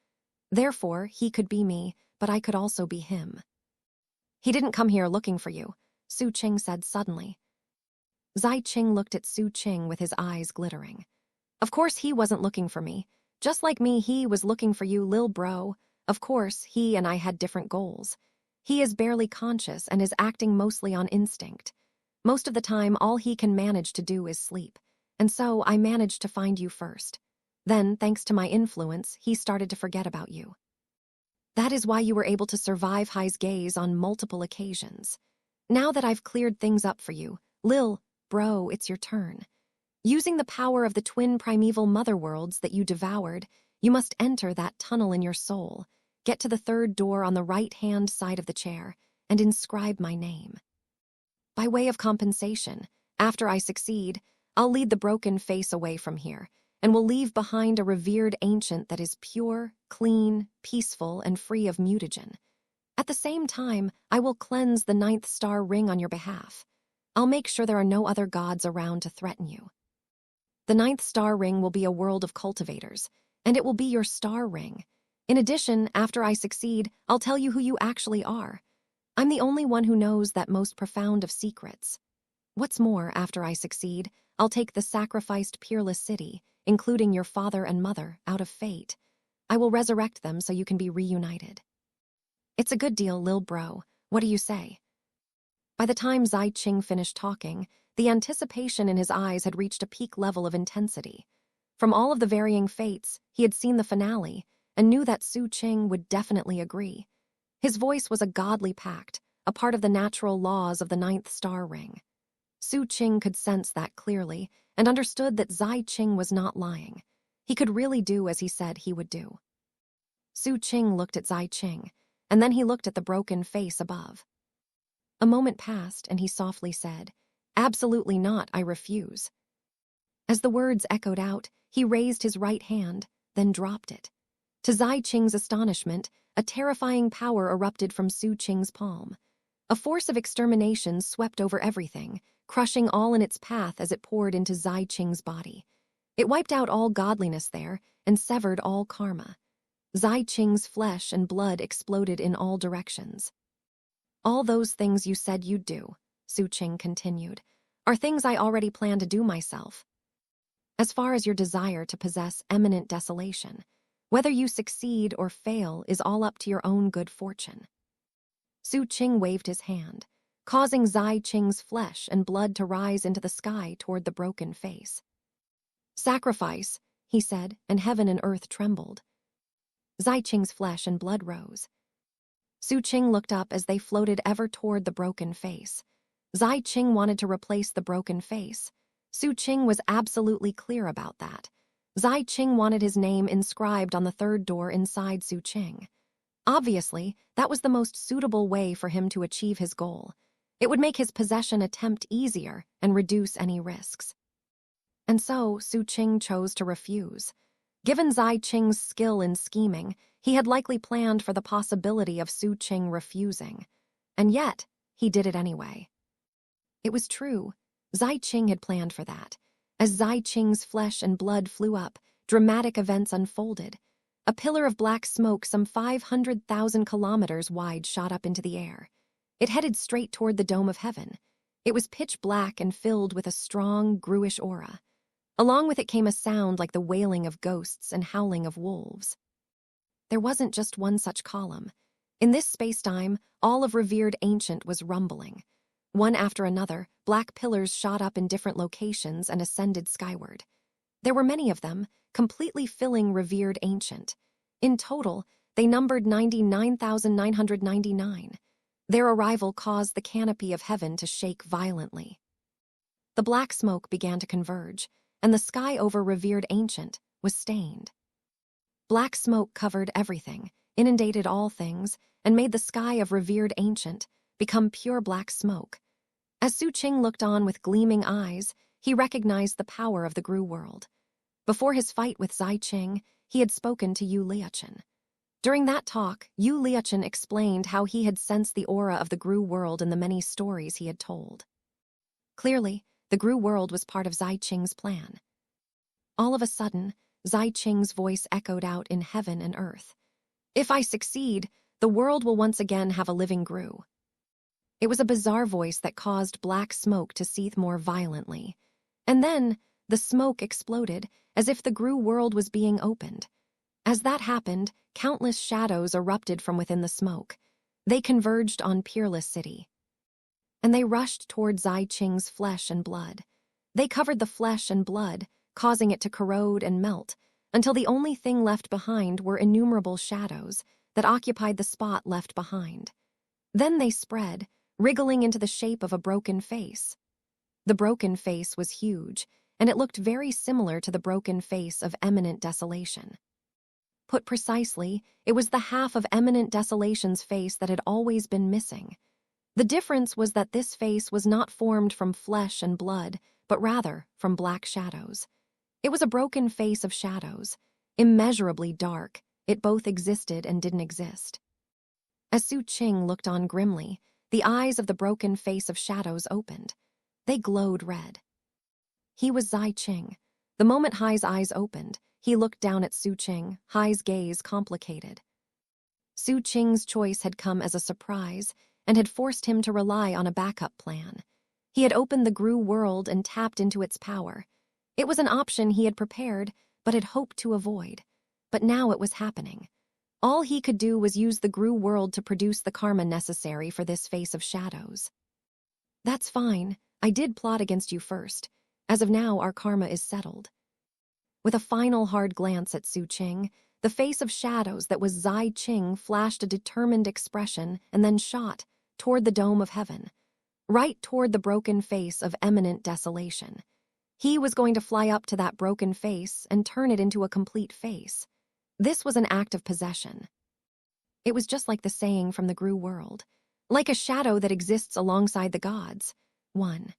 Speaker 1: Therefore, he could be me, but I could also be him. "He didn't come here looking for you," Xu Qing said suddenly. Xi Qing looked at Xu Qing with his eyes glittering. "Of course he wasn't looking for me. Just like me, he was looking for you, Lil Bro. Of course, he and I had different goals. He is barely conscious and is acting mostly on instinct. Most of the time, all he can manage to do is sleep. And so I managed to find you first. Then, thanks to my influence, he started to forget about you. That is why you were able to survive Hai's gaze on multiple occasions. Now that I've cleared things up for you, Lil Bro, it's your turn. Using the power of the twin primeval mother worlds that you devoured, you must enter that tunnel in your soul, get to the third door on the right-hand side of the chair, and inscribe my name. By way of compensation, after I succeed, I'll lead the broken face away from here, and will leave behind a revered ancient that is pure, clean, peaceful, and free of mutagen. At the same time, I will cleanse the 9th star ring on your behalf. I'll make sure there are no other gods around to threaten you. The 9th star ring will be a world of cultivators, and it will be your star ring. In addition, after I succeed, I'll tell you who you actually are. I'm the only one who knows that most profound of secrets. What's more, after I succeed, I'll take the sacrificed Peerless City, including your father and mother, out of fate. I will resurrect them so you can be reunited. It's a good deal, Lil Bro. What do you say? By the time Xi Qing finished talking, the anticipation in his eyes had reached a peak level of intensity. From all of the varying fates, he had seen the finale, and knew that Xu Qing would definitely agree. His voice was a godly pact, a part of the natural laws of the ninth star ring. Xu Qing could sense that clearly and understood that Zai Qing was not lying. He could really do as he said he would do. Xu Qing looked at Zai Qing, and then he looked at the broken face above. A moment passed, and he softly said, "Absolutely not, I refuse." As the words echoed out, he raised his right hand, then dropped it. To Zai Qing's astonishment, a terrifying power erupted from Xu Qing's palm. A force of extermination swept over everything, crushing all in its path as it poured into Zai Qing's body. It wiped out all godliness there and severed all karma. Zai Qing's flesh and blood exploded in all directions. "All those things you said you'd do," Xu Qing continued, "are things I already plan to do myself. As far as your desire to possess eminent desolation, whether you succeed or fail is all up to your own good fortune." Xu Qing waved his hand, causing Zai Qing's flesh and blood to rise into the sky toward the broken face. "Sacrifice," he said, and heaven and earth trembled. Zai Qing's flesh and blood rose. Xu Qing looked up as they floated ever toward the broken face. Zai Qing wanted to replace the broken face. Xu Qing was absolutely clear about that. Zai Qing wanted his name inscribed on the third door inside Xu Qing. Obviously, that was the most suitable way for him to achieve his goal. It would make his possession attempt easier and reduce any risks. And so, Xu Qing chose to refuse. Given Zai Qing's skill in scheming, he had likely planned for the possibility of Xu Qing refusing. And yet, he did it anyway. It was true. Zai Qing had planned for that. As Zai Qing's flesh and blood flew up, dramatic events unfolded. A pillar of black smoke some 500,000 kilometers wide shot up into the air. It headed straight toward the dome of heaven. It was pitch black and filled with a strong, gruish aura. Along with it came a sound like the wailing of ghosts and howling of wolves. There wasn't just one such column. In this space-time, all of revered ancient was rumbling. One after another, black pillars shot up in different locations and ascended skyward. There were many of them, completely filling revered ancient. In total, they numbered 99,999. Their arrival caused the canopy of heaven to shake violently. The black smoke began to converge, and the sky over revered ancient was stained. Black smoke covered everything, inundated all things, and made the sky of revered ancient become pure black smoke. As Xu Qing looked on with gleaming eyes, he recognized the power of the Gru world. Before his fight with Zai Qing, he had spoken to Yu Liachen. During that talk, Yu Liachen explained how he had sensed the aura of the Gru world in the many stories he had told. Clearly, the Gru world was part of Zai Qing's plan. All of a sudden, Zai Qing's voice echoed out in heaven and earth. "If I succeed, the world will once again have a living Gru." It was a bizarre voice that caused black smoke to seethe more violently. And then, the smoke exploded, as if the Gru world was being opened. As that happened, countless shadows erupted from within the smoke. They converged on Peerless City. And they rushed toward Zai Qing's flesh and blood. They covered the flesh and blood, causing it to corrode and melt, until the only thing left behind were innumerable shadows that occupied the spot left behind. Then they spread, wriggling into the shape of a broken face. The broken face was huge, and it looked very similar to the broken face of Eminent Desolation. Put precisely, it was the half of Eminent Desolation's face that had always been missing. The difference was that this face was not formed from flesh and blood, but rather from black shadows. It was a broken face of shadows. Immeasurably dark, it both existed and didn't exist. As Xu Qing looked on grimly, the eyes of the broken face of shadows opened. They glowed red. He was Zai Qing. The moment Hai's eyes opened, he looked down at Xu Qing, Hai's gaze complicated. Xu Qing's choice had come as a surprise and had forced him to rely on a backup plan. He had opened the Gru world and tapped into its power. It was an option he had prepared, but had hoped to avoid. But now it was happening. All he could do was use the Gru world to produce the karma necessary for this face of shadows. "That's fine. I did plot against you first. As of now, our karma is settled." With a final hard glance at Xu Qing, the face of shadows that was Zai Qing flashed a determined expression and then shot, toward the dome of heaven, right toward the broken face of eminent desolation. He was going to fly up to that broken face and turn it into a complete face. This was an act of possession. It was just like the saying from the Gru world, like a shadow that exists alongside the gods. 1.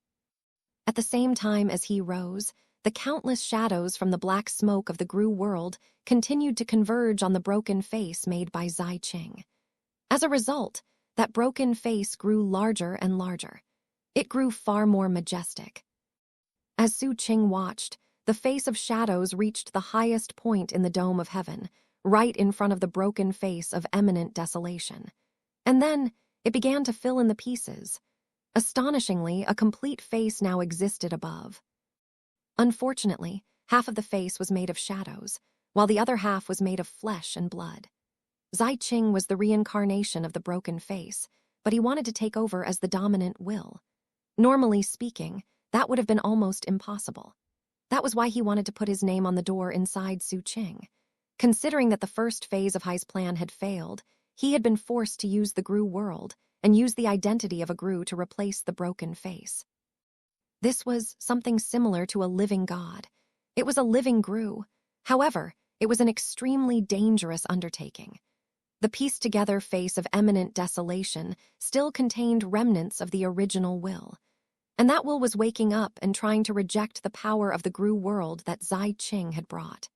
Speaker 1: At the same time as he rose, the countless shadows from the black smoke of the Gru world continued to converge on the broken face made by Xu Qing. As a result, that broken face grew larger and larger. It grew far more majestic. As Xu Qing watched, the face of shadows reached the highest point in the dome of heaven, right in front of the broken face of eminent desolation. And then, it began to fill in the pieces. Astonishingly, a complete face now existed above. Unfortunately, half of the face was made of shadows, while the other half was made of flesh and blood. Xu Qing was the reincarnation of the broken face, but he wanted to take over as the dominant will. Normally speaking, that would have been almost impossible. That was why he wanted to put his name on the door inside Xu Qing. Considering that the first phase of Hai's plan had failed, he had been forced to use the Gru world and use the identity of a Gru to replace the broken face. This was something similar to a living god. It was a living Gru. However, it was an extremely dangerous undertaking. The pieced-together face of eminent desolation still contained remnants of the original will. And that will was waking up and trying to reject the power of the Gru world that Xu Qing had brought.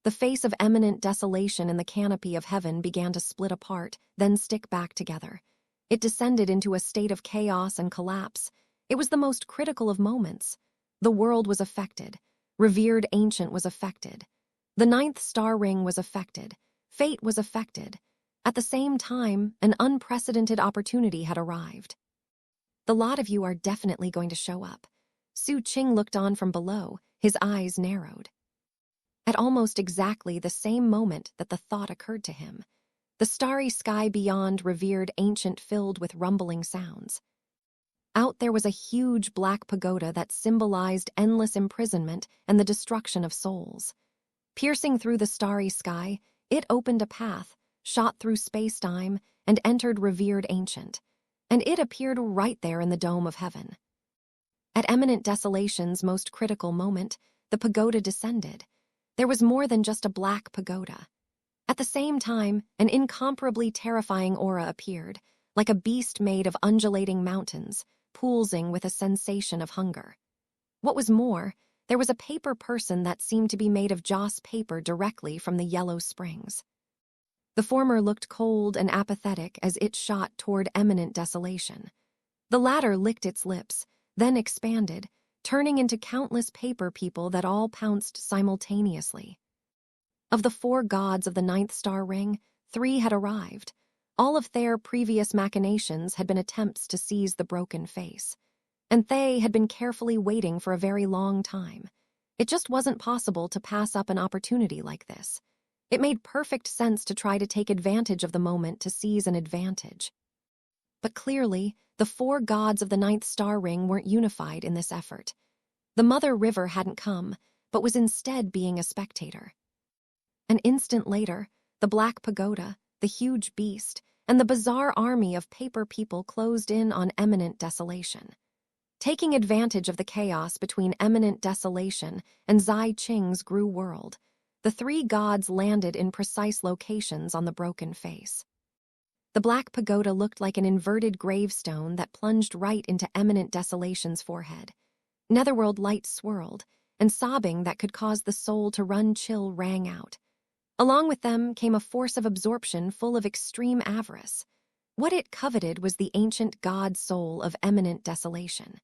Speaker 1: The face of eminent desolation in the canopy of heaven began to split apart, then stick back together. It descended into a state of chaos and collapse. It was the most critical of moments. The world was affected. Revered Ancient was affected. The 9th star ring was affected. Fate was affected. At the same time, an unprecedented opportunity had arrived. The lot of you are definitely going to show up. Xu Qing looked on from below, his eyes narrowed. At almost exactly the same moment that the thought occurred to him, the starry sky beyond Revered Ancient filled with rumbling sounds. Out there was a huge black pagoda that symbolized endless imprisonment and the destruction of souls. Piercing through the starry sky, it opened a path, shot through space-time, and entered Revered Ancient. And it appeared right there in the dome of heaven. At eminent desolation's most critical moment, the pagoda descended. There was more than just a black pagoda. At the same time, an incomparably terrifying aura appeared, like a beast made of undulating mountains, pulsing with a sensation of hunger. What was more, there was a paper person that seemed to be made of joss paper directly from the yellow springs. The former looked cold and apathetic as it shot toward eminent desolation. The latter licked its lips, then expanded, turning into countless paper people that all pounced simultaneously. Of the 4 gods of the 9th star ring, 3 had arrived. All of their previous machinations had been attempts to seize the broken face. And they had been carefully waiting for a very long time. It just wasn't possible to pass up an opportunity like this. It made perfect sense to try to take advantage of the moment to seize an advantage. But clearly, the 4 gods of the 9th star ring weren't unified in this effort. The Mother River hadn't come, but was instead being a spectator. An instant later, the Black Pagoda, the huge beast, and the bizarre army of paper people closed in on eminent desolation. Taking advantage of the chaos between eminent desolation and Xu Qing's Gru world, the 3 gods landed in precise locations on the broken face. The Black Pagoda looked like an inverted gravestone that plunged right into eminent desolation's forehead. Netherworld light swirled, and sobbing that could cause the soul to run chill rang out. Along with them came a force of absorption full of extreme avarice. What it coveted was the ancient god soul of eminent desolation.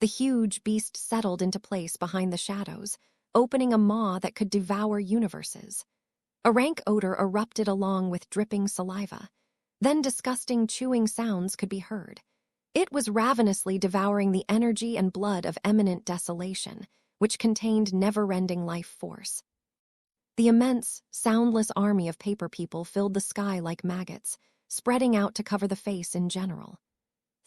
Speaker 1: The huge beast settled into place behind the shadows, opening a maw that could devour universes. A rank odor erupted along with dripping saliva. Then disgusting chewing sounds could be heard. It was ravenously devouring the energy and blood of eminent desolation, which contained never-ending life force. The immense, soundless army of paper people filled the sky like maggots, spreading out to cover the face in general.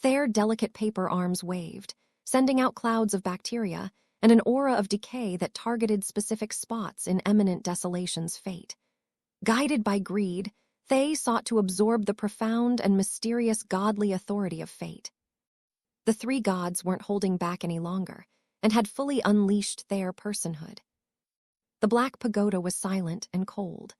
Speaker 1: Their delicate paper arms waved, sending out clouds of bacteria and an aura of decay that targeted specific spots in eminent desolation's fate. Guided by greed, they sought to absorb the profound and mysterious godly authority of fate. The three gods weren't holding back any longer and had fully unleashed their personhood. The Black Pagoda was silent and cold.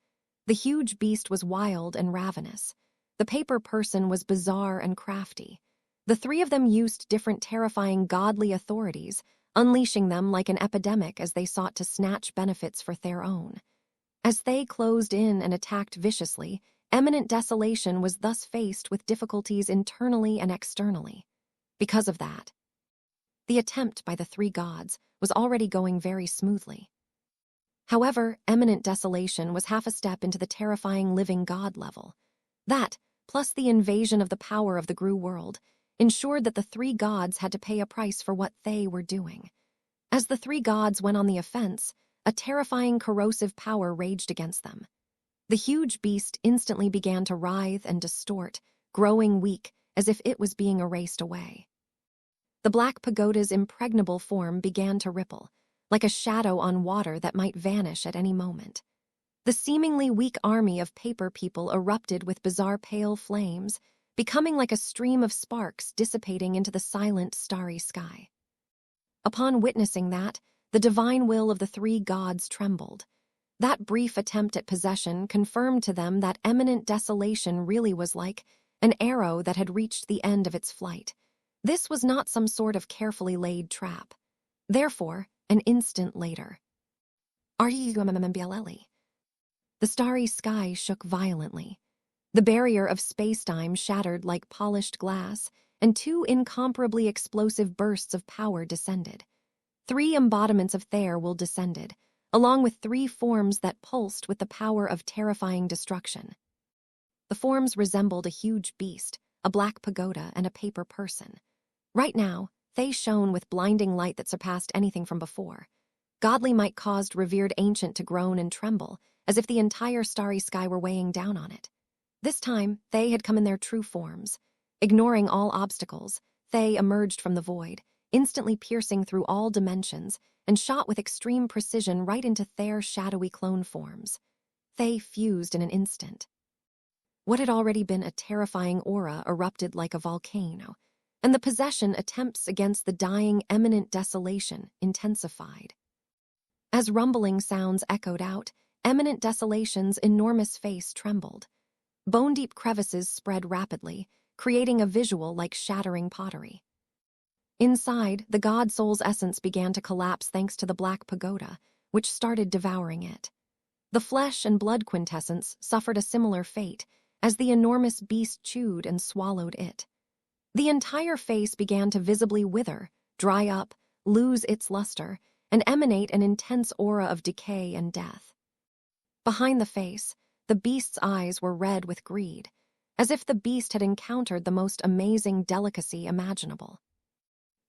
Speaker 1: The huge beast was wild and ravenous. The paper person was bizarre and crafty. The three of them used different terrifying godly authorities, unleashing them like an epidemic as they sought to snatch benefits for their own. As they closed in and attacked viciously, Eminent Desolation was thus faced with difficulties internally and externally. Because of that, the attempt by the three gods was already going very smoothly. However, Eminent Desolation was half a step into the terrifying living god level. That, plus the invasion of the power of the Gru world, ensured that the three gods had to pay a price for what they were doing. As the three gods went on the offense, a terrifying corrosive power raged against them. The huge beast instantly began to writhe and distort, growing weak as if it was being erased away. The Black Pagoda's impregnable form began to ripple, like a shadow on water that might vanish at any moment. The seemingly weak army of paper people erupted with bizarre pale flames, becoming like a stream of sparks dissipating into the silent, starry sky. Upon witnessing that, the divine will of the three gods trembled. That brief attempt at possession confirmed to them that Eminent Desolation really was like an arrow that had reached the end of its flight. This was not some sort of carefully laid trap. Therefore, an instant later, the starry sky shook violently. The barrier of space-time shattered like polished glass, and two incomparably explosive bursts of power descended. 3 embodiments of Their-Will descended, along with 3 forms that pulsed with the power of terrifying destruction. The forms resembled a huge beast, a black pagoda, and a paper person. Right now, they shone with blinding light that surpassed anything from before. Godly might caused revered ancient to groan and tremble, as if the entire starry sky were weighing down on it. This time, they had come in their true forms. Ignoring all obstacles, they emerged from the void, instantly piercing through all dimensions, and shot with extreme precision right into Their's shadowy clone forms. They fused in an instant. What had already been a terrifying aura erupted like a volcano, and the possession attempts against the dying Eminent Desolation intensified. As rumbling sounds echoed out, Eminent Desolation's enormous face trembled. Bone-deep crevices spread rapidly, creating a visual like shattering pottery. Inside, the god soul's essence began to collapse thanks to the black pagoda, which started devouring it. The flesh and blood quintessence suffered a similar fate, as the enormous beast chewed and swallowed it. The entire face began to visibly wither, dry up, lose its luster, and emanate an intense aura of decay and death. Behind the face, the beast's eyes were red with greed, as if the beast had encountered the most amazing delicacy imaginable.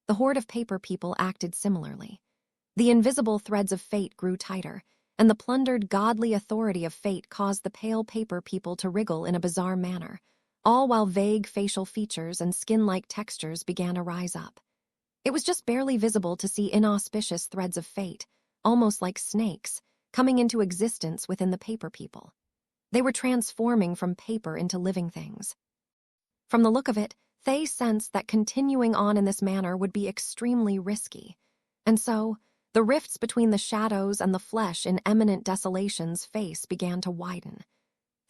Speaker 1: The horde of paper people acted similarly. The invisible threads of fate grew tighter, and the plundered godly authority of fate caused the pale paper people to wriggle in a bizarre manner, all while vague facial features and skin-like textures began to rise up. It was just barely visible to see inauspicious threads of fate, almost like snakes, coming into existence within the paper people. They were transforming from paper into living things. From the look of it, they sensed that continuing on in this manner would be extremely risky, and so the rifts between the shadows and the flesh in Eminent Desolation's face began to widen.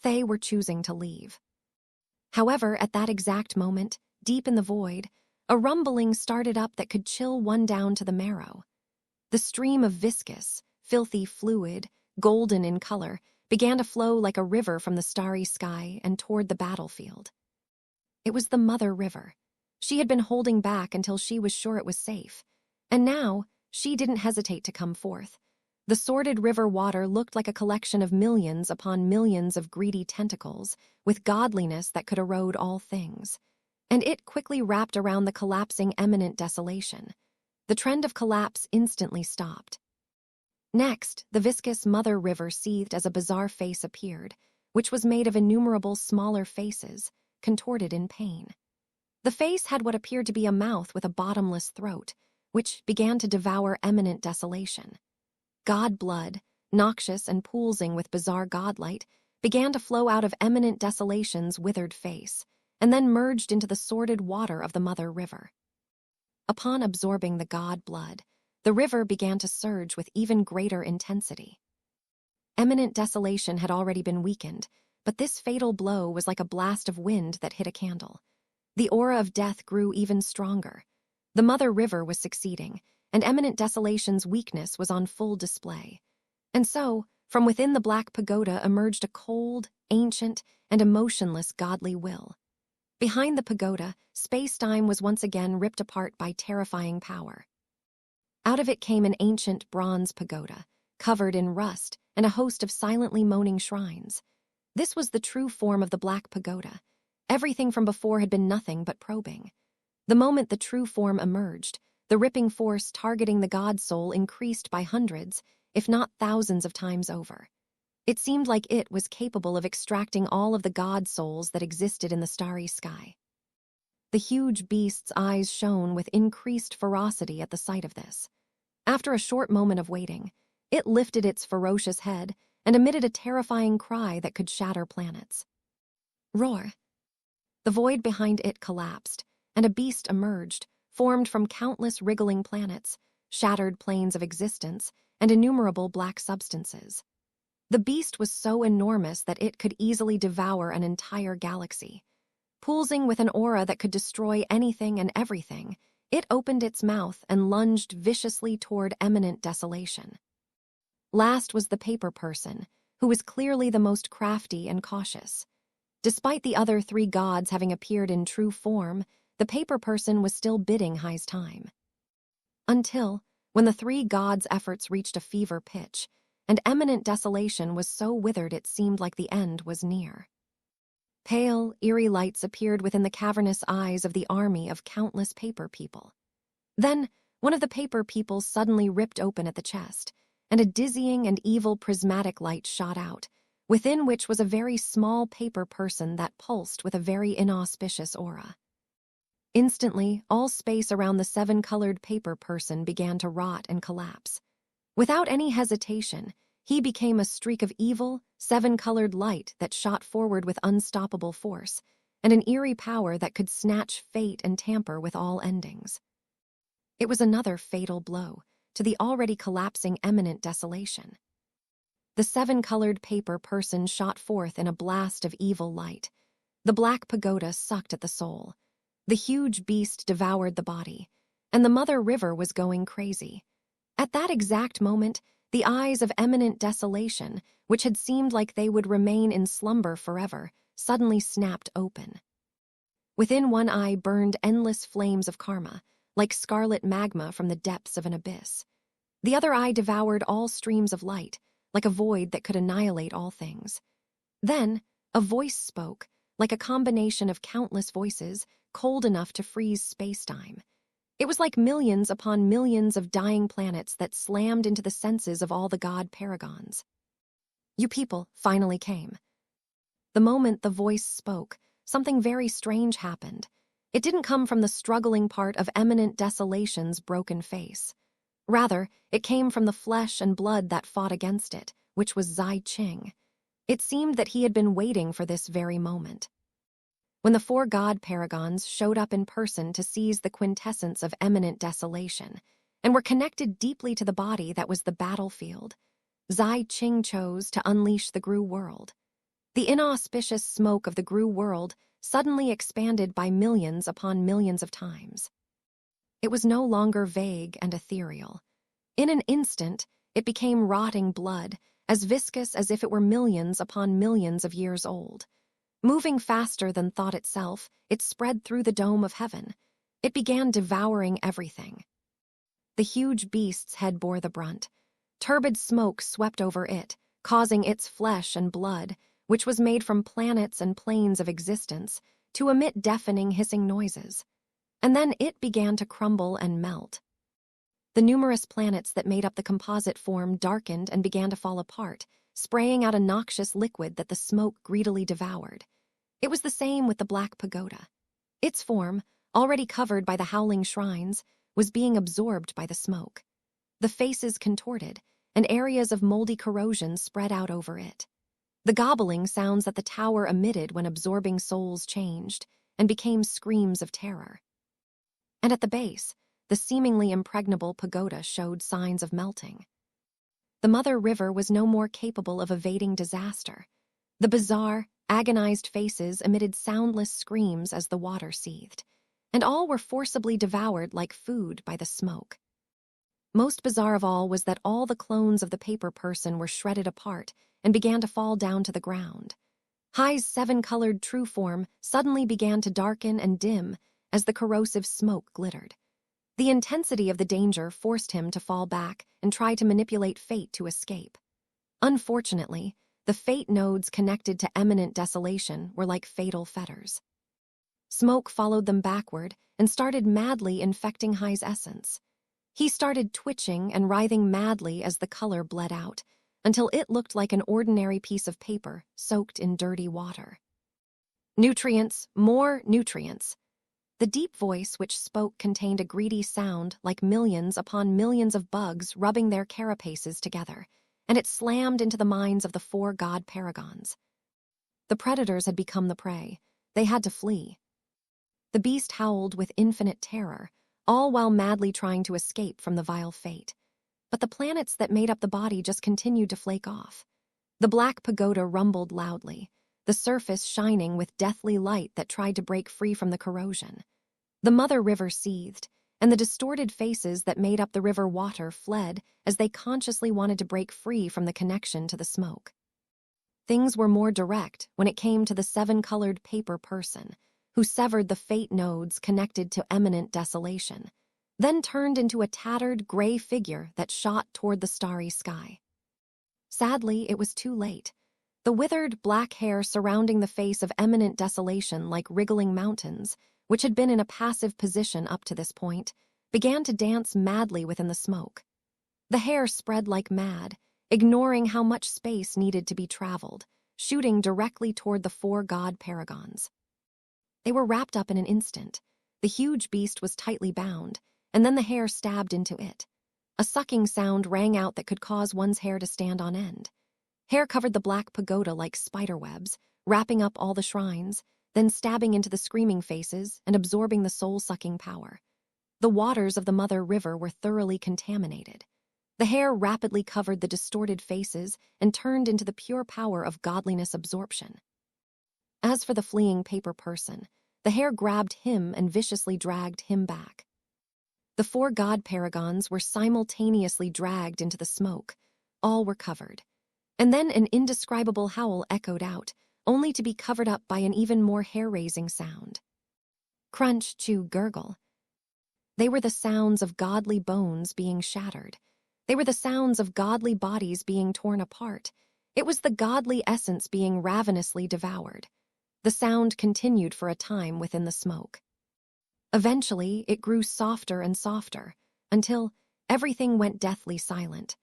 Speaker 1: They were choosing to leave. However, at that exact moment, deep in the void, a rumbling started up that could chill one down to the marrow. The stream of viscous, filthy fluid, golden in color, began to flow like a river from the starry sky and toward the battlefield. It was the Mother River. She had been holding back until she was sure it was safe, and now she didn't hesitate to come forth. The sordid river water looked like a collection of millions upon millions of greedy tentacles, with godliness that could erode all things. And it quickly wrapped around the collapsing Eminent Desolation. The trend of collapse instantly stopped. Next, the viscous Mother River seethed as a bizarre face appeared, which was made of innumerable smaller faces, contorted in pain. The face had what appeared to be a mouth with a bottomless throat, which began to devour Eminent Desolation. God blood, noxious and poolsing with bizarre godlight, began to flow out of Eminent Desolation's withered face, and then merged into the sordid water of the Mother River. Upon absorbing the god blood, the river began to surge with even greater intensity. Eminent Desolation had already been weakened, but this fatal blow was like a blast of wind that hit a candle. The aura of death grew even stronger. The Mother River was succeeding, and Eminent Desolation's weakness was on full display. And so, from within the Black Pagoda emerged a cold, ancient, and emotionless godly will. Behind the pagoda, space-time was once again ripped apart by terrifying power. Out of it came an ancient bronze pagoda, covered in rust and a host of silently moaning shrines. This was the true form of the Black Pagoda. Everything from before had been nothing but probing. The moment the true form emerged, the ripping force targeting the god soul increased by hundreds, if not thousands of times over. It seemed like it was capable of extracting all of the god souls that existed in the starry sky. The huge beast's eyes shone with increased ferocity at the sight of this. After a short moment of waiting, it lifted its ferocious head and emitted a terrifying cry that could shatter planets. Roar! The void behind it collapsed, and a beast emerged, formed from countless wriggling planets, shattered planes of existence, and innumerable black substances. The beast was so enormous that it could easily devour an entire galaxy. Pulsing with an aura that could destroy anything and everything, it opened its mouth and lunged viciously toward Eminent Desolation. Last was the paper person, who was clearly the most crafty and cautious. Despite the other three gods having appeared in true form, the paper person was still biding Hai's time. Until, when the three gods' efforts reached a fever pitch, and Eminent Desolation was so withered it seemed like the end was near. Pale, eerie lights appeared within the cavernous eyes of the army of countless paper people. Then, one of the paper people suddenly ripped open at the chest, and a dizzying and evil prismatic light shot out, within which was a very small paper person that pulsed with a very inauspicious aura. Instantly, all space around the seven-colored paper person began to rot and collapse. Without any hesitation, he became a streak of evil, seven-colored light that shot forward with unstoppable force, and an eerie power that could snatch fate and tamper with all endings. It was another fatal blow to the already collapsing Eminent Desolation. The seven-colored paper person shot forth in a blast of evil light. The Black Pagoda sucked at the soul. The huge beast devoured the body, and the Mother River was going crazy. At that exact moment, the eyes of Eminent Desolation, which had seemed like they would remain in slumber forever, suddenly snapped open. Within one eye burned endless flames of karma, like scarlet magma from the depths of an abyss. The other eye devoured all streams of light, like a void that could annihilate all things. Then, a voice spoke, like a combination of countless voices, cold enough to freeze space-time. It was like millions upon millions of dying planets that slammed into the senses of all the god paragons. You people finally came. The moment the voice spoke, something very strange happened. It didn't come from the struggling part of Eminent Desolation's broken face. Rather, it came from the flesh and blood that fought against it, which was Xianxia Qing. It seemed that he had been waiting for this very moment. When the four god paragons showed up in person to seize the quintessence of Eminent Desolation, and were connected deeply to the body that was the battlefield, Xianxia Qing chose to unleash the Gru world. The inauspicious smoke of the Gru world suddenly expanded by millions upon millions of times. It was no longer vague and ethereal. In an instant, it became rotting blood, as viscous as if it were millions upon millions of years old. Moving faster than thought itself, it spread through the dome of heaven. It began devouring everything. The huge beast's head bore the brunt. Turbid smoke swept over it, causing its flesh and blood, which was made from planets and planes of existence, to emit deafening hissing noises. And then it began to crumble and melt. The numerous planets that made up the composite form darkened and began to fall apart, spraying out a noxious liquid that the smoke greedily devoured. It was the same with the Black Pagoda. Its form, already covered by the howling shrines, was being absorbed by the smoke. The faces contorted, and areas of moldy corrosion spread out over it. The gobbling sounds that the tower emitted when absorbing souls changed and became screams of terror. And at the base, the seemingly impregnable pagoda showed signs of melting. The mother river was no more capable of evading disaster. The bizarre, agonized faces emitted soundless screams as the water seethed, and all were forcibly devoured like food by the smoke. Most bizarre of all was that all the clones of the paper person were shredded apart and began to fall down to the ground. Hai's seven-colored true form suddenly began to darken and dim as the corrosive smoke glittered. The intensity of the danger forced him to fall back and try to manipulate fate to escape. Unfortunately, the fate nodes connected to imminent desolation were like fatal fetters. Smoke followed them backward and started madly infecting Hai's essence. He started twitching and writhing madly as the color bled out, until it looked like an ordinary piece of paper soaked in dirty water. Nutrients, more nutrients. The deep voice which spoke contained a greedy sound like millions upon millions of bugs rubbing their carapaces together, and it slammed into the minds of the four god paragons. The predators had become the prey. They had to flee. The beast howled with infinite terror, all while madly trying to escape from the vile fate. But the planets that made up the body just continued to flake off. The black pagoda rumbled loudly, the surface shining with deathly light that tried to break free from the corrosion. The mother river seethed, and the distorted faces that made up the river water fled as they consciously wanted to break free from the connection to the smoke. Things were more direct when it came to the seven-colored paper person, who severed the fate nodes connected to imminent desolation, then turned into a tattered gray figure that shot toward the starry sky. Sadly, it was too late. The withered black hair surrounding the face of imminent desolation like wriggling mountains, which had been in a passive position up to this point, began to dance madly within the smoke. The hair spread like mad, ignoring how much space needed to be traveled, shooting directly toward the four god paragons. They were wrapped up in an instant. The huge beast was tightly bound, and then the hair stabbed into it. A sucking sound rang out that could cause one's hair to stand on end. Hair covered the black pagoda like spiderwebs, wrapping up all the shrines, then stabbing into the screaming faces and absorbing the soul-sucking power. The waters of the mother river were thoroughly contaminated. The hair rapidly covered the distorted faces and turned into the pure power of godliness absorption. As for the fleeing paper person, the hair grabbed him and viciously dragged him back. The four god paragons were simultaneously dragged into the smoke. All were covered. And then an indescribable howl echoed out, only to be covered up by an even more hair-raising sound. Crunch, chew, gurgle. They were the sounds of godly bones being shattered. They were the sounds of godly bodies being torn apart. It was the godly essence being ravenously devoured. The sound continued for a time within the smoke. Eventually, it grew softer and softer, until everything went deathly silent.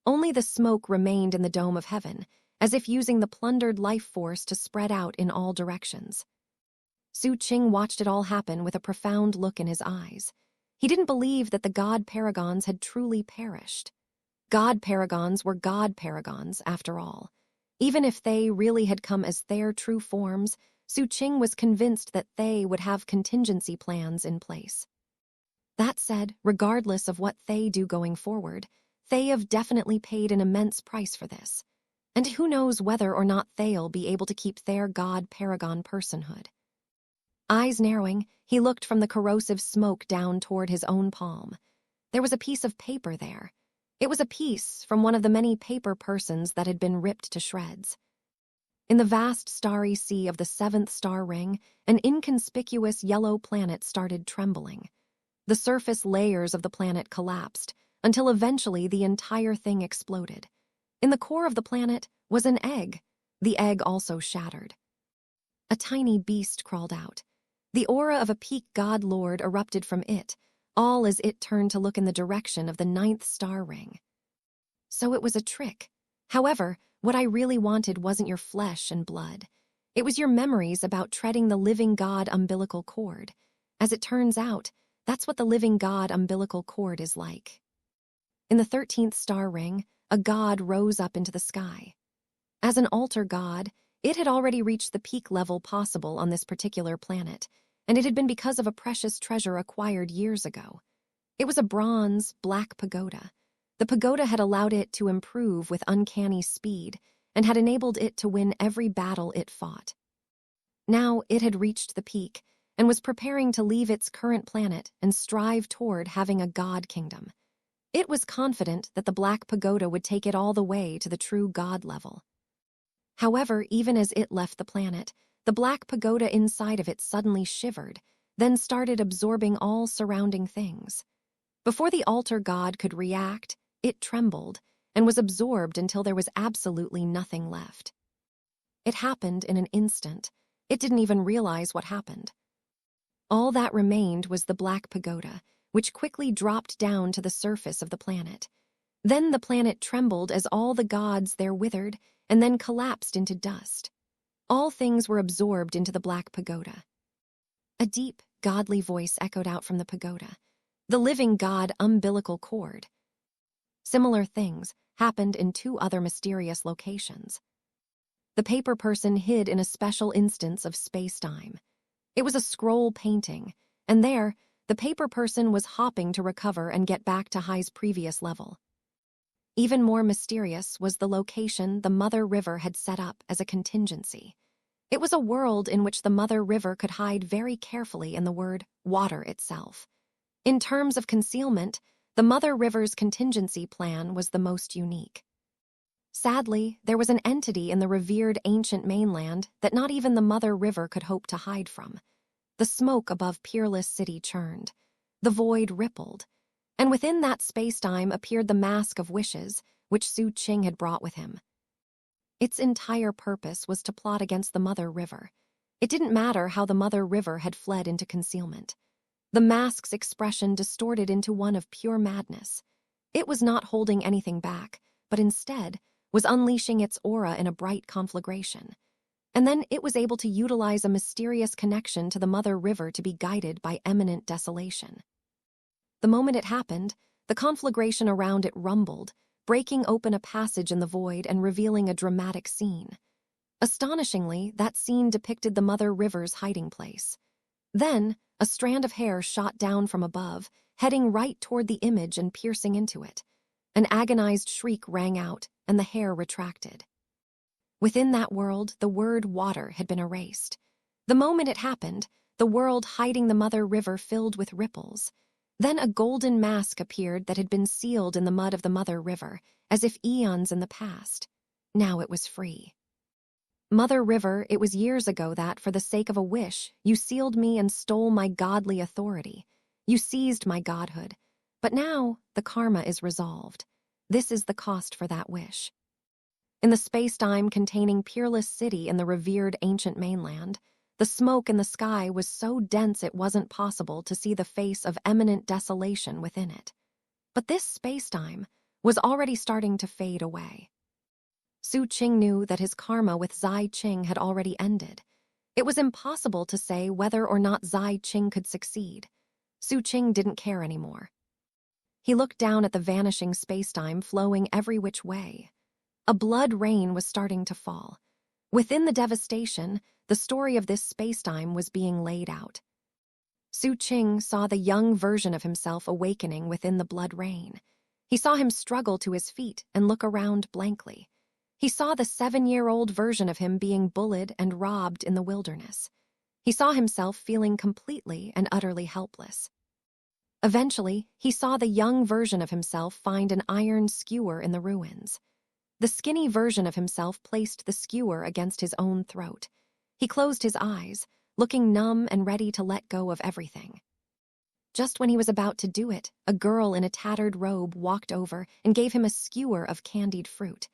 Speaker 1: Only the smoke remained in the dome of heaven, as if using the plundered life force to spread out in all directions. Xu Qing watched it all happen with a profound look in his eyes. He didn't believe that the god paragons had truly perished. God paragons were god paragons, after all. Even if they really had come as their true forms, Xu Qing was convinced that they would have contingency plans in place. That said, regardless of what they do going forward, they have definitely paid an immense price for this. And who knows whether or not they'll be able to keep their god paragon personhood. Eyes narrowing, he looked from the corrosive smoke down toward his own palm. There was a piece of paper there. It was a piece from one of the many paper persons that had been ripped to shreds. In the vast starry sea of the seventh star ring, an inconspicuous yellow planet started trembling. The surface layers of the planet collapsed, until eventually the entire thing exploded. In the core of the planet was an egg. The egg also shattered. A tiny beast crawled out. The aura of a peak god lord erupted from it, all as it turned to look in the direction of the ninth star ring. So it was a trick. However, what I really wanted wasn't your flesh and blood. It was your memories about treading the living god umbilical cord. As it turns out, that's what the living god umbilical cord is like. In the 13th star ring, a god rose up into the sky. As an altar god, it had already reached the peak level possible on this particular planet, and it had been because of a precious treasure acquired years ago. It was a bronze, black pagoda. The pagoda had allowed it to improve with uncanny speed and had enabled it to win every battle it fought. Now it had reached the peak and was preparing to leave its current planet and strive toward having a god kingdom. It was confident that the Black Pagoda would take it all the way to the true god level. However, even as it left the planet, the Black Pagoda inside of it suddenly shivered, then started absorbing all surrounding things. Before the altar god could react, it trembled and was absorbed until there was absolutely nothing left. It happened in an instant. It didn't even realize what happened. All that remained was the Black Pagoda, which quickly dropped down to the surface of the planet. Then the planet trembled as all the gods there withered and then collapsed into dust. All things were absorbed into the Black Pagoda. A deep, godly voice echoed out from the pagoda. The living god umbilical cord. Similar things happened in 2 other mysterious locations. The paper person hid in a special instance of space-time. It was a scroll painting, and there, the paper person was hopping to recover and get back to Hai's previous level. Even more mysterious was the location the Mother River had set up as a contingency. It was a world in which the Mother River could hide very carefully in the word water itself. In terms of concealment, the Mother River's contingency plan was the most unique. Sadly, there was an entity in the revered ancient mainland that not even the Mother River could hope to hide from. The smoke above Peerless City churned. The void rippled. And within that space-time appeared the mask of wishes, which Xu Qing had brought with him. Its entire purpose was to plot against the Mother River. It didn't matter how the Mother River had fled into concealment. The mask's expression distorted into one of pure madness. It was not holding anything back, but instead was unleashing its aura in a bright conflagration. And then it was able to utilize a mysterious connection to the Mother River to be guided by eminent desolation. The moment it happened, the conflagration around it rumbled, breaking open a passage in the void and revealing a dramatic scene. Astonishingly, that scene depicted the Mother River's hiding place. Then, a strand of hair shot down from above, heading right toward the image and piercing into it. An agonized shriek rang out, and the hair retracted. Within that world, the word water had been erased. The moment it happened, the world hiding the Mother River filled with ripples. Then a golden mask appeared that had been sealed in the mud of the Mother River, as if eons in the past. Now it was free. Mother River, it was years ago that, for the sake of a wish, you sealed me and stole my godly authority. You seized my godhood. But now, the karma is resolved. This is the cost for that wish. In the space-time containing Peerless City in the revered ancient mainland, the smoke in the sky was so dense it wasn't possible to see the face of eminent desolation within it. But this space-time was already starting to fade away. Xu Qing knew that his karma with Zai Qing had already ended. It was impossible to say whether or not Zai Qing could succeed. Xu Qing didn't care anymore. He looked down at the vanishing space-time flowing every which way. A blood rain was starting to fall. Within the devastation, the story of this space-time was being laid out. Xu Qing saw the young version of himself awakening within the blood rain. He saw him struggle to his feet and look around blankly. He saw the 7-year-old version of him being bullied and robbed in the wilderness. He saw himself feeling completely and utterly helpless. Eventually, he saw the young version of himself find an iron skewer in the ruins. The skinny version of himself placed the skewer against his own throat. He closed his eyes, looking numb and ready to let go of everything. Just when he was about to do it, a girl in a tattered robe walked over and gave him a skewer of candied fruit.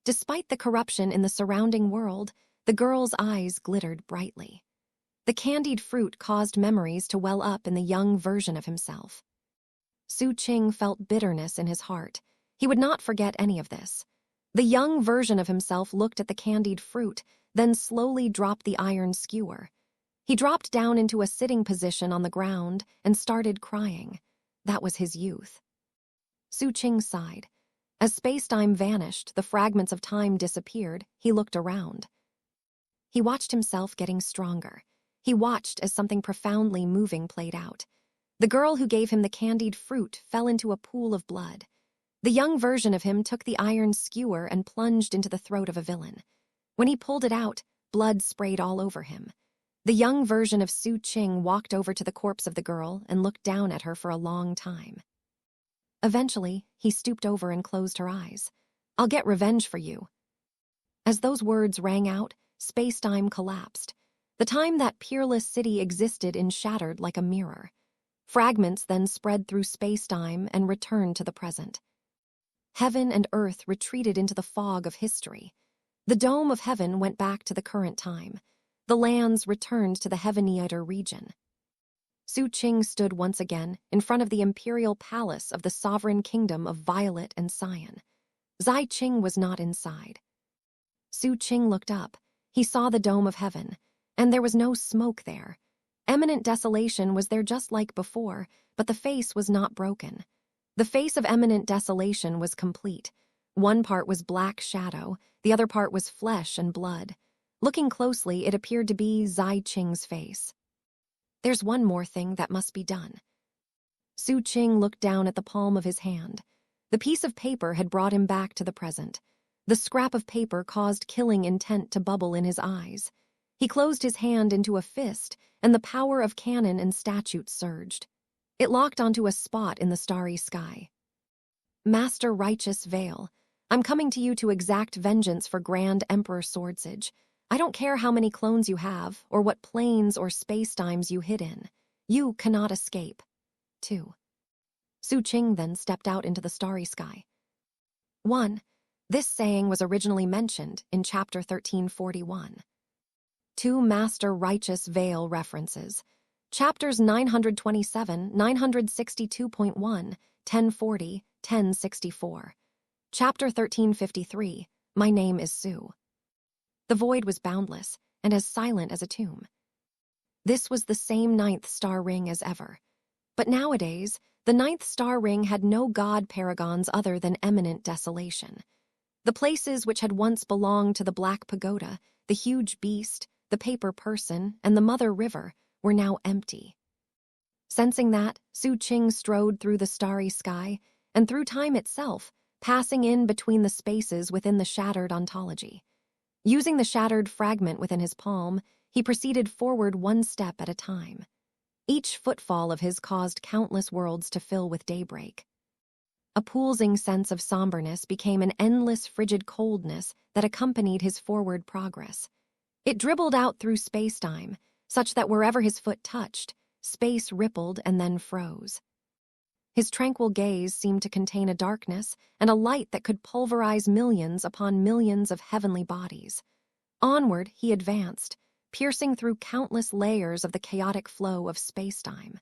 Speaker 1: Despite the corruption in the surrounding world, the girl's eyes glittered brightly. The candied fruit caused memories to well up in the young version of himself. Xu Qing felt bitterness in his heart. He would not forget any of this. The young version of himself looked at the candied fruit, then slowly dropped the iron skewer. He dropped down into a sitting position on the ground and started crying. That was his youth. Xu Qing sighed. As space-time vanished, the fragments of time disappeared, he looked around. He watched himself getting stronger. He watched as something profoundly moving played out. The girl who gave him the candied fruit fell into a pool of blood. The young version of him took the iron skewer and plunged into the throat of a villain. When he pulled it out, blood sprayed all over him. The young version of Xu Qing walked over to the corpse of the girl and looked down at her for a long time. Eventually, he stooped over and closed her eyes. "I'll get revenge for you." As those words rang out, space-time collapsed. The time that peerless city existed in shattered like a mirror. Fragments then spread through space-time and returned to the present. Heaven and earth retreated into the fog of history. The dome of heaven went back to the current time. The lands returned to the Heavenlighter region. Xu Qing stood once again in front of the imperial palace of the sovereign kingdom of Violet and Cyan. Zai Qing was not inside. Xu Qing looked up. He saw the dome of heaven, and there was no smoke there. Eminent desolation was there just like before, but the face was not broken. The face of eminent desolation was complete. One part was black shadow, the other part was flesh and blood. Looking closely, it appeared to be Zai Qing's face. "There's one more thing that must be done." Xu Qing looked down at the palm of his hand. The piece of paper had brought him back to the present. The scrap of paper caused killing intent to bubble in his eyes. He closed his hand into a fist, and the power of cannon and statute surged. It locked onto a spot in the starry sky. "Master Righteous Veil, I'm coming to you to exact vengeance for Grand Emperor Swordsage. I don't care how many clones you have, or what planes or space-times you hid in. You cannot escape." 2. Xu Qing then stepped out into the starry sky. 1. This saying was originally mentioned in Chapter 1341. 2. Master Righteous Veil references. Chapters 927, 962.1, 1040, 1064. Chapter 1353, My Name is Sue. The void was boundless and as silent as a tomb. This was the same ninth star ring as ever. But nowadays, the ninth star ring had no god paragons other than eminent desolation. The places which had once belonged to the Black Pagoda, the huge beast, the paper person, and the Mother River were now empty. Sensing that, Xu Qing strode through the starry sky and through time itself, passing in between the spaces within the shattered ontology. Using the shattered fragment within his palm, he proceeded forward one step at a time. Each footfall of his caused countless worlds to fill with daybreak. A pulsing sense of somberness became an endless frigid coldness that accompanied his forward progress. It dribbled out through space-time, such that wherever his foot touched, space rippled and then froze. His tranquil gaze seemed to contain a darkness and a light that could pulverize millions upon millions of heavenly bodies. Onward he advanced, piercing through countless layers of the chaotic flow of space-time.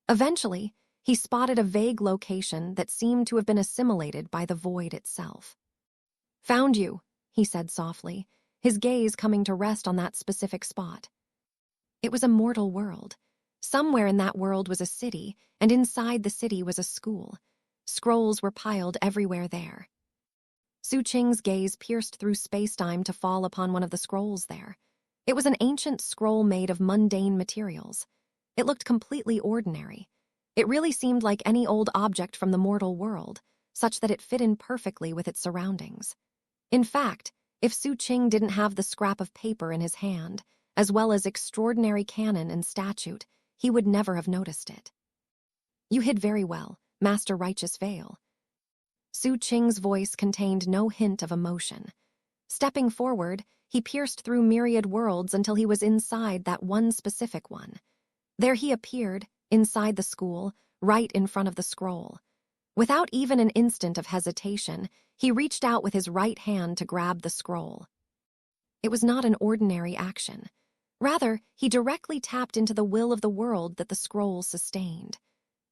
Speaker 1: Eventually, he spotted a vague location that seemed to have been assimilated by the void itself. "Found you," he said softly, his gaze coming to rest on that specific spot. It was a mortal world. Somewhere in that world was a city, and inside the city was a school. Scrolls were piled everywhere there. Xu Qing's gaze pierced through space-time to fall upon one of the scrolls there. It was an ancient scroll made of mundane materials. It looked completely ordinary. It really seemed like any old object from the mortal world, such that it fit in perfectly with its surroundings. In fact, if Xu Qing didn't have the scrap of paper in his hand, as well as extraordinary canon and statute, he would never have noticed it. "You hid very well, Master Righteous Veil." Xu Qing's voice contained no hint of emotion. Stepping forward, he pierced through myriad worlds until he was inside that one specific one. There he appeared, inside the school, right in front of the scroll. Without even an instant of hesitation, he reached out with his right hand to grab the scroll. It was not an ordinary action. Rather, he directly tapped into the will of the world that the scroll sustained.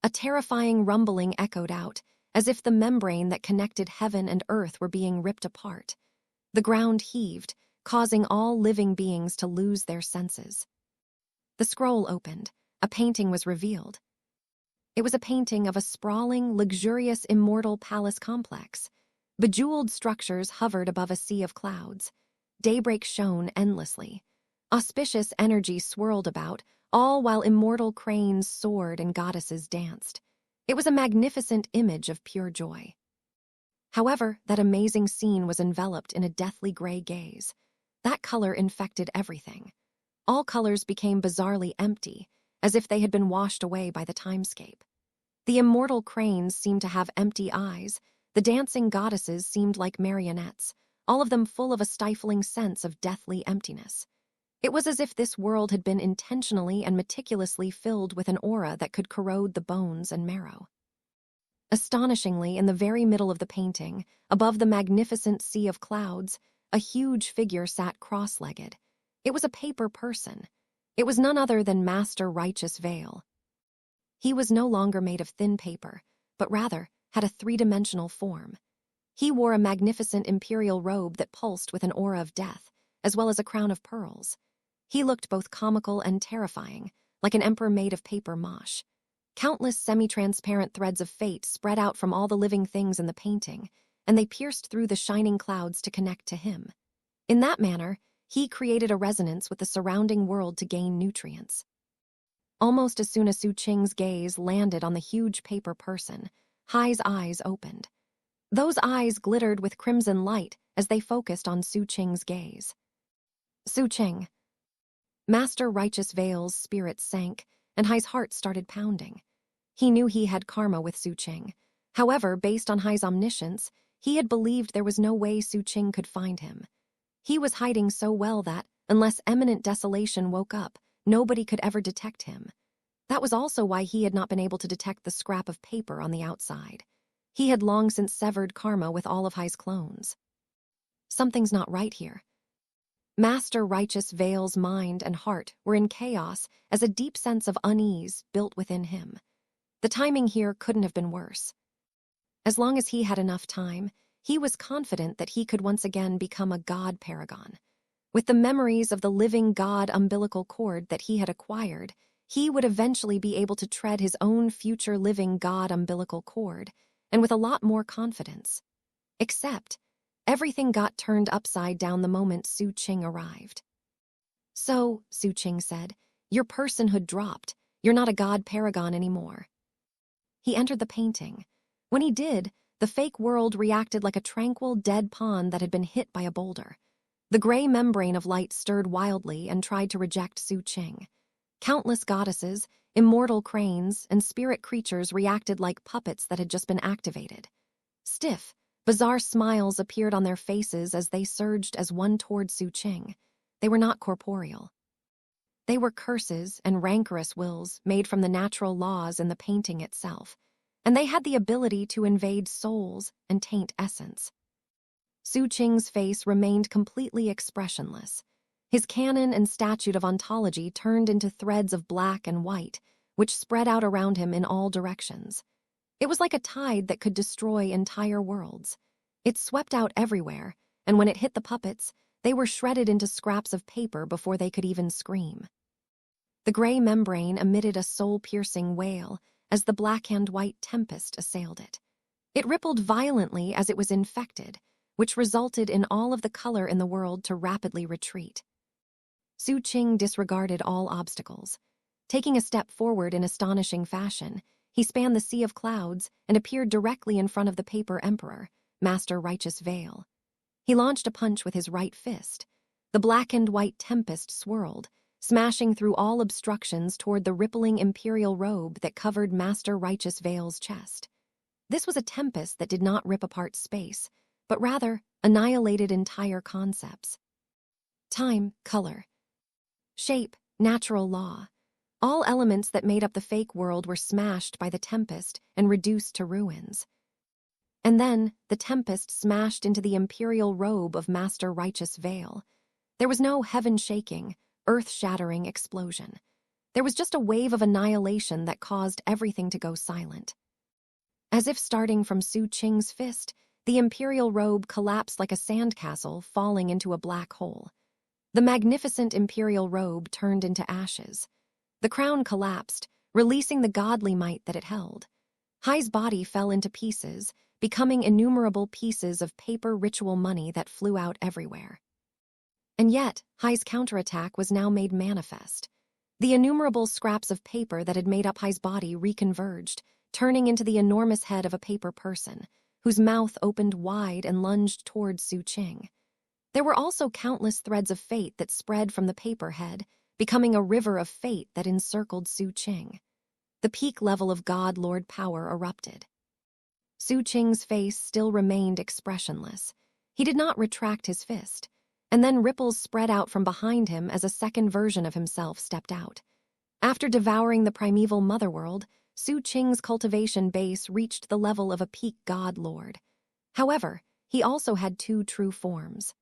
Speaker 1: A terrifying rumbling echoed out, as if the membrane that connected heaven and earth were being ripped apart. The ground heaved, causing all living beings to lose their senses. The scroll opened. A painting was revealed. It was a painting of a sprawling, luxurious immortal palace complex. Bejeweled structures hovered above a sea of clouds. Daybreak shone endlessly. Auspicious energy swirled about, all while immortal cranes soared and goddesses danced. It was a magnificent image of pure joy. However, that amazing scene was enveloped in a deathly gray gaze. That color infected everything. All colors became bizarrely empty, as if they had been washed away by the timescape. The immortal cranes seemed to have empty eyes. The dancing goddesses seemed like marionettes, all of them full of a stifling sense of deathly emptiness. It was as if this world had been intentionally and meticulously filled with an aura that could corrode the bones and marrow. Astonishingly, in the very middle of the painting, above the magnificent sea of clouds, a huge figure sat cross-legged. It was a paper person. It was none other than Master Righteous Veil. He was no longer made of thin paper, but rather had a three-dimensional form. He wore a magnificent imperial robe that pulsed with an aura of death, as well as a crown of pearls. He looked both comical and terrifying, like an emperor made of paper mâche. Countless semi-transparent threads of fate spread out from all the living things in the painting, and they pierced through the shining clouds to connect to him. In that manner, he created a resonance with the surrounding world to gain nutrients. Almost as soon as Xu Qing's gaze landed on the huge paper person, Hai's eyes opened. Those eyes glittered with crimson light as they focused on Xu Qing's gaze. Xu Qing. Master Righteous Veil's spirit sank, and Hai's heart started pounding. He knew he had karma with Xu Qing. However, based on Hai's omniscience, he had believed there was no way Xu Qing could find him. He was hiding so well that, unless imminent desolation woke up, nobody could ever detect him. That was also why he had not been able to detect the scrap of paper on the outside. He had long since severed karma with all of Hai's clones. Something's not right here. Master Righteous Veil's mind and heart were in chaos as a deep sense of unease built within him. The timing here couldn't have been worse. As long as he had enough time, he was confident that he could once again become a god paragon. With the memories of the living god umbilical cord that he had acquired, he would eventually be able to tread his own future living god umbilical cord, and with a lot more confidence. Except, everything got turned upside down the moment Xu Qing arrived. "So," Xu Qing said, "your personhood dropped. You're not a god paragon anymore." He entered the painting. When he did, the fake world reacted like a tranquil, dead pond that had been hit by a boulder. The gray membrane of light stirred wildly and tried to reject Xu Qing. Countless goddesses, immortal cranes, and spirit creatures reacted like puppets that had just been activated. Stiff, bizarre smiles appeared on their faces as they surged as one toward Xu Qing. They were not corporeal. They were curses and rancorous wills made from the natural laws in the painting itself, and they had the ability to invade souls and taint essence. Xu Qing's face remained completely expressionless. His canon and statute of ontology turned into threads of black and white, which spread out around him in all directions. It was like a tide that could destroy entire worlds. It swept out everywhere, and when it hit the puppets, they were shredded into scraps of paper before they could even scream. The gray membrane emitted a soul-piercing wail as the black-and-white tempest assailed it. It rippled violently as it was infected, which resulted in all of the color in the world to rapidly retreat. Xu Qing disregarded all obstacles. Taking a step forward in astonishing fashion, he spanned the sea of clouds and appeared directly in front of the paper emperor, Master Righteous Veil. He launched a punch with his right fist. The black-and-white tempest swirled, smashing through all obstructions toward the rippling imperial robe that covered Master Righteous Veil's chest. This was a tempest that did not rip apart space, but rather annihilated entire concepts. Time, color, shape, natural law. All elements that made up the fake world were smashed by the tempest and reduced to ruins. And then, the tempest smashed into the imperial robe of Master Righteous Veil. There was no heaven-shaking, earth-shattering explosion. There was just a wave of annihilation that caused everything to go silent. As if starting from Xu Qing's fist, the imperial robe collapsed like a sandcastle falling into a black hole. The magnificent imperial robe turned into ashes. The crown collapsed, releasing the godly might that it held. Hai's body fell into pieces, becoming innumerable pieces of paper ritual money that flew out everywhere. And yet, Hai's counterattack was now made manifest. The innumerable scraps of paper that had made up Hai's body reconverged, turning into the enormous head of a paper person, whose mouth opened wide and lunged toward Xu Qing. There were also countless threads of fate that spread from the paper head, becoming a river of fate that encircled Xu Qing. The peak level of God Lord power erupted. Xu Qing's face still remained expressionless. He did not retract his fist, and then ripples spread out from behind him as a second version of himself stepped out. After devouring the primeval motherworld, Xu Qing's cultivation base reached the level of a peak God Lord. However, he also had two true forms.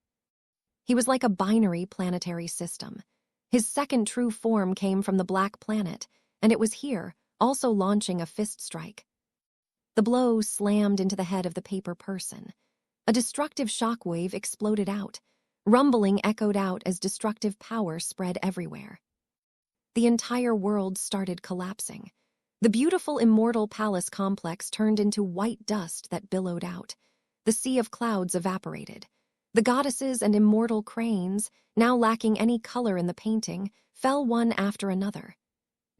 Speaker 1: He was like a binary planetary system. His second true form came from the Black Planet, and it was here, also launching a fist strike. The blow slammed into the head of the paper person. A destructive shockwave exploded out. Rumbling echoed out as destructive power spread everywhere. The entire world started collapsing. The beautiful immortal palace complex turned into white dust that billowed out. The sea of clouds evaporated. The goddesses and immortal cranes, now lacking any color in the painting, fell one after another.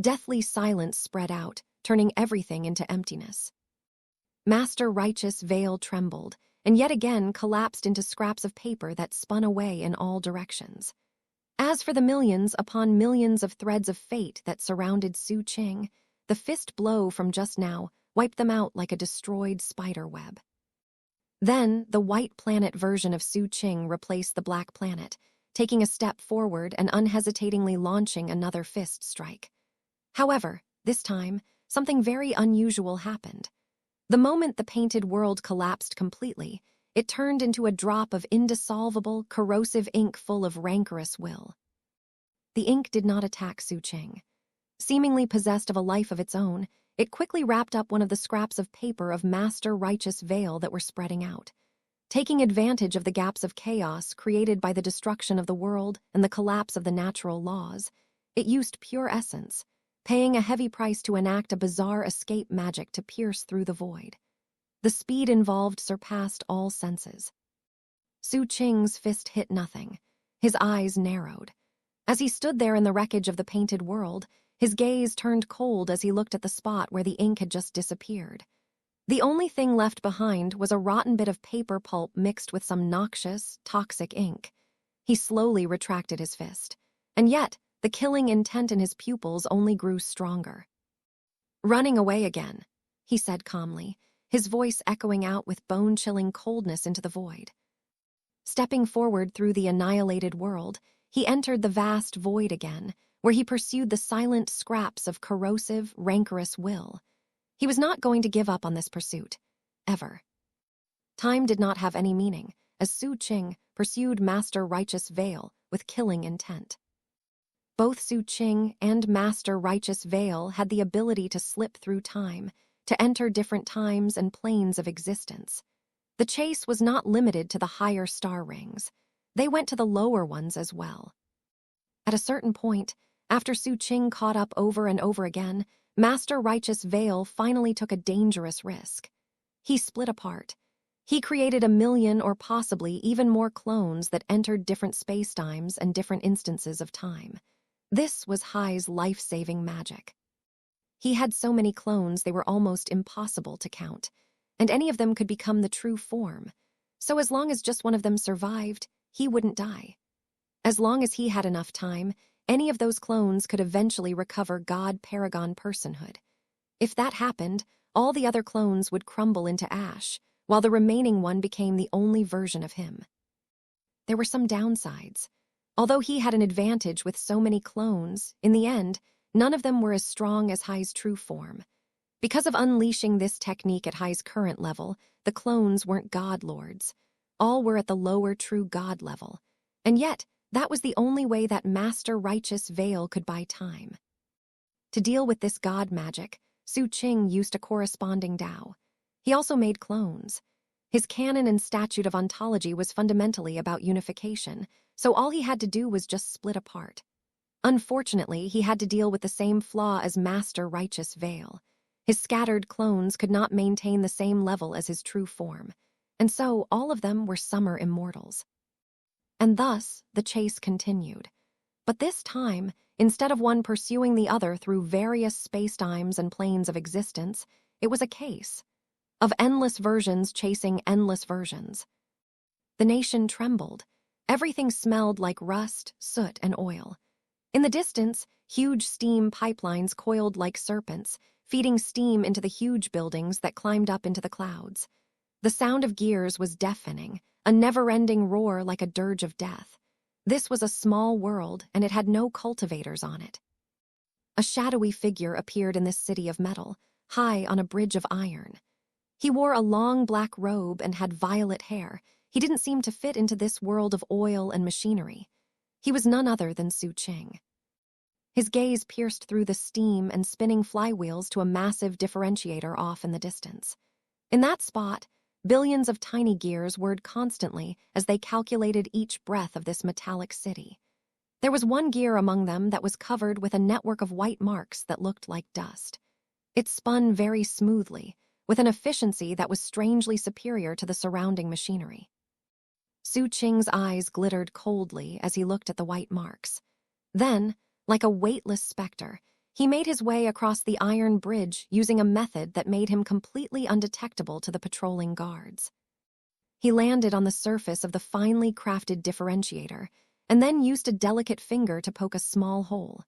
Speaker 1: Deathly silence spread out, turning everything into emptiness. Master Righteous Veil trembled, and yet again collapsed into scraps of paper that spun away in all directions. As for the millions upon millions of threads of fate that surrounded Xu Qing, the fist blow from just now wiped them out like a destroyed spider web. Then, the white planet version of Xu Qing replaced the black planet, taking a step forward and unhesitatingly launching another fist strike. However, this time, something very unusual happened. The moment the painted world collapsed completely, it turned into a drop of indissolvable, corrosive ink full of rancorous will. The ink did not attack Xu Qing. Seemingly possessed of a life of its own, it quickly wrapped up one of the scraps of paper of Master Righteous Veil that were spreading out. Taking advantage of the gaps of chaos created by the destruction of the world and the collapse of the natural laws, it used pure essence, paying a heavy price to enact a bizarre escape magic to pierce through the void. The speed involved surpassed all senses. Xu Qing's fist hit nothing. His eyes narrowed. As he stood there in the wreckage of the painted world, his gaze turned cold as he looked at the spot where the ink had just disappeared. The only thing left behind was a rotten bit of paper pulp mixed with some noxious, toxic ink. He slowly retracted his fist, and yet the killing intent in his pupils only grew stronger. "Running away again," he said calmly, his voice echoing out with bone-chilling coldness into the void. Stepping forward through the annihilated world, he entered the vast void again, where he pursued the silent scraps of corrosive, rancorous will. He was not going to give up on this pursuit, ever. Time did not have any meaning, as Xu Qing pursued Master Righteous Veil with killing intent. Both Xu Qing and Master Righteous Veil had the ability to slip through time, to enter different times and planes of existence. The chase was not limited to the higher star rings. They went to the lower ones as well. At a certain point, after Xu Qing caught up over and over again, Master Righteous Veil finally took a dangerous risk. He split apart. He created 1,000,000 or possibly even more clones that entered different spacetimes and different instances of time. This was Hai's life-saving magic. He had so many clones they were almost impossible to count, and any of them could become the true form. So as long as just one of them survived, he wouldn't die. As long as he had enough time, any of those clones could eventually recover God Paragon personhood. If that happened, all the other clones would crumble into ash, while the remaining one became the only version of him. There were some downsides. Although he had an advantage with so many clones, in the end, none of them were as strong as Hai's true form. Because of unleashing this technique at Hai's current level, the clones weren't God Lords. All were at the lower true God level. And yet, that was the only way that Master Righteous Veil could buy time. To deal with this God magic, Xu Qing used a corresponding Tao. He also made clones. His canon and statute of ontology was fundamentally about unification, so all he had to do was just split apart. Unfortunately, he had to deal with the same flaw as Master Righteous Veil. His scattered clones could not maintain the same level as his true form, and so all of them were summer immortals. And thus, the chase continued. But this time, instead of one pursuing the other through various spacetimes and planes of existence, it was a case of endless versions chasing endless versions. The nation trembled. Everything smelled like rust, soot, and oil. In the distance, huge steam pipelines coiled like serpents, feeding steam into the huge buildings that climbed up into the clouds. The sound of gears was deafening, a never-ending roar like a dirge of death. This was a small world, and it had no cultivators on it. A shadowy figure appeared in this city of metal, high on a bridge of iron. He wore a long black robe and had violet hair. He didn't seem to fit into this world of oil and machinery. He was none other than Xu Qing. His gaze pierced through the steam and spinning flywheels to a massive differentiator off in the distance. In that spot, billions of tiny gears whirred constantly as they calculated each breath of this metallic city. There was one gear among them that was covered with a network of white marks that looked like dust. It spun very smoothly, with an efficiency that was strangely superior to the surrounding machinery. Xu Qing's eyes glittered coldly as he looked at the white marks. Then, like a weightless specter, he made his way across the iron bridge using a method that made him completely undetectable to the patrolling guards. He landed on the surface of the finely crafted differentiator and then used a delicate finger to poke a small hole.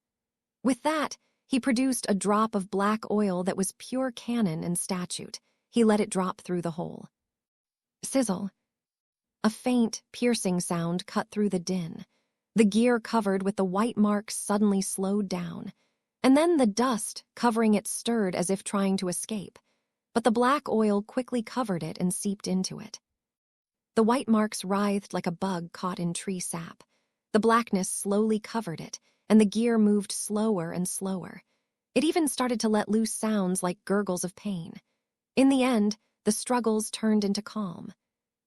Speaker 1: With that, he produced a drop of black oil that was pure canon and statute. He let it drop through the hole. Sizzle. A faint, piercing sound cut through the din. The gear covered with the white marks suddenly slowed down, and then the dust covering it stirred as if trying to escape, but the black oil quickly covered it and seeped into it. The white marks writhed like a bug caught in tree sap. The blackness slowly covered it, and the gear moved slower and slower. It even started to let loose sounds like gurgles of pain. In the end, the struggles turned into calm.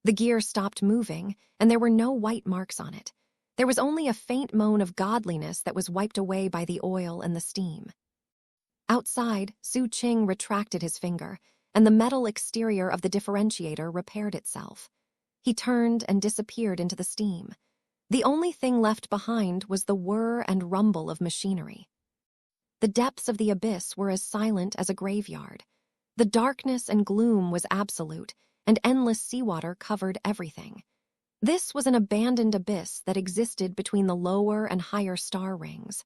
Speaker 1: The gear stopped moving, and there were no white marks on it. There was only a faint moan of godliness that was wiped away by the oil and the steam. Outside, Xu Qing retracted his finger, and the metal exterior of the differentiator repaired itself. He turned and disappeared into the steam. The only thing left behind was the whir and rumble of machinery. The depths of the abyss were as silent as a graveyard. The darkness and gloom was absolute, and endless seawater covered everything. This was an abandoned abyss that existed between the lower and higher star rings.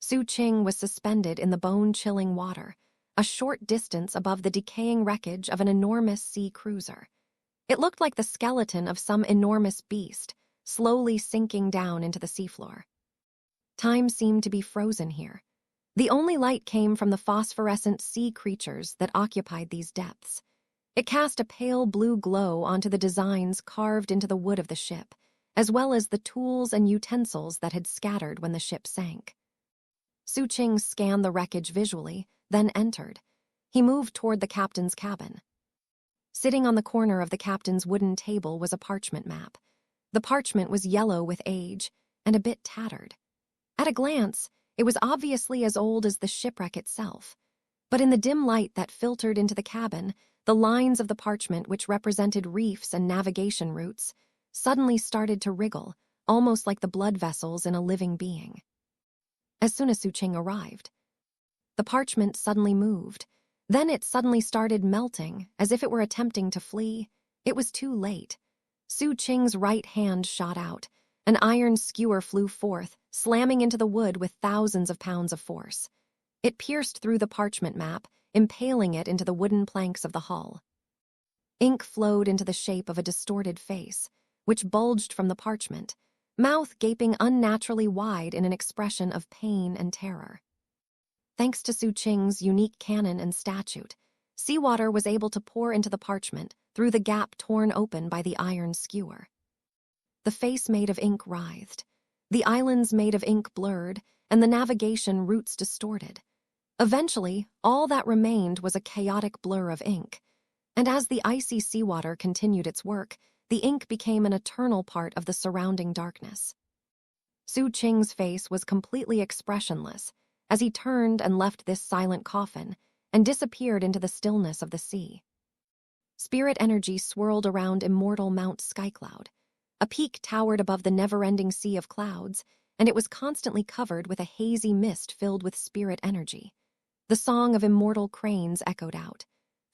Speaker 1: Xu Qing was suspended in the bone-chilling water, a short distance above the decaying wreckage of an enormous sea cruiser. It looked like the skeleton of some enormous beast, slowly sinking down into the seafloor. Time seemed to be frozen here. The only light came from the phosphorescent sea creatures that occupied these depths. It cast a pale blue glow onto the designs carved into the wood of the ship, as well as the tools and utensils that had scattered when the ship sank. Xu Qing scanned the wreckage visually, then entered. He moved toward the captain's cabin. Sitting on the corner of the captain's wooden table was a parchment map. The parchment was yellow with age and a bit tattered. At a glance, it was obviously as old as the shipwreck itself. But in the dim light that filtered into the cabin, the lines of the parchment, which represented reefs and navigation routes, suddenly started to wriggle, almost like the blood vessels in a living being. As soon as Xu Qing arrived, the parchment suddenly moved. Then it suddenly started melting, as if it were attempting to flee. It was too late. Xu Qing's right hand shot out. An iron skewer flew forth, slamming into the wood with thousands of pounds of force. It pierced through the parchment map, impaling it into the wooden planks of the hull. Ink flowed into the shape of a distorted face, which bulged from the parchment, mouth gaping unnaturally wide in an expression of pain and terror. Thanks to Xu Qing's unique canon and statute, seawater was able to pour into the parchment through the gap torn open by the iron skewer. The face made of ink writhed, the islands made of ink blurred, and the navigation routes distorted. Eventually, all that remained was a chaotic blur of ink, and as the icy seawater continued its work, the ink became an eternal part of the surrounding darkness. Xu Qing's face was completely expressionless as he turned and left this silent coffin, and disappeared into the stillness of the sea. Spirit energy swirled around immortal Mount Skycloud. A peak towered above the never-ending sea of clouds, and it was constantly covered with a hazy mist filled with spirit energy. The song of immortal cranes echoed out.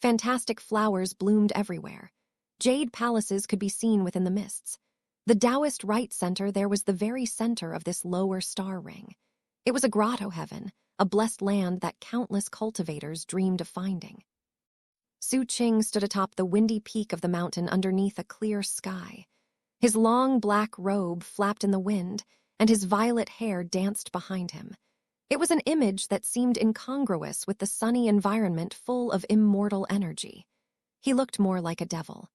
Speaker 1: Fantastic flowers bloomed everywhere. Jade palaces could be seen within the mists. The Taoist right center there was the very center of this lower star ring. It was a grotto heaven, a blessed land that countless cultivators dreamed of finding. Xu Qing stood atop the windy peak of the mountain underneath a clear sky. His long black robe flapped in the wind, and his violet hair danced behind him. It was an image that seemed incongruous with the sunny environment full of immortal energy. He looked more like a devil.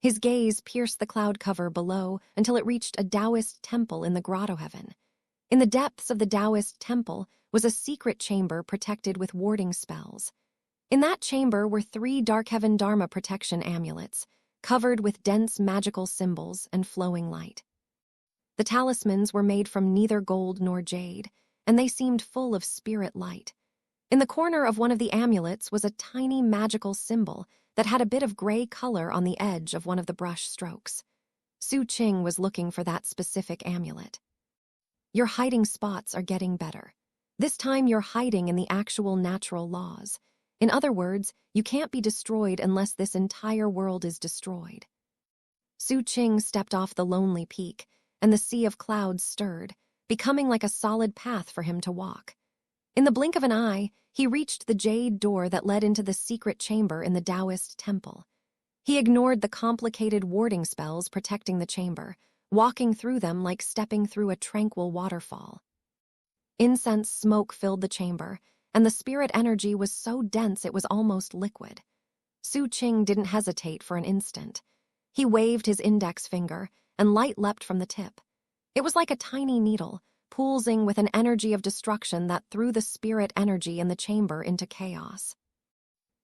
Speaker 1: His gaze pierced the cloud cover below until it reached a Taoist temple in the grotto heaven. In the depths of the Taoist temple was a secret chamber protected with warding spells. In that chamber were 3 Dark Heaven Dharma protection amulets, covered with dense magical symbols and flowing light. The talismans were made from neither gold nor jade, and they seemed full of spirit light. In the corner of one of the amulets was a tiny magical symbol that had a bit of gray color on the edge of one of the brush strokes. Xu Qing was looking for that specific amulet. Your hiding spots are getting better. This time you're hiding in the actual natural laws. In other words, you can't be destroyed unless this entire world is destroyed. Xu Qing stepped off the lonely peak, and the sea of clouds stirred, becoming like a solid path for him to walk. In the blink of an eye, he reached the jade door that led into the secret chamber in the Taoist temple. He ignored the complicated warding spells protecting the chamber, walking through them like stepping through a tranquil waterfall. Incense smoke filled the chamber, and the spirit energy was so dense it was almost liquid. Xu Qing didn't hesitate for an instant. He waved his index finger, and light leapt from the tip. It was like a tiny needle, pulsing with an energy of destruction that threw the spirit energy in the chamber into chaos.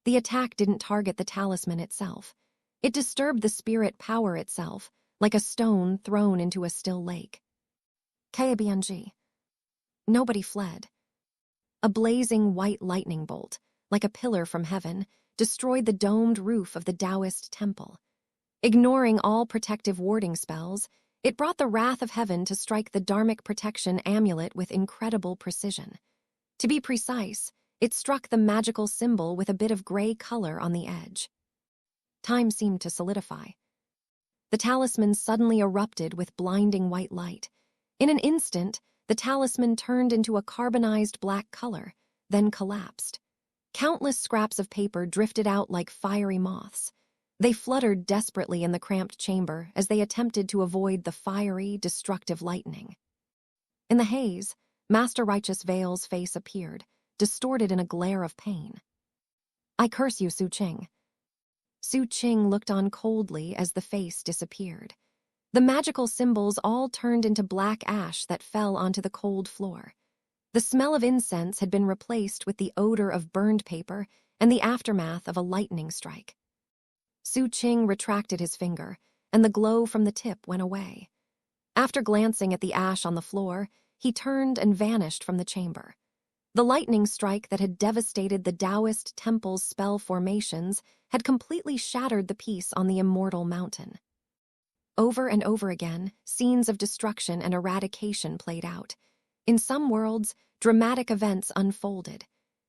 Speaker 1: The attack didn't target the talisman itself. It disturbed the spirit power itself, like a stone thrown into a still lake. KBNG. Nobody fled. A blazing white lightning bolt, like a pillar from heaven, destroyed the domed roof of the Taoist temple. Ignoring all protective warding spells, it brought the wrath of heaven to strike the Dharmic protection amulet with incredible precision. To be precise, it struck the magical symbol with a bit of gray color on the edge. Time seemed to solidify. The talisman suddenly erupted with blinding white light. In an instant, the talisman turned into a carbonized black color, then collapsed. Countless scraps of paper drifted out like fiery moths. They fluttered desperately in the cramped chamber as they attempted to avoid the fiery, destructive lightning. In the haze, Master Righteous Veil's face appeared, distorted in a glare of pain. I curse you, Xu Qing. Xu Qing looked on coldly as the face disappeared. The magical symbols all turned into black ash that fell onto the cold floor. The smell of incense had been replaced with the odor of burned paper and the aftermath of a lightning strike. Xu Qing retracted his finger, and the glow from the tip went away. After glancing at the ash on the floor, he turned and vanished from the chamber. The lightning strike that had devastated the Taoist temple's spell formations had completely shattered the peace on the immortal mountain. Over and over again, scenes of destruction and eradication played out. In some worlds, dramatic events unfolded.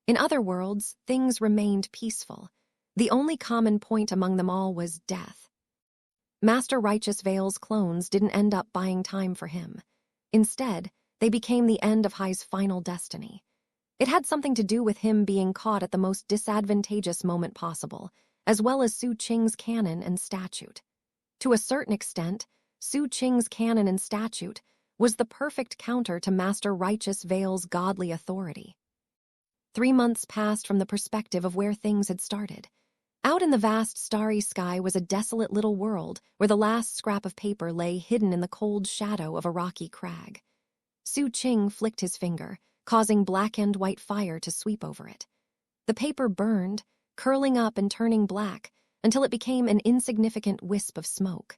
Speaker 1: In other worlds, things remained peaceful. The only common point among them all was death. Master Righteous Veil's clones didn't end up buying time for him. Instead, they became the end of Hai's final destiny. It had something to do with him being caught at the most disadvantageous moment possible, as well as Xu Qing's canon and statute. To a certain extent, Xu Qing's canon and statute was the perfect counter to Master Righteous Veil's godly authority. 3 months passed from the perspective of where things had started. Out in the vast starry sky was a desolate little world where the last scrap of paper lay hidden in the cold shadow of a rocky crag. Xu Qing flicked his finger, causing blackened white fire to sweep over it. The paper burned, curling up and turning black, until it became an insignificant wisp of smoke.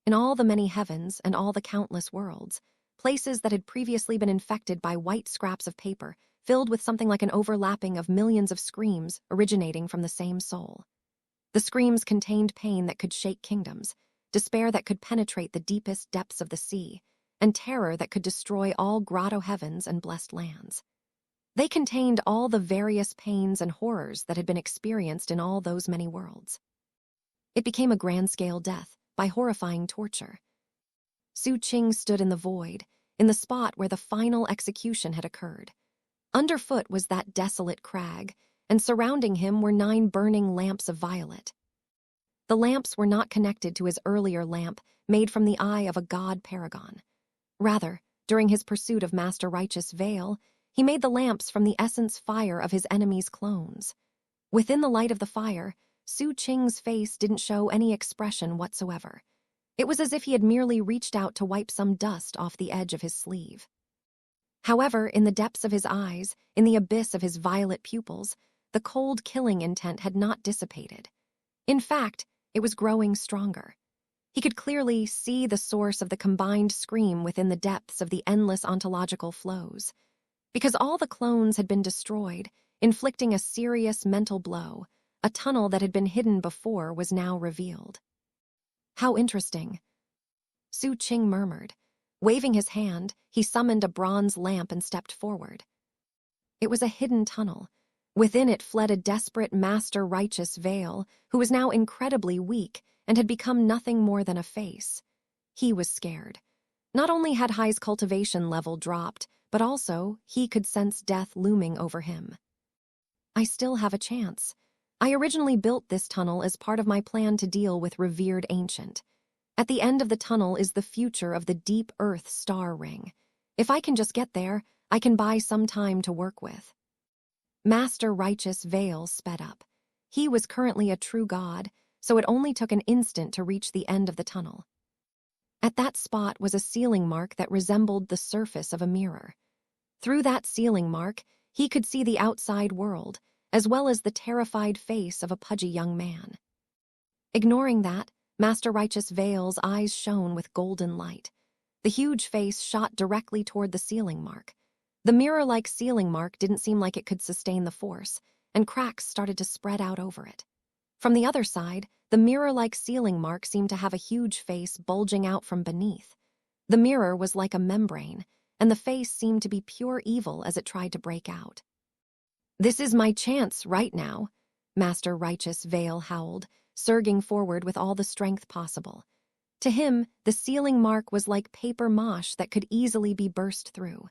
Speaker 1: In all the many heavens and all the countless worlds, places that had previously been infected by white scraps of paper filled with something like an overlapping of millions of screams originating from the same soul. The screams contained pain that could shake kingdoms, despair that could penetrate the deepest depths of the sea, and terror that could destroy all grotto heavens and blessed lands. They contained all the various pains and horrors that had been experienced in all those many worlds. It became a grand-scale death by horrifying torture. Xu Qing stood in the void, in the spot where the final execution had occurred. Underfoot was that desolate crag, and surrounding him were 9 burning lamps of violet. The lamps were not connected to his earlier lamp made from the eye of a god paragon. Rather, during his pursuit of Master Righteous Veil, he made the lamps from the essence fire of his enemy's clones. Within the light of the fire, Xu Qing's face didn't show any expression whatsoever. It was as if he had merely reached out to wipe some dust off the edge of his sleeve. However, in the depths of his eyes, in the abyss of his violet pupils, the cold killing intent had not dissipated. In fact, it was growing stronger. He could clearly see the source of the combined scream within the depths of the endless ontological flows. Because all the clones had been destroyed, inflicting a serious mental blow, a tunnel that had been hidden before was now revealed. How interesting, Xu Qing murmured. Waving his hand, he summoned a bronze lamp and stepped forward. It was a hidden tunnel. Within it fled a desperate Master Righteous Veil, who was now incredibly weak and had become nothing more than a face. He was scared. Not only had Hai's cultivation level dropped, but also he could sense death looming over him. I still have a chance. I originally built this tunnel as part of my plan to deal with revered ancient. At the end of the tunnel is the future of the deep earth star ring. If I can just get there, I can buy some time to work with. Master Righteous Veil sped up. He was currently a true god, so it only took an instant to reach the end of the tunnel. At that spot was a ceiling mark that resembled the surface of a mirror. Through that ceiling mark, he could see the outside world, as well as the terrified face of a pudgy young man. Ignoring that, Master Righteous Veil's eyes shone with golden light. The huge face shot directly toward the ceiling mark. The mirror-like ceiling mark didn't seem like it could sustain the force, and cracks started to spread out over it. From the other side, the mirror-like ceiling mark seemed to have a huge face bulging out from beneath. The mirror was like a membrane, and the face seemed to be pure evil as it tried to break out. "This is my chance right now," Master Righteous Veil howled, surging forward with all the strength possible. To him, the ceiling mark was like paper mâche that could easily be burst through.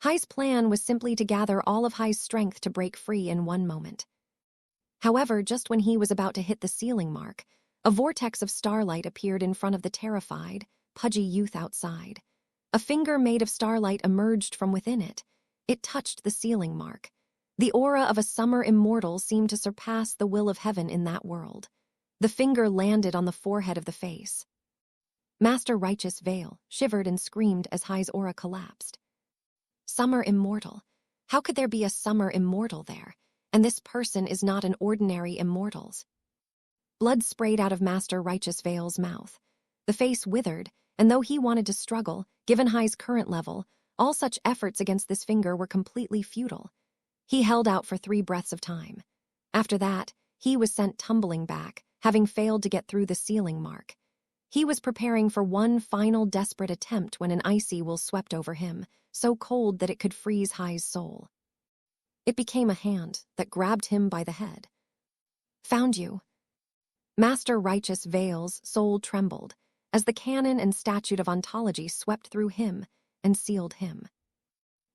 Speaker 1: Hai's plan was simply to gather all of Hai's strength to break free in one moment. However, just when he was about to hit the ceiling mark, a vortex of starlight appeared in front of the terrified, pudgy youth outside. A finger made of starlight emerged from within it. It touched the ceiling mark. The aura of a summer immortal seemed to surpass the will of heaven in that world. The finger landed on the forehead of the face. Master Righteous Veil shivered and screamed as Hai's aura collapsed. Summer immortal. How could there be a summer immortal there? And this person is not an ordinary immortal's. Blood sprayed out of Master Righteous Veil's mouth. The face withered, and though he wanted to struggle, given Hai's current level, all such efforts against this finger were completely futile. He held out for 3 breaths of time. After that, he was sent tumbling back, having failed to get through the ceiling mark. He was preparing for one final desperate attempt when an icy will swept over him, so cold that it could freeze Hai's soul. It became a hand that grabbed him by the head. "Found you." Master Righteous Veil's soul trembled as the canon and statute of ontology swept through him and sealed him.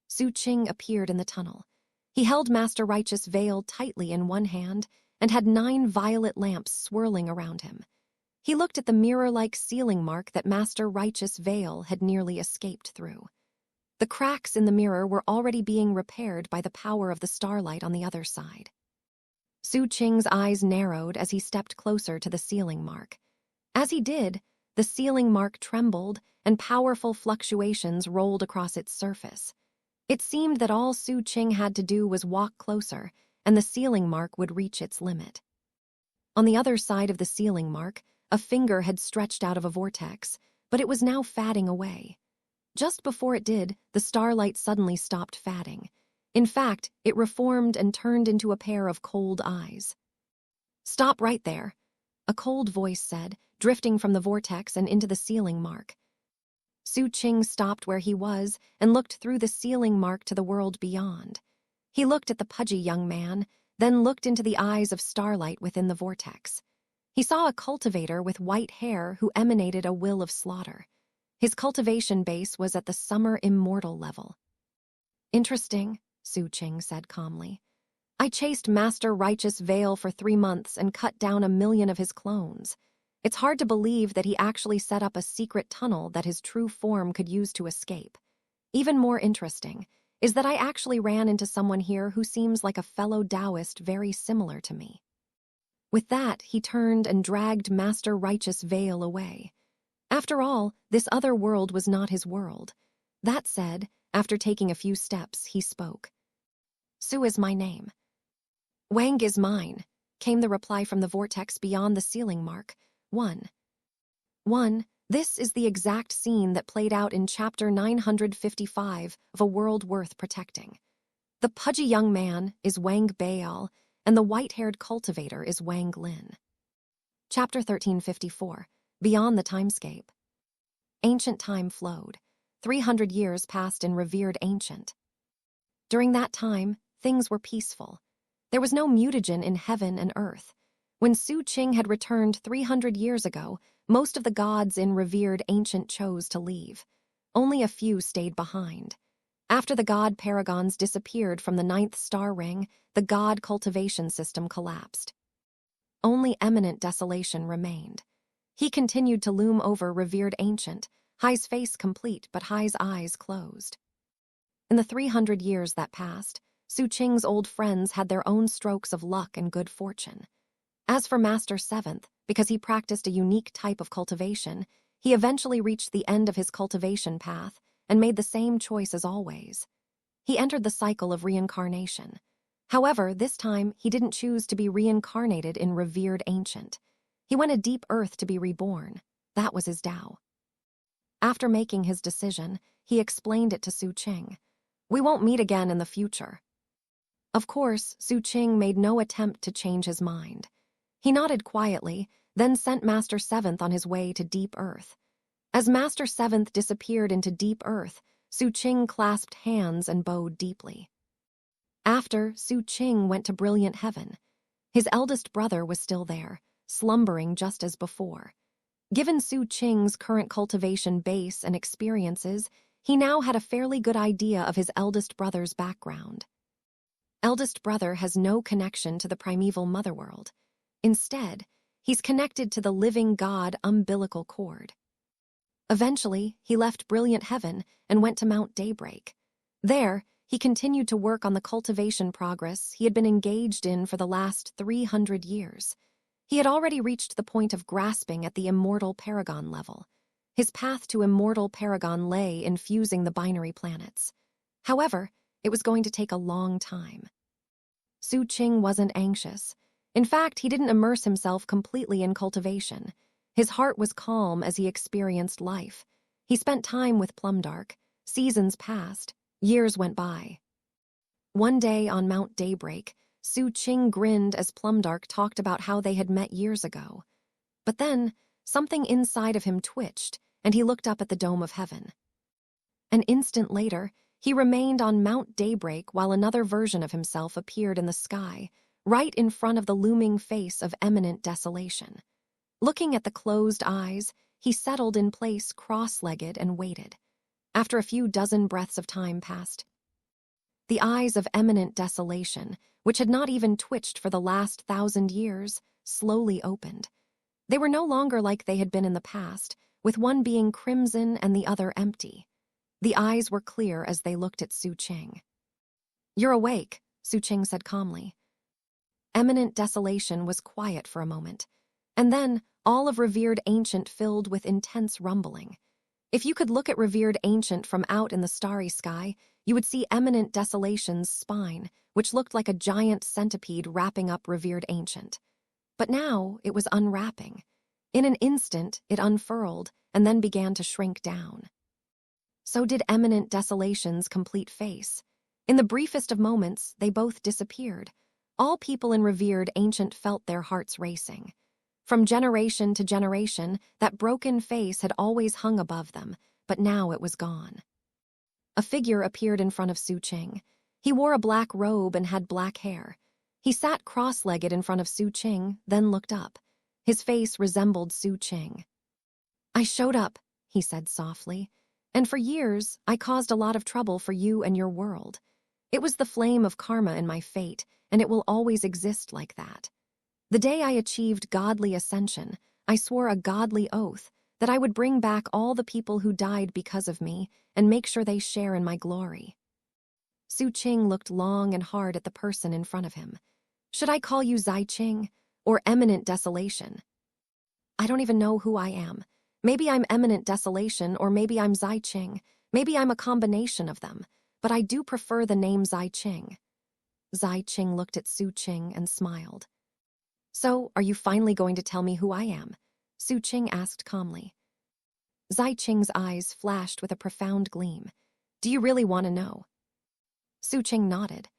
Speaker 1: Xu Qing appeared in the tunnel. He held Master Righteous Veil tightly in one hand and had 9 violet lamps swirling around him. He looked at the mirror-like ceiling mark that Master Righteous Veil had nearly escaped through. The cracks in the mirror were already being repaired by the power of the starlight on the other side. Xu Qing's eyes narrowed as he stepped closer to the ceiling mark. As he did, the ceiling mark trembled and powerful fluctuations rolled across its surface. It seemed that all Xu Qing had to do was walk closer, and the ceiling mark would reach its limit. On the other side of the ceiling mark, a finger had stretched out of a vortex, but it was now fading away. Just before it did, the starlight suddenly stopped fading. In fact, it reformed and turned into a pair of cold eyes. "Stop right there," a cold voice said, drifting from the vortex and into the ceiling mark. Xu Qing stopped where he was and looked through the ceiling mark to the world beyond. He looked at the pudgy young man, then looked into the eyes of starlight within the vortex. He saw a cultivator with white hair who emanated a will of slaughter. His cultivation base was at the summer immortal level. "Interesting," Xu Qing said calmly. "I chased Master Righteous Veil for 3 months and cut down 1,000,000 of his clones. It's hard to believe that he actually set up a secret tunnel that his true form could use to escape. Even more interesting is that I actually ran into someone here who seems like a fellow Taoist very similar to me." With that, he turned and dragged Master Righteous Veil away. After all, this other world was not his world. That said, after taking a few steps, he spoke. "Su is my name." "Wang is mine," came the reply from the vortex beyond the ceiling mark. 1. This is the exact scene that played out in chapter 955 of A World Worth Protecting. The pudgy young man is Wang Baal, and the white-haired cultivator is Wang Lin. Chapter 1354, Beyond the Timescape. Ancient time flowed. 300 years passed in revered ancient. During that time, things were peaceful. There was no mutagen in heaven and earth. When Xu Qing had returned 300 years ago, most of the gods in revered ancient chose to leave. Only a few stayed behind. After the god paragons disappeared from the 9th star ring, the god cultivation system collapsed. Only eminent desolation remained. He continued to loom over revered ancient, Hai's face complete but Hai's eyes closed. In the 300 years that passed, Xu Qing's old friends had their own strokes of luck and good fortune. As for Master Seventh, because he practiced a unique type of cultivation, he eventually reached the end of his cultivation path and made the same choice as always. He entered the cycle of reincarnation. However, this time he didn't choose to be reincarnated in revered ancient. He went a deep earth to be reborn. That was his Tao. After making his decision, he explained it to Xu Qing. "We won't meet again in the future." Of course, Xu Qing made no attempt to change his mind. He nodded quietly, then sent Master Seventh on his way to Deep Earth. As Master Seventh disappeared into Deep Earth, Xu Qing clasped hands and bowed deeply. After, Xu Qing went to Brilliant Heaven. His eldest brother was still there, slumbering just as before. Given Xu Qing's current cultivation base and experiences, he now had a fairly good idea of his eldest brother's background. Eldest brother has no connection to the primeval motherworld. Instead, he's connected to the living god umbilical cord. Eventually, he left Brilliant Heaven and went to Mount Daybreak. There, he continued to work on the cultivation progress he had been engaged in for the last 300 years. He had already reached the point of grasping at the immortal paragon level. His path to immortal paragon lay in fusing the binary planets. However, it was going to take a long time. Xu Qing wasn't anxious. In fact, he didn't immerse himself completely in cultivation. His heart was calm as he experienced life. He spent time with Plumdark. Seasons passed. Years went by. One day on Mount Daybreak, Xu Qing grinned as Plumdark talked about how they had met years ago. But then, something inside of him twitched, and he looked up at the dome of heaven. An instant later, he remained on Mount Daybreak while another version of himself appeared in the sky, right in front of the looming face of eminent desolation. Looking at the closed eyes, he settled in place cross-legged and waited. After a few dozen breaths of time passed, the eyes of eminent desolation, which had not even twitched for the last 1,000 years, slowly opened. They were no longer like they had been in the past, with one being crimson and the other empty. The eyes were clear as they looked at Xu Qing. "You're awake," Xu Qing said calmly. Eminent desolation was quiet for a moment, and then all of revered ancient filled with intense rumbling. If you could look at revered ancient from out in the starry sky, you would see eminent desolation's spine, which looked like a giant centipede wrapping up revered ancient. But now it was unwrapping. In an instant, it unfurled and then began to shrink down. So did eminent desolation's complete face. In the briefest of moments, they both disappeared. All people in revered ancient felt their hearts racing. From generation to generation, that broken face had always hung above them, but now it was gone. A figure appeared in front of Xu Qing. He wore a black robe and had black hair. He sat cross-legged in front of Xu Qing, then looked up. His face resembled Xu Qing. "I showed up," he said softly, "and for years I caused a lot of trouble for you and your world. It was the flame of karma in my fate, and it will always exist like that. The day I achieved godly ascension, I swore a godly oath that I would bring back all the people who died because of me and make sure they share in my glory." Xu Qing looked long and hard at the person in front of him. "Should I call you Zai Qing or Eminent Desolation?" "I don't even know who I am. Maybe I'm Eminent Desolation or maybe I'm Zai Qing. Maybe I'm a combination of them, but I do prefer the name Zai Qing." Zai Qing looked at Xu Qing and smiled. "So, are you finally going to tell me who I am?" Xu Qing asked calmly. Zai Qing's eyes flashed with a profound gleam. "Do you really want to know?" Xu Qing nodded.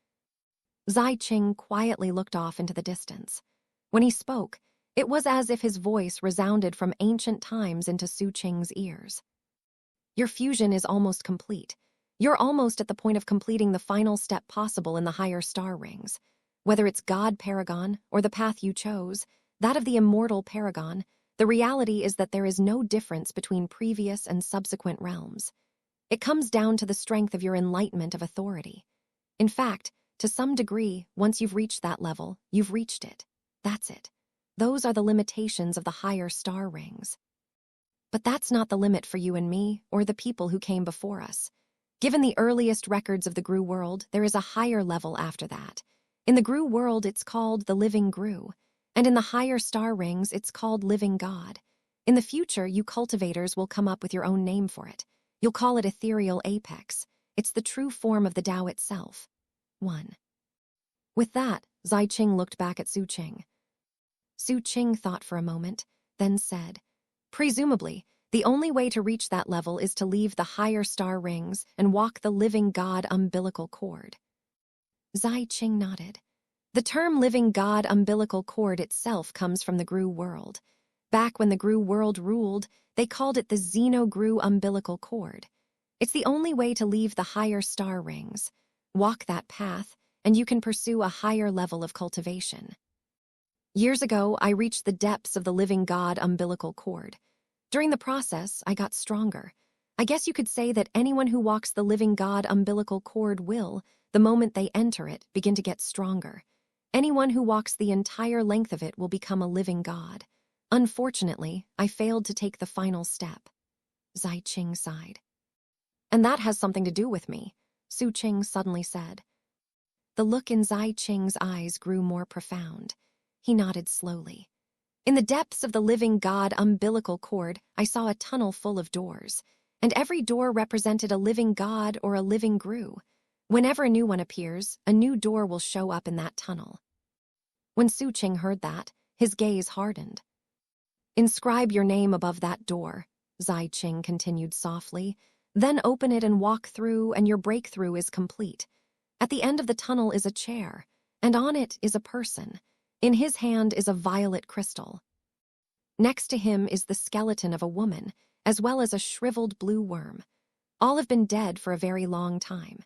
Speaker 1: Zai Qing quietly looked off into the distance. When he spoke, it was as if his voice resounded from ancient times into Xu Qing's ears. "Your fusion is almost complete. You're almost at the point of completing the final step possible in the higher star rings. Whether it's God Paragon or the path you chose, that of the Immortal Paragon, the reality is that there is no difference between previous and subsequent realms. It comes down to the strength of your enlightenment of authority. In fact, to some degree, once you've reached that level, you've reached it. That's it. Those are the limitations of the higher star rings. But that's not the limit for you and me, or the people who came before us. Given the earliest records of the Gru world, there is a higher level after that. In the Gru world, it's called the Living Gru, and in the higher star rings, it's called Living God. In the future, you cultivators will come up with your own name for it. You'll call it Ethereal Apex. It's the true form of the Tao itself. 1. With that, Zai Qing looked back at Xu Qing. Xu Qing thought for a moment, then said, "Presumably, the only way to reach that level is to leave the higher star rings and walk the living God umbilical cord." Zai Qing nodded. The term living God umbilical cord itself comes from the Gru world. Back when the Gru world ruled, they called it the Xeno-Gru umbilical cord. It's the only way to leave the higher star rings. Walk that path, and you can pursue a higher level of cultivation. Years ago, I reached the depths of the living God umbilical cord. During the process, I got stronger. I guess you could say that anyone who walks the living God umbilical cord will, the moment they enter it, begin to get stronger. Anyone who walks the entire length of it will become a living God. Unfortunately, I failed to take the final step. Zai Qing sighed. "And that has something to do with me," Xu Qing suddenly said. The look in Zai Qing's eyes grew more profound. He nodded slowly. "In the depths of the living God umbilical cord, I saw a tunnel full of doors, and every door represented a living God or a living Gru. Whenever a new one appears, a new door will show up in that tunnel." When Xu Qing heard that, his gaze hardened. "Inscribe your name above that door," Zai Qing continued softly. "Then open it and walk through, and your breakthrough is complete. At the end of the tunnel is a chair, and on it is a person. In his hand is a violet crystal. Next to him is the skeleton of a woman, as well as a shriveled blue worm. All have been dead for a very long time."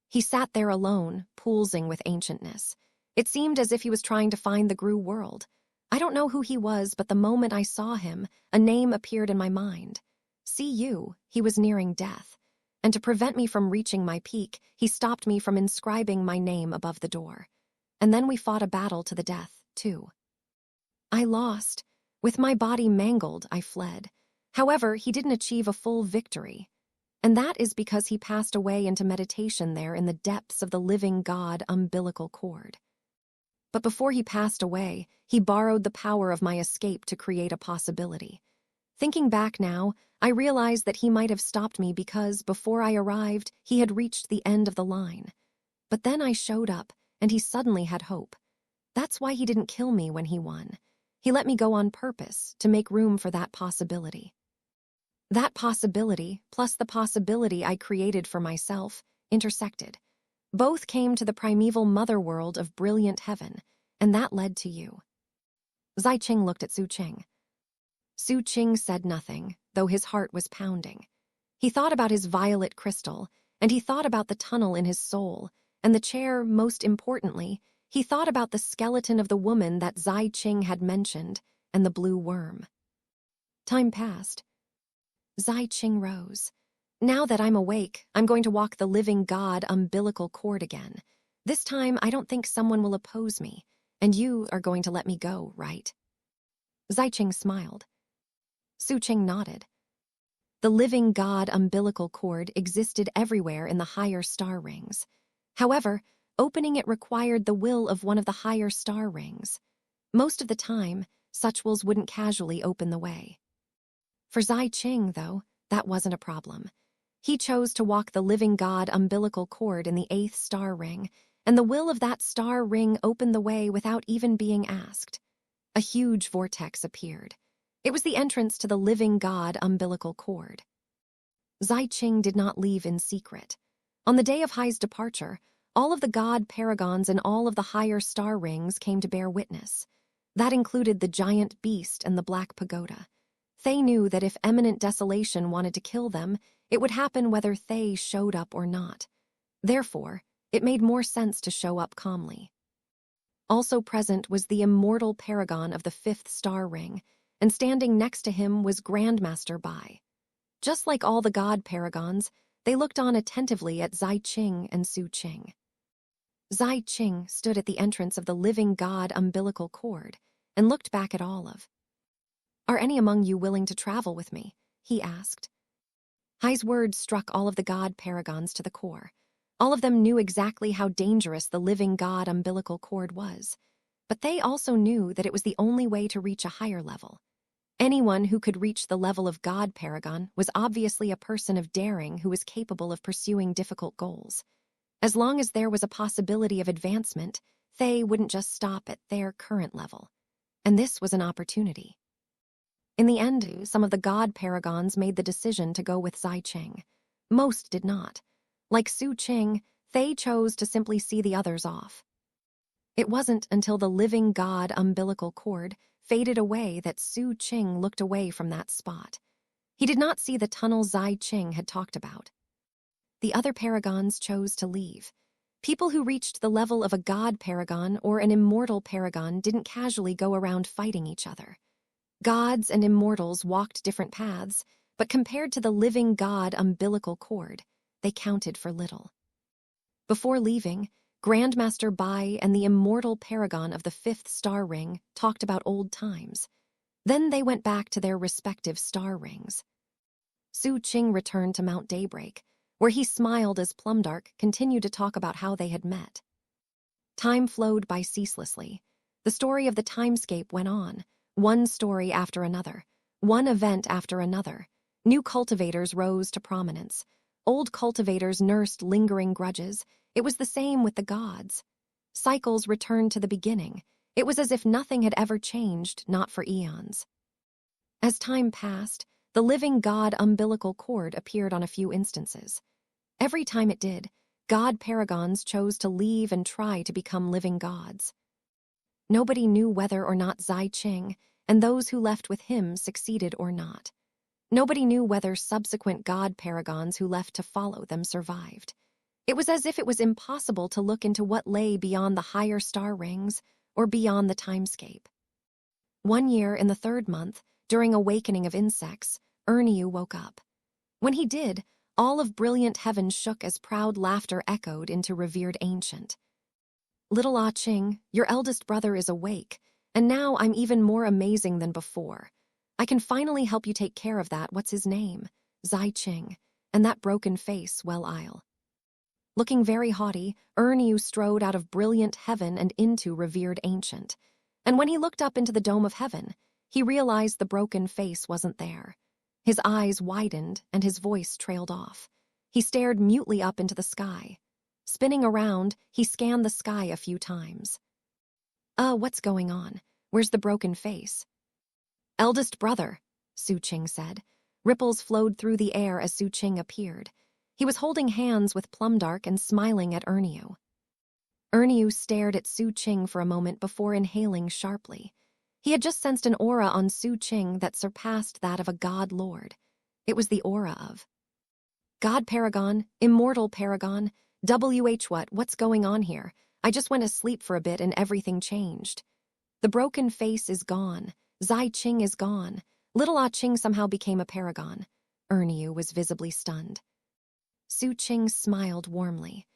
Speaker 1: He sat there alone, pulsing with ancientness. It seemed as if he was trying to find the Gru world. I don't know who he was, but the moment I saw him, a name appeared in my mind. See you, he was nearing death. And to prevent me from reaching my peak, he stopped me from inscribing my name above the door. And then we fought a battle to the death, too. I lost. With my body mangled, I fled. However, he didn't achieve a full victory. And that is because he passed away into meditation there in the depths of the living God umbilical cord. But before he passed away, he borrowed the power of my escape to create a possibility. Thinking back now, I realize that he might have stopped me because, before I arrived, he had reached the end of the line. But then I showed up, and he suddenly had hope. That's why he didn't kill me when he won. He let me go on purpose, to make room for that possibility. That possibility, plus the possibility I created for myself, intersected. Both came to the primeval mother world of brilliant heaven, and that led to you. Xu Qing looked at Xu Qing. Xu Qing said nothing, though his heart was pounding. He thought about his violet crystal, and he thought about the tunnel in his soul, and the chair, most importantly, he thought about the skeleton of the woman that Xu Qing had mentioned, and the blue worm. Time passed. Xu Qing rose. Now that I'm awake, I'm going to walk the living God umbilical cord again. This time, I don't think someone will oppose me, and you are going to let me go, right? Xu Qing smiled. Xu Qing nodded. The living God umbilical cord existed everywhere in the higher star rings. However, opening it required the will of one of the higher star rings. Most of the time, such wills wouldn't casually open the way. For Xu Qing, though, that wasn't a problem. He chose to walk the living God umbilical cord in the 8th star ring, and the will of that star ring opened the way without even being asked. A huge vortex appeared. It was the entrance to the living God umbilical cord. Xu Qing did not leave in secret. On the day of Hai's departure, all of the god paragons and all of the higher star rings came to bear witness. That included the giant beast and the black pagoda. They knew that if eminent desolation wanted to kill them, it would happen whether they showed up or not. Therefore, it made more sense to show up calmly. Also present was the immortal paragon of the 5th star ring, and standing next to him was Grandmaster Bai. Just like all the god paragons, they looked on attentively at Xu Qing and Xu Qing. Xu Qing stood at the entrance of the living god umbilical cord and looked back at Olive. "Are any among you willing to travel with me?" he asked. Hai's words struck all of the god paragons to the core. All of them knew exactly how dangerous the living god umbilical cord was, but they also knew that it was the only way to reach a higher level. Anyone who could reach the level of god paragon was obviously a person of daring who was capable of pursuing difficult goals. As long as there was a possibility of advancement, they wouldn't just stop at their current level. And this was an opportunity. In the end, some of the god paragons made the decision to go with Xu Qing. Most did not. Like Xu Qing, they chose to simply see the others off. It wasn't until the living god umbilical cord faded away that Xu Qing looked away from that spot. He did not see the tunnel Xu Qing had talked about. The other paragons chose to leave. People who reached the level of a god paragon or an immortal paragon didn't casually go around fighting each other. Gods and immortals walked different paths, but compared to the living god umbilical cord, they counted for little. Before leaving, Grandmaster Bai and the immortal paragon of the 5th star ring talked about old times. Then they went back to their respective star rings. Xu Qing returned to Mount Daybreak, where he smiled as Plumdark continued to talk about how they had met. Time flowed by ceaselessly. The story of the Timescape went on, one story after another, one event after another. New cultivators rose to prominence. Old cultivators nursed lingering grudges. It was the same with the gods. Cycles returned to the beginning. It was as if nothing had ever changed, not for eons. As time passed, the living god umbilical cord appeared on a few instances. Every time it did, god paragons chose to leave and try to become living gods. Nobody knew whether or not Xu Qing and those who left with him succeeded or not. Nobody knew whether subsequent god paragons who left to follow them survived. It was as if it was impossible to look into what lay beyond the higher star rings or beyond the timescape. One year in the 3rd month, during awakening of insects, Erniu woke up. When he did, all of brilliant heaven shook as proud laughter echoed into revered ancient. "Little Ah Qing, your eldest brother is awake, and now I'm even more amazing than before. I can finally help you take care of that, what's his name, Xu Qing, and that broken face, well, I'll." Looking very haughty, Erniu strode out of brilliant heaven and into revered ancient. And when he looked up into the dome of heaven, he realized the broken face wasn't there. His eyes widened and his voice trailed off. He stared mutely up into the sky. Spinning around, he scanned the sky a few times. What's going on? Where's the broken face?" "Eldest brother," Xu Qing said. Ripples flowed through the air as Xu Qing appeared. He was holding hands with Plumdark and smiling at Erniu. Erniu stared at Xu Qing for a moment before inhaling sharply. He had just sensed an aura on Xu Qing that surpassed that of a god lord. It was the aura of God Paragon, Immortal Paragon, what's going on here? I just went asleep for a bit and everything changed. The broken face is gone. Zai Qing is gone. Little Ah Qing somehow became a paragon. Erniu was visibly stunned. Xu Qing smiled warmly.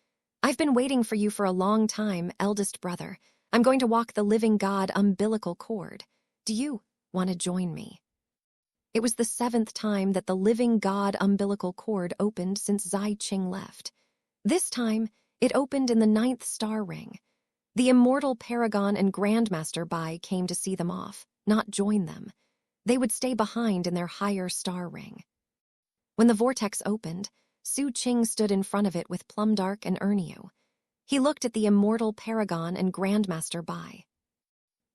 Speaker 1: I've been waiting for you for a long time, eldest brother. I'm going to walk the living god umbilical cord. Do you want to join me? It was the 7th time that the living god umbilical cord opened since Zai Qing left. This time, it opened in the 9th star ring. The immortal paragon and grandmaster Bai came to see them off, not join them. They would stay behind in their higher star ring. When the vortex opened, Xu Qing stood in front of it with Plumdark and Erniu. He looked at the immortal paragon and grandmaster Bai.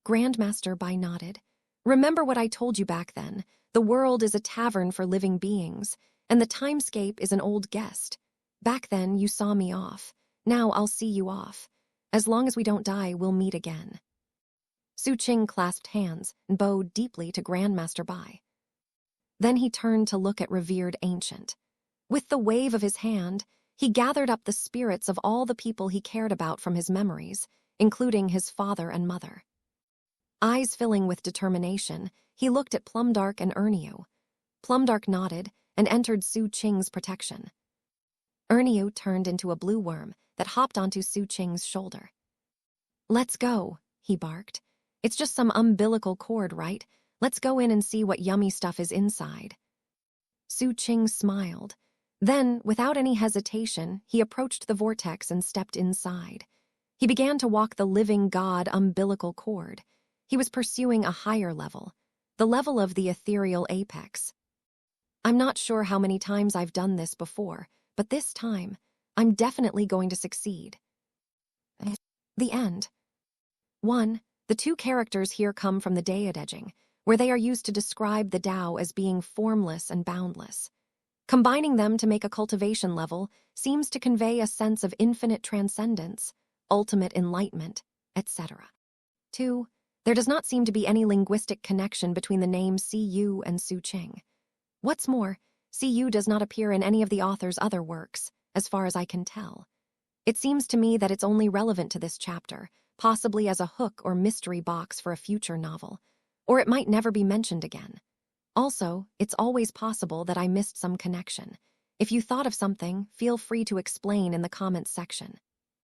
Speaker 1: Grandmaster Bai nodded. Remember what I told you back then. The world is a tavern for living beings, and the timescape is an old guest. Back then, you saw me off. Now I'll see you off. As long as we don't die, we'll meet again. Xu Qing clasped hands and bowed deeply to Grandmaster Bai. Then he turned to look at revered ancient. With the wave of his hand, he gathered up the spirits of all the people he cared about from his memories, including his father and mother. Eyes filling with determination, he looked at Plumdark and Erniu. Plumdark nodded and entered Xu Qing's protection. Erniu turned into a blue worm that hopped onto Xu Qing's shoulder. Let's go, he barked. It's just some umbilical cord, right? Let's go in and see what yummy stuff is inside. Xu Qing smiled. Then, without any hesitation, he approached the vortex and stepped inside. He began to walk the living god umbilical cord. He was pursuing a higher level, the level of the ethereal apex. I'm not sure how many times I've done this before, but this time, I'm definitely going to succeed. The end. 1. The 2 characters here come from the Dead Edging, where they are used to describe the Tao as being formless and boundless. Combining them to make a cultivation level seems to convey a sense of infinite transcendence, ultimate enlightenment, etc. 2. There does not seem to be any linguistic connection between the name Cu and Xu Qing. What's more, Cu does not appear in any of the author's other works, as far as I can tell. It seems to me that it's only relevant to this chapter, possibly as a hook or mystery box for a future novel, or it might never be mentioned again. Also, it's always possible that I missed some connection. If you thought of something, feel free to explain in the comments section.